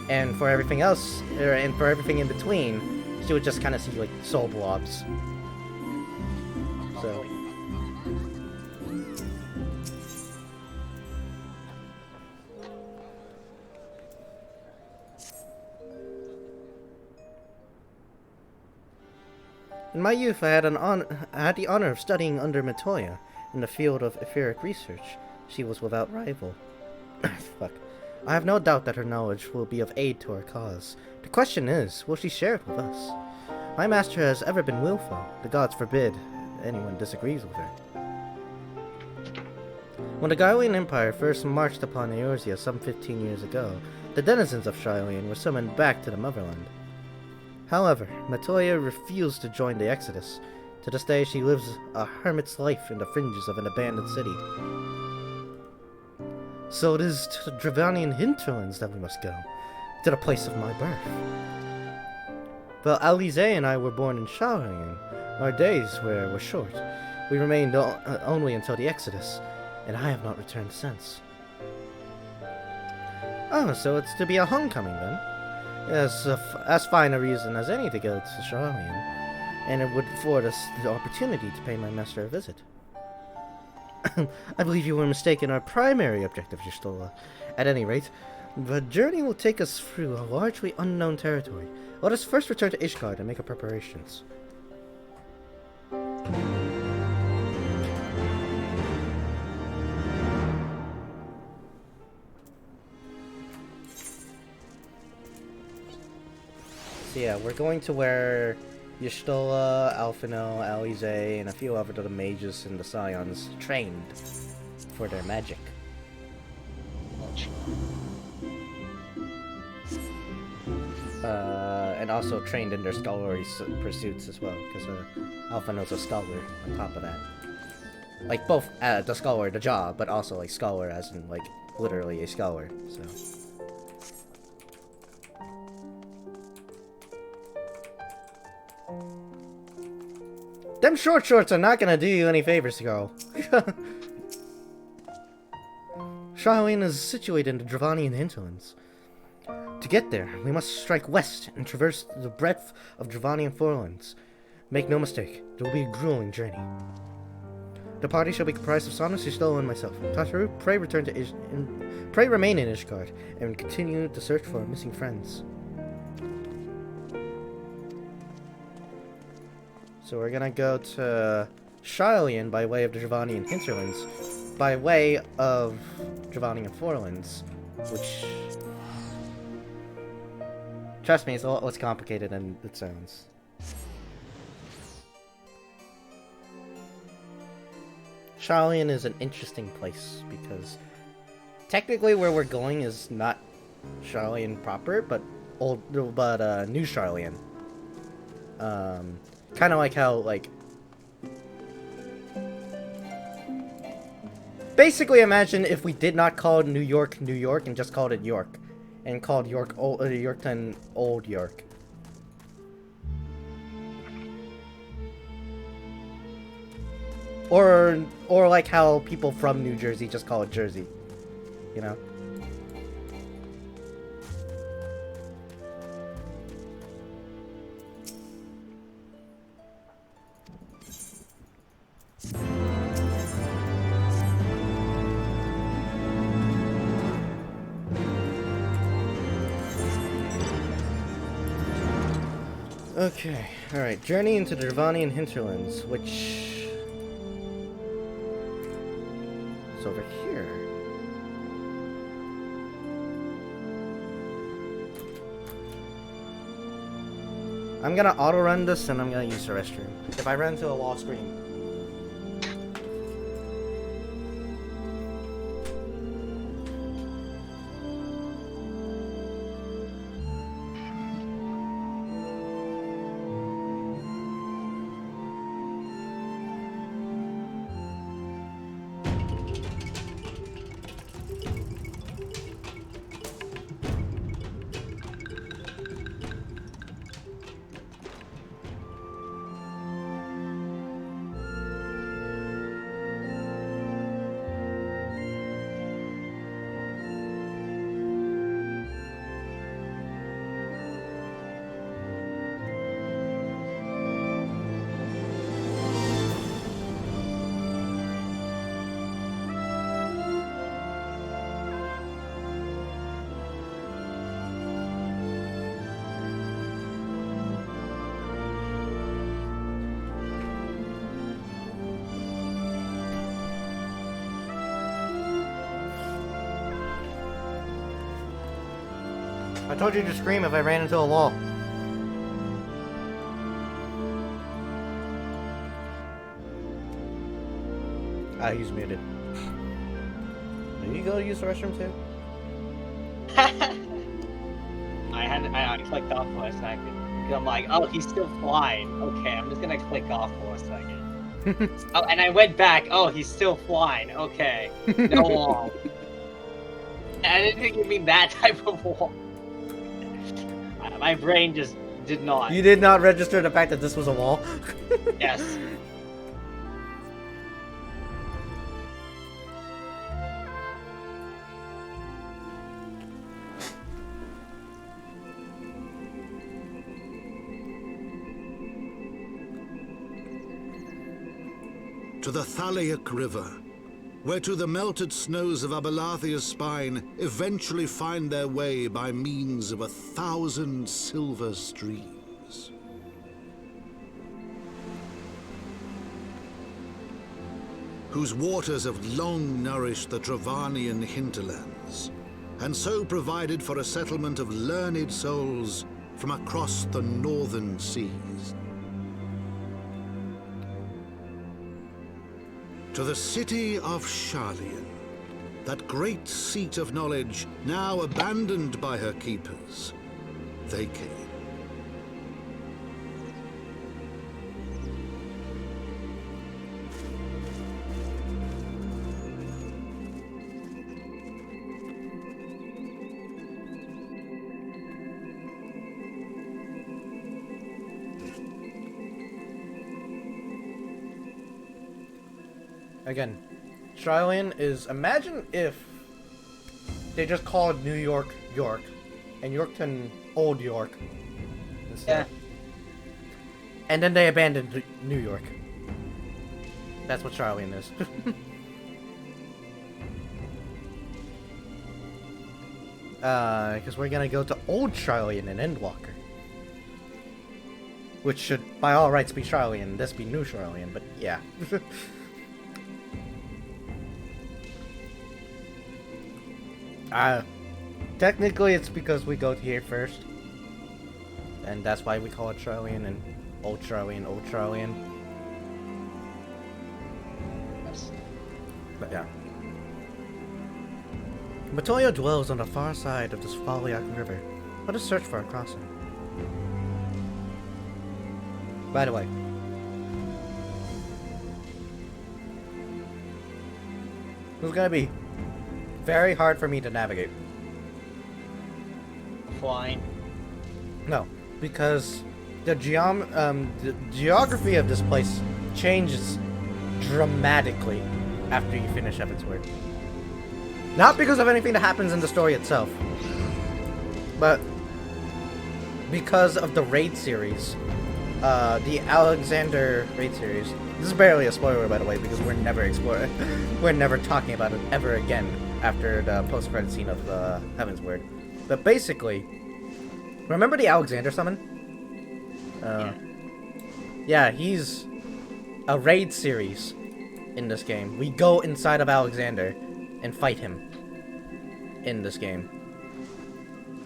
And for everything else, and for everything in between, she would just kind of see, like, soul blobs. So. In my youth, I had the honor of studying under Matoya in the field of etheric research. She was without rival. Fuck. I have no doubt that her knowledge will be of aid to our cause. The question is, will she share it with us? My master has ever been willful. The gods forbid anyone disagrees with her. When the Gailean Empire first marched upon Eorzea some 15 years ago, the denizens of Sharlayan were summoned back to the motherland. However, Matoya refused to join the exodus. To this day, she lives a hermit's life in the fringes of an abandoned city. So it is to the Dravanian hinterlands that we must go, to the place of my birth. Well, Alize and I were born in Sharlayan. Our days were short. We remained only until the exodus, and I have not returned since. Oh, so it's to be a homecoming then? Yes, as fine a reason as any to go to Sharlayan, and it would afford us the opportunity to pay my master a visit. I believe you were mistaken our primary objective, Y'shtola. At any rate, the journey will take us through a largely unknown territory. Let us first return to Ishgard and make our preparations. So yeah, we're going to where Y'shtola, Alphinaud, Alize, and a few other of the mages and the Scions trained for their magic. And also trained in their scholarly pursuits as well, because Alphinaud's a scholar on top of that. Like, both the scholar, the job, but also, like, scholar as in, like, literally a scholar, so... Them short shorts are not gonna do you any favors, girl. Shyolian is situated in the Dravanian hinterlands. To get there, we must strike west and traverse the breadth of Dravanian forelands. Make no mistake, it will be a grueling journey. The party shall be comprised of Sonus, Y'shtola, and myself. Tataru, pray pray remain in Ishgard, and continue the search for our missing friends. So we're gonna go to Shyolian by way of the Dravanian hinterlands, by way of Dravanian forelands, which, trust me, it's a lot less complicated than it sounds. Shyolian is an interesting place because technically where we're going is not Shyolian proper, but New Shyolian. Kind of like how, like, basically imagine if we did not call New York New York and just called it York, and called York Yorkton Old York. Or like how people from New Jersey just call it Jersey, you know? Okay, alright, journey into the Dravanian hinterlands, which is over here. I'm gonna auto-run this and I'm gonna use the restroom. If I run into a wall, screen. I told you to scream if I ran into a wall. Ah, he's muted. Did you go use the restroom too? I clicked off for a second. Because I'm like, oh, he's still flying. Okay, I'm just gonna click off for a second. Oh, and I went back. Oh, he's still flying. Okay. No wall. I didn't think you mean that type of wall. My brain just did not. You did not register the fact that this was a wall? Yes. To the Thaliac River, where to the melted snows of Abelathia's spine eventually find their way by means of 1,000 silver streams. Whose waters have long nourished the Dravanian hinterlands, and so provided for a settlement of learned souls from across the northern seas. To the city of Shyolian, that great seat of knowledge now abandoned by her keepers, they came. again, Australian is, imagine if they just called New York, York, and Yorkton, Old York, instead. Yeah. And then they abandoned New York. That's what Australian is. Because we're gonna go to Old Australian and Endwalker. Which should, by all rights, be Australian, this be New Australian, but yeah. Technically it's because we go here first. And that's why we call it Australian and Old Australian, Old Australian. Yes. But yeah. Matoyo dwells on the far side of this Faliak River. Let us search for a crossing. By the way, it's gonna be very hard for me to navigate. Flying? No, because the geography of this place changes dramatically after you finish Heavensward. Not because of anything that happens in the story itself, but because of the raid series. The Alexander raid series. This is barely a spoiler, by the way, because we're never exploring. We're never talking about it ever again after the post-credit scene of Heavensward. But basically, remember the Alexander summon? Yeah, he's a raid series in this game. We go inside of Alexander and fight him in this game.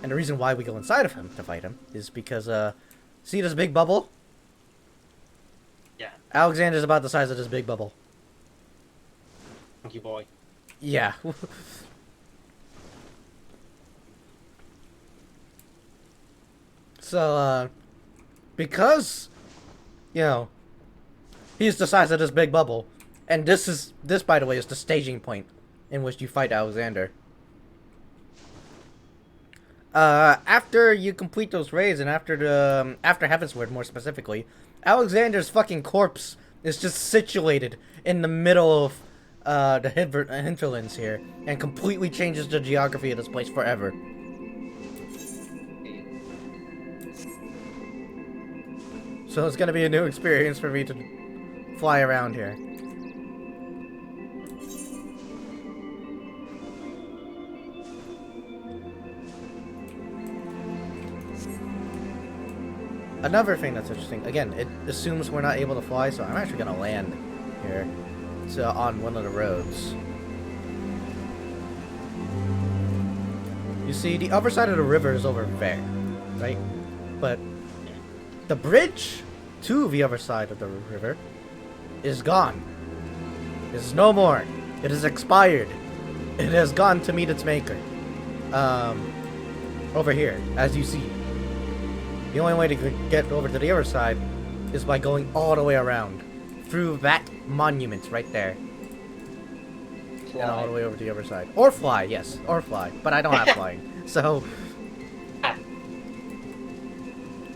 And the reason why we go inside of him to fight him is because, see this big bubble? Yeah. Alexander's about the size of this big bubble. Monkey boy. Yeah. So, because, you know, he's the size of this big bubble, and this, by the way, is the staging point in which you fight Alexander. After you complete those raids, and after Heavensward, more specifically, Alexander's fucking corpse is just situated in the middle of, the hinterlands here, and completely changes the geography of this place forever. So it's gonna be a new experience for me to fly around here. Another thing that's interesting, again, it assumes we're not able to fly, so I'm actually gonna land here, so on one of the roads. You see, the other side of the river is over there, right? But the bridge to the other side of the river is gone. It is no more. It is expired. It has gone to meet its maker. Over here, as you see. The only way to get over to the other side is by going all the way around. Through that monument right there. Fly. And all the way over to the other side. Or fly, yes. Or fly. But I don't have flying. So...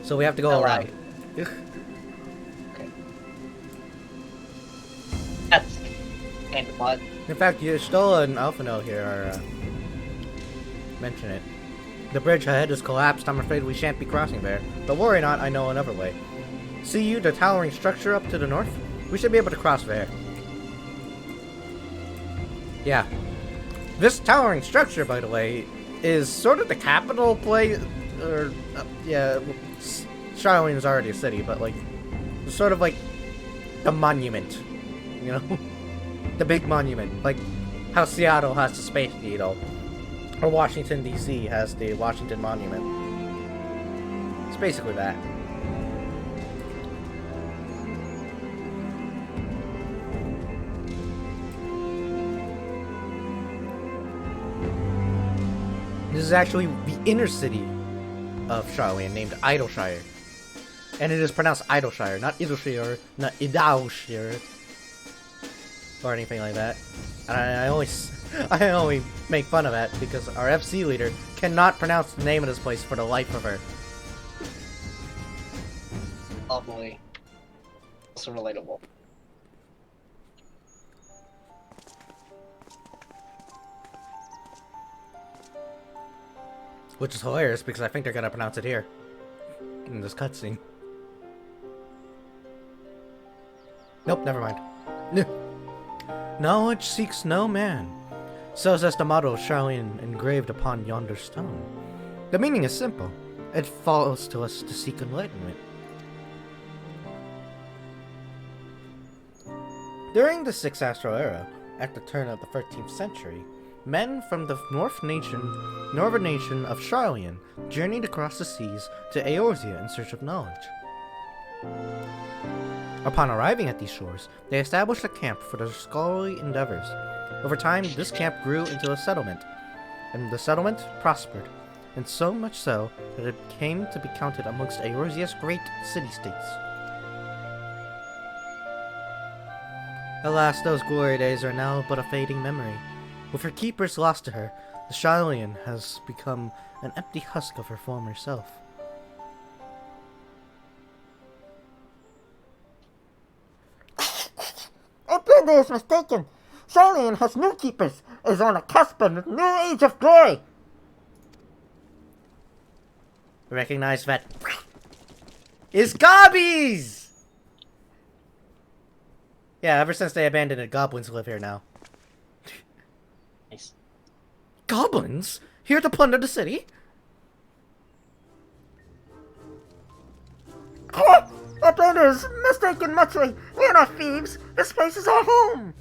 So we have to go around. Okay. That's kind of odd. In fact, Stola and Alphino here are... mention it. The bridge ahead is collapsed. I'm afraid we shan't be crossing there. But worry not, I know another way. See you, the towering structure up to the north? We should be able to cross there. Yeah. This towering structure, by the way, is sort of the capital place... Or, yeah, Charlene is already a city, but, like, sort of like the monument. You know? The big monument. Like how Seattle has the Space Needle. Or Washington, D.C. has the Washington Monument. It's basically that. This is actually the inner city of Charlene, named Idleshire. And it is pronounced Idleshire, not Idleshire, not Idleshire, or anything like that. And I only make fun of that because our FC leader cannot pronounce the name of this place for the life of her. Oh boy. So relatable. Which is hilarious because I think they're gonna pronounce it here in this cutscene. Nope, never mind. Knowledge seeks no man. So says the motto of Charlene engraved upon yonder stone. The meaning is simple. It falls to us to seek enlightenment. During the Sixth Astral Era, at the turn of the 13th century, men from the northern nation of Charlian journeyed across the seas to Eorzea in search of knowledge. Upon arriving at these shores, they established a camp for their scholarly endeavors. Over time, this camp grew into a settlement, and the settlement prospered, and so much so that it came to be counted amongst Eorzea's great city-states. Alas, those glory days are now but a fading memory. With her keepers lost to her, the Charlian has become an empty husk of her former self. Uplander is mistaken. Charlian has new keepers, is on a cusp of a new age of glory. Recognize that is gobbies! Yeah, ever since they abandoned it, goblins live here now. Nice. Goblins? Here to plunder the city? Oh, Uplander is mistaken muchly. We're not thieves. This place is our home.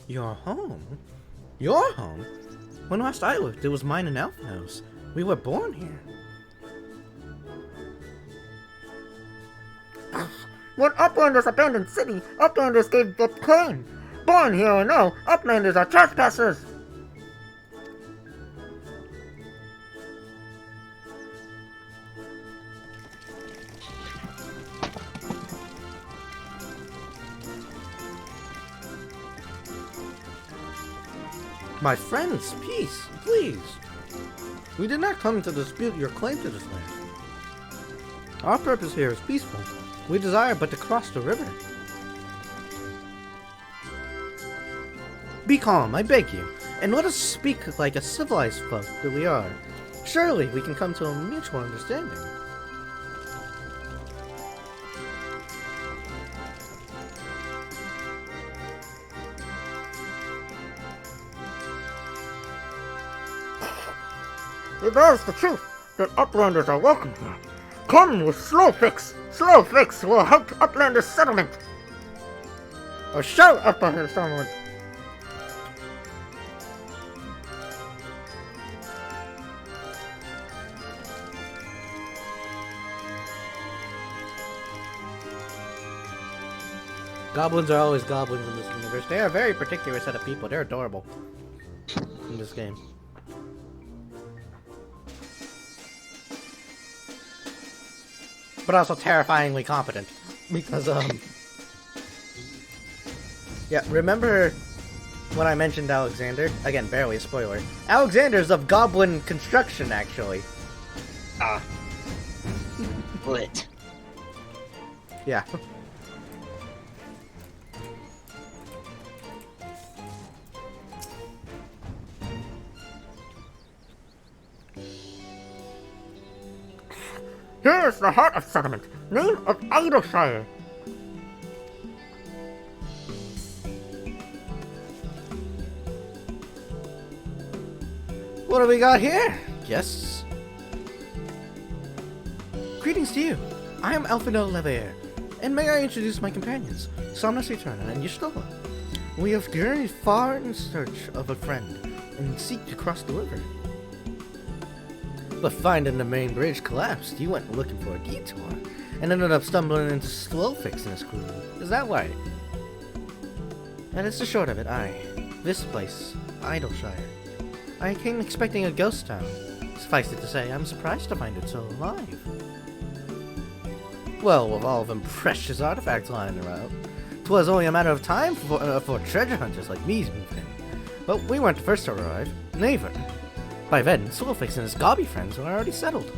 Your home? Your home? When last I looked, it was mine and Elfnos. We were born here. When Uplanders abandoned city, Uplanders gave up claim. Born here or no, Uplanders are trespassers. My friends, peace, please. We did not come to dispute your claim to this land. Our purpose here is peaceful. We desire but to cross the river. Be calm, I beg you, and let us speak like a civilized folk that we are. Surely we can come to a mutual understanding. It is the truth that Uplanders are welcome here. Come with Slow Fix. Slow Fix will help Uplanders settlement. Or show Uplanders settlement. Goblins are always goblins in this universe. They are a very particular set of people. They're adorable in this game. But also terrifyingly competent. Because, yeah, remember when I mentioned Alexander? Again, barely a spoiler. Alexander's of goblin construction, actually. Ah. Lit. Yeah. Here is the heart of settlement, name of Idleshire. What do we got here? Yes. Greetings to you. I am Alfredo Leveilleur, and may I introduce my companions, Somnus Eterna and Y'shtola. We have journeyed far in search of a friend, and seek to cross the river. But finding the main bridge collapsed, you went looking for a detour, and ended up stumbling into Slowfix and his crew. Is that right? And it's the short of it, this place, Idleshire. I came expecting a ghost town. Suffice it to say, I'm surprised to find it so alive. Well, with all of them precious artifacts lying around, 'twas only a matter of time for treasure hunters like me to move in. But we weren't the first to arrive, neither. By then, Slowfix and his gobby friends were already settled.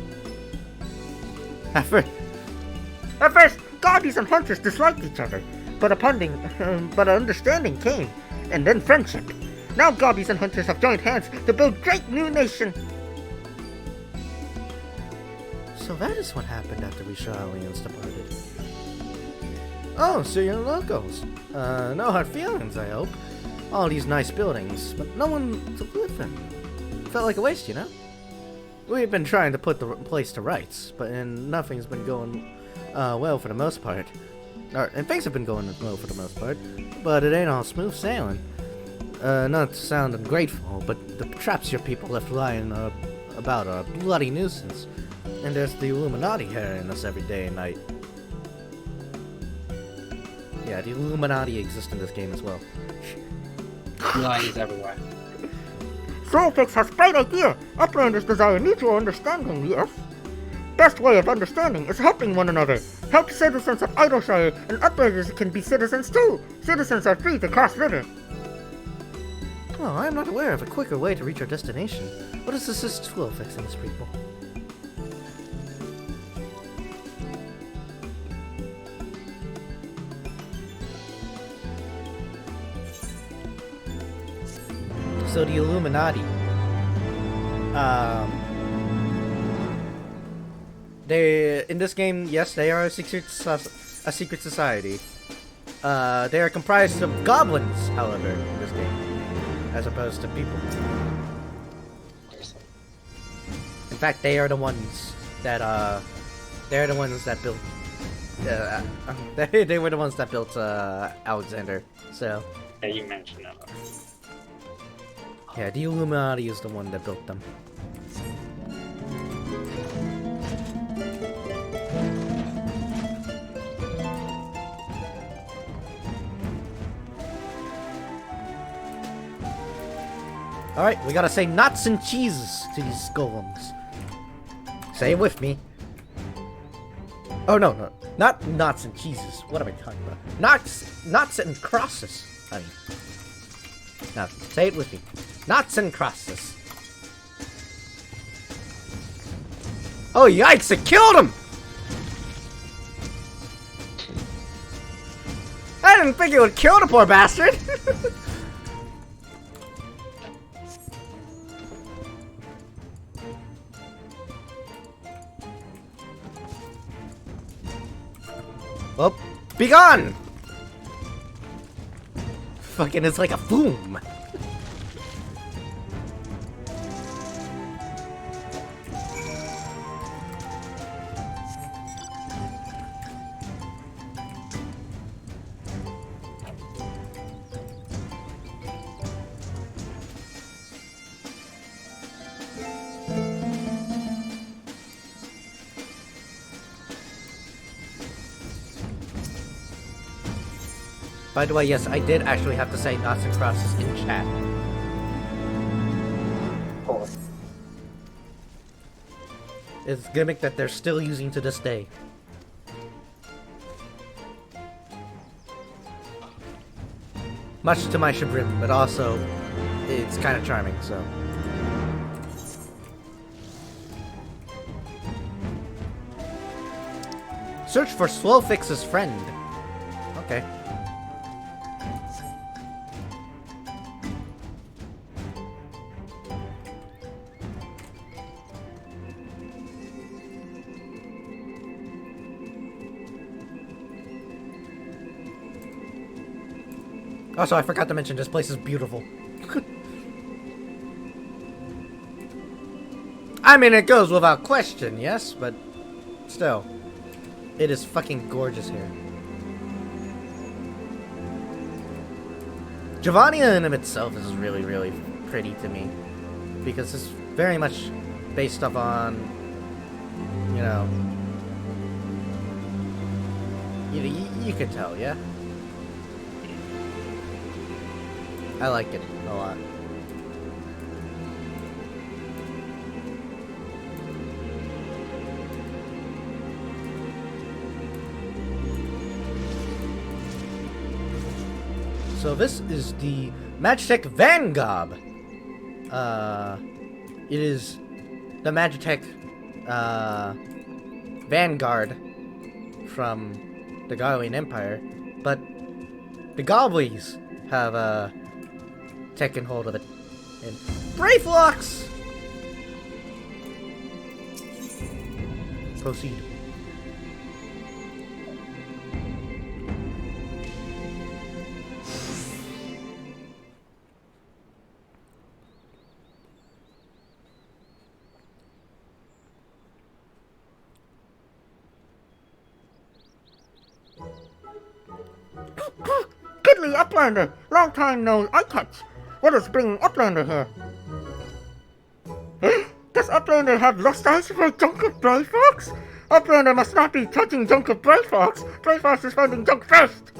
At first, Gobbies and Hunters disliked each other, but understanding came, and then friendship. Now Gobbies and Hunters have joined hands to build great new nation. So that is what happened after we Shalians departed. Oh, so you're locals. No hard feelings, I hope. All these nice buildings, but no one to live in. Felt like a waste, you know? We've been trying to put the place to rights, but nothing's been going well for the most part. And things have been going well for the most part, but it ain't all smooth sailing. Not to sound ungrateful, but the traps your people left lying about are a bloody nuisance. And there's the Illuminati harrying us every day and night. Yeah, the Illuminati exist in this game as well. Illuminati's everywhere. Soulfix has bright idea. Uplanders desire mutual understanding, yes? Best way of understanding is helping one another. Help citizens of Idleshire, and Uplanders can be citizens too. Citizens are free to cross river. Oh, I am not aware of a quicker way to reach our destination. What is this Soulfix in this people? So the Illuminati, they in this game, yes, they are a secret society. They are comprised of goblins, however, in this game, as opposed to people. In fact, they are the ones that built. They were the ones that built Alexander. So. Yeah, you mentioned that. Yeah, the Illuminati is the one that built them. Alright, we gotta say nuts and cheeses to these golems. Say it with me. Oh, no. Not nuts and cheeses. What am I talking about? Nuts and crosses. I mean. Now, say it with me. Nuts and crosses. Oh, yikes! It killed him! I didn't think it would kill the poor bastard! Well, be gone! Fucking, it's like a boom! By the way, yes, I did actually have to say nuts and crosses in chat. It's a gimmick that they're still using to this day. Much to my chagrin, but also, it's kind of charming, so. Search for Slowfix's friend. Okay. Also, I forgot to mention, this place is beautiful. I mean, it goes without question, yes, but still. It is fucking gorgeous here. Giovannia in itself is really, really pretty to me. Because it's very much based off on, you know... You can tell, yeah? I like it a lot. So this is the Magitech Vanguard. It is the Magitech Vanguard from the Garlean Empire, but the Goblins have taken hold of it. And Brayflocks! Proceed. Kidley Uplander! Long time no eye catch! What is bringing Uplander here? Does Uplander have lost eyes for junk of Brayfox? Uplander must not be touching junk of Brayfox! Brayfox is finding junk first!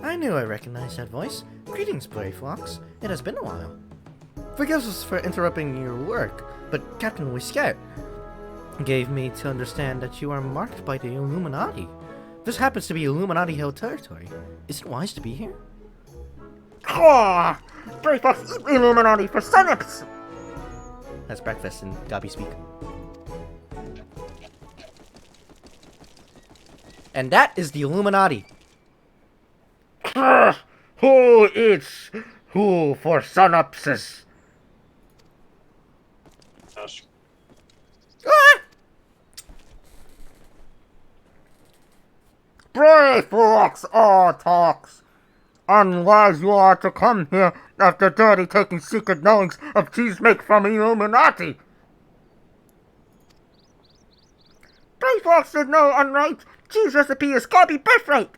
I knew I recognized that voice. Greetings, Brayfox. It has been a while. Forgive us for interrupting your work, but Captain Whiscout gave me to understand that you are marked by the Illuminati. This happens to be Illuminati-held territory. Is it wise to be here? Ah! Brayfox eat Illuminati for synops! That's breakfast in Gobby speak. And that is the Illuminati. Who eats who for synopsis? Brayfox all talks. Unwise you are to come here after dirty taking secret knowings of cheese make from Illuminati. Brayfox did no unright. Cheese recipe is Gobby birthright.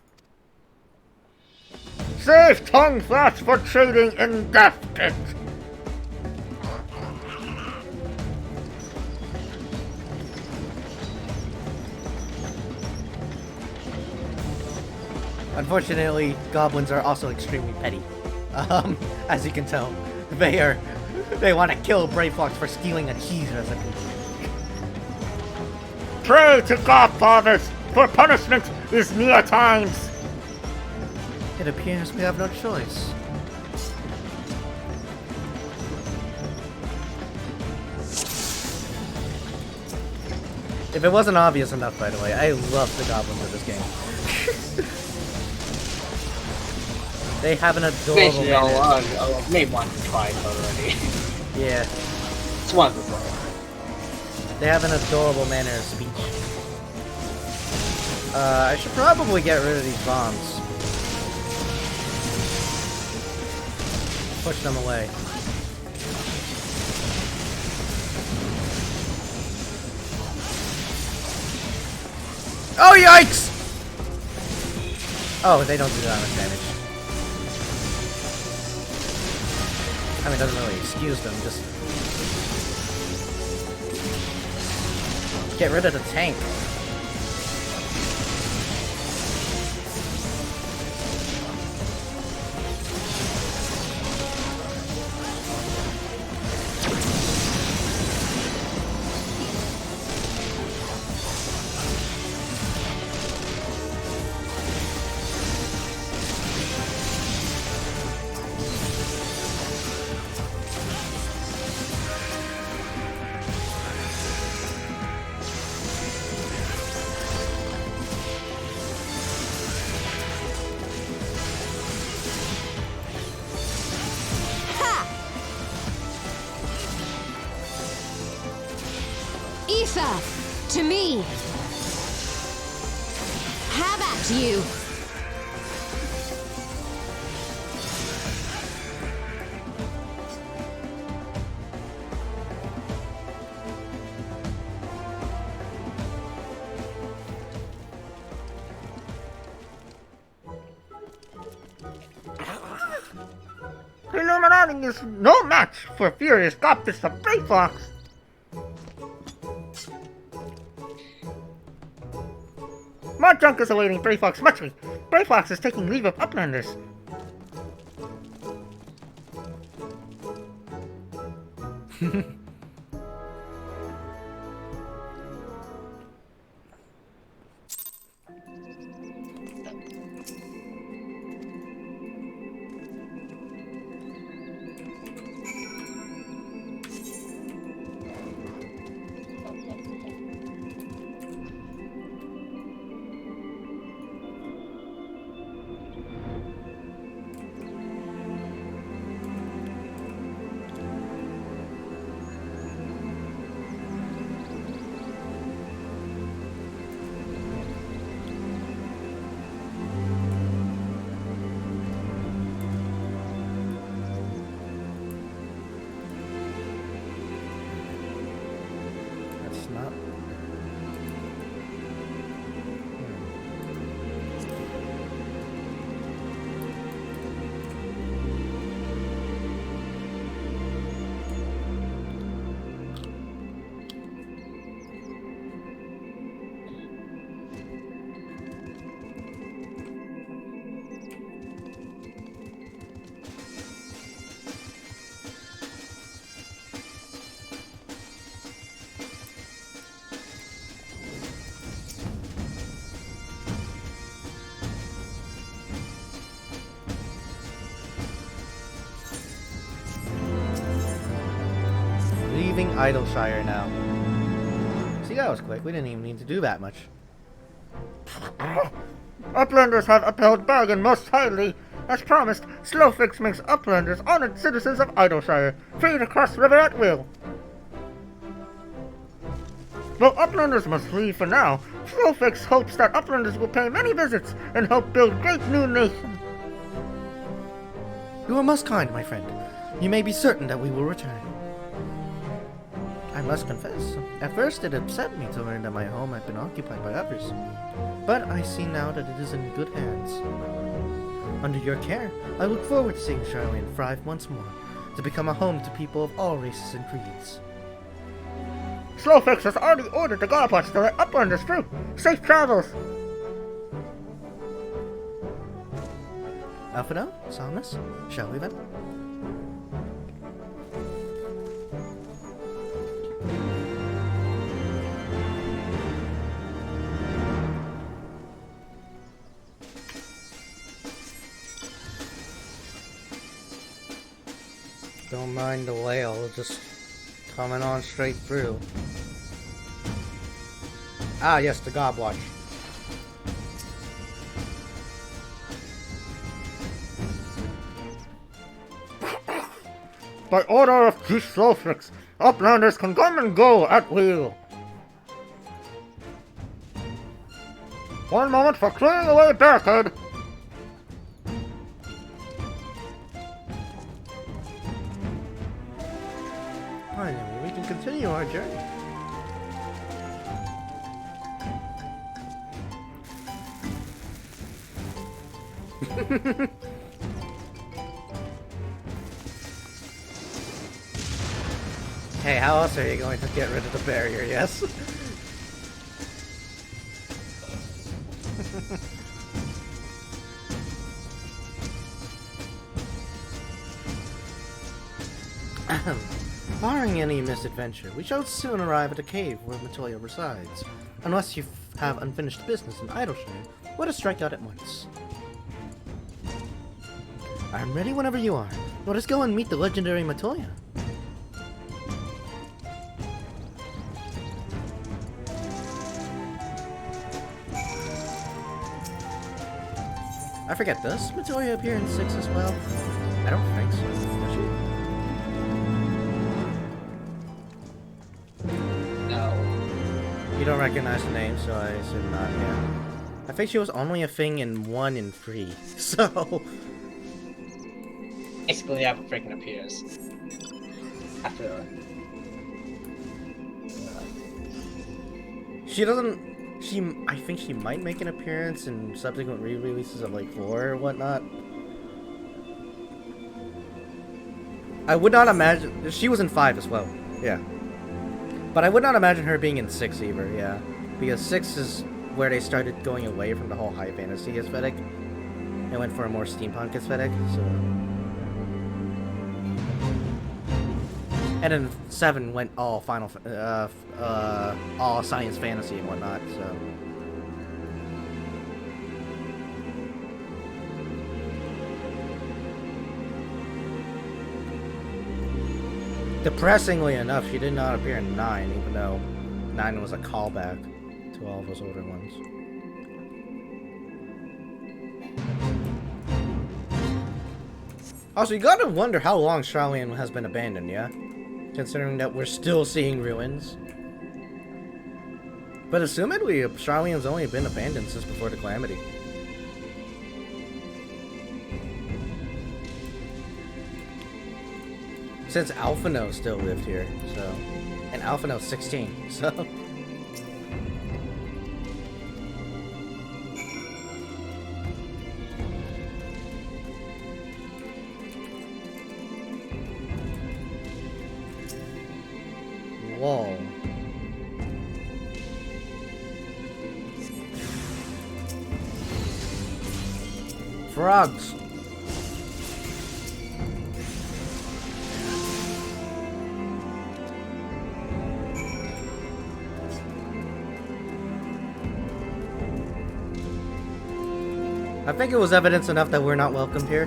Save tongue flats for trading in Death Pit. Unfortunately, goblins are also extremely petty. As you can tell, they want to kill Brayfox for stealing a cheese recipe. Pray to Godfathers, for punishment is near times. It appears we have no choice. If it wasn't obvious enough, by the way, I love the goblins of this game. They have an adorable manner. Maybe once or twice already. Yeah. It's once or twice. They have an adorable manner of speech. I should probably get rid of these bombs. Push them away. Oh, yikes! Oh, they don't do that much damage. I mean, it doesn't really excuse them, just get rid of the tank. To me! Have at you! Illuminati is no match for furious Goptis of Brayfox. More junk is awaiting Brayfox muchly. Brayfox is taking leave of Uplanders. leaving Idleshire now. See, that was quick. We didn't even need to do that much. Uplanders have upheld bargain most highly. As promised, Slowfix makes Uplanders honored citizens of Idleshire, free to cross river at will. Though Uplanders must flee for now, Slowfix hopes that Uplanders will pay many visits and help build great new nation. You are most kind, my friend. You may be certain that we will return. I must confess, at first it upset me to learn that my home had been occupied by others. But I see now that it is in good hands. Under your care, I look forward to seeing Charlene thrive once more, to become a home to people of all races and creeds. Slowfix has already ordered the Godwatch to let Uplanders through. Safe travels! Alphino, Somnus, shall we then? Don't mind the whale, just coming on straight through. Ah, yes, the Godwatch. By order of Chief Slowfix, Uplanders can come and go at will. One moment for clearing away barricade. Finally, we can continue our journey. Hey, how else are you going to get rid of the barrier, yes? Barring any misadventure, we shall soon arrive at a cave where Matoya resides. Unless you have unfinished business in Idleshire, let us strike out at once. I'm ready whenever you are. Let us go and meet the legendary Matoya. I forget, does Matoya appear in 6 as well? I don't think so. Does she? No. You don't recognize the name, so I assume not, yeah. I think she was only a thing in 1 and 3, so... Basically, yeah, freaking appears. After... She doesn't... I think she might make an appearance in subsequent re-releases of like 4 or whatnot. I would not imagine... She was in 5 as well, yeah. But I would not imagine her being in 6 either, yeah. Because 6 is where they started going away from the whole high fantasy aesthetic. They went for a more steampunk aesthetic, so... And then 7 went all all science fantasy and whatnot, so... Depressingly enough, she did not appear in 9, even though 9 was a callback to all those older ones. Also, you gotta wonder how long Charlene has been abandoned, yeah? Considering that we're still seeing ruins. But assumedly, Charlene's only been abandoned since before the Calamity. Since Alphino still lived here, so... And Alphino's 16, so... Whoa. Frogs. I think it was evidence enough that we're not welcomed here.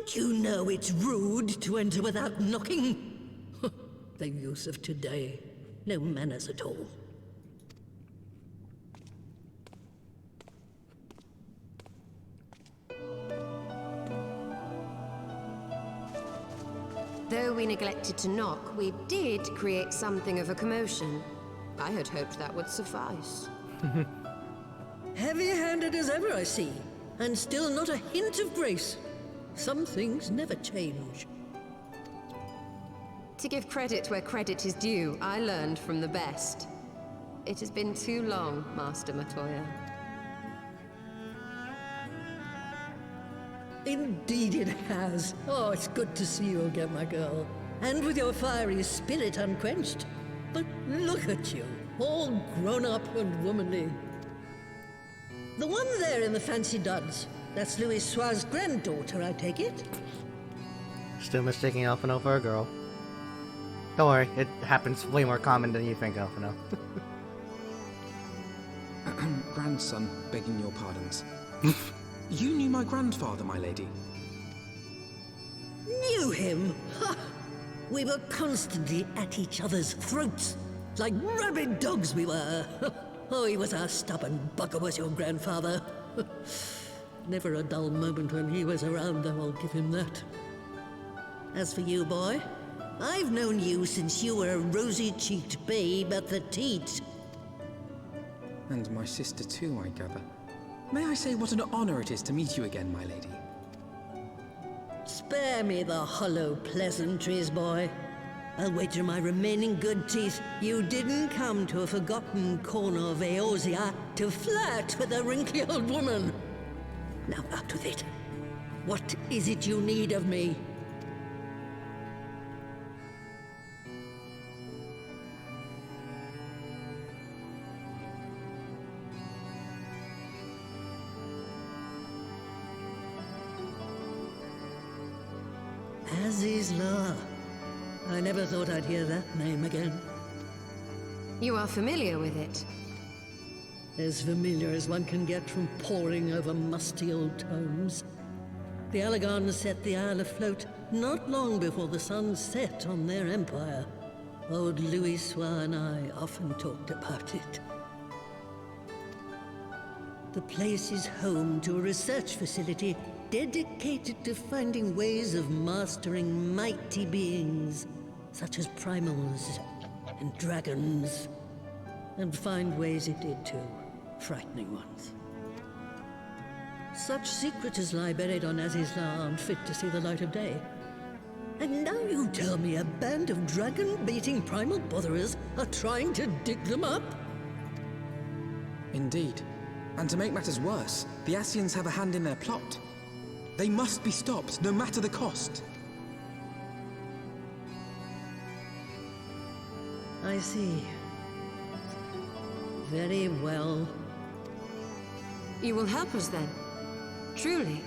Don't you know it's rude to enter without knocking? The youth of today. No manners at all. Though we neglected to knock, we did create something of a commotion. I had hoped that would suffice. Heavy-handed as ever, I see. And still not a hint of grace. Some things never change. To give credit where credit is due, I learned from the best. It has been too long, Master Matoya. Indeed it has. Oh, it's good to see you again, my girl. And with your fiery spirit unquenched. But look at you, all grown up and womanly. The one there in the fancy duds, that's Louis Soir's granddaughter, I take it? Still mistaking Alphino for a girl. Don't worry, it happens way more common than you think, Alphino. Grandson, begging your pardons. You knew my grandfather, my lady. Knew him? Ha! We were constantly at each other's throats. Like rabid dogs we were. Oh, he was a stubborn bugger, was your grandfather. Never a dull moment when he was around, though, I'll give him that. As for you, boy, I've known you since you were a rosy-cheeked babe at the teat. And my sister too, I gather. May I say what an honor it is to meet you again, my lady? Spare me the hollow pleasantries, boy. I'll wager my remaining good teeth you didn't come to a forgotten corner of Eorzea to flirt with a wrinkly old woman. Now out with it. What is it you need of me? Azizla. I never thought I'd hear that name again. You are familiar with it? As familiar as one can get from poring over musty old tomes. The Alagons set the Isle afloat not long before the sun set on their empire. Old Louis Soir and I often talked about it. The place is home to a research facility dedicated to finding ways of mastering mighty beings, such as primals and dragons. And find ways it did too, frightening ones. Such secrets as lie buried on Azizla aren't fit to see the light of day. And now you tell me a band of dragon-baiting primal botherers are trying to dig them up? Indeed. And to make matters worse, the Ascians have a hand in their plot. They must be stopped, no matter the cost. I see. Very well. You will help us then? Truly?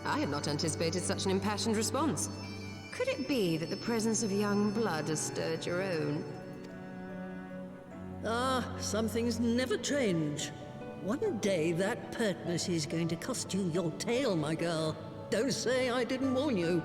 I had not anticipated such an impassioned response. Could it be that the presence of young blood has stirred your own? Ah, some things never change. One day that pertness is going to cost you your tail, my girl. Don't say I didn't warn you.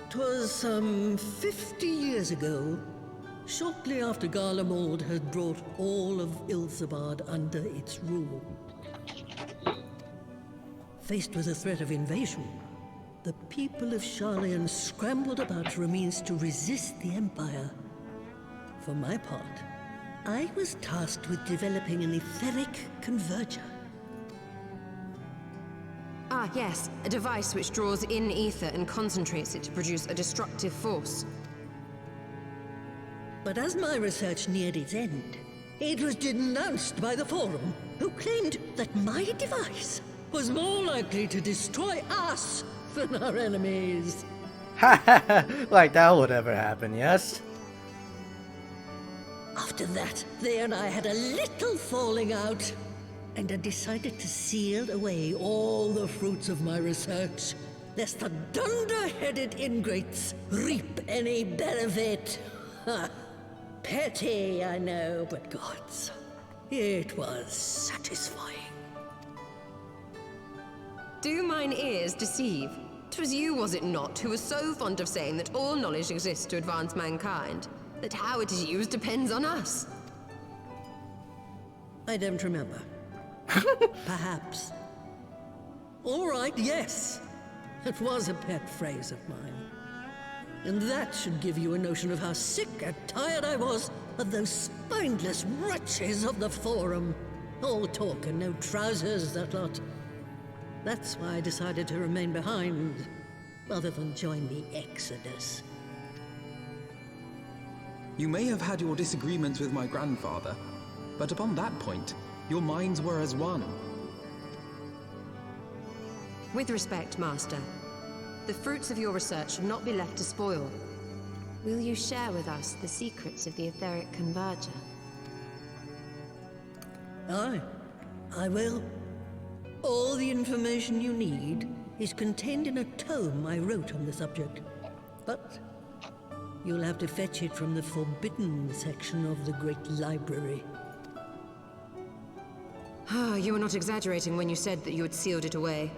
'Twas some 50 years ago, shortly after Garlemald had brought all of Ilsabard under its rule. Faced with the threat of invasion, the people of Sharlayan scrambled about for a means to resist the Empire. For my part, I was tasked with developing an etheric converger. Ah, yes, a device which draws in ether and concentrates it to produce a destructive force. But as my research neared its end, it was denounced by the Forum, who claimed that my device was more likely to destroy us than our enemies. Like that would ever happen, yes? After that, they and I had a little falling out. and I decided to seal away all the fruits of my research, lest the dunder-headed ingrates reap any benefit. Ha! Petty, I know, but gods, it was satisfying. Do mine ears deceive? 'Twas you, was it not, who was so fond of saying that all knowledge exists to advance mankind, that how it is used depends on us? I don't remember. Perhaps. All right, yes. It was a pet phrase of mine. And that should give you a notion of how sick and tired I was of those spineless wretches of the Forum. All talk and no trousers, that lot. That's why I decided to remain behind, rather than join the Exodus. You may have had your disagreements with my grandfather, but upon that point, your minds were as one. With respect, Master, the fruits of your research should not be left to spoil. Will you share with us the secrets of the etheric converger? Aye, I will. All the information you need is contained in a tome I wrote on the subject. But you'll have to fetch it from the forbidden section of the Great Library. You were not exaggerating when you said that you had sealed it away.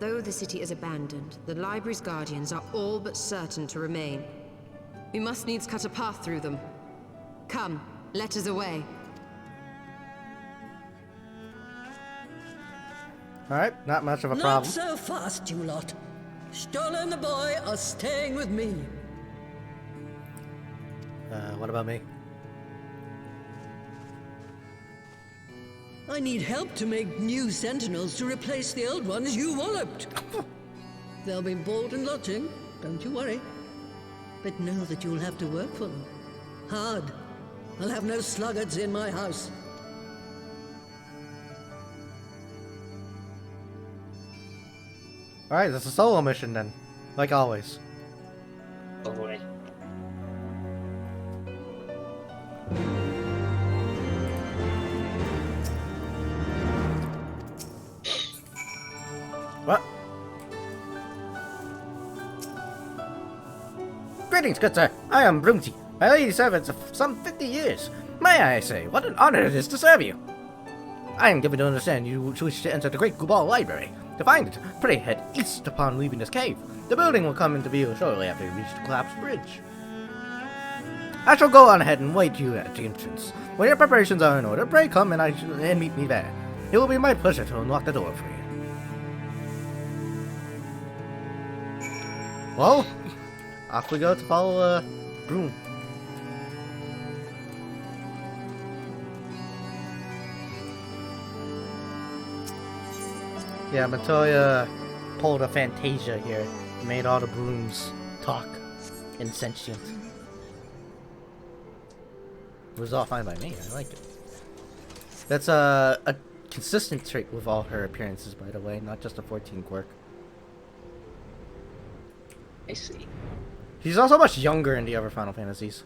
Though the city is abandoned, the library's guardians are all but certain to remain. We must needs cut a path through them. Come, let us away. Alright, not much of a problem. Not so fast, you lot. Stola and the boy are staying with me. What about me? I need help to make new sentinels to replace the old ones you walloped. They'll be board and lodging, don't you worry. But know that you'll have to work for them. Hard. I'll have no sluggards in my house. Alright, that's a solo mission then. Like always. Oh boy. What? Greetings, good sir. I am Brumty, my lady servant of some 50 years. May I say, what an honor it is to serve you. I am given to understand you wish to enter the Great Gubal Library. To find it, pray head east upon leaving this cave. The building will come into view shortly after you reach the collapsed bridge. I shall go on ahead and wait you at the entrance. When your preparations are in order, pray come and meet me there. It will be my pleasure to unlock the door for you. Well, off we go to follow Broom. Yeah, Montoya pulled a Fantasia here. Made all the brooms talk and sentient. It was all fine by me. I like it. That's a consistent trait with all her appearances, by the way, not just a 14 quirk. I see. She's also much younger in the other Final Fantasies.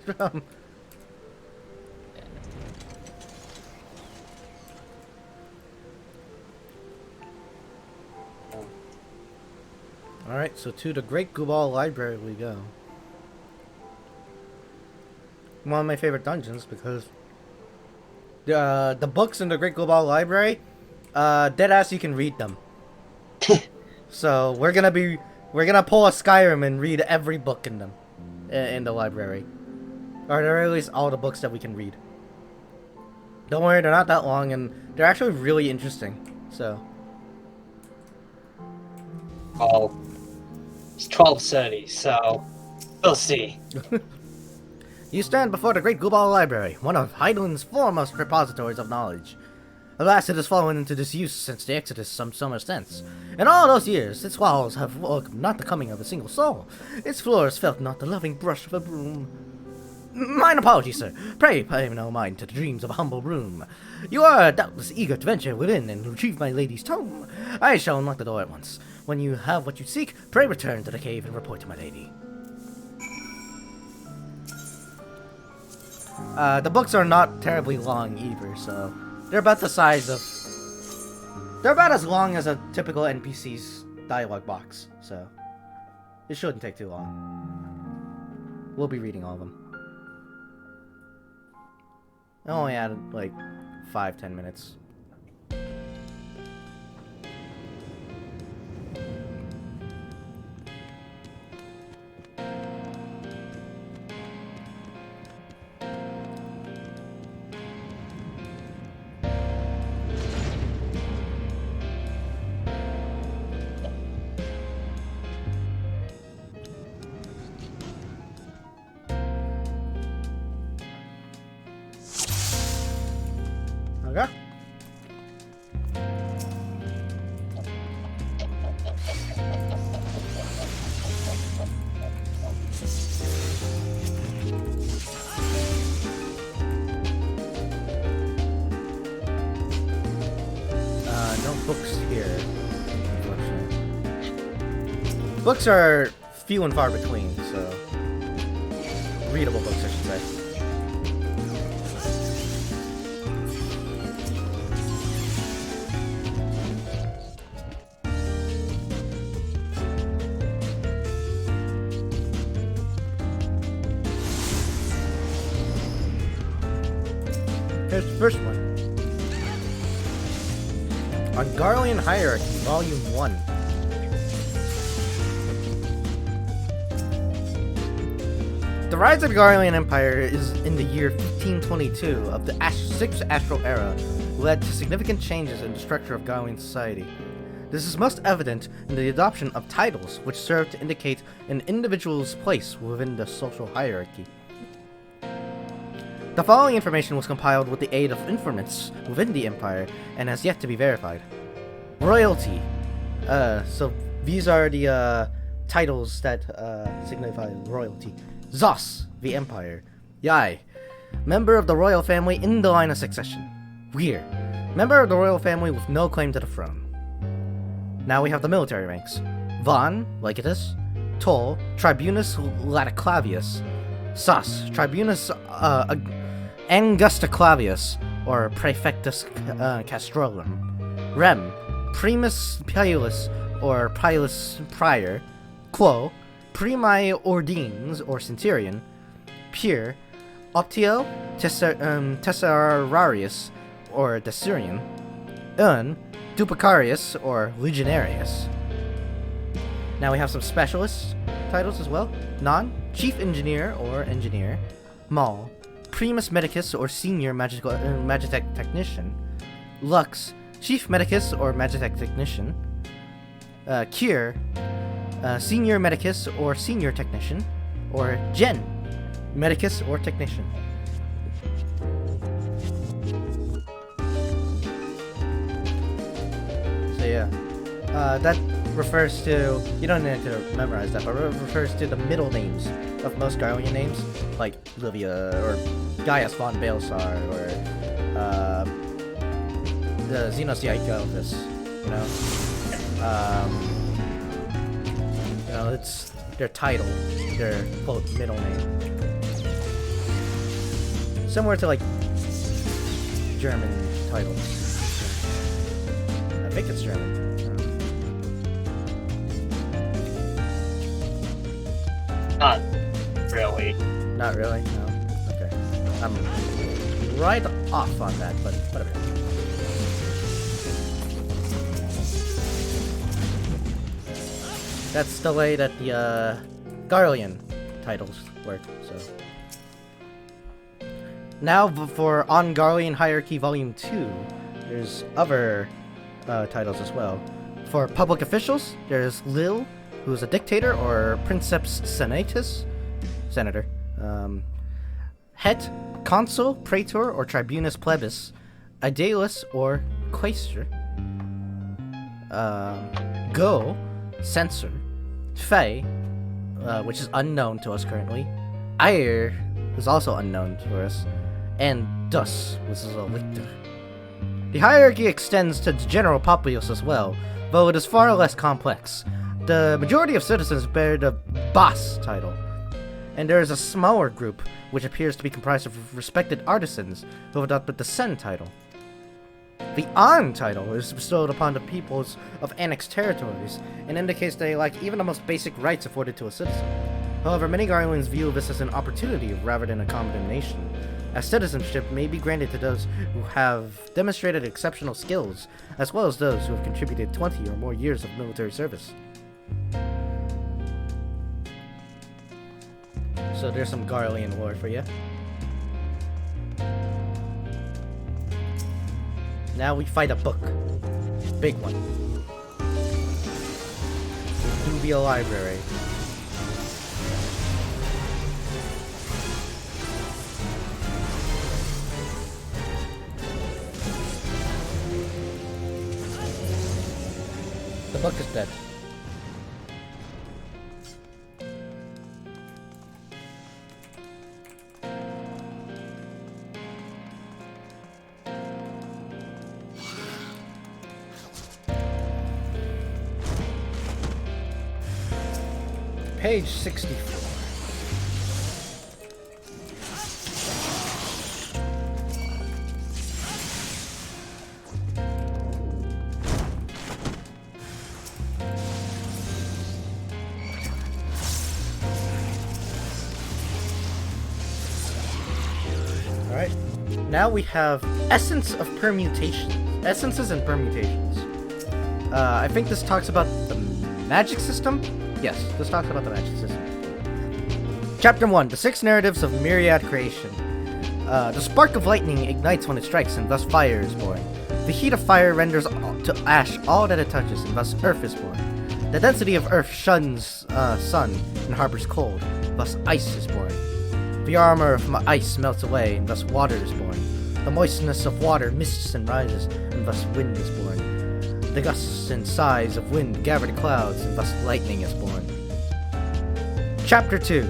Alright, so to the Great Gubal Library we go. One of my favorite dungeons because the books in the Great Gubal Library, deadass you can read them. So we're gonna pull a Skyrim and read every book in them in the library. Or at least all the books that we can read. Don't worry, they're not that long and they're actually really interesting. So Oh. It's 12:30, so we'll see. You stand before the Great Gubal Library, one of Hydaelyn's foremost repositories of knowledge. Alas, it has fallen into disuse since the Exodus some summer since. In all those years, its walls have welcomed not the coming of a single soul. Its floors felt not the loving brush of a broom. Mine apologies, sir. Pray pay no mind to the dreams of a humble broom. You are doubtless eager to venture within and retrieve my lady's tome. I shall unlock the door at once. When you have what you seek, pray return to the cave and report to my lady. The books are not terribly long either, so they're about the size of They're about as long as a typical NPC's dialogue box, so it shouldn't take too long. We'll be reading all of them. I only added like 5-10 minutes. Okay. No books here, unfortunately. Books are few and far between, so readable books, I should say. Here's the first one. On Garlean Hierarchy, Volume 1. The rise of the Garlean Empire is in the year 1522 of the Sixth Astral Era, led to significant changes in the structure of Garlean society. This is most evident in the adoption of titles, which serve to indicate an individual's place within the social hierarchy. The following information was compiled with the aid of informants within the Empire and has yet to be verified. Royalty. So these are the titles that signify royalty. Zos, the Empire. Yai, member of the royal family in the line of succession. Weir, member of the royal family with no claim to the throne. Now we have the military ranks. Von, Legatus. Toll, Tribunus Laticlavius. Sus, Tribunus Angusta Clavius, or Praefectus Castrolum. Rem, Primus Pilus, or Pilus Prior. Quo, Primi Ordines, or Centurion. Pure, Optio Tesserarius, or Decurion. Duplicarius, or Legionarius. Now we have some specialist titles as well. Non, Chief Engineer, or Engineer. Mal, Primus Medicus, or Senior Magitech Technician. Lux, Chief Medicus, or Magitech Technician. Cure, Senior Medicus, or Senior Technician. Or Gen, Medicus, or Technician. So yeah, that refers to, you don't need to memorize that, but it refers to the middle names of most Garlean names, like Livia, or Gaius von Baelsar, or the Xenos Iacovus, it's their title, their, quote, middle name. Similar to, like, German titles. I think it's German. Not really. Not really? No. Okay. I'm right off on that, but whatever. That's the way that the Garlean titles work, so. Now for On Garlean Hierarchy Volume 2, there's other titles as well. For public officials, there's Lil, who's a dictator, or Princeps Senatus, senator. Het, consul, praetor, or tribunus plebis. Aedilus, or quaestor. Go, censor. Fey, which is unknown to us currently. Eir is also unknown to us. And Dus, which is a lictor. The hierarchy extends to the general populace as well, though it is far less complex. The majority of citizens bear the Boss title, and there is a smaller group which appears to be comprised of respected artisans who have adopted the Sen title. The On title is bestowed upon the peoples of annexed territories and indicates they lack even the most basic rights afforded to a citizen. However, many Guardians view this as an opportunity rather than a condemnation, as citizenship may be granted to those who have demonstrated exceptional skills, as well as those who have contributed 20 or more years of military service. So there's some Garlean lore for you. Now we fight a book. Big one. Dubia Library. The book is dead. Page 64. Alright, now we have Essence of Permutation. Essences and Permutations. I think this talks about the magic system? Yes, this talks about the magic system. Chapter 1, The 6 Narratives of Myriad Creation. The spark of lightning ignites when it strikes, and thus fire is born. The heat of fire renders to ash all that it touches, and thus earth is born. The density of earth shuns sun and harbors cold, thus ice is born. The armor of ice melts away, and thus water is born. The moistness of water mists and rises, and thus wind is born. The gusts and sighs of wind gather to clouds, and thus lightning is born. Chapter 2,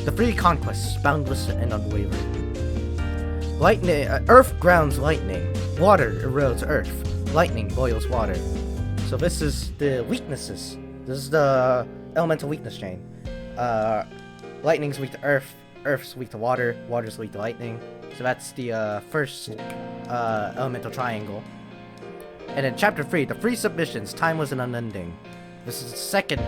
The 3 Conquests, Boundless and Unwavering. Lightning, earth grounds lightning. Water erodes earth. Lightning boils water. So this is the weaknesses. This is the elemental weakness chain. Lightning's weak to earth. Earth's weak to water. Water's weak to lightning. So that's the first elemental triangle. And in Chapter 3, The 3 Submissions, Timeless and Unending. This is the second,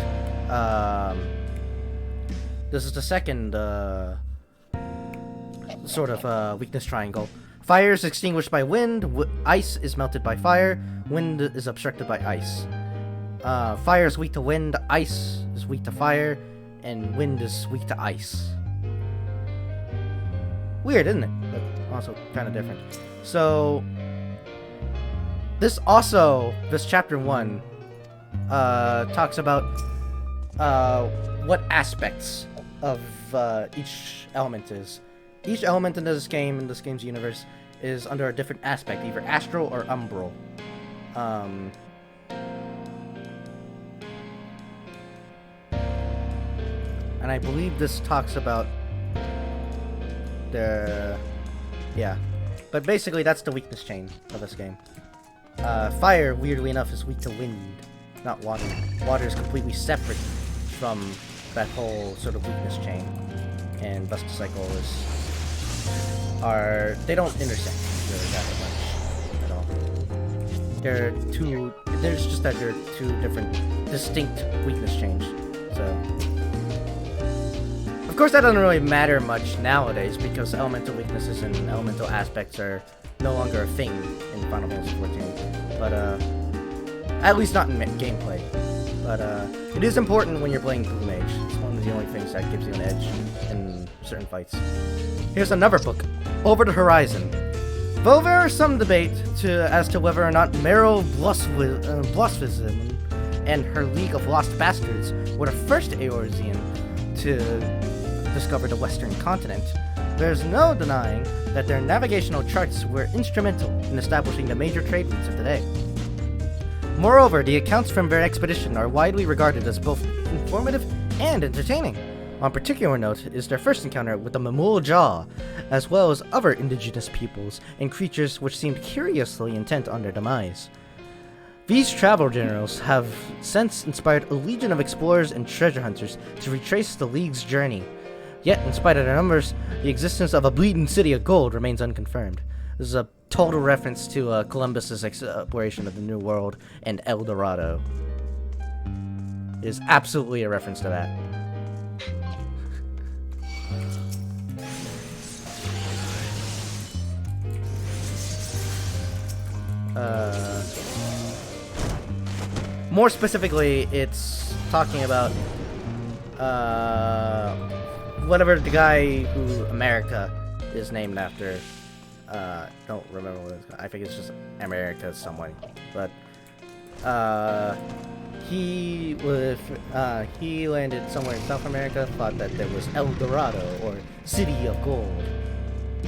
sort of, weakness triangle. Fire is extinguished by wind, ice is melted by fire, wind is obstructed by ice. Fire is weak to wind, ice is weak to fire, and wind is weak to ice. Weird, isn't it? But also kind of different. So, this chapter 1, talks about, what aspects of, each element is. Each element in this game's universe, is under a different aspect, either astral or umbral. And I believe this talks about yeah. But basically, that's the weakness chain of this game. Fire, weirdly enough, is weak to wind, not water. Water is completely separate from that whole sort of weakness chain. And thus the cycle they don't intersect really that much at all. There's just that they're two different, distinct weakness chains. So, of course, that doesn't really matter much nowadays because elemental weaknesses and elemental aspects are no longer a thing in Final Fantasy XIV. But at least not in gameplay. But it is important when you're playing Blue Mage. It's one of the only things that gives you an edge in certain fights. Here's another book, Over the Horizon. Though there is some debate as to whether or not Meryl Blusvism and her League of Lost Bastards were the first Eorzean to discover the Western continent, there's no denying that their navigational charts were instrumental in establishing the major trade routes of the day. Moreover, the accounts from their expedition are widely regarded as both informative and entertaining. On particular note is their first encounter with the Mamul Jaw, as well as other indigenous peoples and creatures which seemed curiously intent on their demise. These travel journals have since inspired a legion of explorers and treasure hunters to retrace the League's journey. Yet, in spite of their numbers, the existence of a bleeding city of gold remains unconfirmed. This is a total reference to Columbus's exploration of the New World and El Dorado. It is absolutely a reference to that. More specifically, it's talking about whatever the guy who America is named after. Don't remember what it's called. I think it's just America somewhere. But he landed somewhere in South America, thought that there was El Dorado, or City of Gold,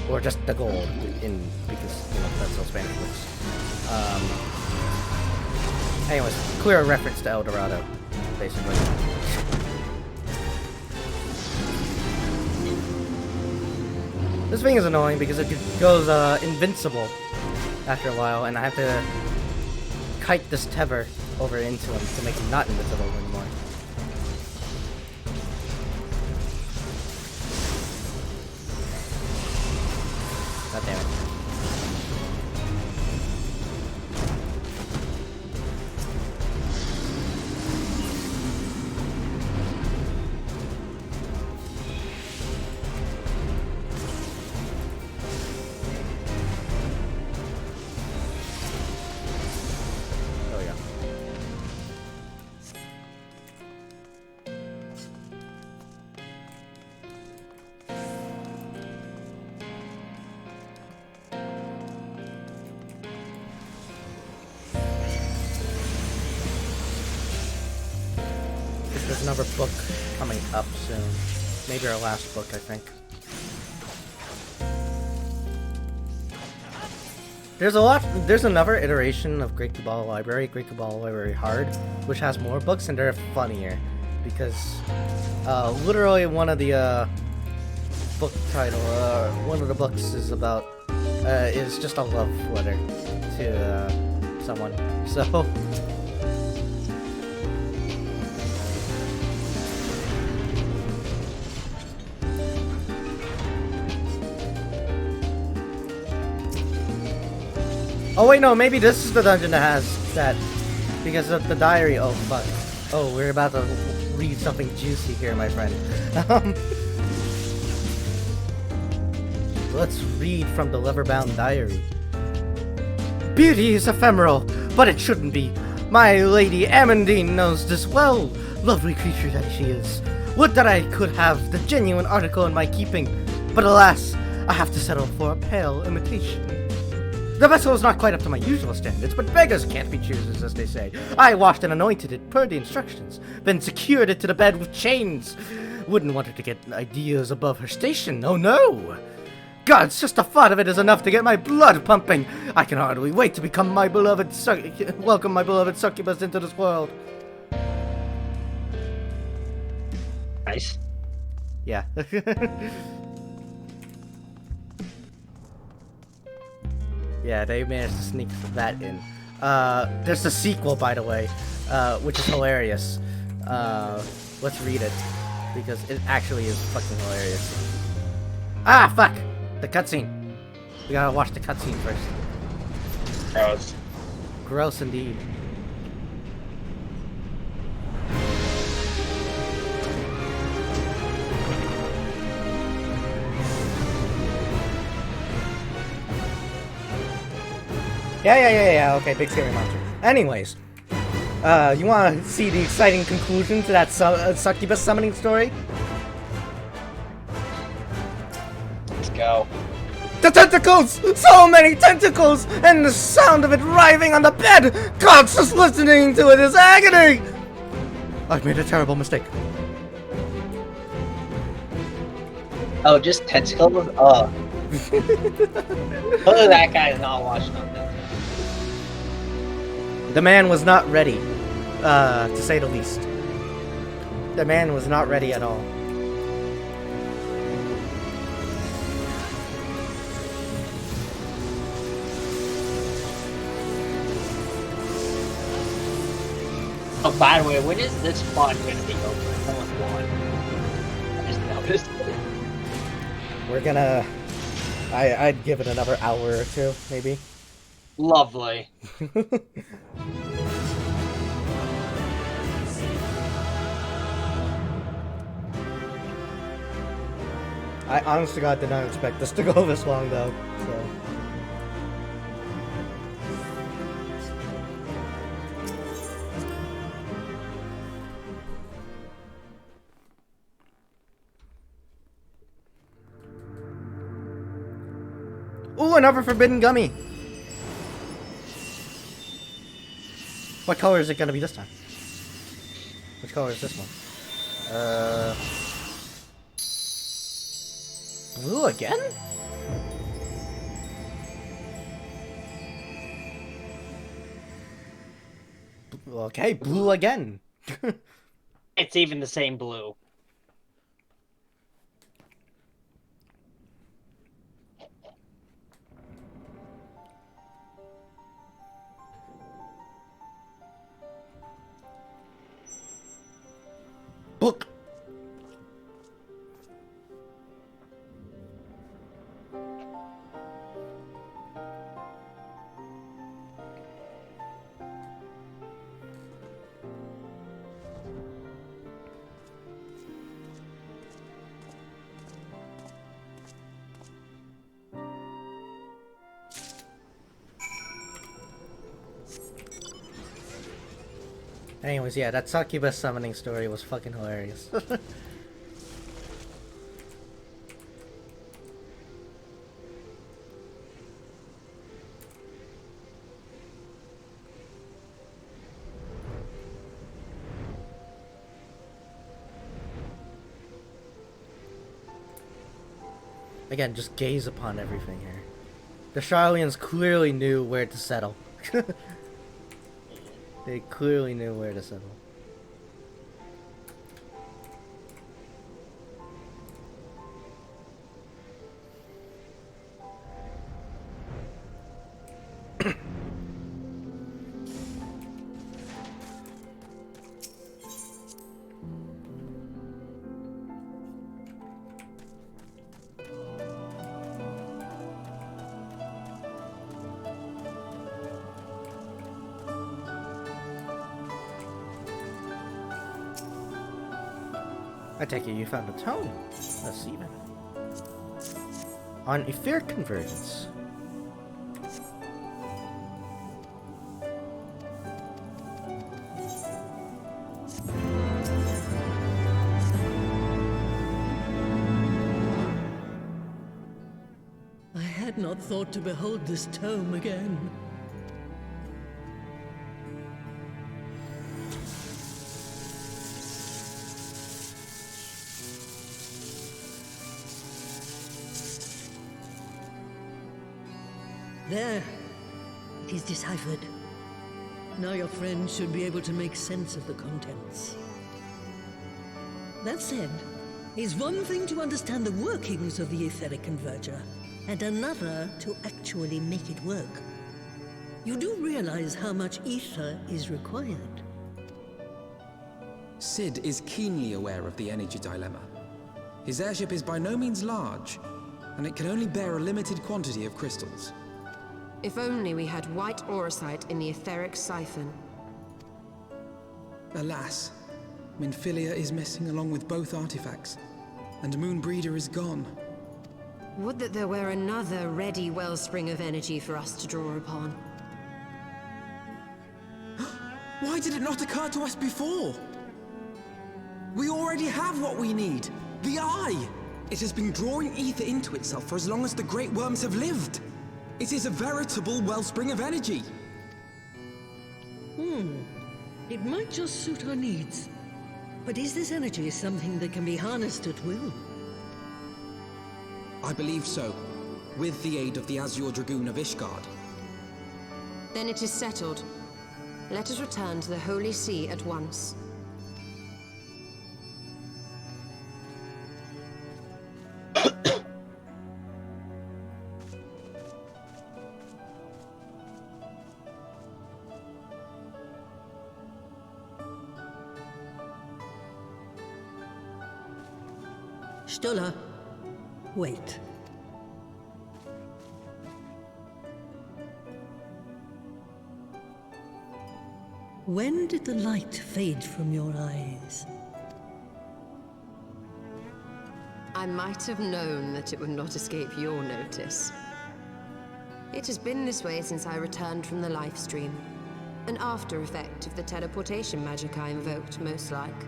or just the gold, because that's how Spanish works. Anyways, clear reference to El Dorado, basically. This thing is annoying because it goes invincible after a while, and I have to kite this tether over into him to make him not invincible anymore. God damn it. There's another book coming up soon. Maybe our last book, I think. There's another iteration of Great Cabal Library, Great Cabal Library Hard, which has more books and they're funnier. Because, literally one of the, book title, one of the books is about, is just a love letter to, someone. So... Oh wait, no, maybe this is the dungeon that has that, because of the diary. Oh fuck. Oh, we're about to read something juicy here, my friend. Let's read from the leather-bound diary. Beauty is ephemeral, but it shouldn't be. My lady Amandine knows this well. Lovely creature that she is. Would that I could have the genuine article in my keeping, but alas, I have to settle for a pale imitation. The vessel is not quite up to my usual standards, but beggars can't be choosers, as they say. I washed and anointed it per the instructions, then secured it to the bed with chains. Wouldn't want her to get ideas above her station, oh no! Gods, just the thought of it is enough to get my blood pumping. I can hardly wait to become my beloved welcome my beloved succubus into this world. Nice. Yeah. Yeah, they managed to sneak that in. There's a sequel, by the way, which is hilarious. Let's read it, because it actually is fucking hilarious. Ah, fuck! The cutscene. We gotta watch the cutscene first. Gross. Gross indeed. Yeah, okay, big scary monster. Anyways, you wanna see the exciting conclusion to that succubus summoning story? Let's go. The tentacles! So many tentacles! And the sound of it writhing on the bed! God's just listening to it is agony! I've made a terrible mistake. Oh, just tentacles? Oh. Look, that guy's not watching on that. The man was not ready, to say the least. The man was not ready at all. Oh, by the way, when is this fun going to be over? Almost one. I just noticed. We're gonna, I'd give it another hour or two, maybe. Lovely. I honest to God did not expect this to go this long, though. So. Ooh, another forbidden gummy! What color is it gonna be this time? Which color is this one? Blue again? Okay, blue again. It's even the same blue. Book. Anyways, yeah, that succubus summoning story was fucking hilarious. Again, just gaze upon everything here. The Charlians clearly knew where to settle. They clearly knew where to settle. I take it you found a tome. Let's even. On etheric convergence. I had not thought to behold this tome again. There. It is deciphered. Now your friend should be able to make sense of the contents. That said, it's one thing to understand the workings of the etheric converger, and another to actually make it work. You do realize how much ether is required. Sid is keenly aware of the energy dilemma. His airship is by no means large, and it can only bear a limited quantity of crystals. If only we had white auracite in the etheric siphon. Alas, Minfilia is missing along with both artifacts, and Moonbreeder is gone. Would that there were another ready wellspring of energy for us to draw upon. Why did it not occur to us before? We already have what we need. The Eye! It has been drawing ether into itself for as long as the Great Worms have lived. It is a veritable wellspring of energy. It might just suit our needs. But is this energy something that can be harnessed at will? I believe so, with the aid of the Azure Dragoon of Ishgard. Then it is settled. Let us return to the Holy See at once. Stola, wait. When did the light fade from your eyes? I might have known that it would not escape your notice. It has been this way since I returned from the life stream. An after effect of the teleportation magic I invoked, most like.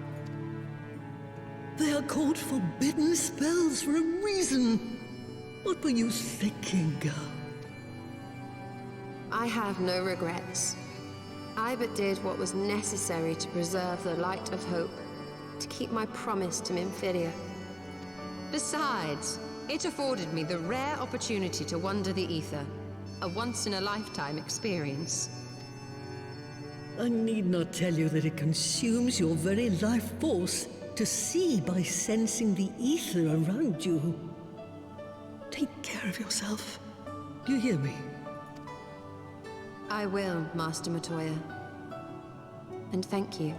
They are called forbidden spells for a reason. What were you thinking, girl? I have no regrets. I but did what was necessary to preserve the light of hope, to keep my promise to Nymphidia. Besides, it afforded me the rare opportunity to wander the ether, a once-in-a-lifetime experience. I need not tell you that it consumes your very life force to see by sensing the ether around you. Take care of yourself. Do you hear me? I will, Master Matoya. And thank you.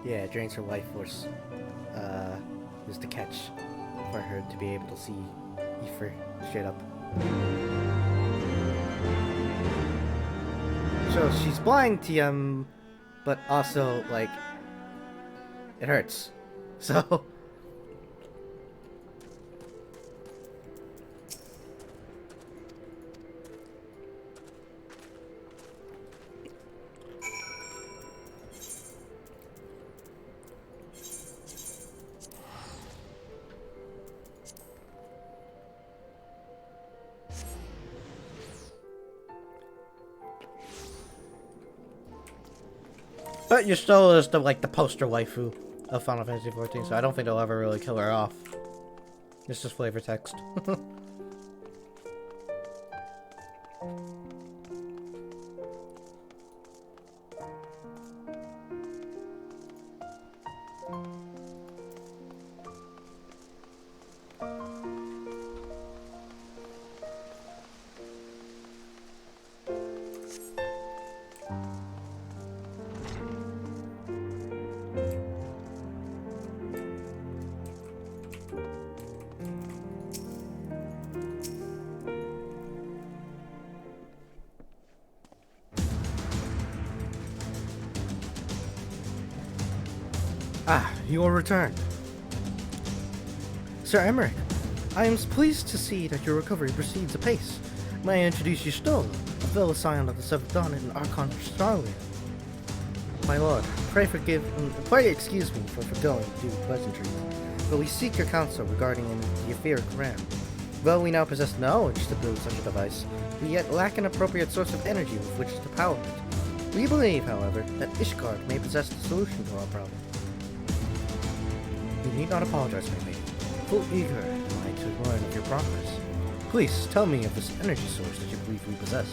Yeah, it drains her life force. Is the catch for her to be able to see Aoife straight up. So she's blind, TM, but also, like, it hurts. So... But you're still just the poster waifu of Final Fantasy XIV, so I don't think they'll ever really kill her off. It's just flavor text. Ah, you are returned. Sir Emmerich, I am pleased to see that your recovery proceeds apace. May I introduce you Stola, a fellow scion of the Seventh Dawn and Archon Australia. My lord, pray excuse me for forgoing due pleasantries, but we seek your counsel regarding the etheric ram. Though we now possess knowledge to build such a device, we yet lack an appropriate source of energy with which to power it. We believe, however, that Ishgard may possess the solution to our problem. You need not apologize, my lady. Full eager am I to learn of your progress. Please, tell me of this energy source that you believe we possess.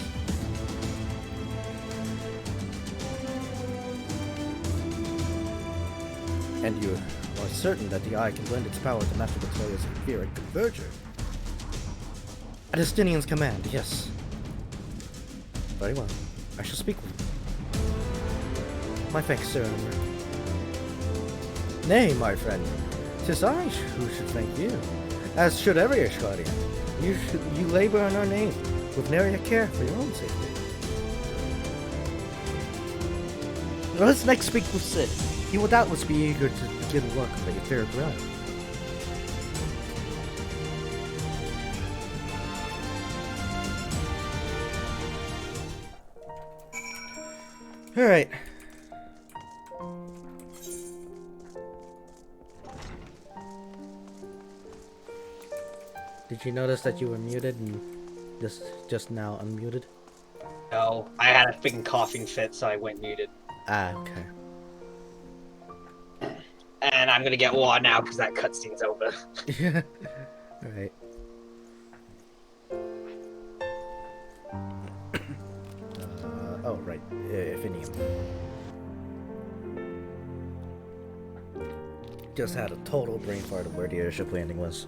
And you are certain that the eye can lend its power to Master Victoria's etheric converger? At Estinian's command, yes. Very well. I shall speak with you. My thanks, sir. Nay, my friend, 'tis I who should thank you, as should every Ishgardian. You labor in our name, with nary a care for your own safety. Let's next speak with Sid. He will doubtless be eager to begin work on the etheric realm. Alright. Did you notice that you were muted and just now unmuted? No, I had a freaking coughing fit, so I went muted. Ah, okay. And I'm gonna get water now because that cutscene's over. Yeah. Alright. Oh, right. Finium. Just had a total brain fart of where the airship landing was.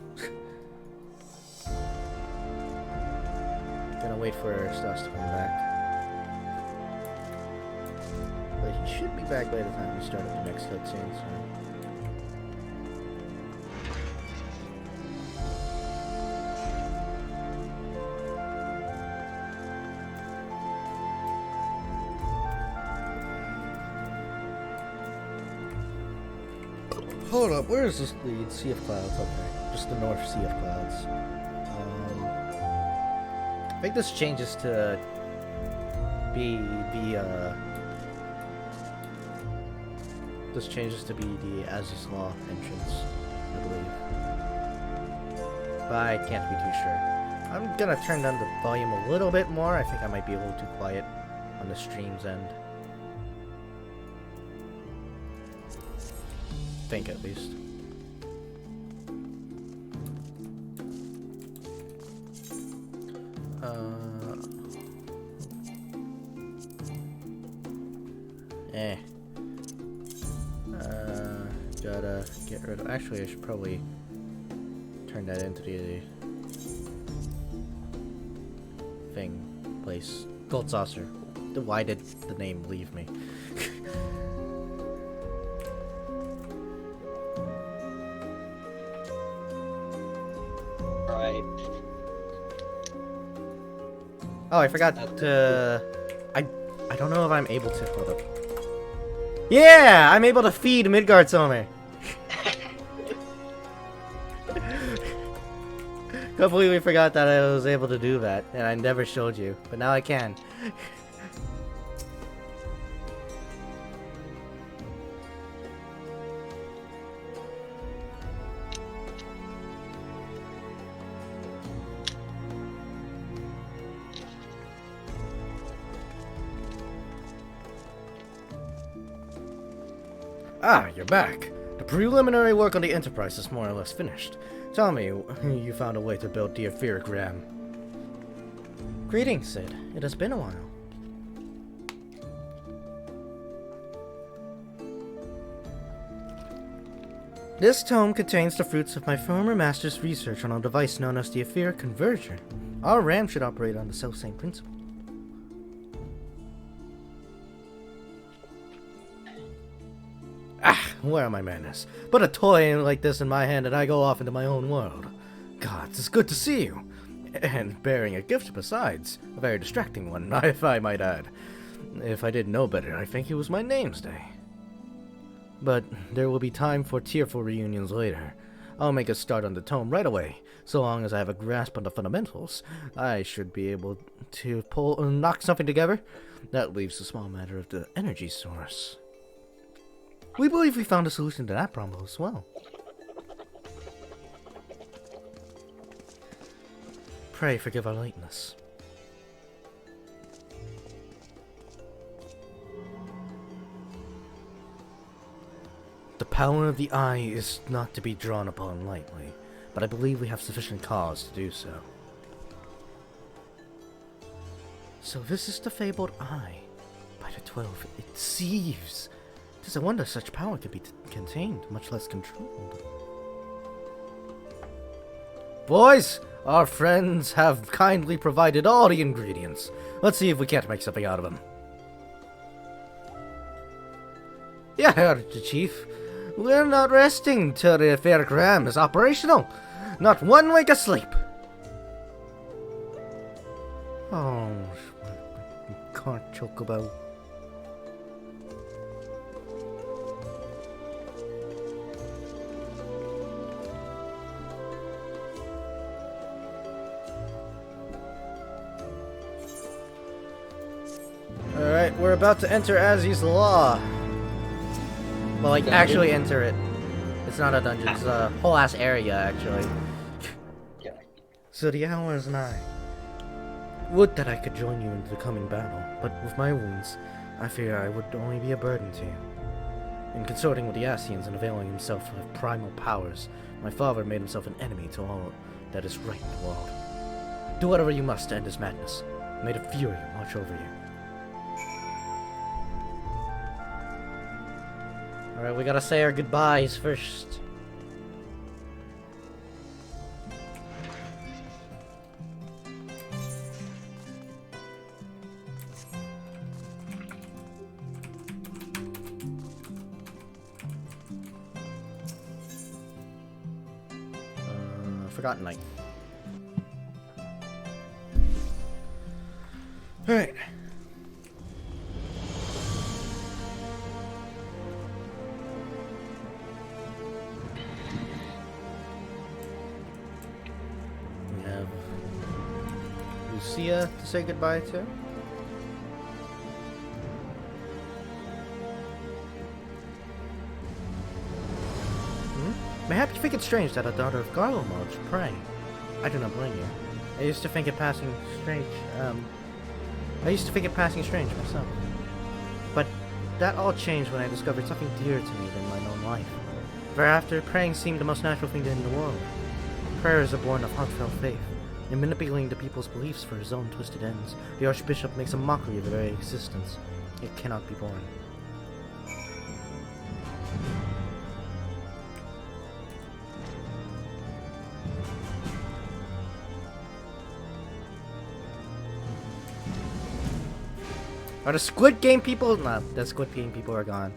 Gonna wait for Stas to come back. But he should be back by the time we start up the next cutscene, so... hold up. Where is this lead? Sea of Clouds. Okay, just the North Sea of Clouds. I think this changes to be the this changes to be the Aziz Law entrance, I believe. But I can't be too sure. I'm gonna turn down the volume a little bit more. I think I might be a little too quiet on the stream's end. Think at least. Gotta get rid of. Actually, I should probably turn that into the thing place. Gold saucer. Why did the name leave me? Right. Oh, I forgot to. I don't know if I'm able to. Hold up. Yeah, I'm able to feed Midgard Sommer. Completely forgot that I was able to do that, and I never showed you, but now I can. Ah, you're back. The preliminary work on the Enterprise is more or less finished. Tell me, you found a way to build the etheric ram. Greetings, Sid. It has been a while. This tome contains the fruits of my former master's research on a device known as the etheric converger. Our ram should operate on the self-same principle. Where are my manners? Put a toy like this in my hand and I go off into my own world. God, it's good to see you. And bearing a gift besides. A very distracting one, if I might add. If I didn't know better, I think it was my name's day. But there will be time for tearful reunions later. I'll make a start on the tome right away. So long as I have a grasp on the fundamentals, I should be able to knock something together. That leaves the small matter of the energy source. We believe we found a solution to that problem as well. Pray forgive our lateness. The power of the eye is not to be drawn upon lightly, but I believe we have sufficient cause to do so. So this is the fabled eye. By the 12, it sees. Tis a wonder such power could be contained, much less controlled. Boys, our friends have kindly provided all the ingredients. Let's see if we can't make something out of them. Yeah, heard the Chief. We're not resting till the etheric ram is operational. Not one wink of sleep. Oh, can't choke about. Alright, we're about to enter Aziz's Law. Well, like, actually enter it. It's not a dungeon, it's a whole ass area, actually. So the hour is nigh. Would that I could join you in the coming battle, but with my wounds, I fear I would only be a burden to you. In consorting with the Asians and availing himself of primal powers, my father made himself an enemy to all that is right in the world. Do whatever you must to end his madness. May the Fury watch over you. Alright, we gotta say our goodbyes first. Forgotten Night. Alright. Lucia to say goodbye to. Mayhap you think it's strange that a daughter of Garlemald should pray. I do not blame you. I used to think it passing strange myself. But that all changed when I discovered something dearer to me than my own life. Thereafter, praying seemed the most natural thing in the world. Prayer is born of heartfelt faith. In manipulating the people's beliefs for his own twisted ends, the Archbishop makes a mockery of their very existence. It cannot be borne. Are the Squid Game people? No, the Squid Game people are gone.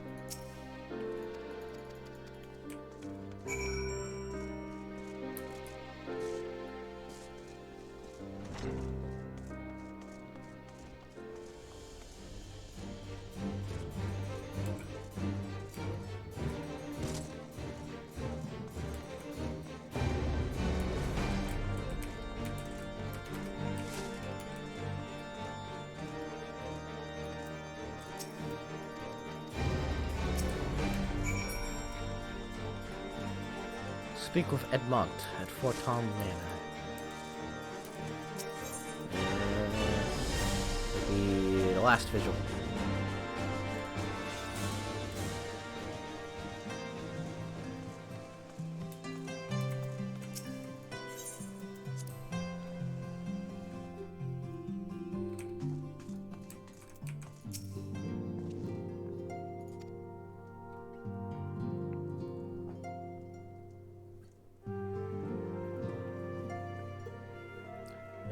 Speak with Edmont at Fort Tom Manor. The last visual.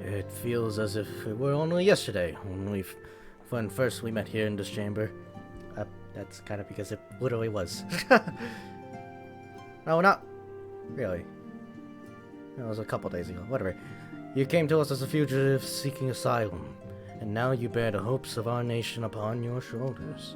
It feels as if it were only yesterday when first we met here in this chamber. That's kind of because it literally was. No, not really. It was a couple days ago. Whatever. You came to us as a fugitive seeking asylum, and now you bear the hopes of our nation upon your shoulders.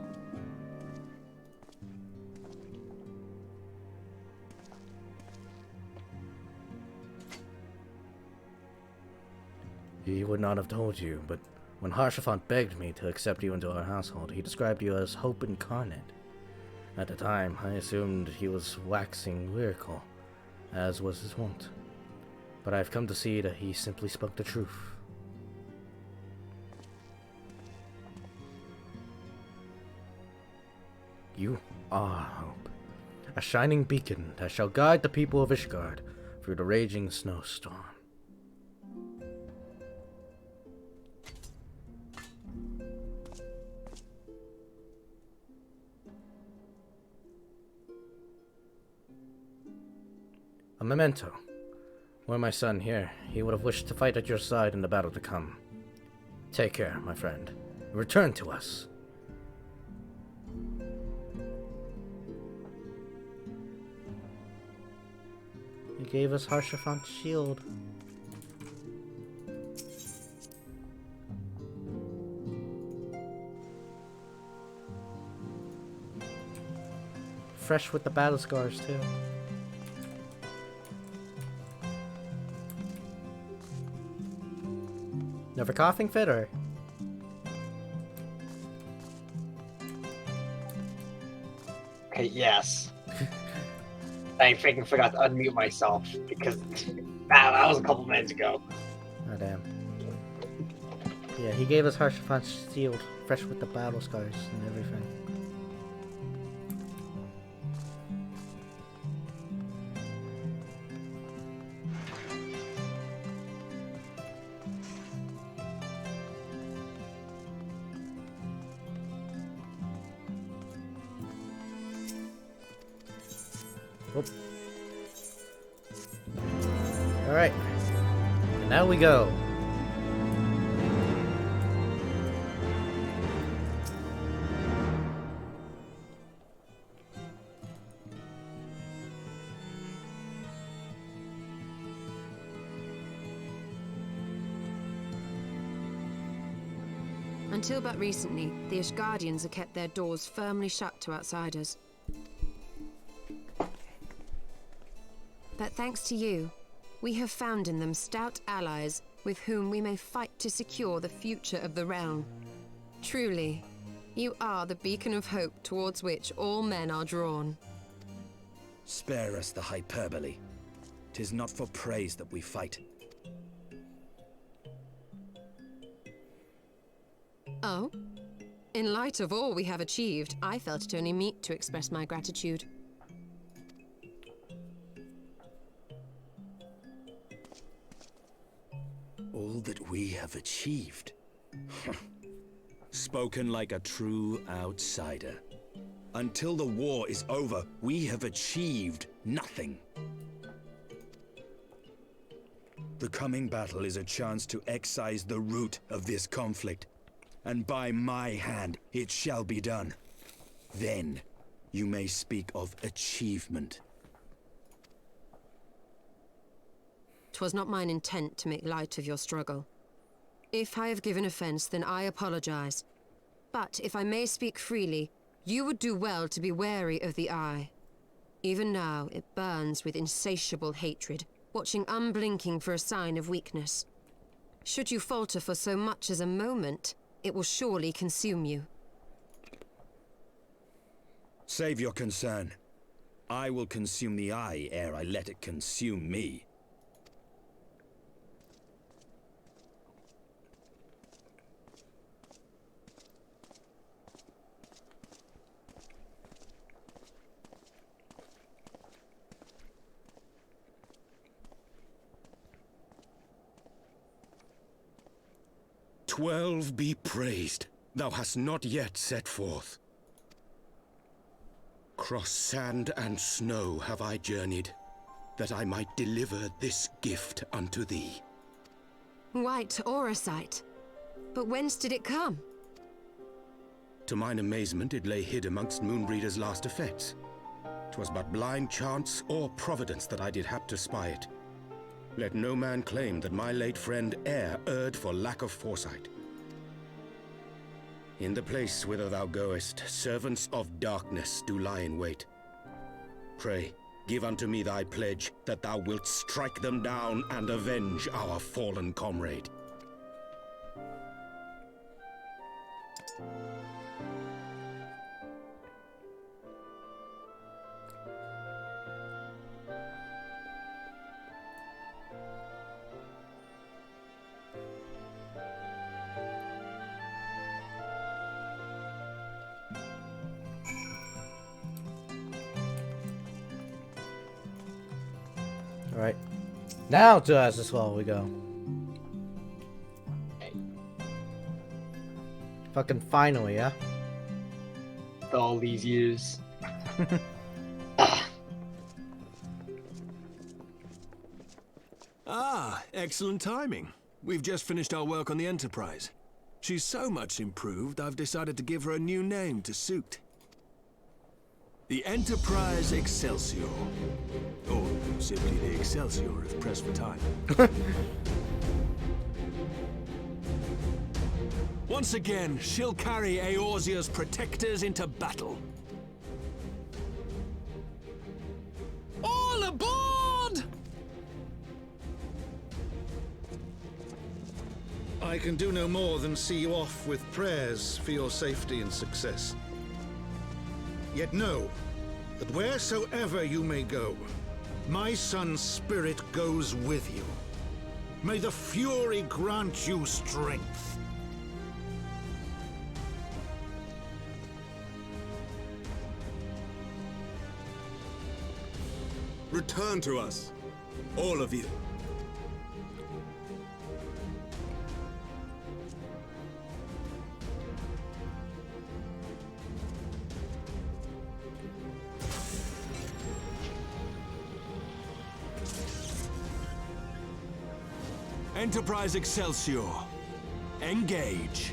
He would not have told you, but when Harshaphant begged me to accept you into our household, he described you as hope incarnate. At the time, I assumed he was waxing lyrical, as was his wont. But I've come to see that he simply spoke the truth. You are hope, a shining beacon that shall guide the people of Ishgard through the raging snowstorm. A memento. Were my son here, he would have wished to fight at your side in the battle to come. Take care, my friend. Return to us. He gave us Harshaphant's shield. Fresh with the battle scars, too. Never coughing fit, or? Okay, yes. I freaking forgot to unmute myself because that was a couple minutes ago. Oh, damn. Yeah, he gave us Harshaphant's shield, fresh with the battle scars and everything. Alright, and now we go. Until but recently, the Ishgardians have kept their doors firmly shut to outsiders. But thanks to you, we have found in them stout allies with with whom we may fight to secure the future of the realm. Truly, you are the beacon of hope towards which all men are drawn. Spare us the hyperbole. 'Tis not for praise that we fight. Oh? In light of all we have achieved, I felt it only meet to express my gratitude. All that we have achieved. Spoken like a true outsider. Until the war is over, we have achieved nothing. The coming battle is a chance to excise the root of this conflict, and by my hand it shall be done. Then you may speak of achievement. 'Twas not mine intent to make light of your struggle. If I have given offense, then I apologize. But if I may speak freely, you would do well to be wary of the eye. Even now, it burns with insatiable hatred, watching unblinking for a sign of weakness. Should you falter for so much as a moment, it will surely consume you. Save your concern. I will consume the eye ere I let it consume me. "12 be praised, thou hast not yet set forth. Cross sand and snow have I journeyed, that I might deliver this gift unto thee." White Auracite. But whence did it come? To mine amazement, it lay hid amongst Moonbreeder's last effects. 'Twas but blind chance or providence that I did hap to spy it. Let no man claim that my late friend e'er erred for lack of foresight. In the place whither thou goest, servants of darkness do lie in wait. Pray, give unto me thy pledge that thou wilt strike them down and avenge our fallen comrade. Alright. Now to Azazwell we go. Fucking finally, yeah? All these years. Ah, excellent timing. We've just finished our work on the Enterprise. She's so much improved, I've decided to give her a new name to suit. The Enterprise Excelsior. Or simply the Excelsior if pressed for time. Once again, she'll carry Eorzea's protectors into battle. All aboard! I can do no more than see you off with prayers for your safety and success. Yet know that wheresoever you may go, my son's spirit goes with you. May the Fury grant you strength. Return to us, all of you. Enterprise Excelsior, engage.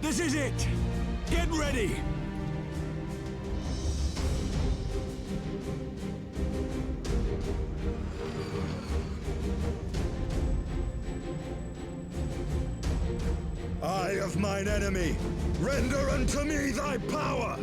This is it! Get ready! Eye of mine enemy, render unto me thy power!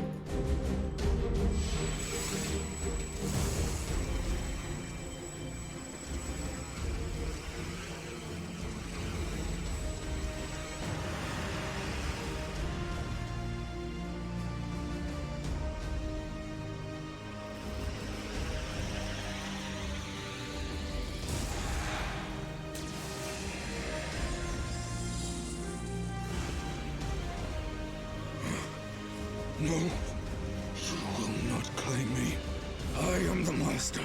No, you will not claim me. I am the master.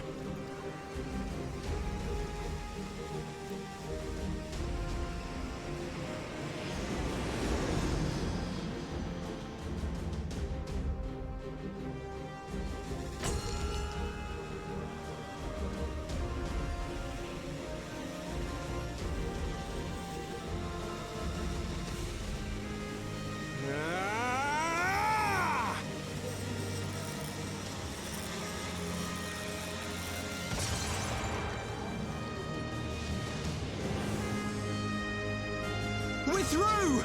We're through!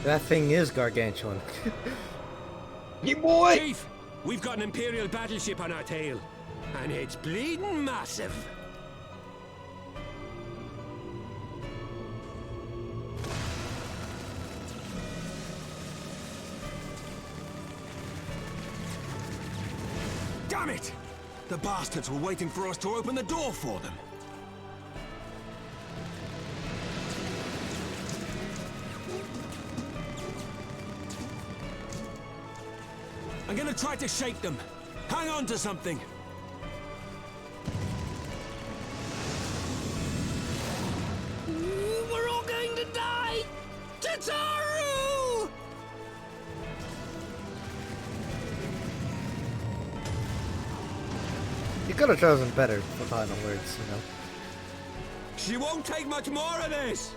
That thing is gargantuan. Yeah, boy! Chief, we've got an Imperial battleship on our tail, and it's bleeding massive. Damn it! The bastards were waiting for us to open the door for them. I'm gonna try to shake them. Hang on to something. We're all going to die! Tataru! You could have chosen better for final words, you know. She won't take much more of this!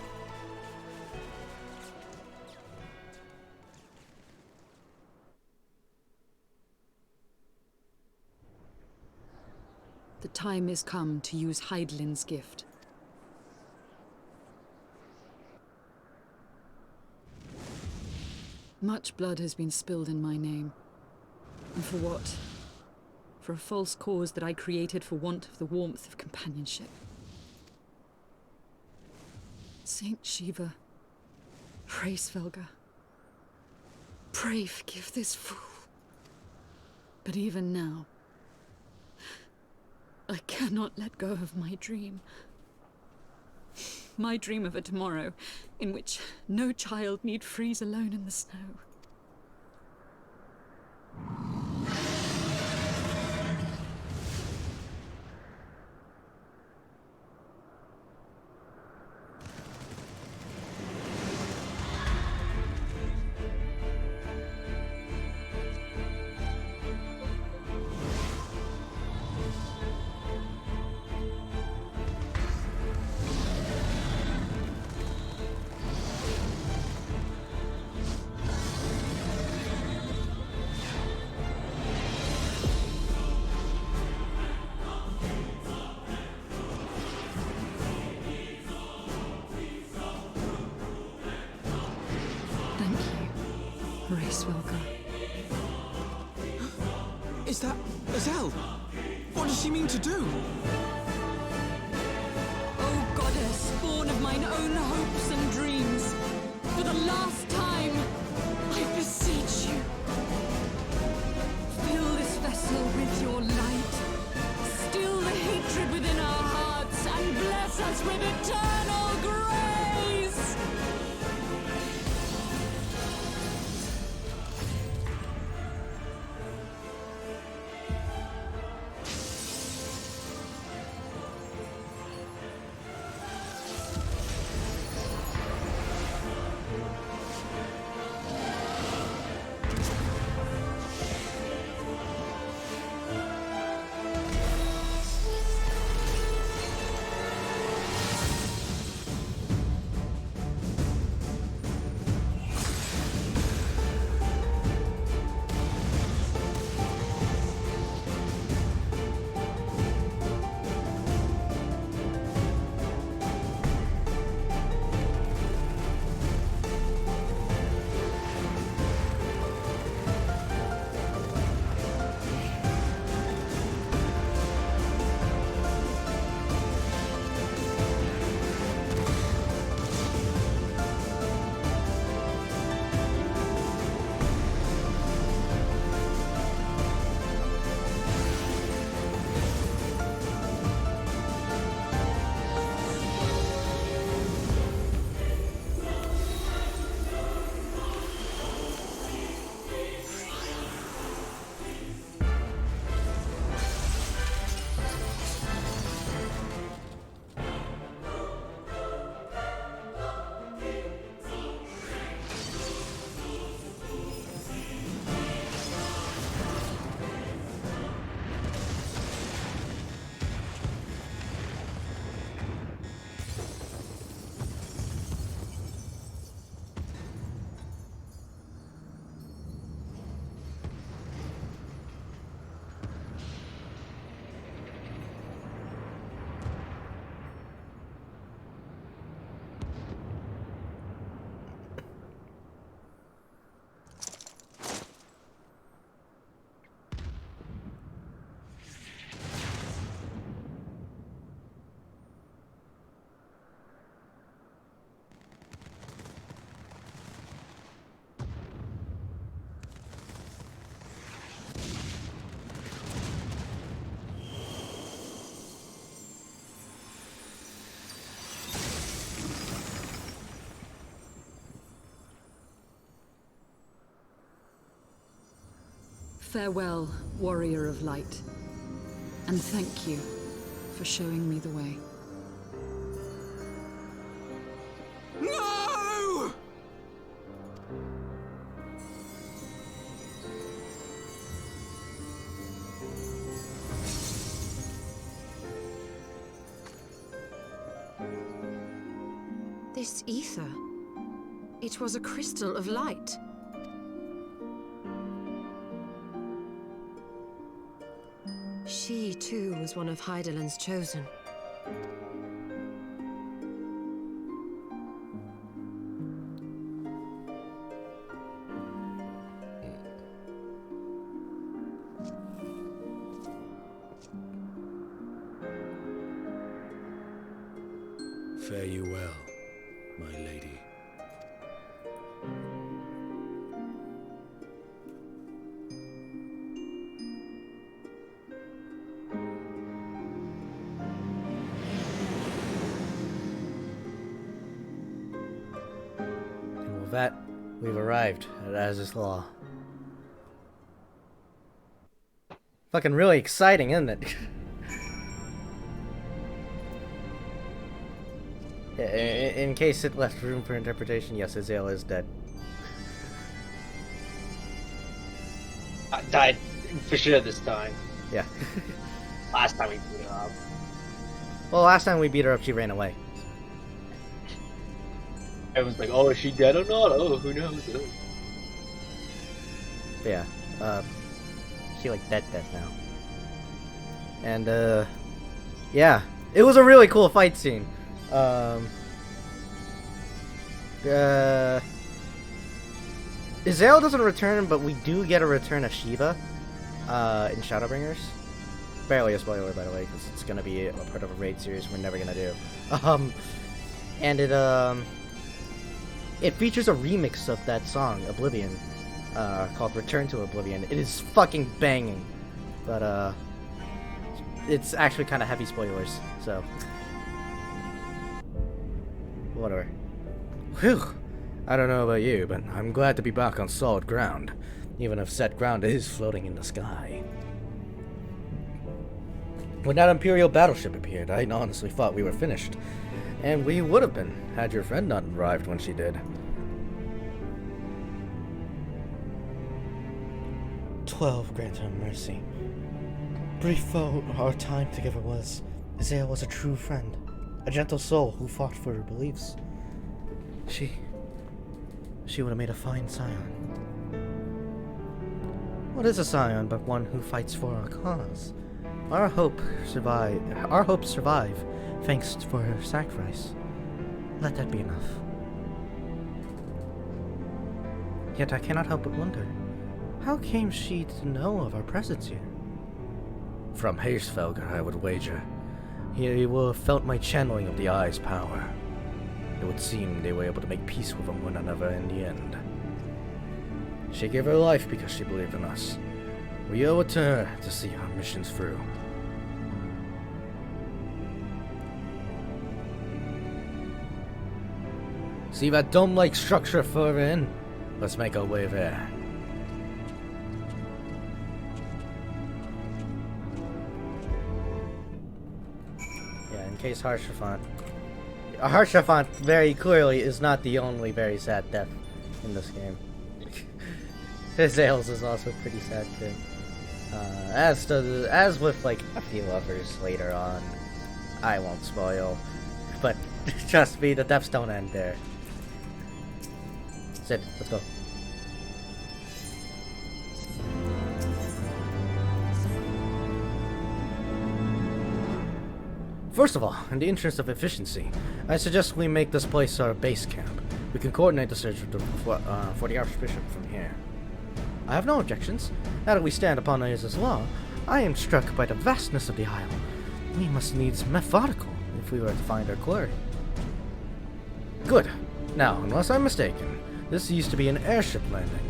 The time is come to use Hydaelyn's gift. Much blood has been spilled in my name. And for what? For a false cause that I created for want of the warmth of companionship. Saint Shiva, pray Svelga, pray forgive this fool. But even now, I cannot let go of my dream. My dream of a tomorrow in which no child need freeze alone in the snow. Is that Azelle? What does she mean to do? O goddess, born of mine own hopes and dreams, for the last time, I beseech you, fill this vessel with your light. with eternal grace! Farewell, warrior of light, and thank you for showing me the way. No! This ether. It was a crystal of light. She, too, was one of Hydaelyn's chosen. Fare you well, my lady. And with that, we've arrived at Aziz's Law. Fucking really exciting, isn't it? In case it left room for interpretation, yes, Azael is dead. I died for sure this time. Yeah. Last time we beat her up. Well, last time we beat her up, she ran away. Everyone's like, oh, is she dead or not? Oh, who knows? But yeah, she like dead now. And yeah, it was a really cool fight scene. Azael doesn't return, but we do get a return of Shiva in Shadowbringers. Barely a spoiler, by the way, because it's gonna be a part of a raid series we're never gonna do. And it features a remix of that song, Oblivion, called Return to Oblivion. It is fucking banging, but it's actually kind of heavy spoilers, so. Whatever. Whew. I don't know about you, but I'm glad to be back on solid ground, even if said ground is floating in the sky. When that Imperial battleship appeared, I honestly thought we were finished. And we would have been, had your friend not arrived when she did. 12 grant her mercy. Brief though our time together was, Isaiah was a true friend, a gentle soul who fought for her beliefs. She would have made a fine scion. What is a scion but one who fights for our cause? Our hopes survive thanks for her sacrifice. Let that be enough. Yet I cannot help but wonder, how came she to know of our presence here? From Heavensward, I would wager. He will have felt my channeling of the Eye's power. It would seem they were able to make peace with one another in the end. She gave her life because she believed in us. We owe it to her to see our missions through. See that dome-like structure further in? Let's make our way there. Yeah, in case Harshaphant very clearly is not the only very sad death in this game. Zales is also pretty sad too. As with like a few others later on. I won't spoil, but trust me, the deaths don't end there. Sid, let's go. First of all, in the interest of efficiency, I suggest we make this place our base camp. We can coordinate the search for the Archbishop from here. I have no objections. Now that we stand upon Aya's law, I am struck by the vastness of the Isle. We must needs methodical if we were to find our quarry. Good. Now, unless I'm mistaken, this used to be an airship landing,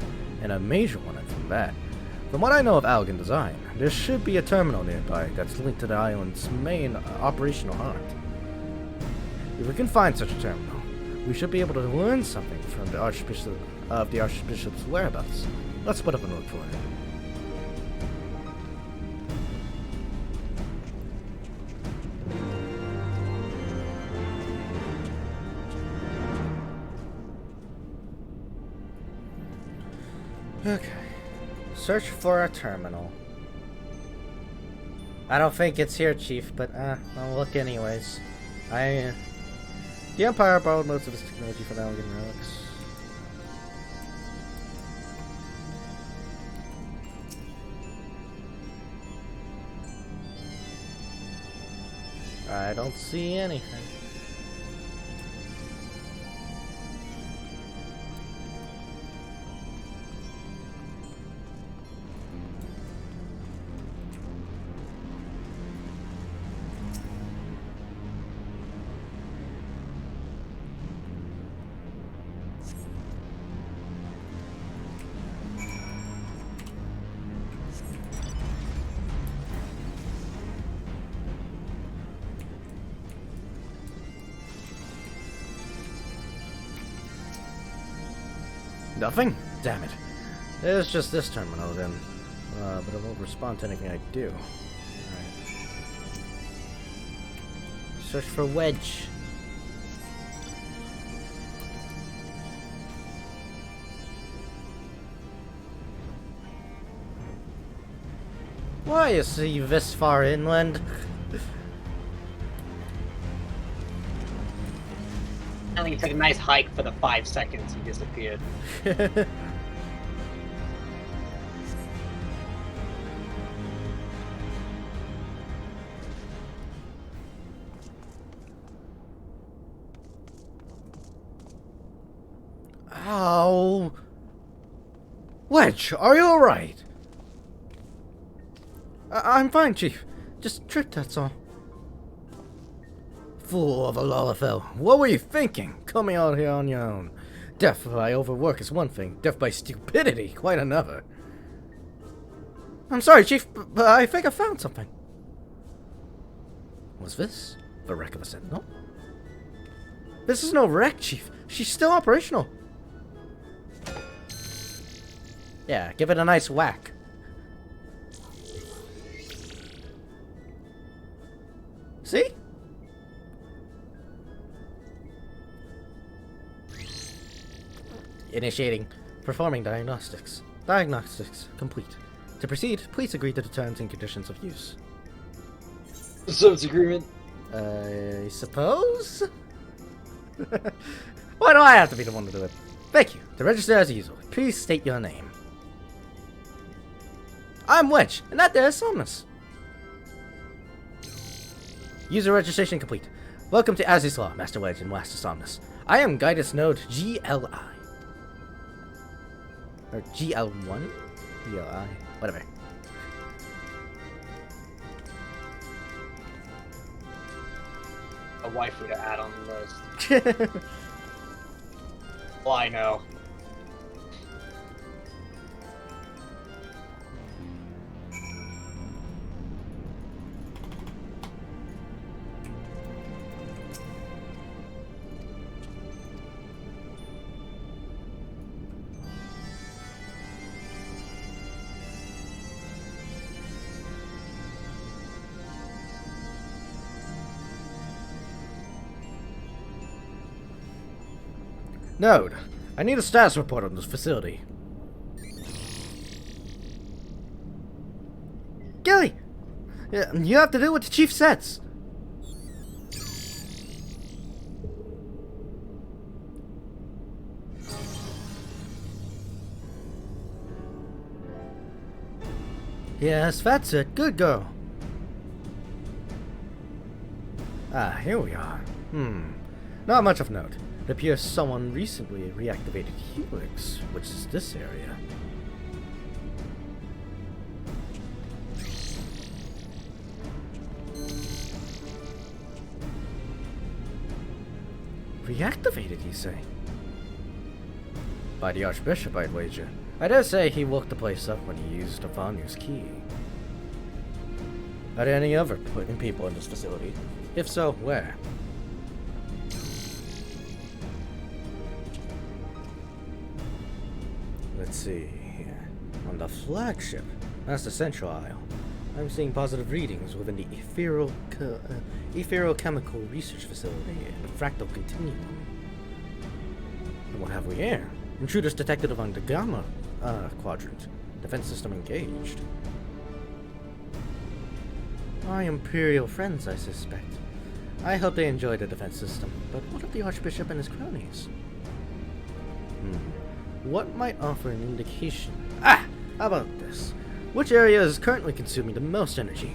and a major one from that. From what I know of Algan design, there should be a terminal nearby that's linked to the island's main operational heart. If we can find such a terminal, we should be able to learn something from the Archbishop's whereabouts. Let's put up a note for it. Okay. Search for a terminal. I don't think it's here, Chief, but I'll look anyways. The Empire borrowed most of its technology from Algan relics. I don't see anything. Nothing? Damn it. It's just this terminal then. But it won't respond to anything I do. Alright. Search for Wedge. Why is he this far inland? I think he took a nice hike for the 5 seconds he disappeared. Ow! Wedge, are you alright? I'm fine, Chief. Just tripped, that's all. Fool of a Lalafell. What were you thinking? Coming out here on your own. Death by overwork is one thing. Death by stupidity, quite another. I'm sorry, Chief, but I think I found something. Was this the wreck of a sentinel? This is no wreck, Chief. She's still operational. Yeah, give it a nice whack. See? Initiating. Performing diagnostics. Diagnostics complete. To proceed, please agree to the terms and conditions of use. Service agreement. I suppose? Why do I have to be the one to do it? Thank you. To register as usual, please state your name. I'm Wedge, and that there is Somnus. User registration complete. Welcome to Aziz's Law, Master Wedge and Master Somnus. I am Guidance Node GLI. Or GL1? GLI. Whatever. A waifu to add on the list. Well, I know. Node, I need a status report on this facility. Gilly! You have to do what the chief says. Yes, that's it. Good girl. Ah, here we are. Not much of note. It appears someone recently reactivated Helix, which is this area. Reactivated, you say? By the Archbishop, I'd wager. I dare say he woke the place up when he used the Vanu's key. Are there any other people in this facility? If so, where? Let's see here. On the flagship, that's the central aisle. I'm seeing positive readings within the etherochemical research facility and the fractal continuum. And what have we here? Intruders detected along the Gamma quadrant. Defense system engaged. My Imperial friends, I suspect. I hope they enjoy the defense system, but what of the Archbishop and his cronies? What might offer an indication? How about this? Which area is currently consuming the most energy?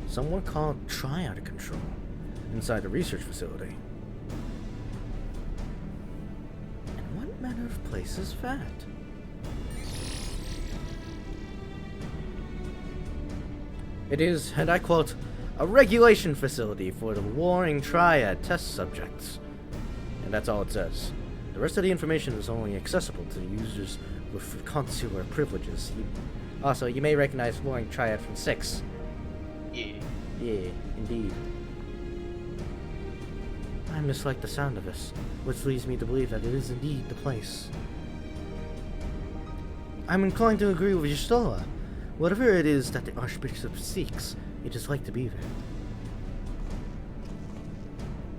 Somewhere called Triad Control, inside the research facility. And what manner of place is that? It is, and I quote, a regulation facility for the warring Triad test subjects. And that's all it says. The rest of the information is only accessible to users with consular privileges. Also, you may recognize warring Triad from 6. Yeah. Yeah, indeed. I mislike the sound of this, which leads me to believe that it is indeed the place. I'm inclined to agree with Yustola. Whatever it is that the Archbishop seeks, it is like to be there.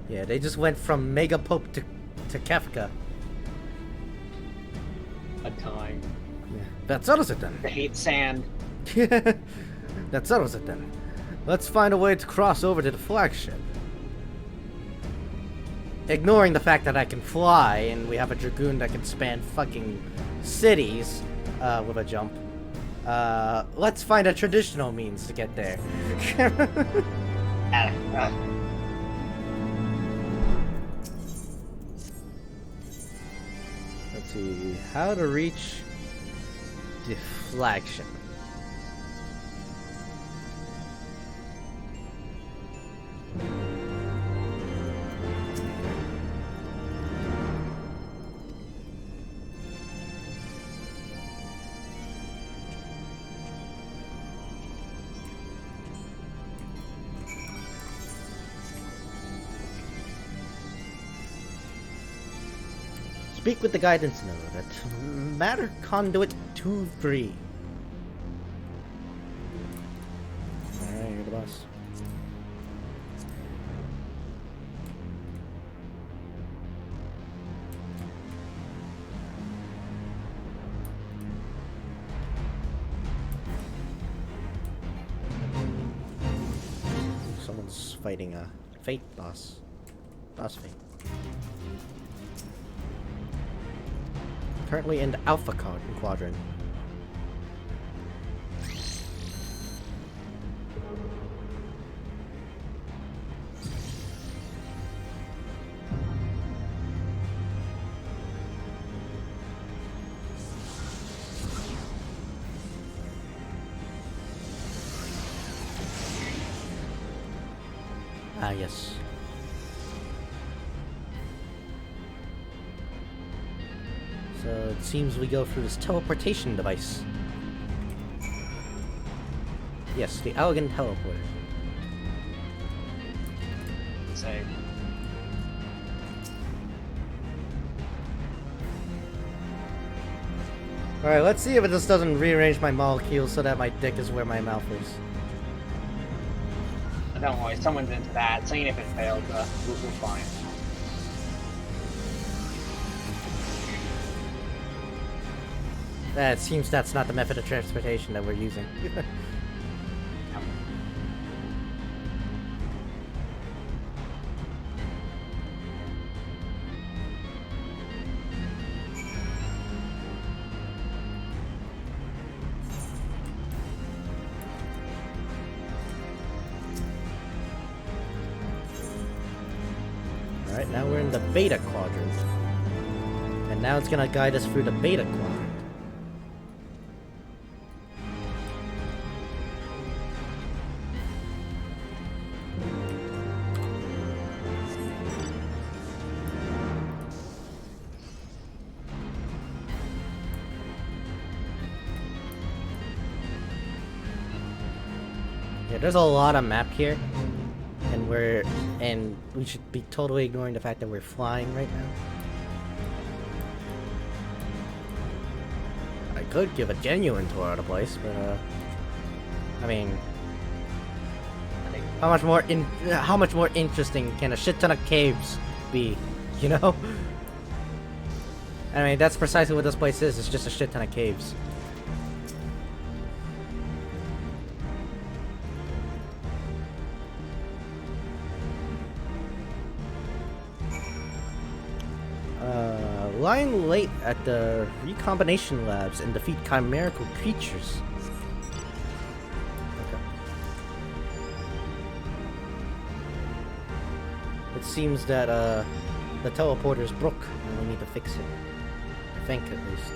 Yeah, they just went from Mega Pope to Kefka. A time. Yeah, that settles it then. I hate sand. That settles it then. Let's find a way to cross over to the flagship. Ignoring the fact that I can fly and we have a Dragoon that can span fucking cities with a jump. Let's find a traditional means to get there. Let's see, how to reach the flagship. Speak with the guidance node at Matter Conduit 2-3. Alright, you're the boss. Someone's fighting a Fate boss. Boss Fate. Currently in the Alpha Quadrant. Ah, yes. So it seems we go through this teleportation device. Yes, the elegant teleporter. Same. Alright, let's see if it just doesn't rearrange my molecules so that my dick is where my mouth is. Don't worry, someone's into that. Seeing if it fails, we'll fine. It seems that's not the method of transportation that we're using. Alright, now we're in the Beta Quadrant. And now it's gonna guide us through the Beta Quadrant. Yeah, there's a lot of map here. And we should be totally ignoring the fact that we're flying right now. I could give a genuine tour of the place, but I mean, how much more interesting can a shit ton of caves be, you know? I mean, that's precisely what this place is. It's just a shit ton of caves. Lying late at the recombination labs and defeat chimerical creatures. Okay. It seems that the teleporter's broke and we need to fix it. I think, at least.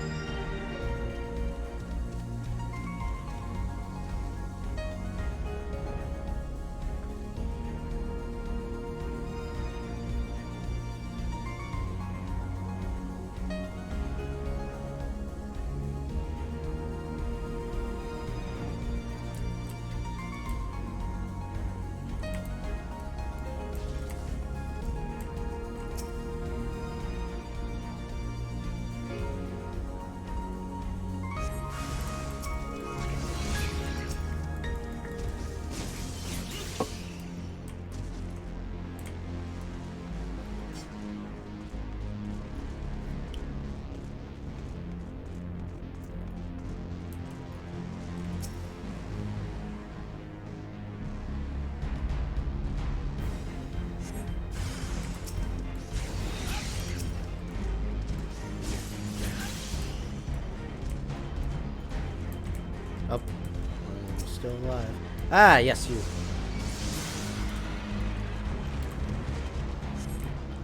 Oh, I'm still alive. Ah, yes, you.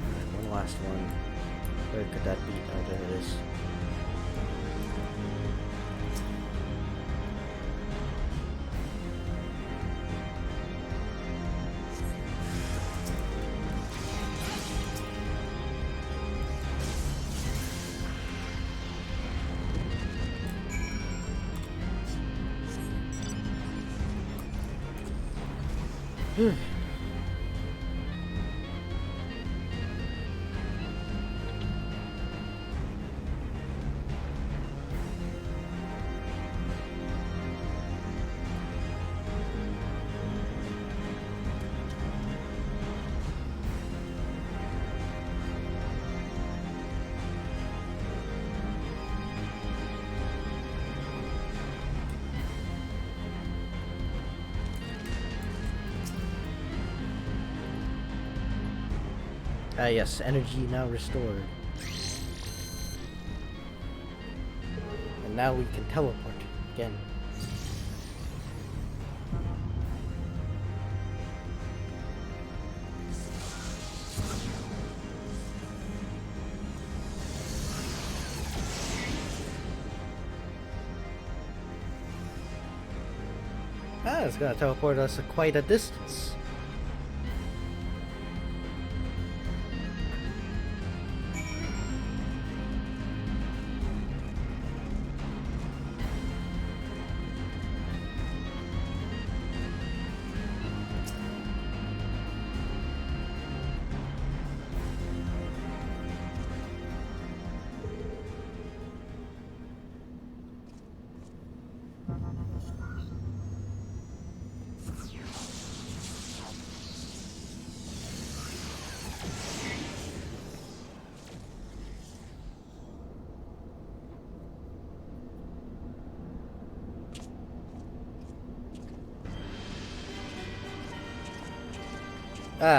Alright, one last one. Where could that be? Oh, there it is. Yes, energy now restored. And now we can teleport again. It's gonna teleport us quite a distance.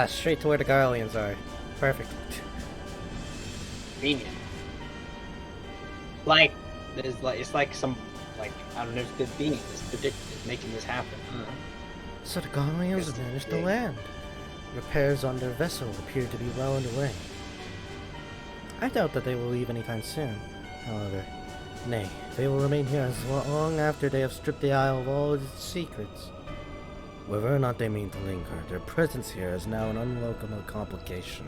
Straight to where the Garleans are. Perfect. Convenient. Like, there's like, it's like some, like, I don't know if the being is making this happen. So the Garleans have managed to land. Repairs on their vessel appear to be well underway. I doubt that they will leave anytime soon, however. Nay, they will remain here as long after they have stripped the Isle of all its secrets. Whether or not they mean to linger, their presence here is now an unwelcome complication.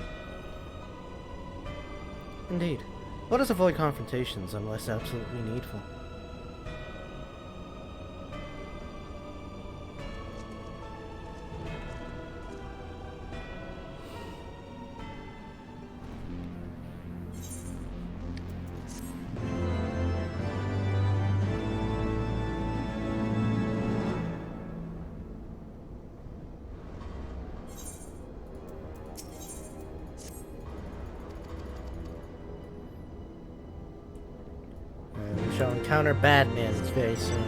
Indeed, let us avoid confrontations unless absolutely needful. We shall encounter Badmans very soon.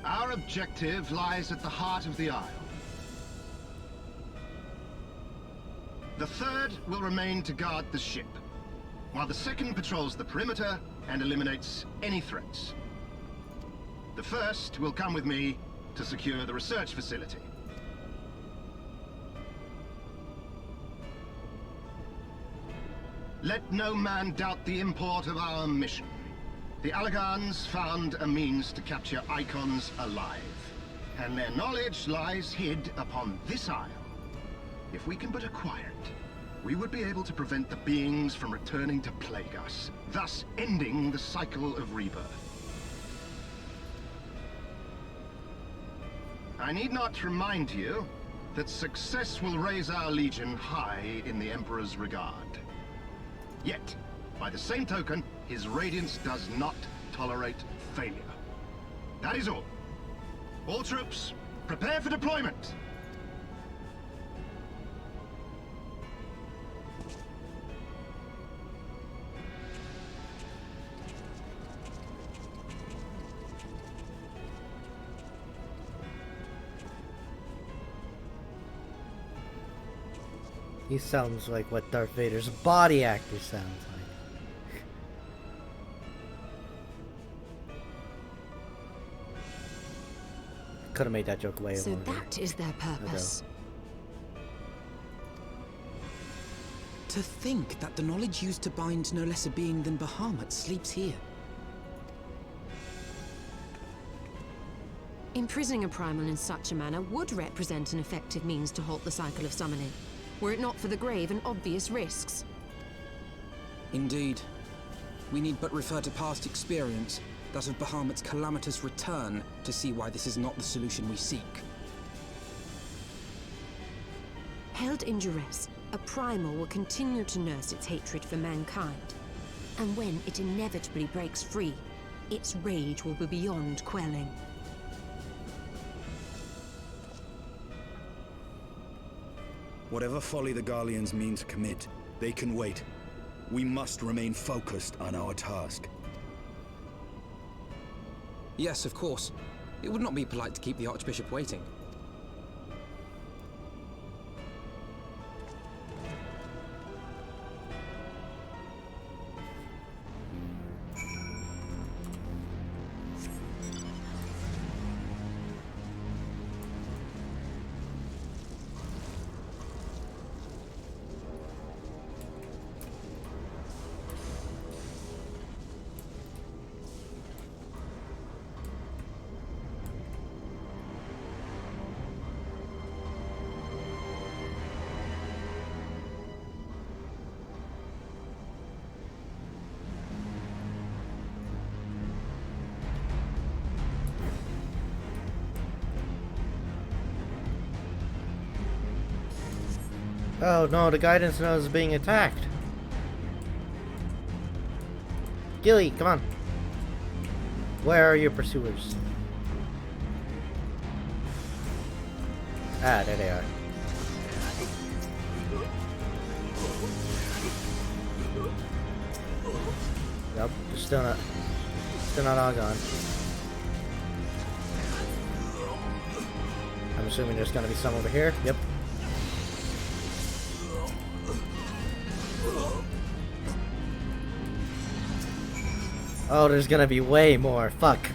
Our objective lies at the heart of the Isle. The third will remain to guard the ship, while the second patrols the perimeter and eliminates any threats. The first will come with me to secure the research facility. Let no man doubt the import of our mission. The Allagans found a means to capture icons alive, and their knowledge lies hid upon this isle. If we can but acquire it, we would be able to prevent the beings from returning to plague us, thus ending the cycle of rebirth. I need not remind you that success will raise our legion high in the Emperor's regard. Yet, by the same token, his radiance does not tolerate failure. That is all. All troops, prepare for deployment! He sounds like what Darth Vader's body actor sounds like. Could have made that joke way So longer. that is their purpose. To think that the knowledge used to bind no less a being than Bahamut sleeps here. Imprisoning a primal in such a manner would represent an effective means to halt the cycle of summoning, were it not for the grave and obvious risks. Indeed. We need but refer to past experience, that of Bahamut's calamitous return, to see why this is not the solution we seek. Held in duress, a primal will continue to nurse its hatred for mankind. And when it inevitably breaks free, its rage will be beyond quelling. Whatever folly the Garleans mean to commit, they can wait. We must remain focused on our task. Yes, of course. It would not be polite to keep the Archbishop waiting. Oh no, the guidance node is being attacked. Gilly, come on. Where are your pursuers? Ah, there they are. Nope, they're still not all gone. I'm assuming there's gonna be some over here. Yep. Oh, there's gonna be way more. Fuck.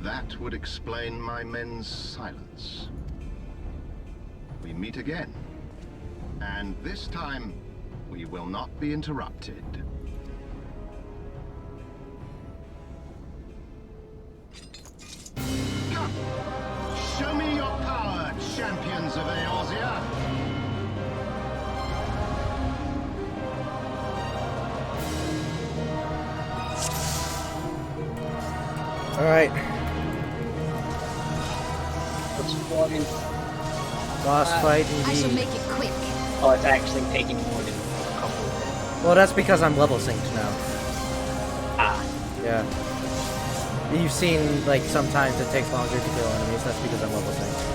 That would explain my men's silence. We meet again. And this time, we will not be interrupted. Come! Show me your power, champions of Eorzea! Alright. Boss fight indeed. I shall make it quick. Oh, it's actually taking more than a couple of minutes. Well, that's because I'm level synced now. Ah. Yeah. You've seen, like, sometimes it takes longer to kill enemies. That's because I'm level synced.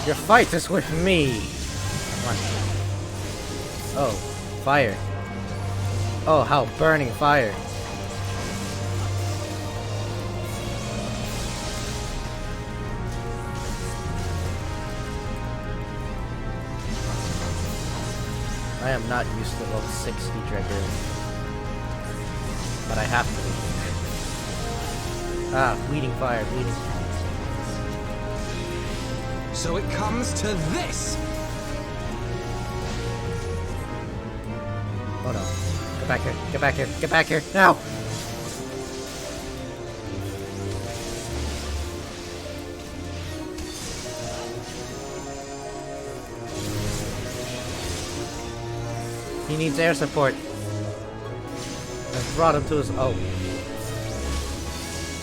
Your fight is with me! Come on. Oh, fire. Oh, how burning fire. I am not used to level 60 trigger. But I have to. Ah, bleeding fire, bleeding fire. So it comes to this! Oh no. Get back here, get back here, get back here, now! He needs air support. I've brought him to his... Oh.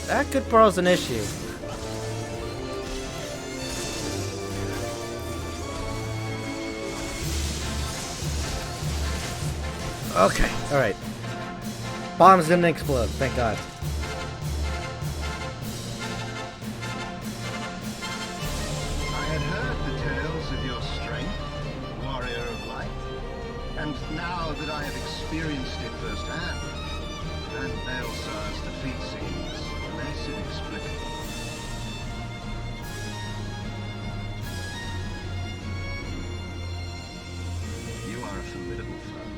That could pose an issue. Okay, alright. Bombs didn't explode, thank God. I had heard the tales of your strength, warrior of now that I have experienced it firsthand, and Baelsar's defeat seems less inexplicable. You are a formidable foe,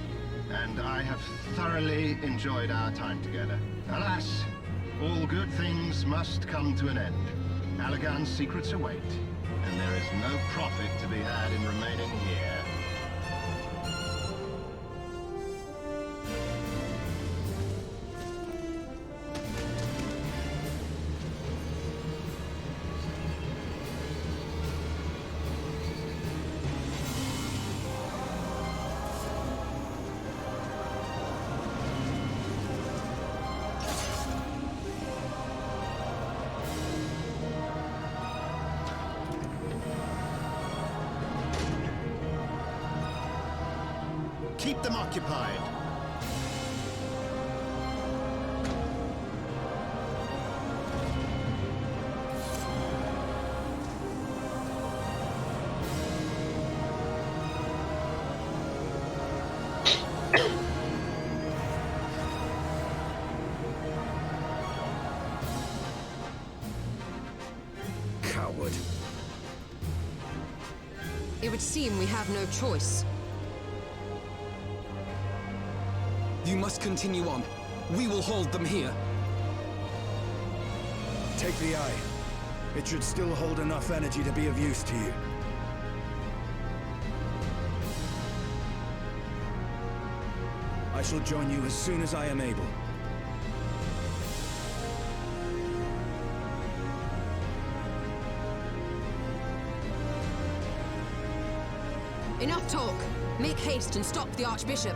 and I have thoroughly enjoyed our time together. Alas, all good things must come to an end. Allagan's secrets await, and there is no profit to be had in remaining here. Keep them occupied. Coward. It would seem we have no choice. You must continue on. We will hold them here. Take the eye. It should still hold enough energy to be of use to you. I shall join you as soon as I am able. Enough talk. Make haste and stop the Archbishop.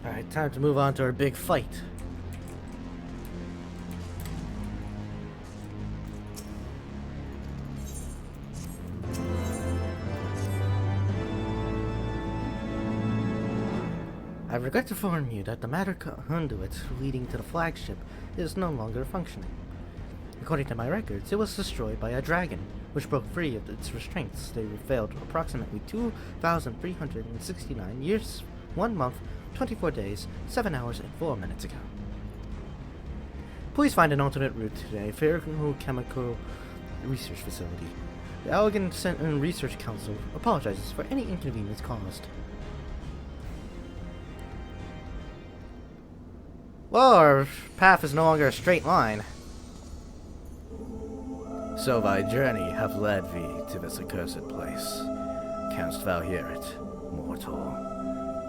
Alright, time to move on to our big fight. I regret to inform you that the matter conduit leading to the flagship is no longer functioning. According to my records, it was destroyed by a dragon, which broke free of its restraints. They failed approximately 2,369 years, 1 month, 24 days, 7 hours, and 4 minutes ago. Please find an alternate route to a ferrochemical research facility. The Elegant Research Council apologizes for any inconvenience caused. Well, our path is no longer a straight line. So thy journey hath led thee to this accursed place. Canst thou hear it, mortal?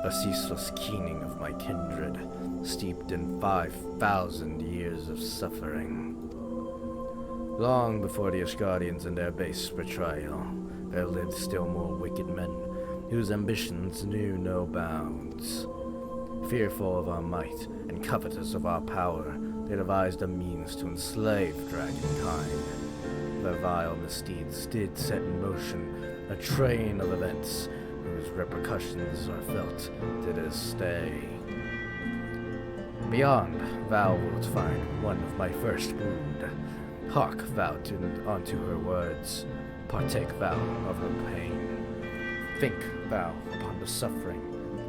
A ceaseless keening of my kindred, steeped in 5,000 years of suffering. Long before the Asgardians and their base betrayal, there lived still more wicked men, whose ambitions knew no bounds. Fearful of our might and covetous of our power, they devised a means to enslave dragonkind. Their vile misdeeds did set in motion a train of events whose repercussions are felt to this day. Beyond, thou wilt find one of my first brood. Hark thou unto her words, partake thou of her pain. Think thou upon the suffering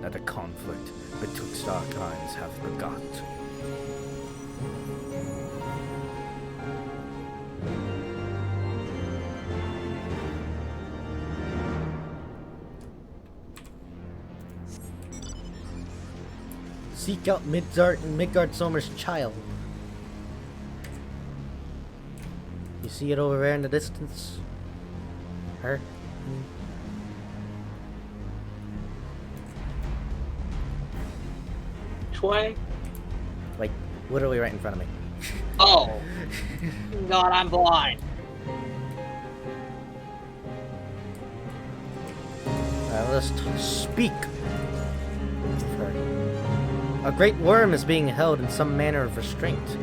that a conflict betwixt our kinds hath begot. Seek out Midgard Sommer's child. You see it over there in the distance? Her? Which way? Like, literally right in front of me. Oh! God, I'm blind. Let's speak of her. A great worm is being held in some manner of restraint.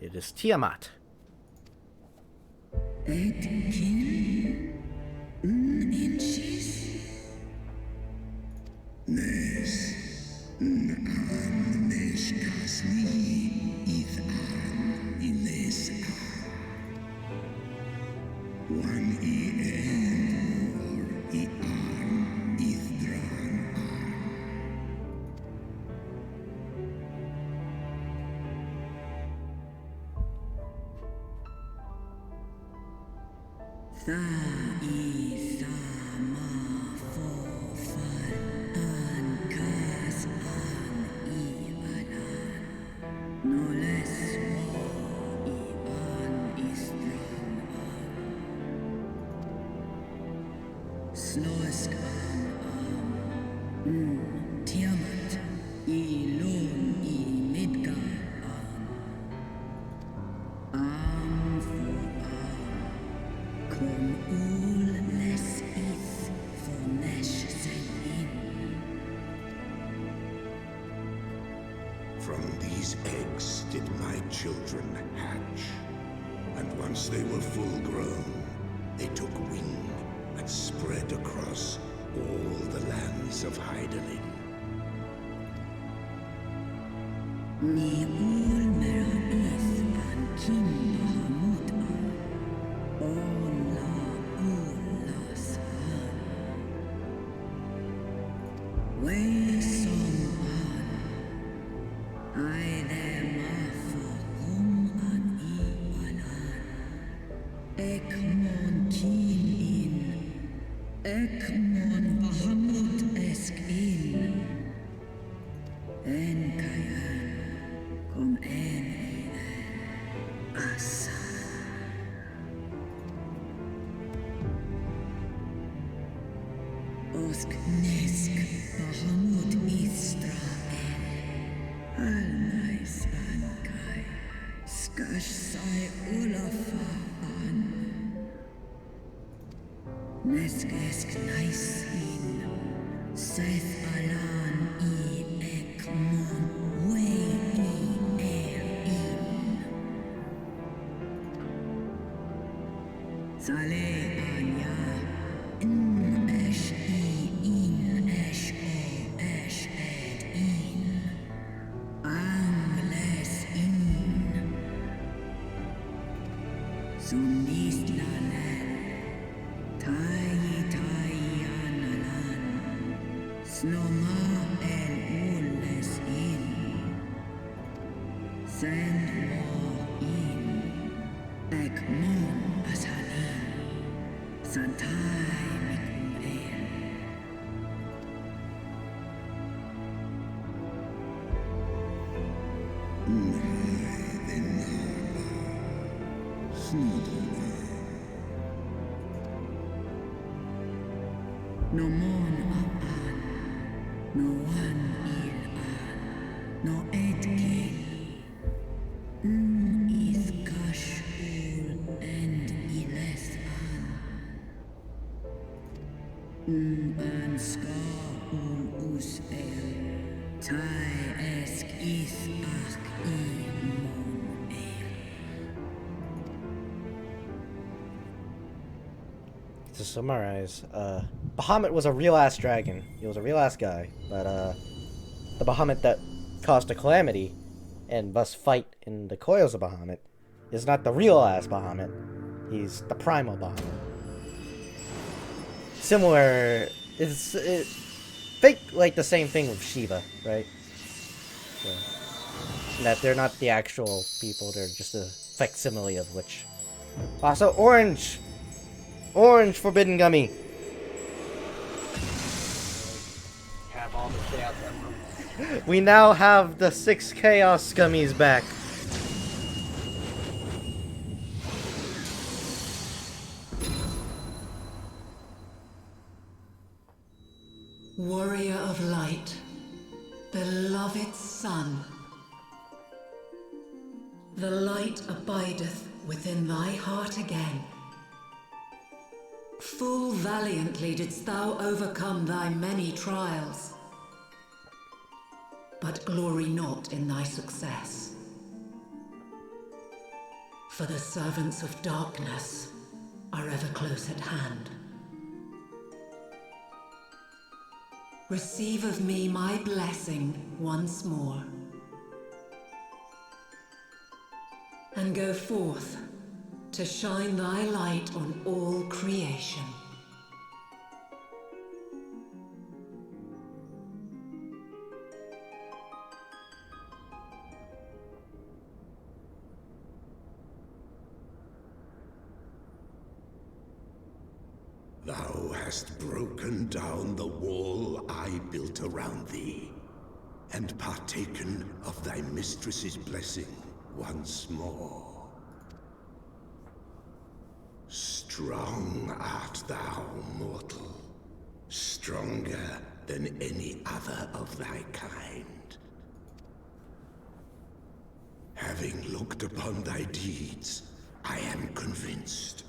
It is Tiamat. Tiamat, Ilon, Midgard, arm for arm, kom ul les is for nesh in. From these eggs did my children hatch, and once they were full grown, they took wing and spread across all the lands of Hydaelyn. Ni ul meran is an kin Bahamut Ola ulas han. Way som an. I them afakum an ibalan. Ekmon kin in. Ekmon Bahamut esk in. En kayan. Kom en asa. Osk nesk Bahamut Israel. Alnais ankai. Skash sai ulafa an. Nesk esk nice in. Seth alan I ekmon way Sale anya in esh in esh o esh ed in angles in sunis lalan tai analan snoma el ules in send more in ekmon asanin Santai Mikumel. No mon apan, no one il an, no etkin. Is kashul and iles an. To summarize, Bahamut was a real-ass dragon. He was a real-ass guy, but the Bahamut that caused a calamity and thus fight in the coils of Bahamut is not the real-ass Bahamut. He's the primal Bahamut. Similar, think like the same thing with Shiva, right? So, that they're not the actual people, they're just a facsimile of which. Also, orange forbidden gummy. Have all the chaos emeralds. We now have the 6 chaos gummies back. Warrior of light, beloved son, the light abideth within thy heart again. Full valiantly didst thou overcome thy many trials, but glory not in thy success. For the servants of darkness are ever close at hand. Receive of me my blessing once more, and go forth to shine thy light on all creation. Thou hast broken down the wall I built around thee, and partaken of thy mistress's blessing once more. Strong art thou, mortal, stronger than any other of thy kind. Having looked upon thy deeds, I am convinced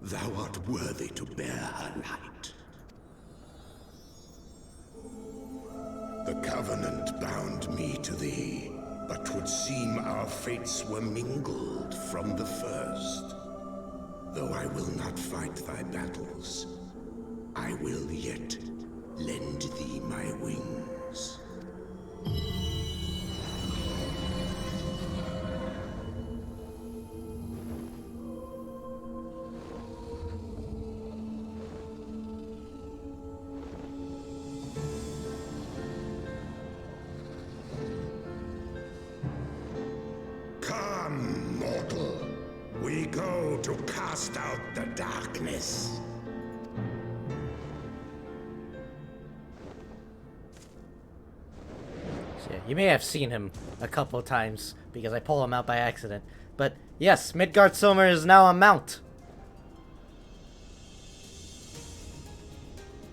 thou art worthy to bear her light. The Covenant bound me to thee, but 'twould seem our fates were mingled from the first. Though I will not fight thy battles, I will yet lend thee my wings. Come, mortal. We go to cast out the darkness. So, yeah, you may have seen him a couple times because I pull him out by accident. But yes, Midgard Sommer is now a mount.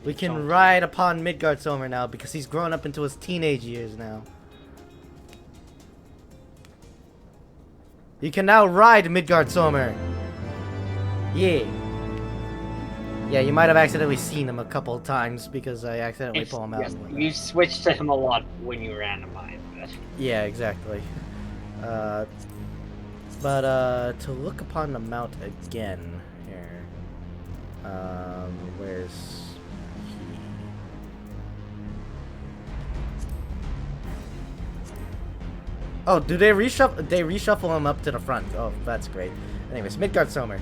We can ride upon Midgard Sommer now because he's grown up into his teenage years now. You can now ride Midgard Sommer. Yeah. Yeah, you might have accidentally seen him a couple times because I accidentally pull him out. Yes, you switched to him a lot when you randomized it. Yeah, exactly. To look upon the mount again here. Where's he? Oh, do they reshuffle? They reshuffle him up to the front. Oh, that's great. Anyways, Midgard Sommer.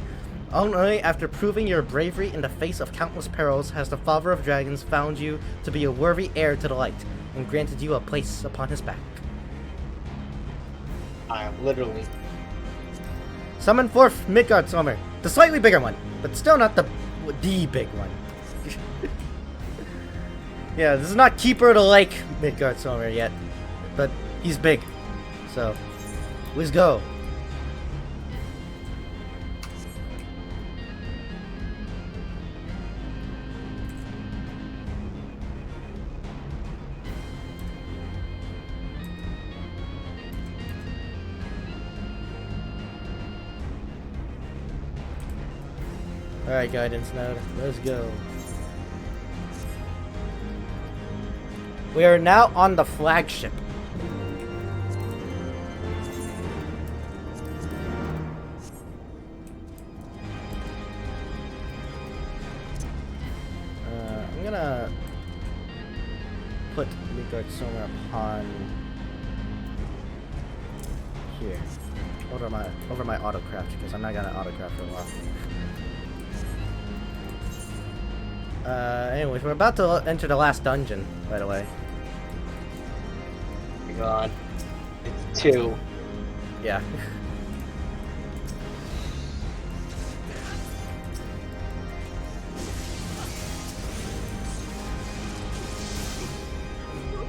Only after proving your bravery in the face of countless perils has the Father of Dragons found you to be a worthy heir to the light and granted you a place upon his back. I am literally. Summon forth Midgard Sommer, the slightly bigger one, but still not the big one. Yeah, this is not Keeper of the Lake Midgard Sommer yet, but he's big. So, let's go. Alright, guidance node, let's go. We are now on the flagship. I'm gonna put Midgard somewhere upon here. Over my autocraft, because I'm not gonna autocraft for a while. Anyways, we're about to enter the last dungeon, by the way. Oh my god. It's 2. Yeah.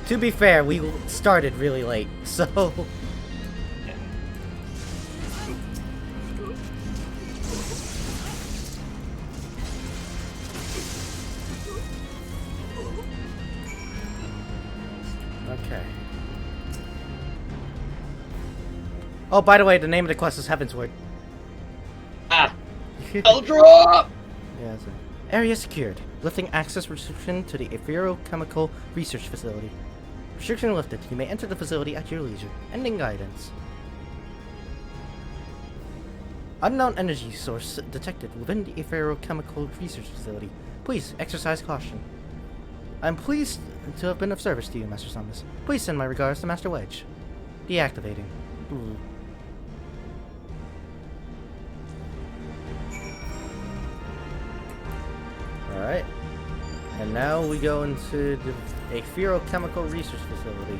To be fair, we started really late, so... Okay. Oh, by the way, the name of the quest is Heavensward. Ah! Eldrop! Yeah, so. Area secured. Lifting access restriction to the Etherochemical Research Facility. Restriction lifted. You may enter the facility at your leisure. Ending guidance. Unknown energy source detected within the Etherochemical Research Facility. Please exercise caution. I'm pleased to have been of service to you, Master Samus. Please send my regards to Master Wedge. Deactivating. Ooh. Alright. And now we go into the Etherochemical Research Facility.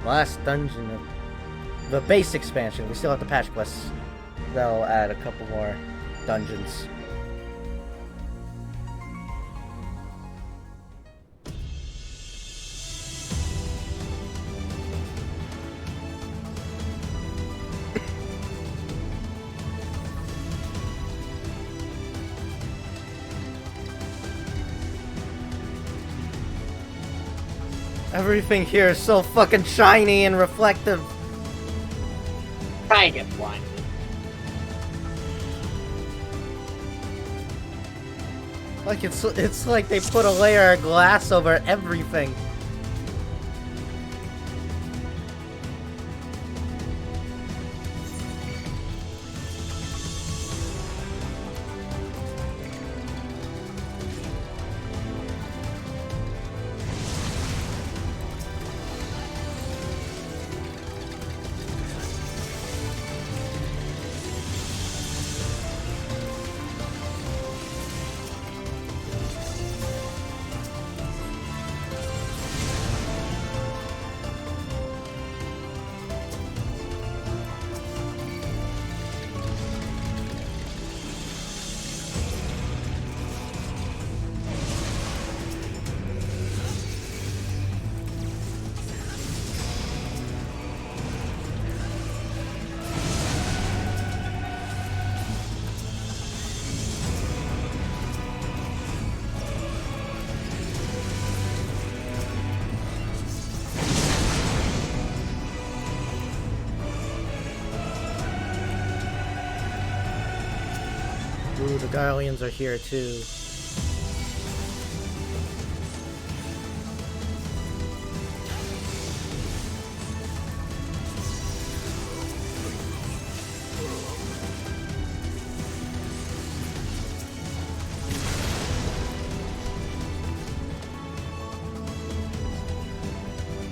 Last dungeon of the base expansion. We still have the patch quests. That'll add a couple more dungeons. Everything here is so fucking shiny and reflective. Try and get blind. Like it's like they put a layer of glass over everything. Ooh, the Garleans are here too.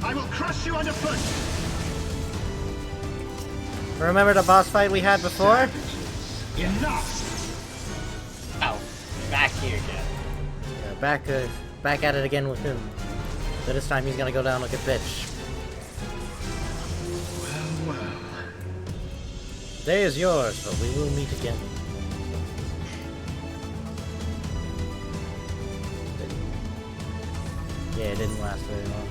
I will crush you underfoot. Remember the boss fight we had before? Enough. Oh, back here again. Yeah, back at it again with him. But this time he's gonna go down like a bitch. Well, well. Day is yours, but we will meet again. Yeah, it didn't last very long.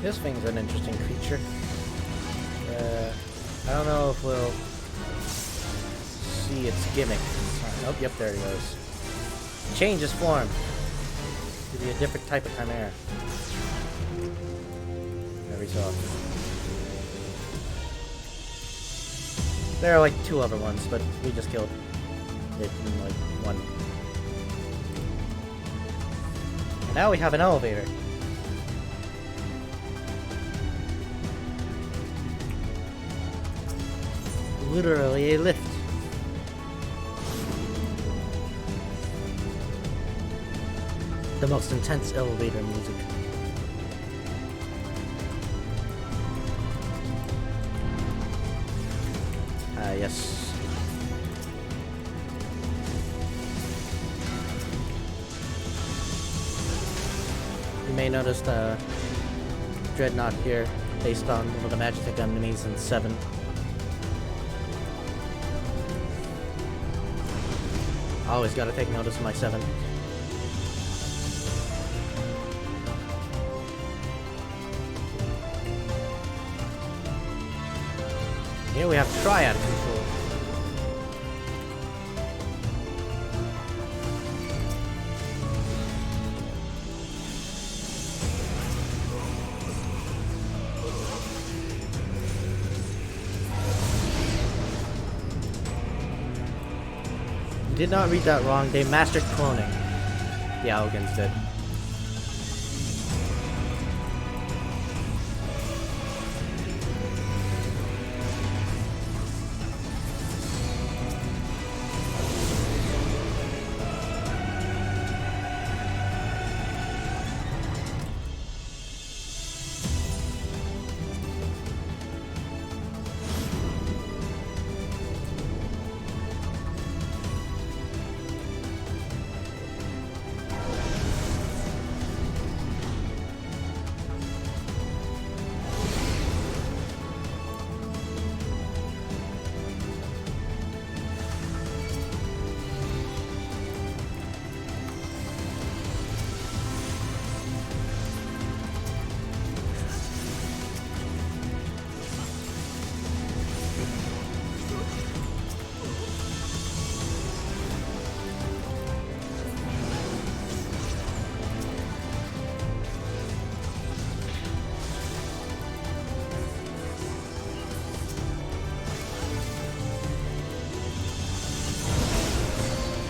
This thing's an interesting creature. I don't know if we'll see its gimmick. Oh, yep, there it goes. Changes form to be a different type of chimera. Every so often. There are like 2 other ones, but we just killed it in like 1. And now we have an elevator. Literally a lift. The most intense elevator music. Yes. You may notice the dreadnought here, based on one of the magic enemies in 7. Always gotta take notice of my 7. Here we have triad control. You did not read that wrong. They mastered cloning. The Allagans did.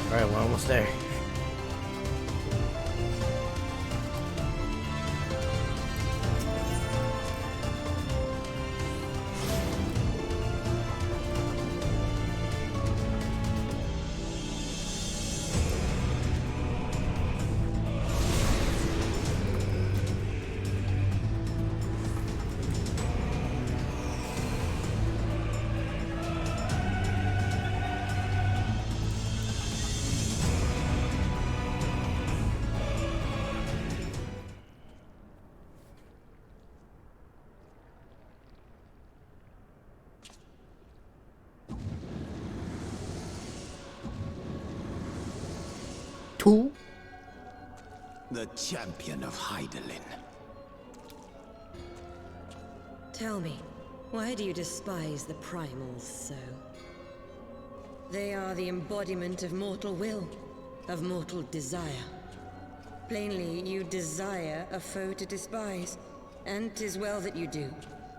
Alright, we're almost there. Who? The champion of Hydaelyn. Tell me, why do you despise the primals so? They are the embodiment of mortal will, of mortal desire. Plainly, you desire a foe to despise, and 'tis well that you do,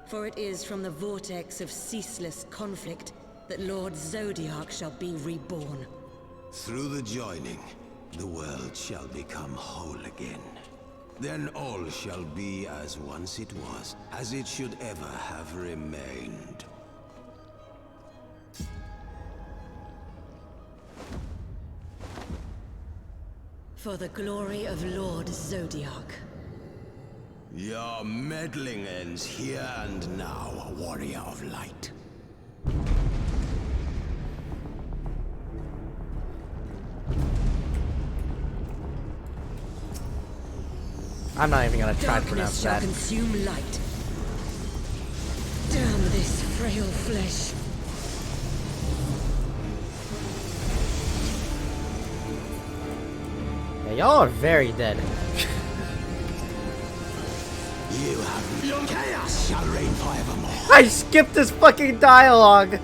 for it is from the vortex of ceaseless conflict that Lord Zodiark shall be reborn. Through the joining, the world shall become whole again. Then all shall be as once it was, as it should ever have remained. For the glory of Lord Zodiark. Your meddling ends here and now, warrior of light. I'm not even gonna try to pronounce that. Darkness shall consume light. Damn this frail flesh. Yeah, y'all are very dead. You have Chaos shall reign forevermore. I skipped this fucking dialogue.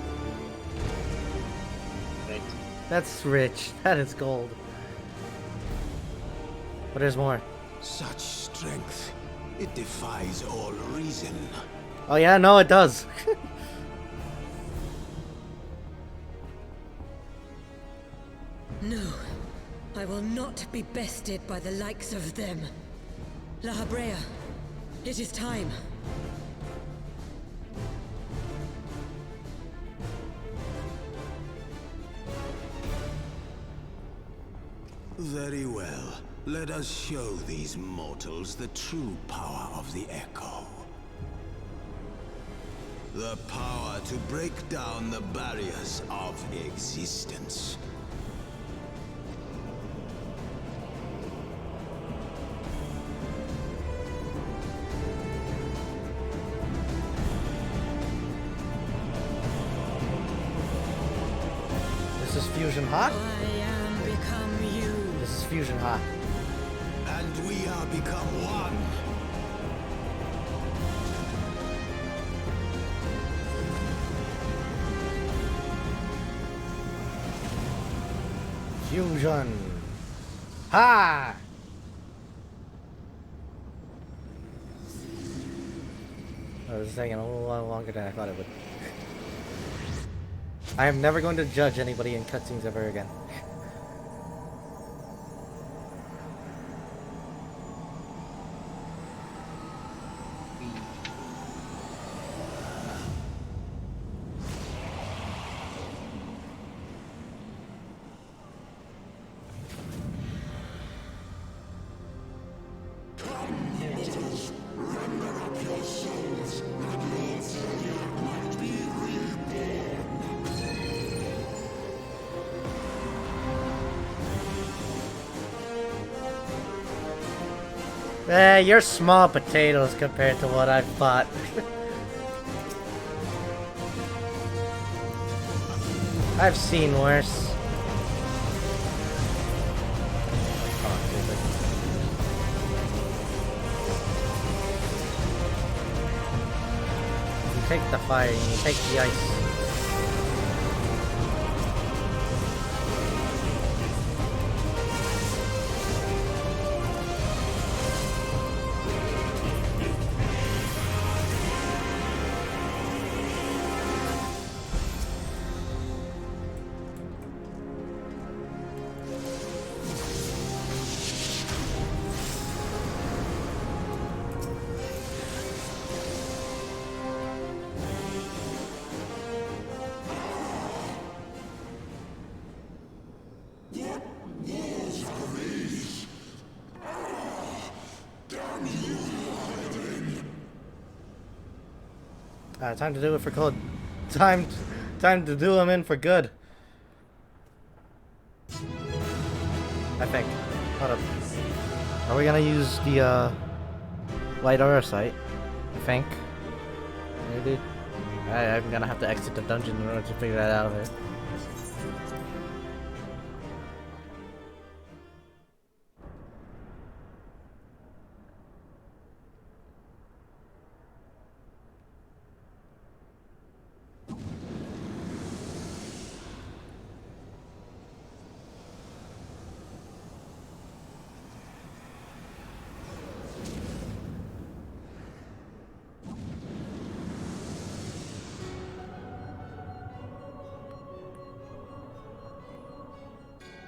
That's rich. That is gold. But there's more. Such strength, it defies all reason. Oh yeah, no, it does. No, I will not be bested by the likes of them. La Habrea, it is time. Very well. Let us show these mortals the true power of the Echo. The power to break down the barriers of existence. This is fusion hot? I am become you. This is fusion hot. And we are become one. Fusion. Ha! Oh, this is taking a little while longer than I thought it would. I am never going to judge anybody in cutscenes ever again. You're small potatoes compared to what I've fought. I've seen worse. You take the fire and you take the ice. Time to do it for good. Time to do him in for good. I think. Hold up. Are we gonna use the light aura sight? I think. Maybe. I'm gonna have to exit the dungeon in order to figure that out here.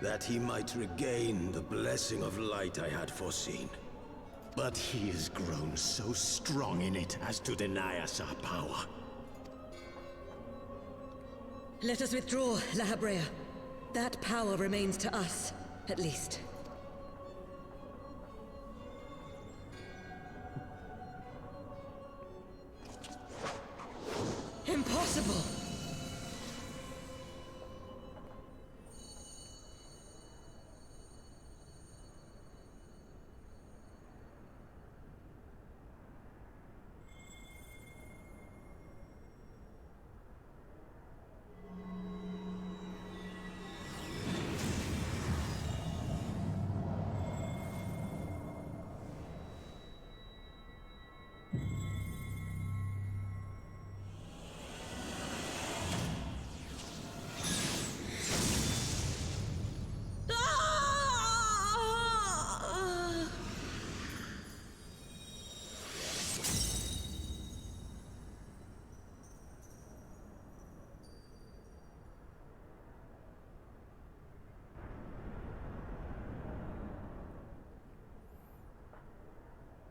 That he might regain the blessing of light I had foreseen. But he has grown so strong in it as to deny us our power. Let us withdraw, La Habrea. That power remains to us, at least. Impossible!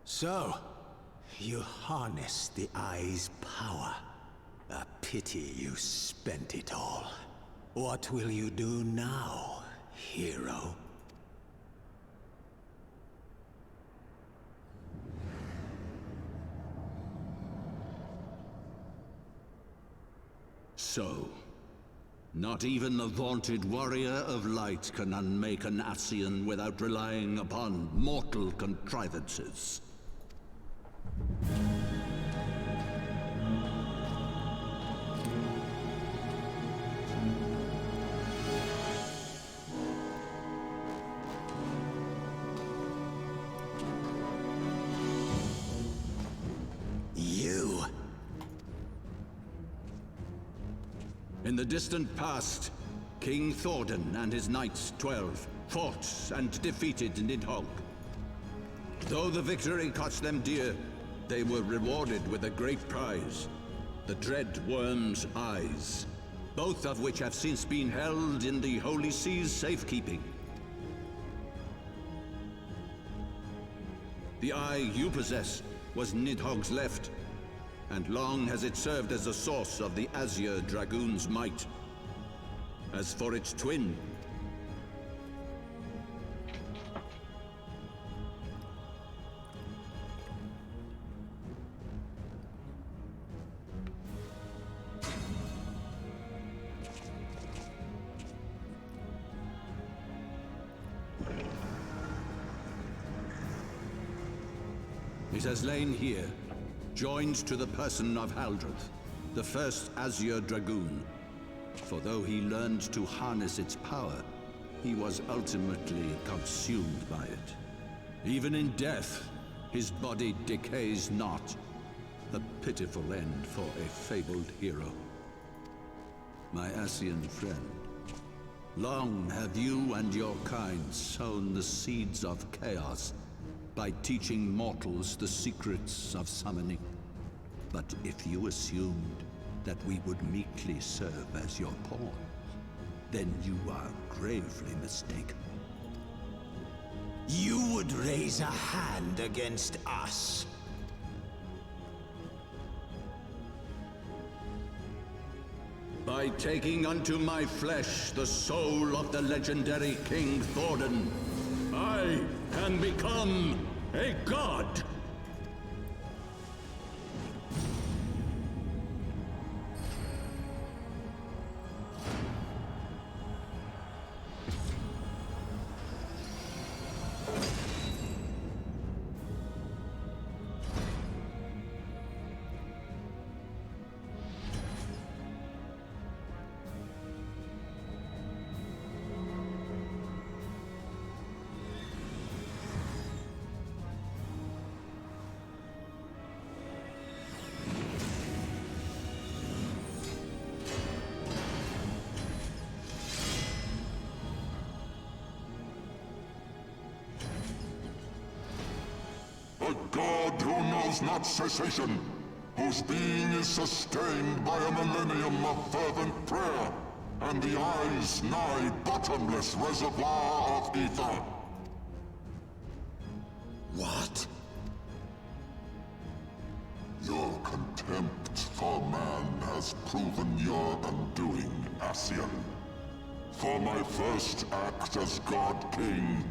So, you harness the eye's power. A pity you spent it all. What will you do now, hero? So, not even the vaunted warrior of light can unmake an Ascian without relying upon mortal contrivances. You? In the distant past, King Thordan and his knights 12 fought and defeated Nidhogg. Though the victory cost them dear, they were rewarded with a great prize, the Dread Worm's Eyes, both of which have since been held in the Holy Sea's safekeeping. The eye you possess was Nidhogg's left, and long has it served as a source of the Azure Dragoon's might. As for its twin, it has lain here, joined to the person of Haldreth, the first Azure Dragoon. For though he learned to harness its power, he was ultimately consumed by it. Even in death, his body decays not. A pitiful end for a fabled hero. My Ascian friend, long have you and your kind sown the seeds of chaos by teaching mortals the secrets of summoning. But if you assumed that we would meekly serve as your pawn, then you are gravely mistaken. You would raise a hand against us? By taking unto my flesh the soul of the legendary King Thordan, I can become a god! A god who knows not cessation, whose being is sustained by a millennium of fervent prayer, and the eye's nigh bottomless reservoir of ether. What? Your contempt for man has proven your undoing, Ascian. For my first act as God King,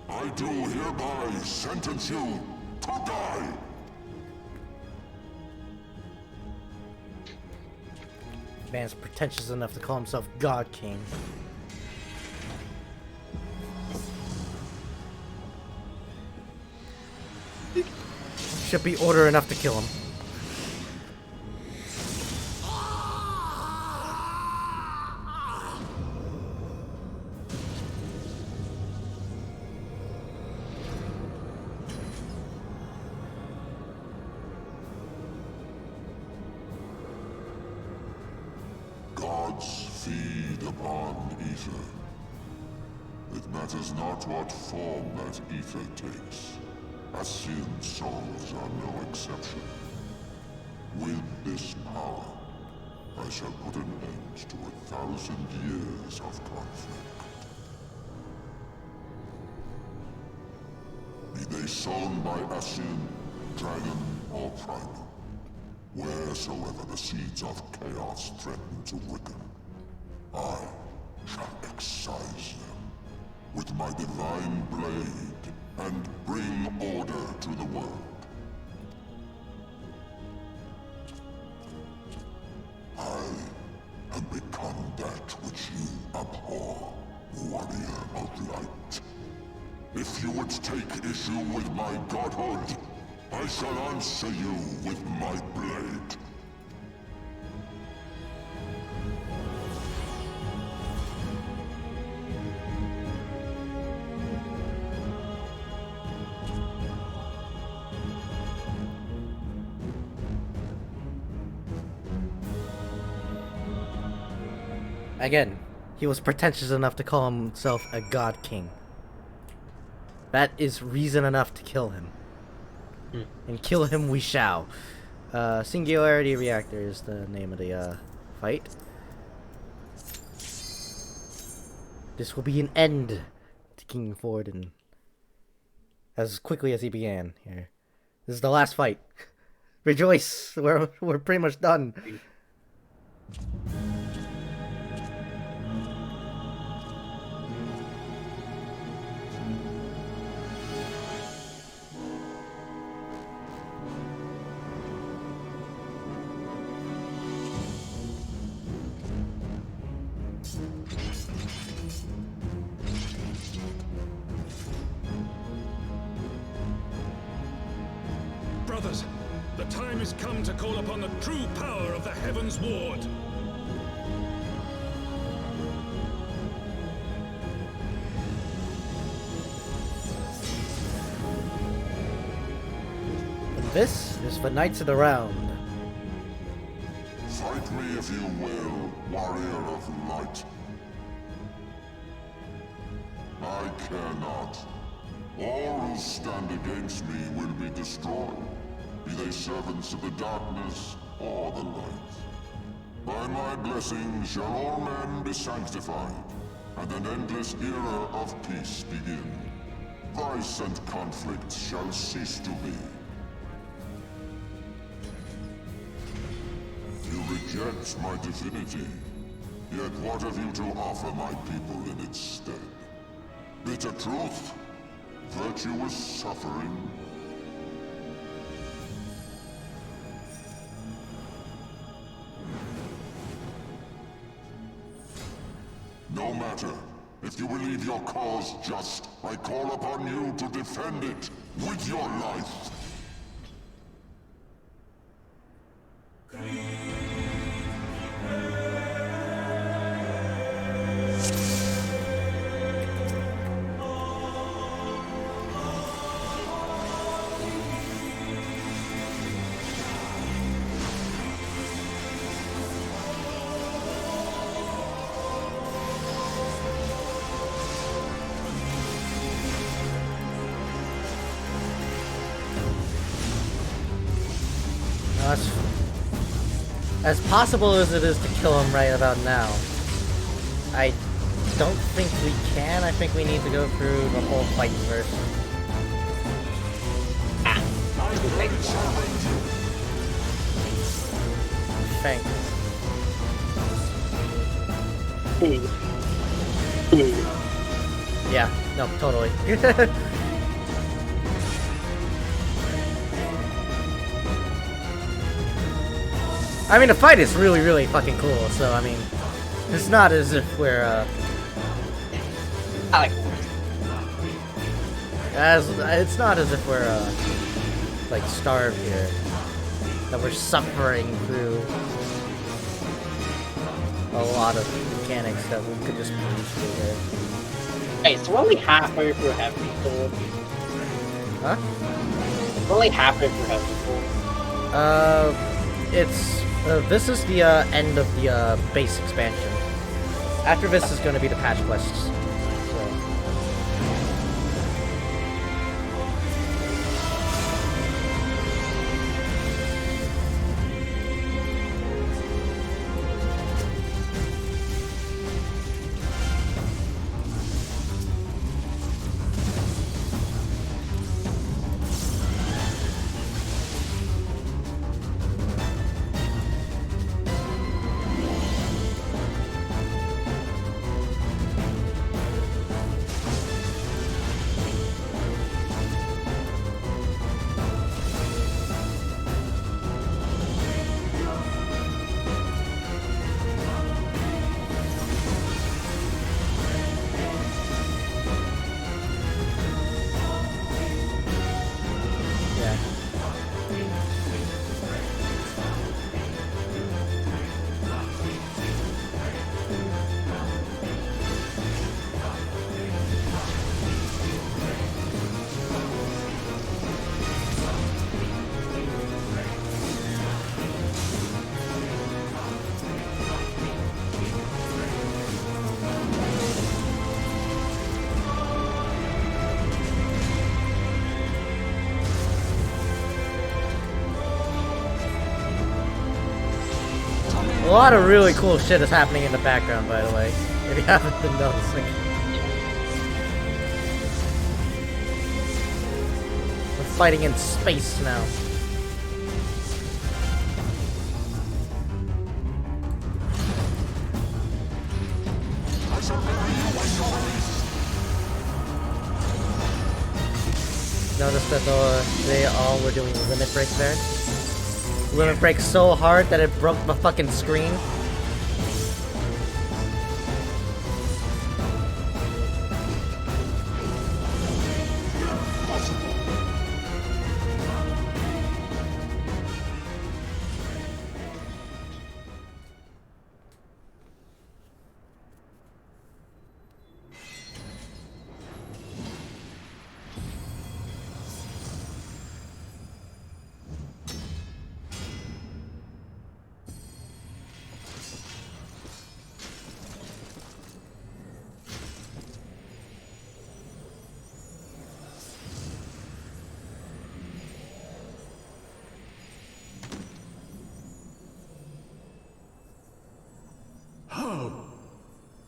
I do hereby sentence you to die! Man's pretentious enough to call himself God King. Should be order enough to kill him. Gods feed upon ether. It matters not what form that ether takes. Ascian souls are no exception. With this power, I shall put an end to 1,000 years of conflict. Be they sown by Ascian dragon or primal. Wheresoever the seeds of chaos threaten to weaken, I shall excise them with my divine blade and bring order to the world. I have become that which you abhor, warrior of light. If you would take issue with my godhood, I shall answer you with my blade. Again, he was pretentious enough to call himself a god king. That is reason enough to kill him. And kill him we shall. Singularity Reactor is the name of the fight. This will be an end to King Forden as quickly as he began here. This is the last fight. Rejoice! We're pretty much done. Brothers, the time has come to call upon the true power of the Heavensward. And this is for Knights of the Round. Fight me if you will, warrior of light. I care not. All who stand against me will be destroyed, be they servants of the darkness or the light. By my blessing shall all men be sanctified, and an endless era of peace begin. Vice and conflict shall cease to be. You reject my divinity, yet what have you to offer my people in its stead? Bitter truth? Virtuous suffering? No matter. If you believe your cause just, I call upon you to defend it with your life. As possible as it is to kill him right about now, I don't think we can. I think we need to go through the whole fight first. Thanks. Yeah, no, totally. I mean, the fight is really, really fucking cool, so, I mean, it's not as if we're, it's not as if we're, like, starved here. That we're suffering through a lot of mechanics that we could just breeze through here. Hey, so we're only halfway through Heavensward. Huh? We're only halfway through Heavensward. This is the end of the base expansion. After this is going to be the patch quests. lot of really cool shit is happening in the background, by the way, if you haven't been noticing. We're fighting in space now. Notice that they all were doing limit break there. Limit break so hard that it broke the fucking screen.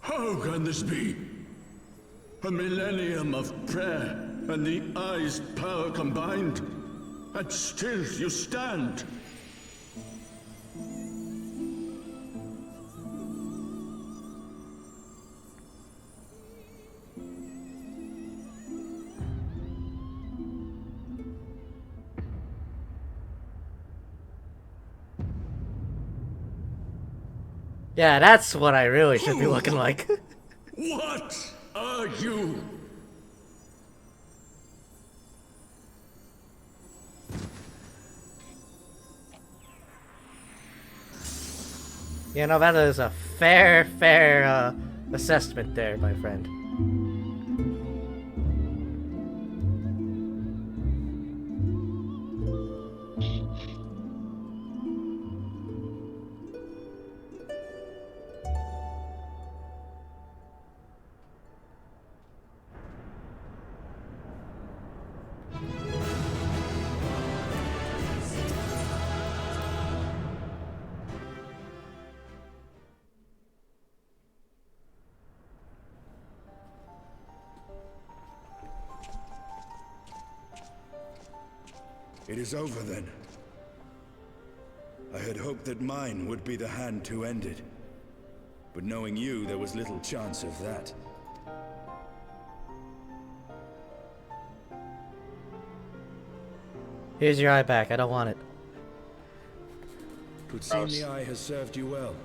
How can this be? A millennium of prayer and the eye's power combined, and still you stand. Yeah, that's what I really should be looking like. What are you? You know, that is a fair assessment there, my friend. It is over then. I had hoped that mine would be the hand to end it. But knowing you, there was little chance of that. Here's your eye back. I don't want it. Would seem the eye has served you well.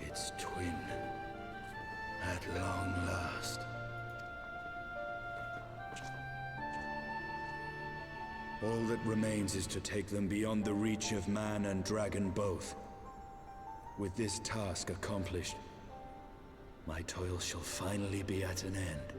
Its twin, at long last. All that remains is to take them beyond the reach of man and dragon both. With this task accomplished, my toil shall finally be at an end.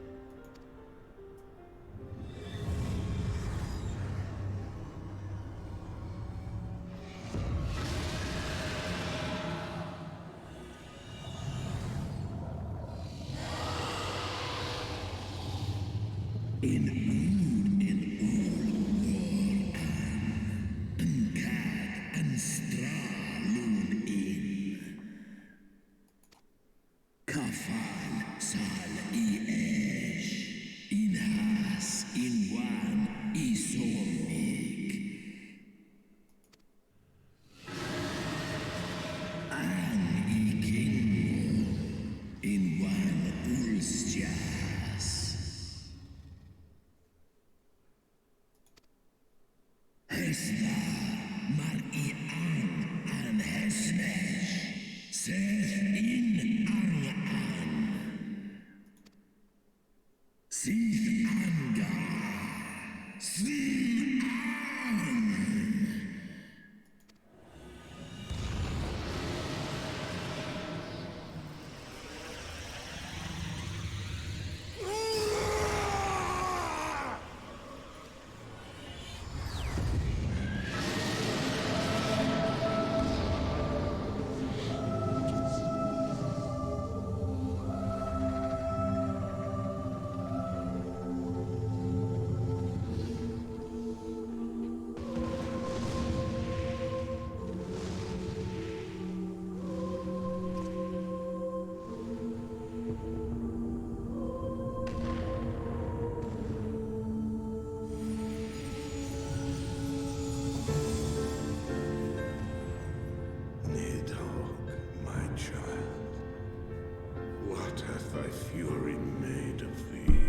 thy fury made of thee?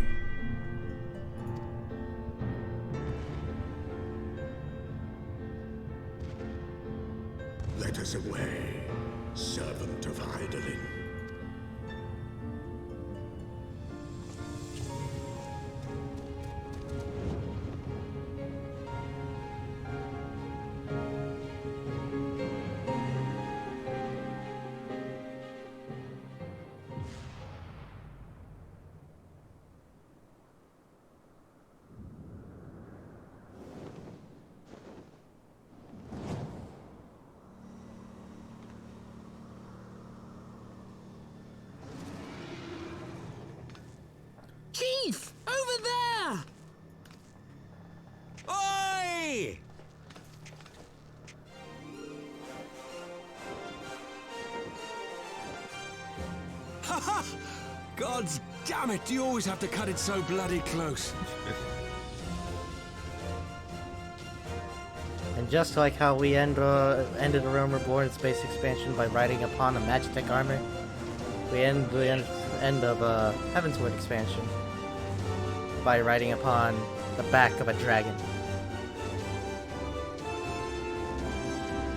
Let us away, servant of Hydaelyn. Chief! Over there! Oi! Haha! Gods damn it, you always have to cut it so bloody close. And just like how we ended A Realm Reborn space expansion by riding upon a Magitech armor, we end the end of Heavensward expansion by riding upon the back of a dragon.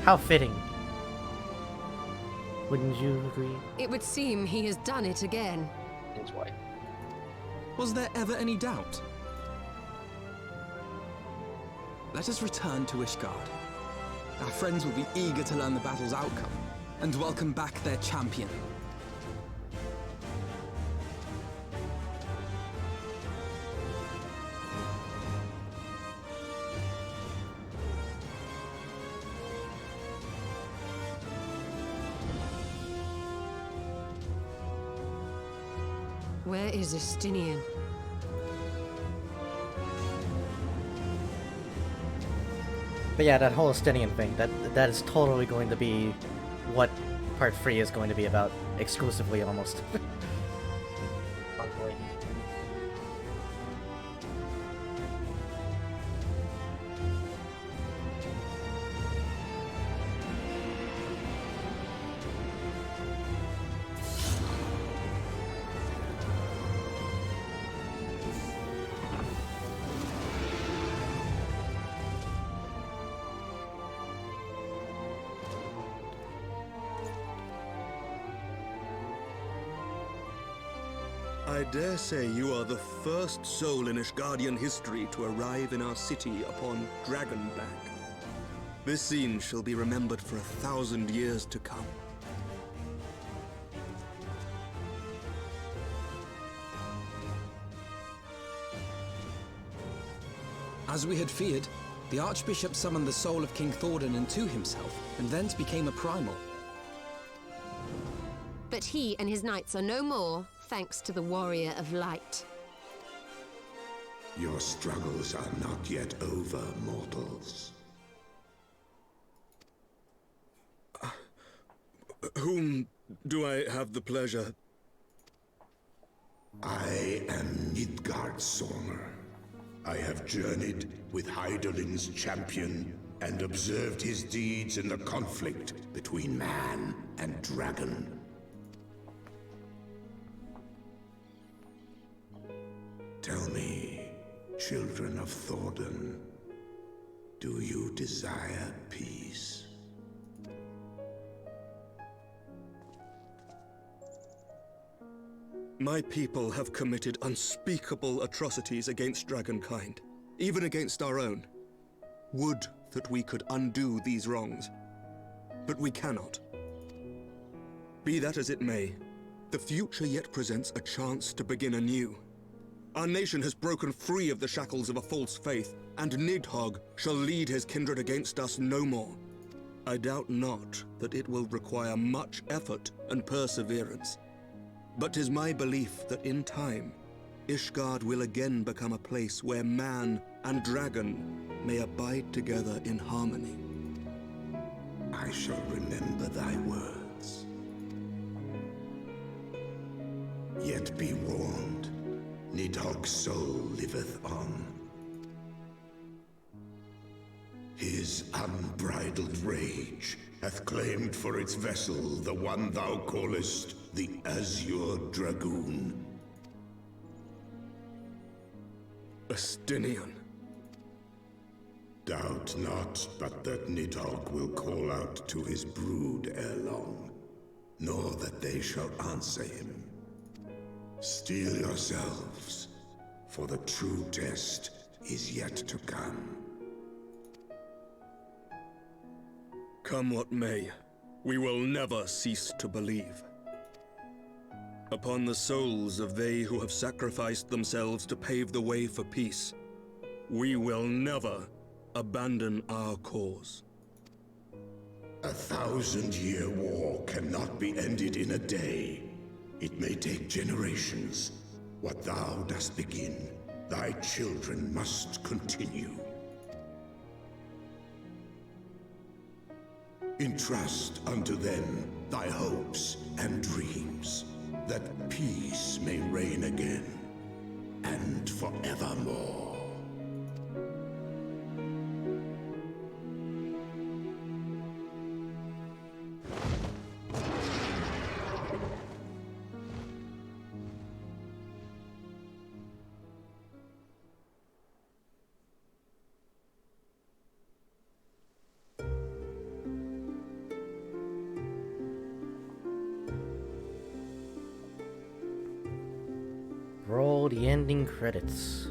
How fitting. Wouldn't you agree? It would seem he has done it again. That's why. Was there ever any doubt? Let us return to Ishgard. Our friends will be eager to learn the battle's outcome and welcome back their champion. Where is Estinian? But yeah, that whole Estinian thing, that is totally going to be what Part 3 is going to be about, exclusively almost. I dare say you are the first soul in Ishgardian history to arrive in our city upon Dragonback. This scene shall be remembered for 1,000 years to come. As we had feared, the Archbishop summoned the soul of King Thordan into himself, and thence became a primal. But he and his knights are no more, thanks to the Warrior of Light. Your struggles are not yet over, mortals. Whom do I have the pleasure? I am Midgardsormr. I have journeyed with Hydaelyn's champion and observed his deeds in the conflict between man and dragon. Tell me, children of Thordan, do you desire peace? My people have committed unspeakable atrocities against dragonkind, even against our own. Would that we could undo these wrongs, but we cannot. Be that as it may, the future yet presents a chance to begin anew. Our nation has broken free of the shackles of a false faith, and Nidhogg shall lead his kindred against us no more. I doubt not that it will require much effort and perseverance. But 'tis my belief that in time, Ishgard will again become a place where man and dragon may abide together in harmony. I shall remember thy words. Yet be warned, Nidhogg's soul liveth on. His unbridled rage hath claimed for its vessel the one thou callest the Azure Dragoon. Estinian. Doubt not but that Nidhogg will call out to his brood ere long, nor that they shall answer him. Steel yourselves, for the true test is yet to come. Come what may, we will never cease to believe. Upon the souls of they who have sacrificed themselves to pave the way for peace, we will never abandon our cause. 1,000-year war cannot be ended in a day. It may take generations. What thou dost begin, thy children must continue. Entrust unto them thy hopes and dreams, that peace may reign again, and forevermore. Roll the ending credits.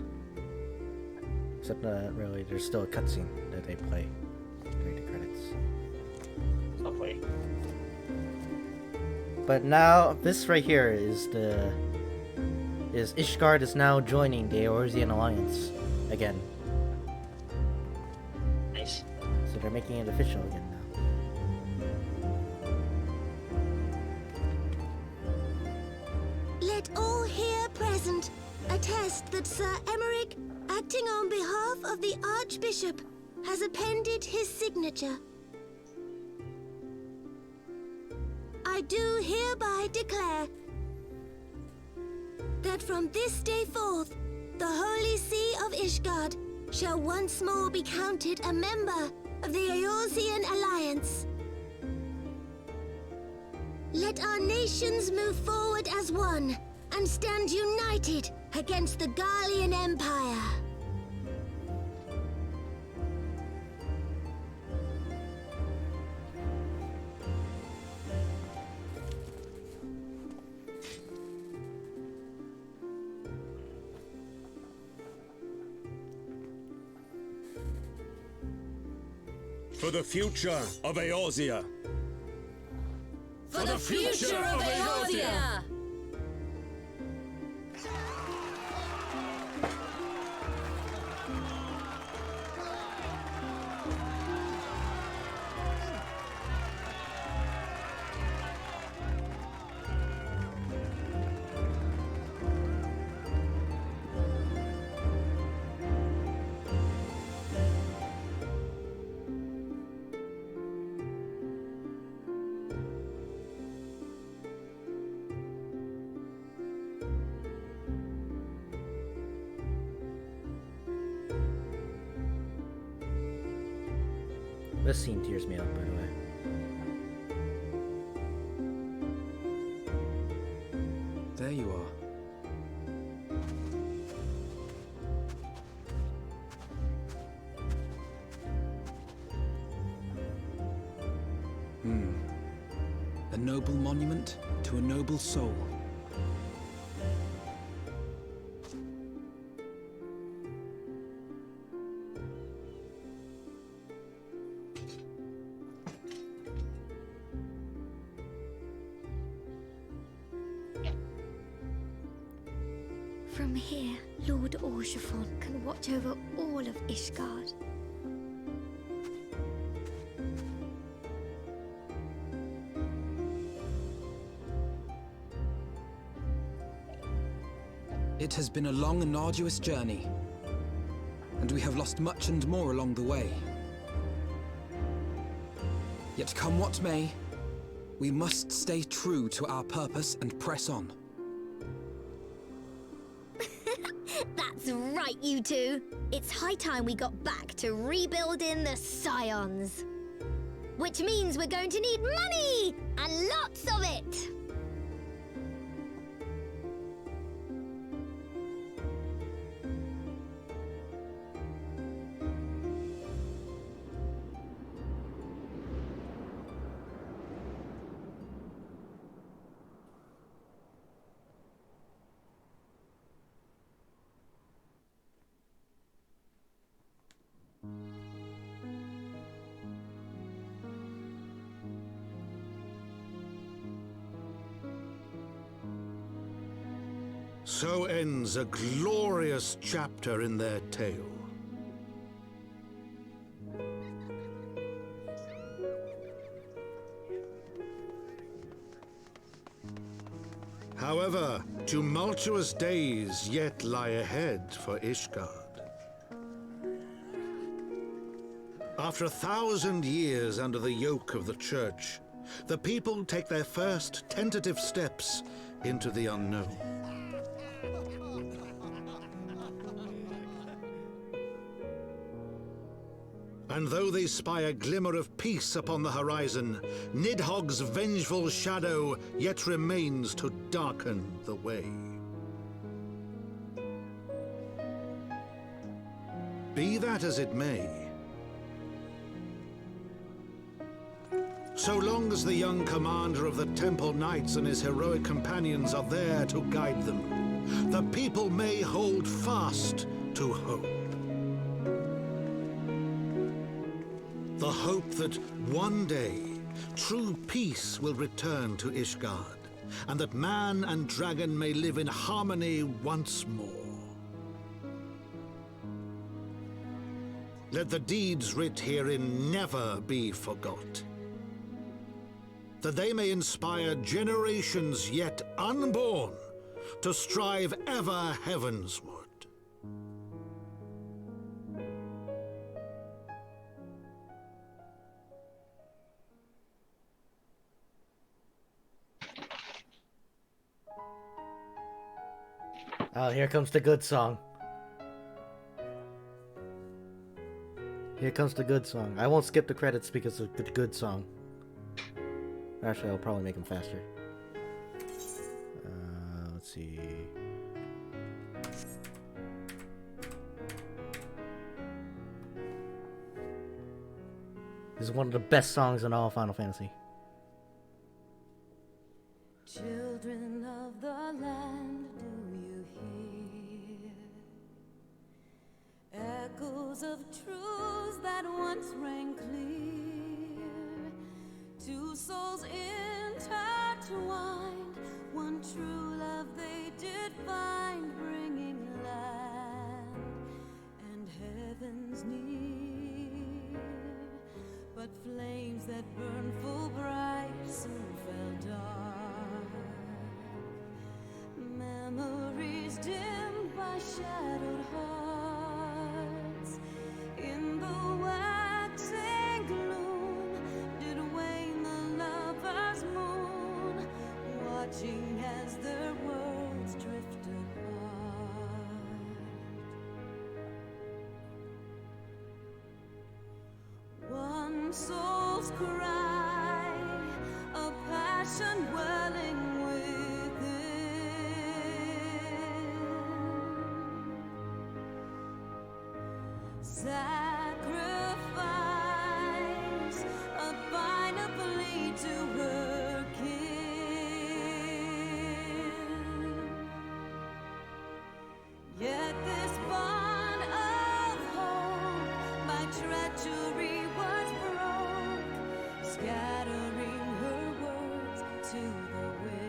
Except that really, there's still a cutscene that they play during the credits. Hopefully. But now, this right here is Ishgard is now joining the Eorzean Alliance again. Nice. So they're making it official again now. Let all here present attest that Sir Emmerich, acting on behalf of the Archbishop, has appended his signature. I do hereby declare that from this day forth, the Holy See of Ishgard shall once more be counted a member of the Eorzean Alliance. Let our nations move forward as one and stand united against the Garlean Empire. For the future of Eorzea. For the future of Eorzea! This scene tears me up, by the way. There you are. A noble monument to a noble soul. From here, Lord Orshafon can watch over all of Ishgard. It has been a long and arduous journey, and we have lost much and more along the way. Yet come what may, we must stay true to our purpose and press on. That's right, you two. It's high time we got back to rebuilding the Scions. Which means we're going to need money! And lots of it! So ends a glorious chapter in their tale. However, tumultuous days yet lie ahead for Ishgard. After 1,000 years under the yoke of the Church, the people take their first tentative steps into the unknown. And though they spy a glimmer of peace upon the horizon, Nidhogg's vengeful shadow yet remains to darken the way. Be that as it may, so long as the young commander of the Temple Knights and his heroic companions are there to guide them, the people may hold fast to hope. The hope that one day true peace will return to Ishgard, and that man and dragon may live in harmony once more. Let the deeds writ herein never be forgot, that they may inspire generations yet unborn to strive ever heavensward. Oh, here comes the good song. Here comes the good song. I won't skip the credits because of the good song. Actually, I'll probably make them faster. Let's see. This is one of the best songs in all Final Fantasy. Children of the land, do you hear echoes of truths that once rang clear? Two souls intertwined, one true love they did find, bringing land and heavens near. But flames that burned full bright soon fell dark. Memories dimmed by shadowed hearts. In the waxing gloom did wane the lover's moon, watching as their worlds drift apart. One soul's cry, a passion welling within. Sacrifice, a final plea to her kin. Yet this bond of hope by treachery was broke, scattering her words to the wind.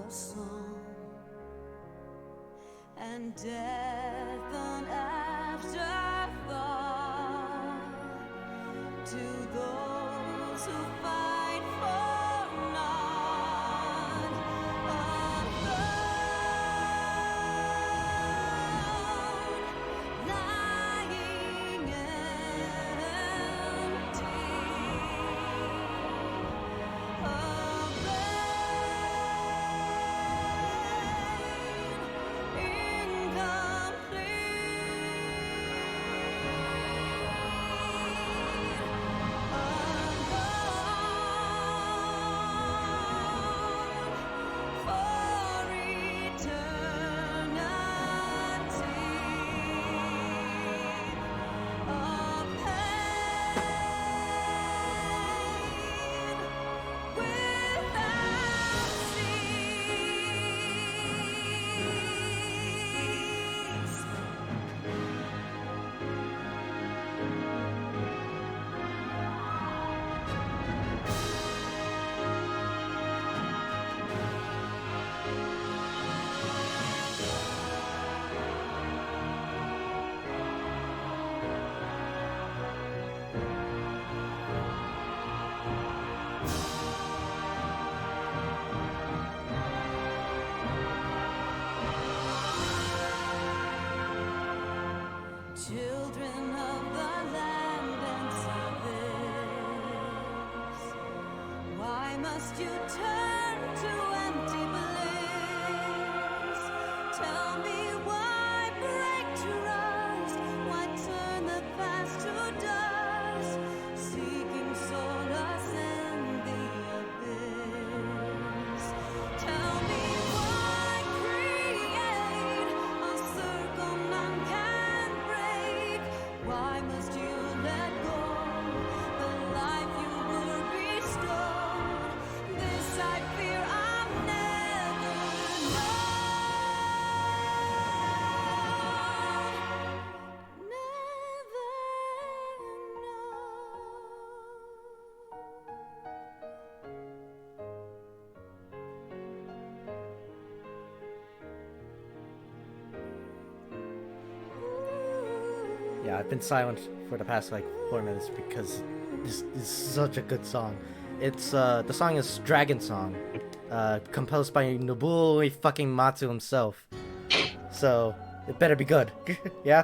a song, and death an afterthought to those who fight for naught. Alone, lying empty. Children of the land and service, why must you turn to empty bliss? Tell me why break trust, why turn the past to dust, seeking solace in the abyss. Tell me why create a circle none can break. Why must you let go the life you were bestowed? This I fear I'll never know. Yeah, I've been silent for the past like 4 minutes because this is such a good song. It's the song is Dragon Song, composed by Nobuo fucking Matsu himself. So it better be good. Yeah.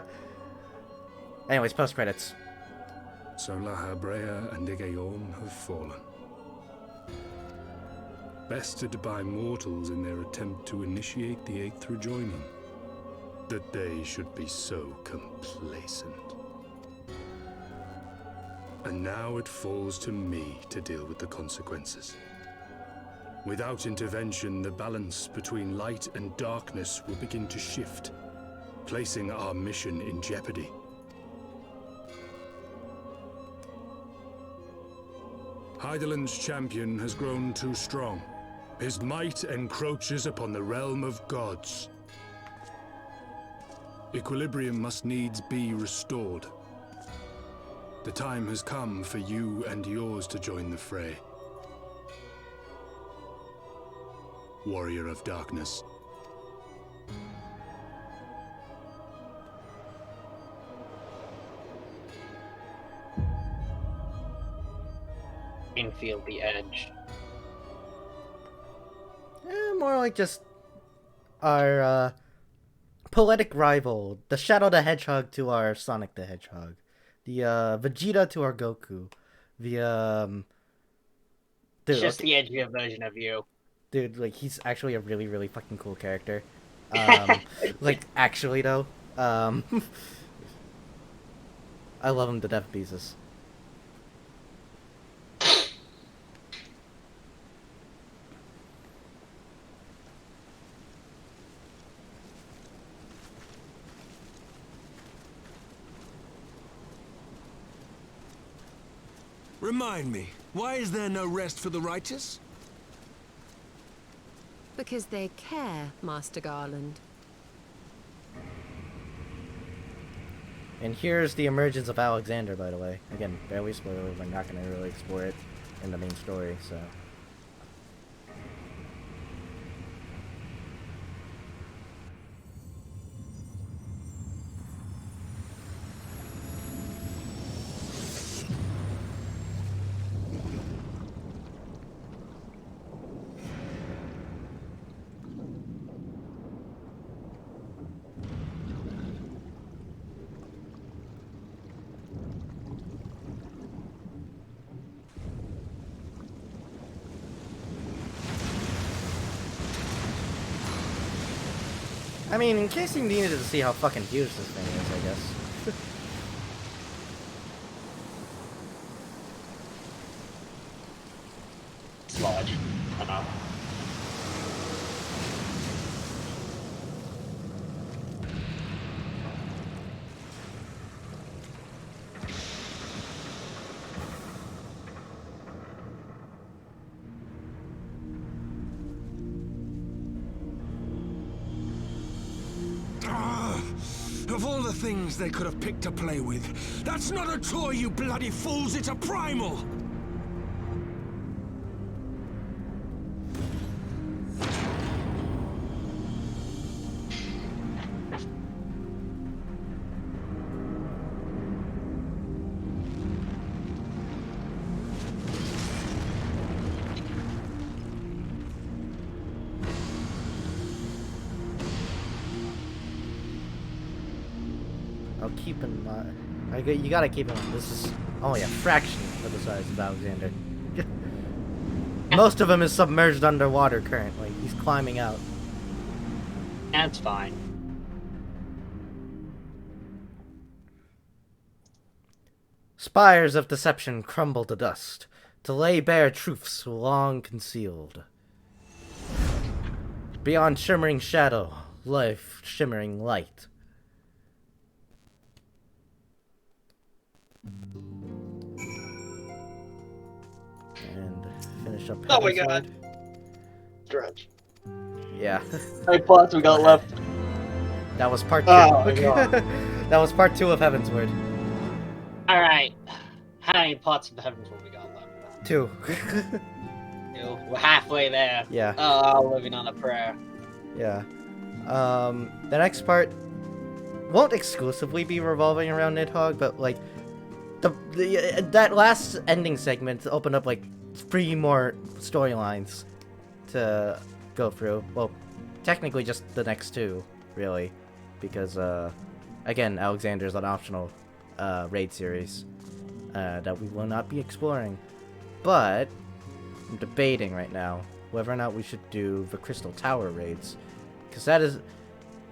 Anyways, post credits. So Lahabrea and Igaeorm have fallen. Bested by mortals in their attempt to initiate the Eighth rejoining. That they should be so complacent. And now it falls to me to deal with the consequences. Without intervention, the balance between light and darkness will begin to shift, placing our mission in jeopardy. Hydaelyn's champion has grown too strong. His might encroaches upon the realm of gods. Equilibrium must needs be restored. The time has come for you and yours to join the fray. Warrior of Darkness. And feel the edge. More like just our poetic rival, the Shadow the Hedgehog to our Sonic the Hedgehog, the Vegeta to our Goku, the dude, Just the edgier version of you. Dude, like he's actually a really, really fucking cool character. Like actually though, I love him to death, Beezus. Remind me, why is there no rest for the righteous? Because they care, Master Garland. And here's the emergence of Alexander, by the way. Again, barely spoiler, we're not going to really explore it in the main story, so... I mean, in case you needed to see how fucking huge this thing is, I guess. It's large. I know. Of all the things they could have picked to play with, that's not a toy, you bloody fools, it's a primal! I'll keep in mind. You gotta keep in mind, this is only a fraction of the size of Alexander. Most of him is submerged underwater currently. He's climbing out. That's fine. Spires of deception crumble to dust, to lay bare truths long concealed. Beyond shimmering shadow, life shimmering light. And finish up. Oh my god. Stretch. Yeah. How many plots we got left? That was part 2. Oh my god. That was part 2 of Heavensward. Alright. How many plots of Heavensward we got left? 2. We're halfway there. Yeah. Oh, living on a prayer. Yeah. The next part won't exclusively be revolving around Nidhogg, but like that last ending segment opened up like 3 more storylines to go through. Well, technically just the next 2, really, because again, Alexander's an optional raid series that we will not be exploring. But I'm debating right now whether or not we should do the Crystal Tower raids, because that is,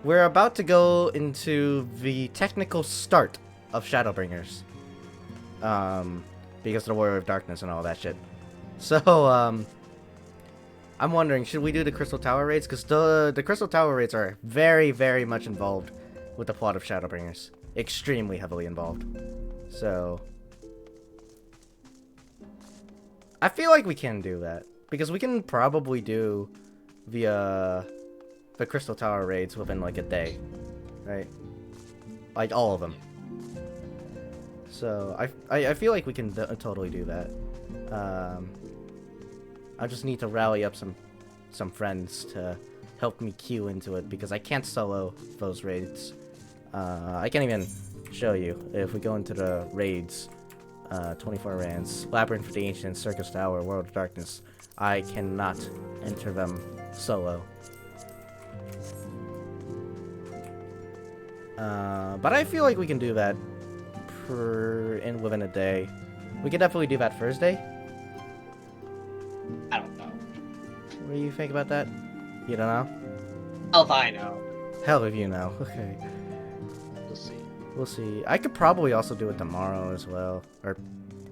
we're about to go into the technical start of Shadowbringers, because of the Warrior of Darkness and all that shit. So I'm wondering, should we do the Crystal Tower raids? Because the Crystal Tower raids are very, very much involved with the plot of Shadowbringers, extremely heavily involved. So I feel like we can do that, because we can probably do the Crystal Tower raids within like a day, right? Like all of them. So I feel like we can totally do that. I just need to rally up some friends to help me queue into it, because I can't solo those raids. I can't even show you. If we go into the raids, 24 Rands, Labyrinth of the Ancients, Circus Tower, World of Darkness, I cannot enter them solo. But I feel like we can do that within a day. We could definitely do that Thursday. I don't know. What do you think about that? You don't know? Hell if I know. Hell if you know. Okay. We'll see. We'll see. I could probably also do it tomorrow as well. Or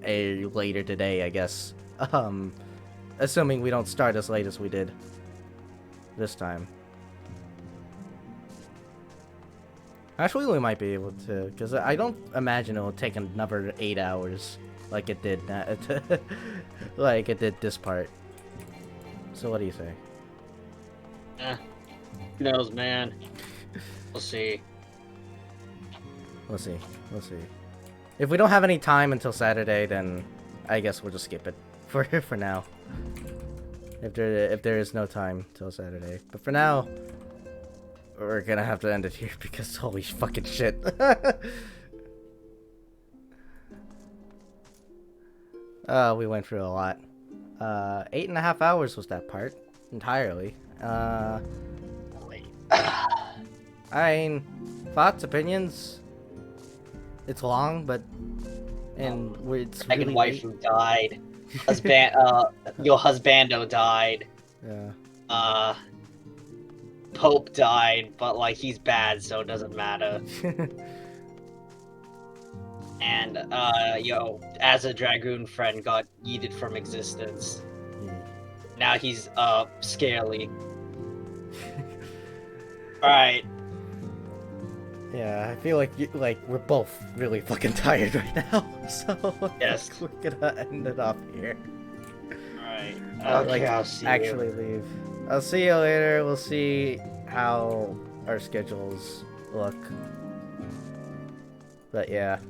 later today, I guess. Assuming we don't start as late as we did this time. Actually, we might be able to, because I don't imagine it will take another 8 hours like it did like it did this part. So what do you say? Who knows, man? We'll see. We'll see. We'll see. If we don't have any time until Saturday, then I guess we'll just skip it for now. If there is no time till Saturday, but for now, we're gonna have to end it here because holy fucking shit. We went through a lot. 8.5 hours was that part entirely. I mean, thoughts, opinions. It's long, but it's second really wife late. who died. Your husbando died. Yeah. Pope died, but like he's bad, so it doesn't matter. And as a dragoon friend got yeeted from existence. Now he's scaly. Alright. Yeah, I feel like we're both really fucking tired right now, so yes, we're gonna end it off here. Alright. Okay, I'll see actually you. leave. I'll see you later. We'll see how our schedules look. But yeah.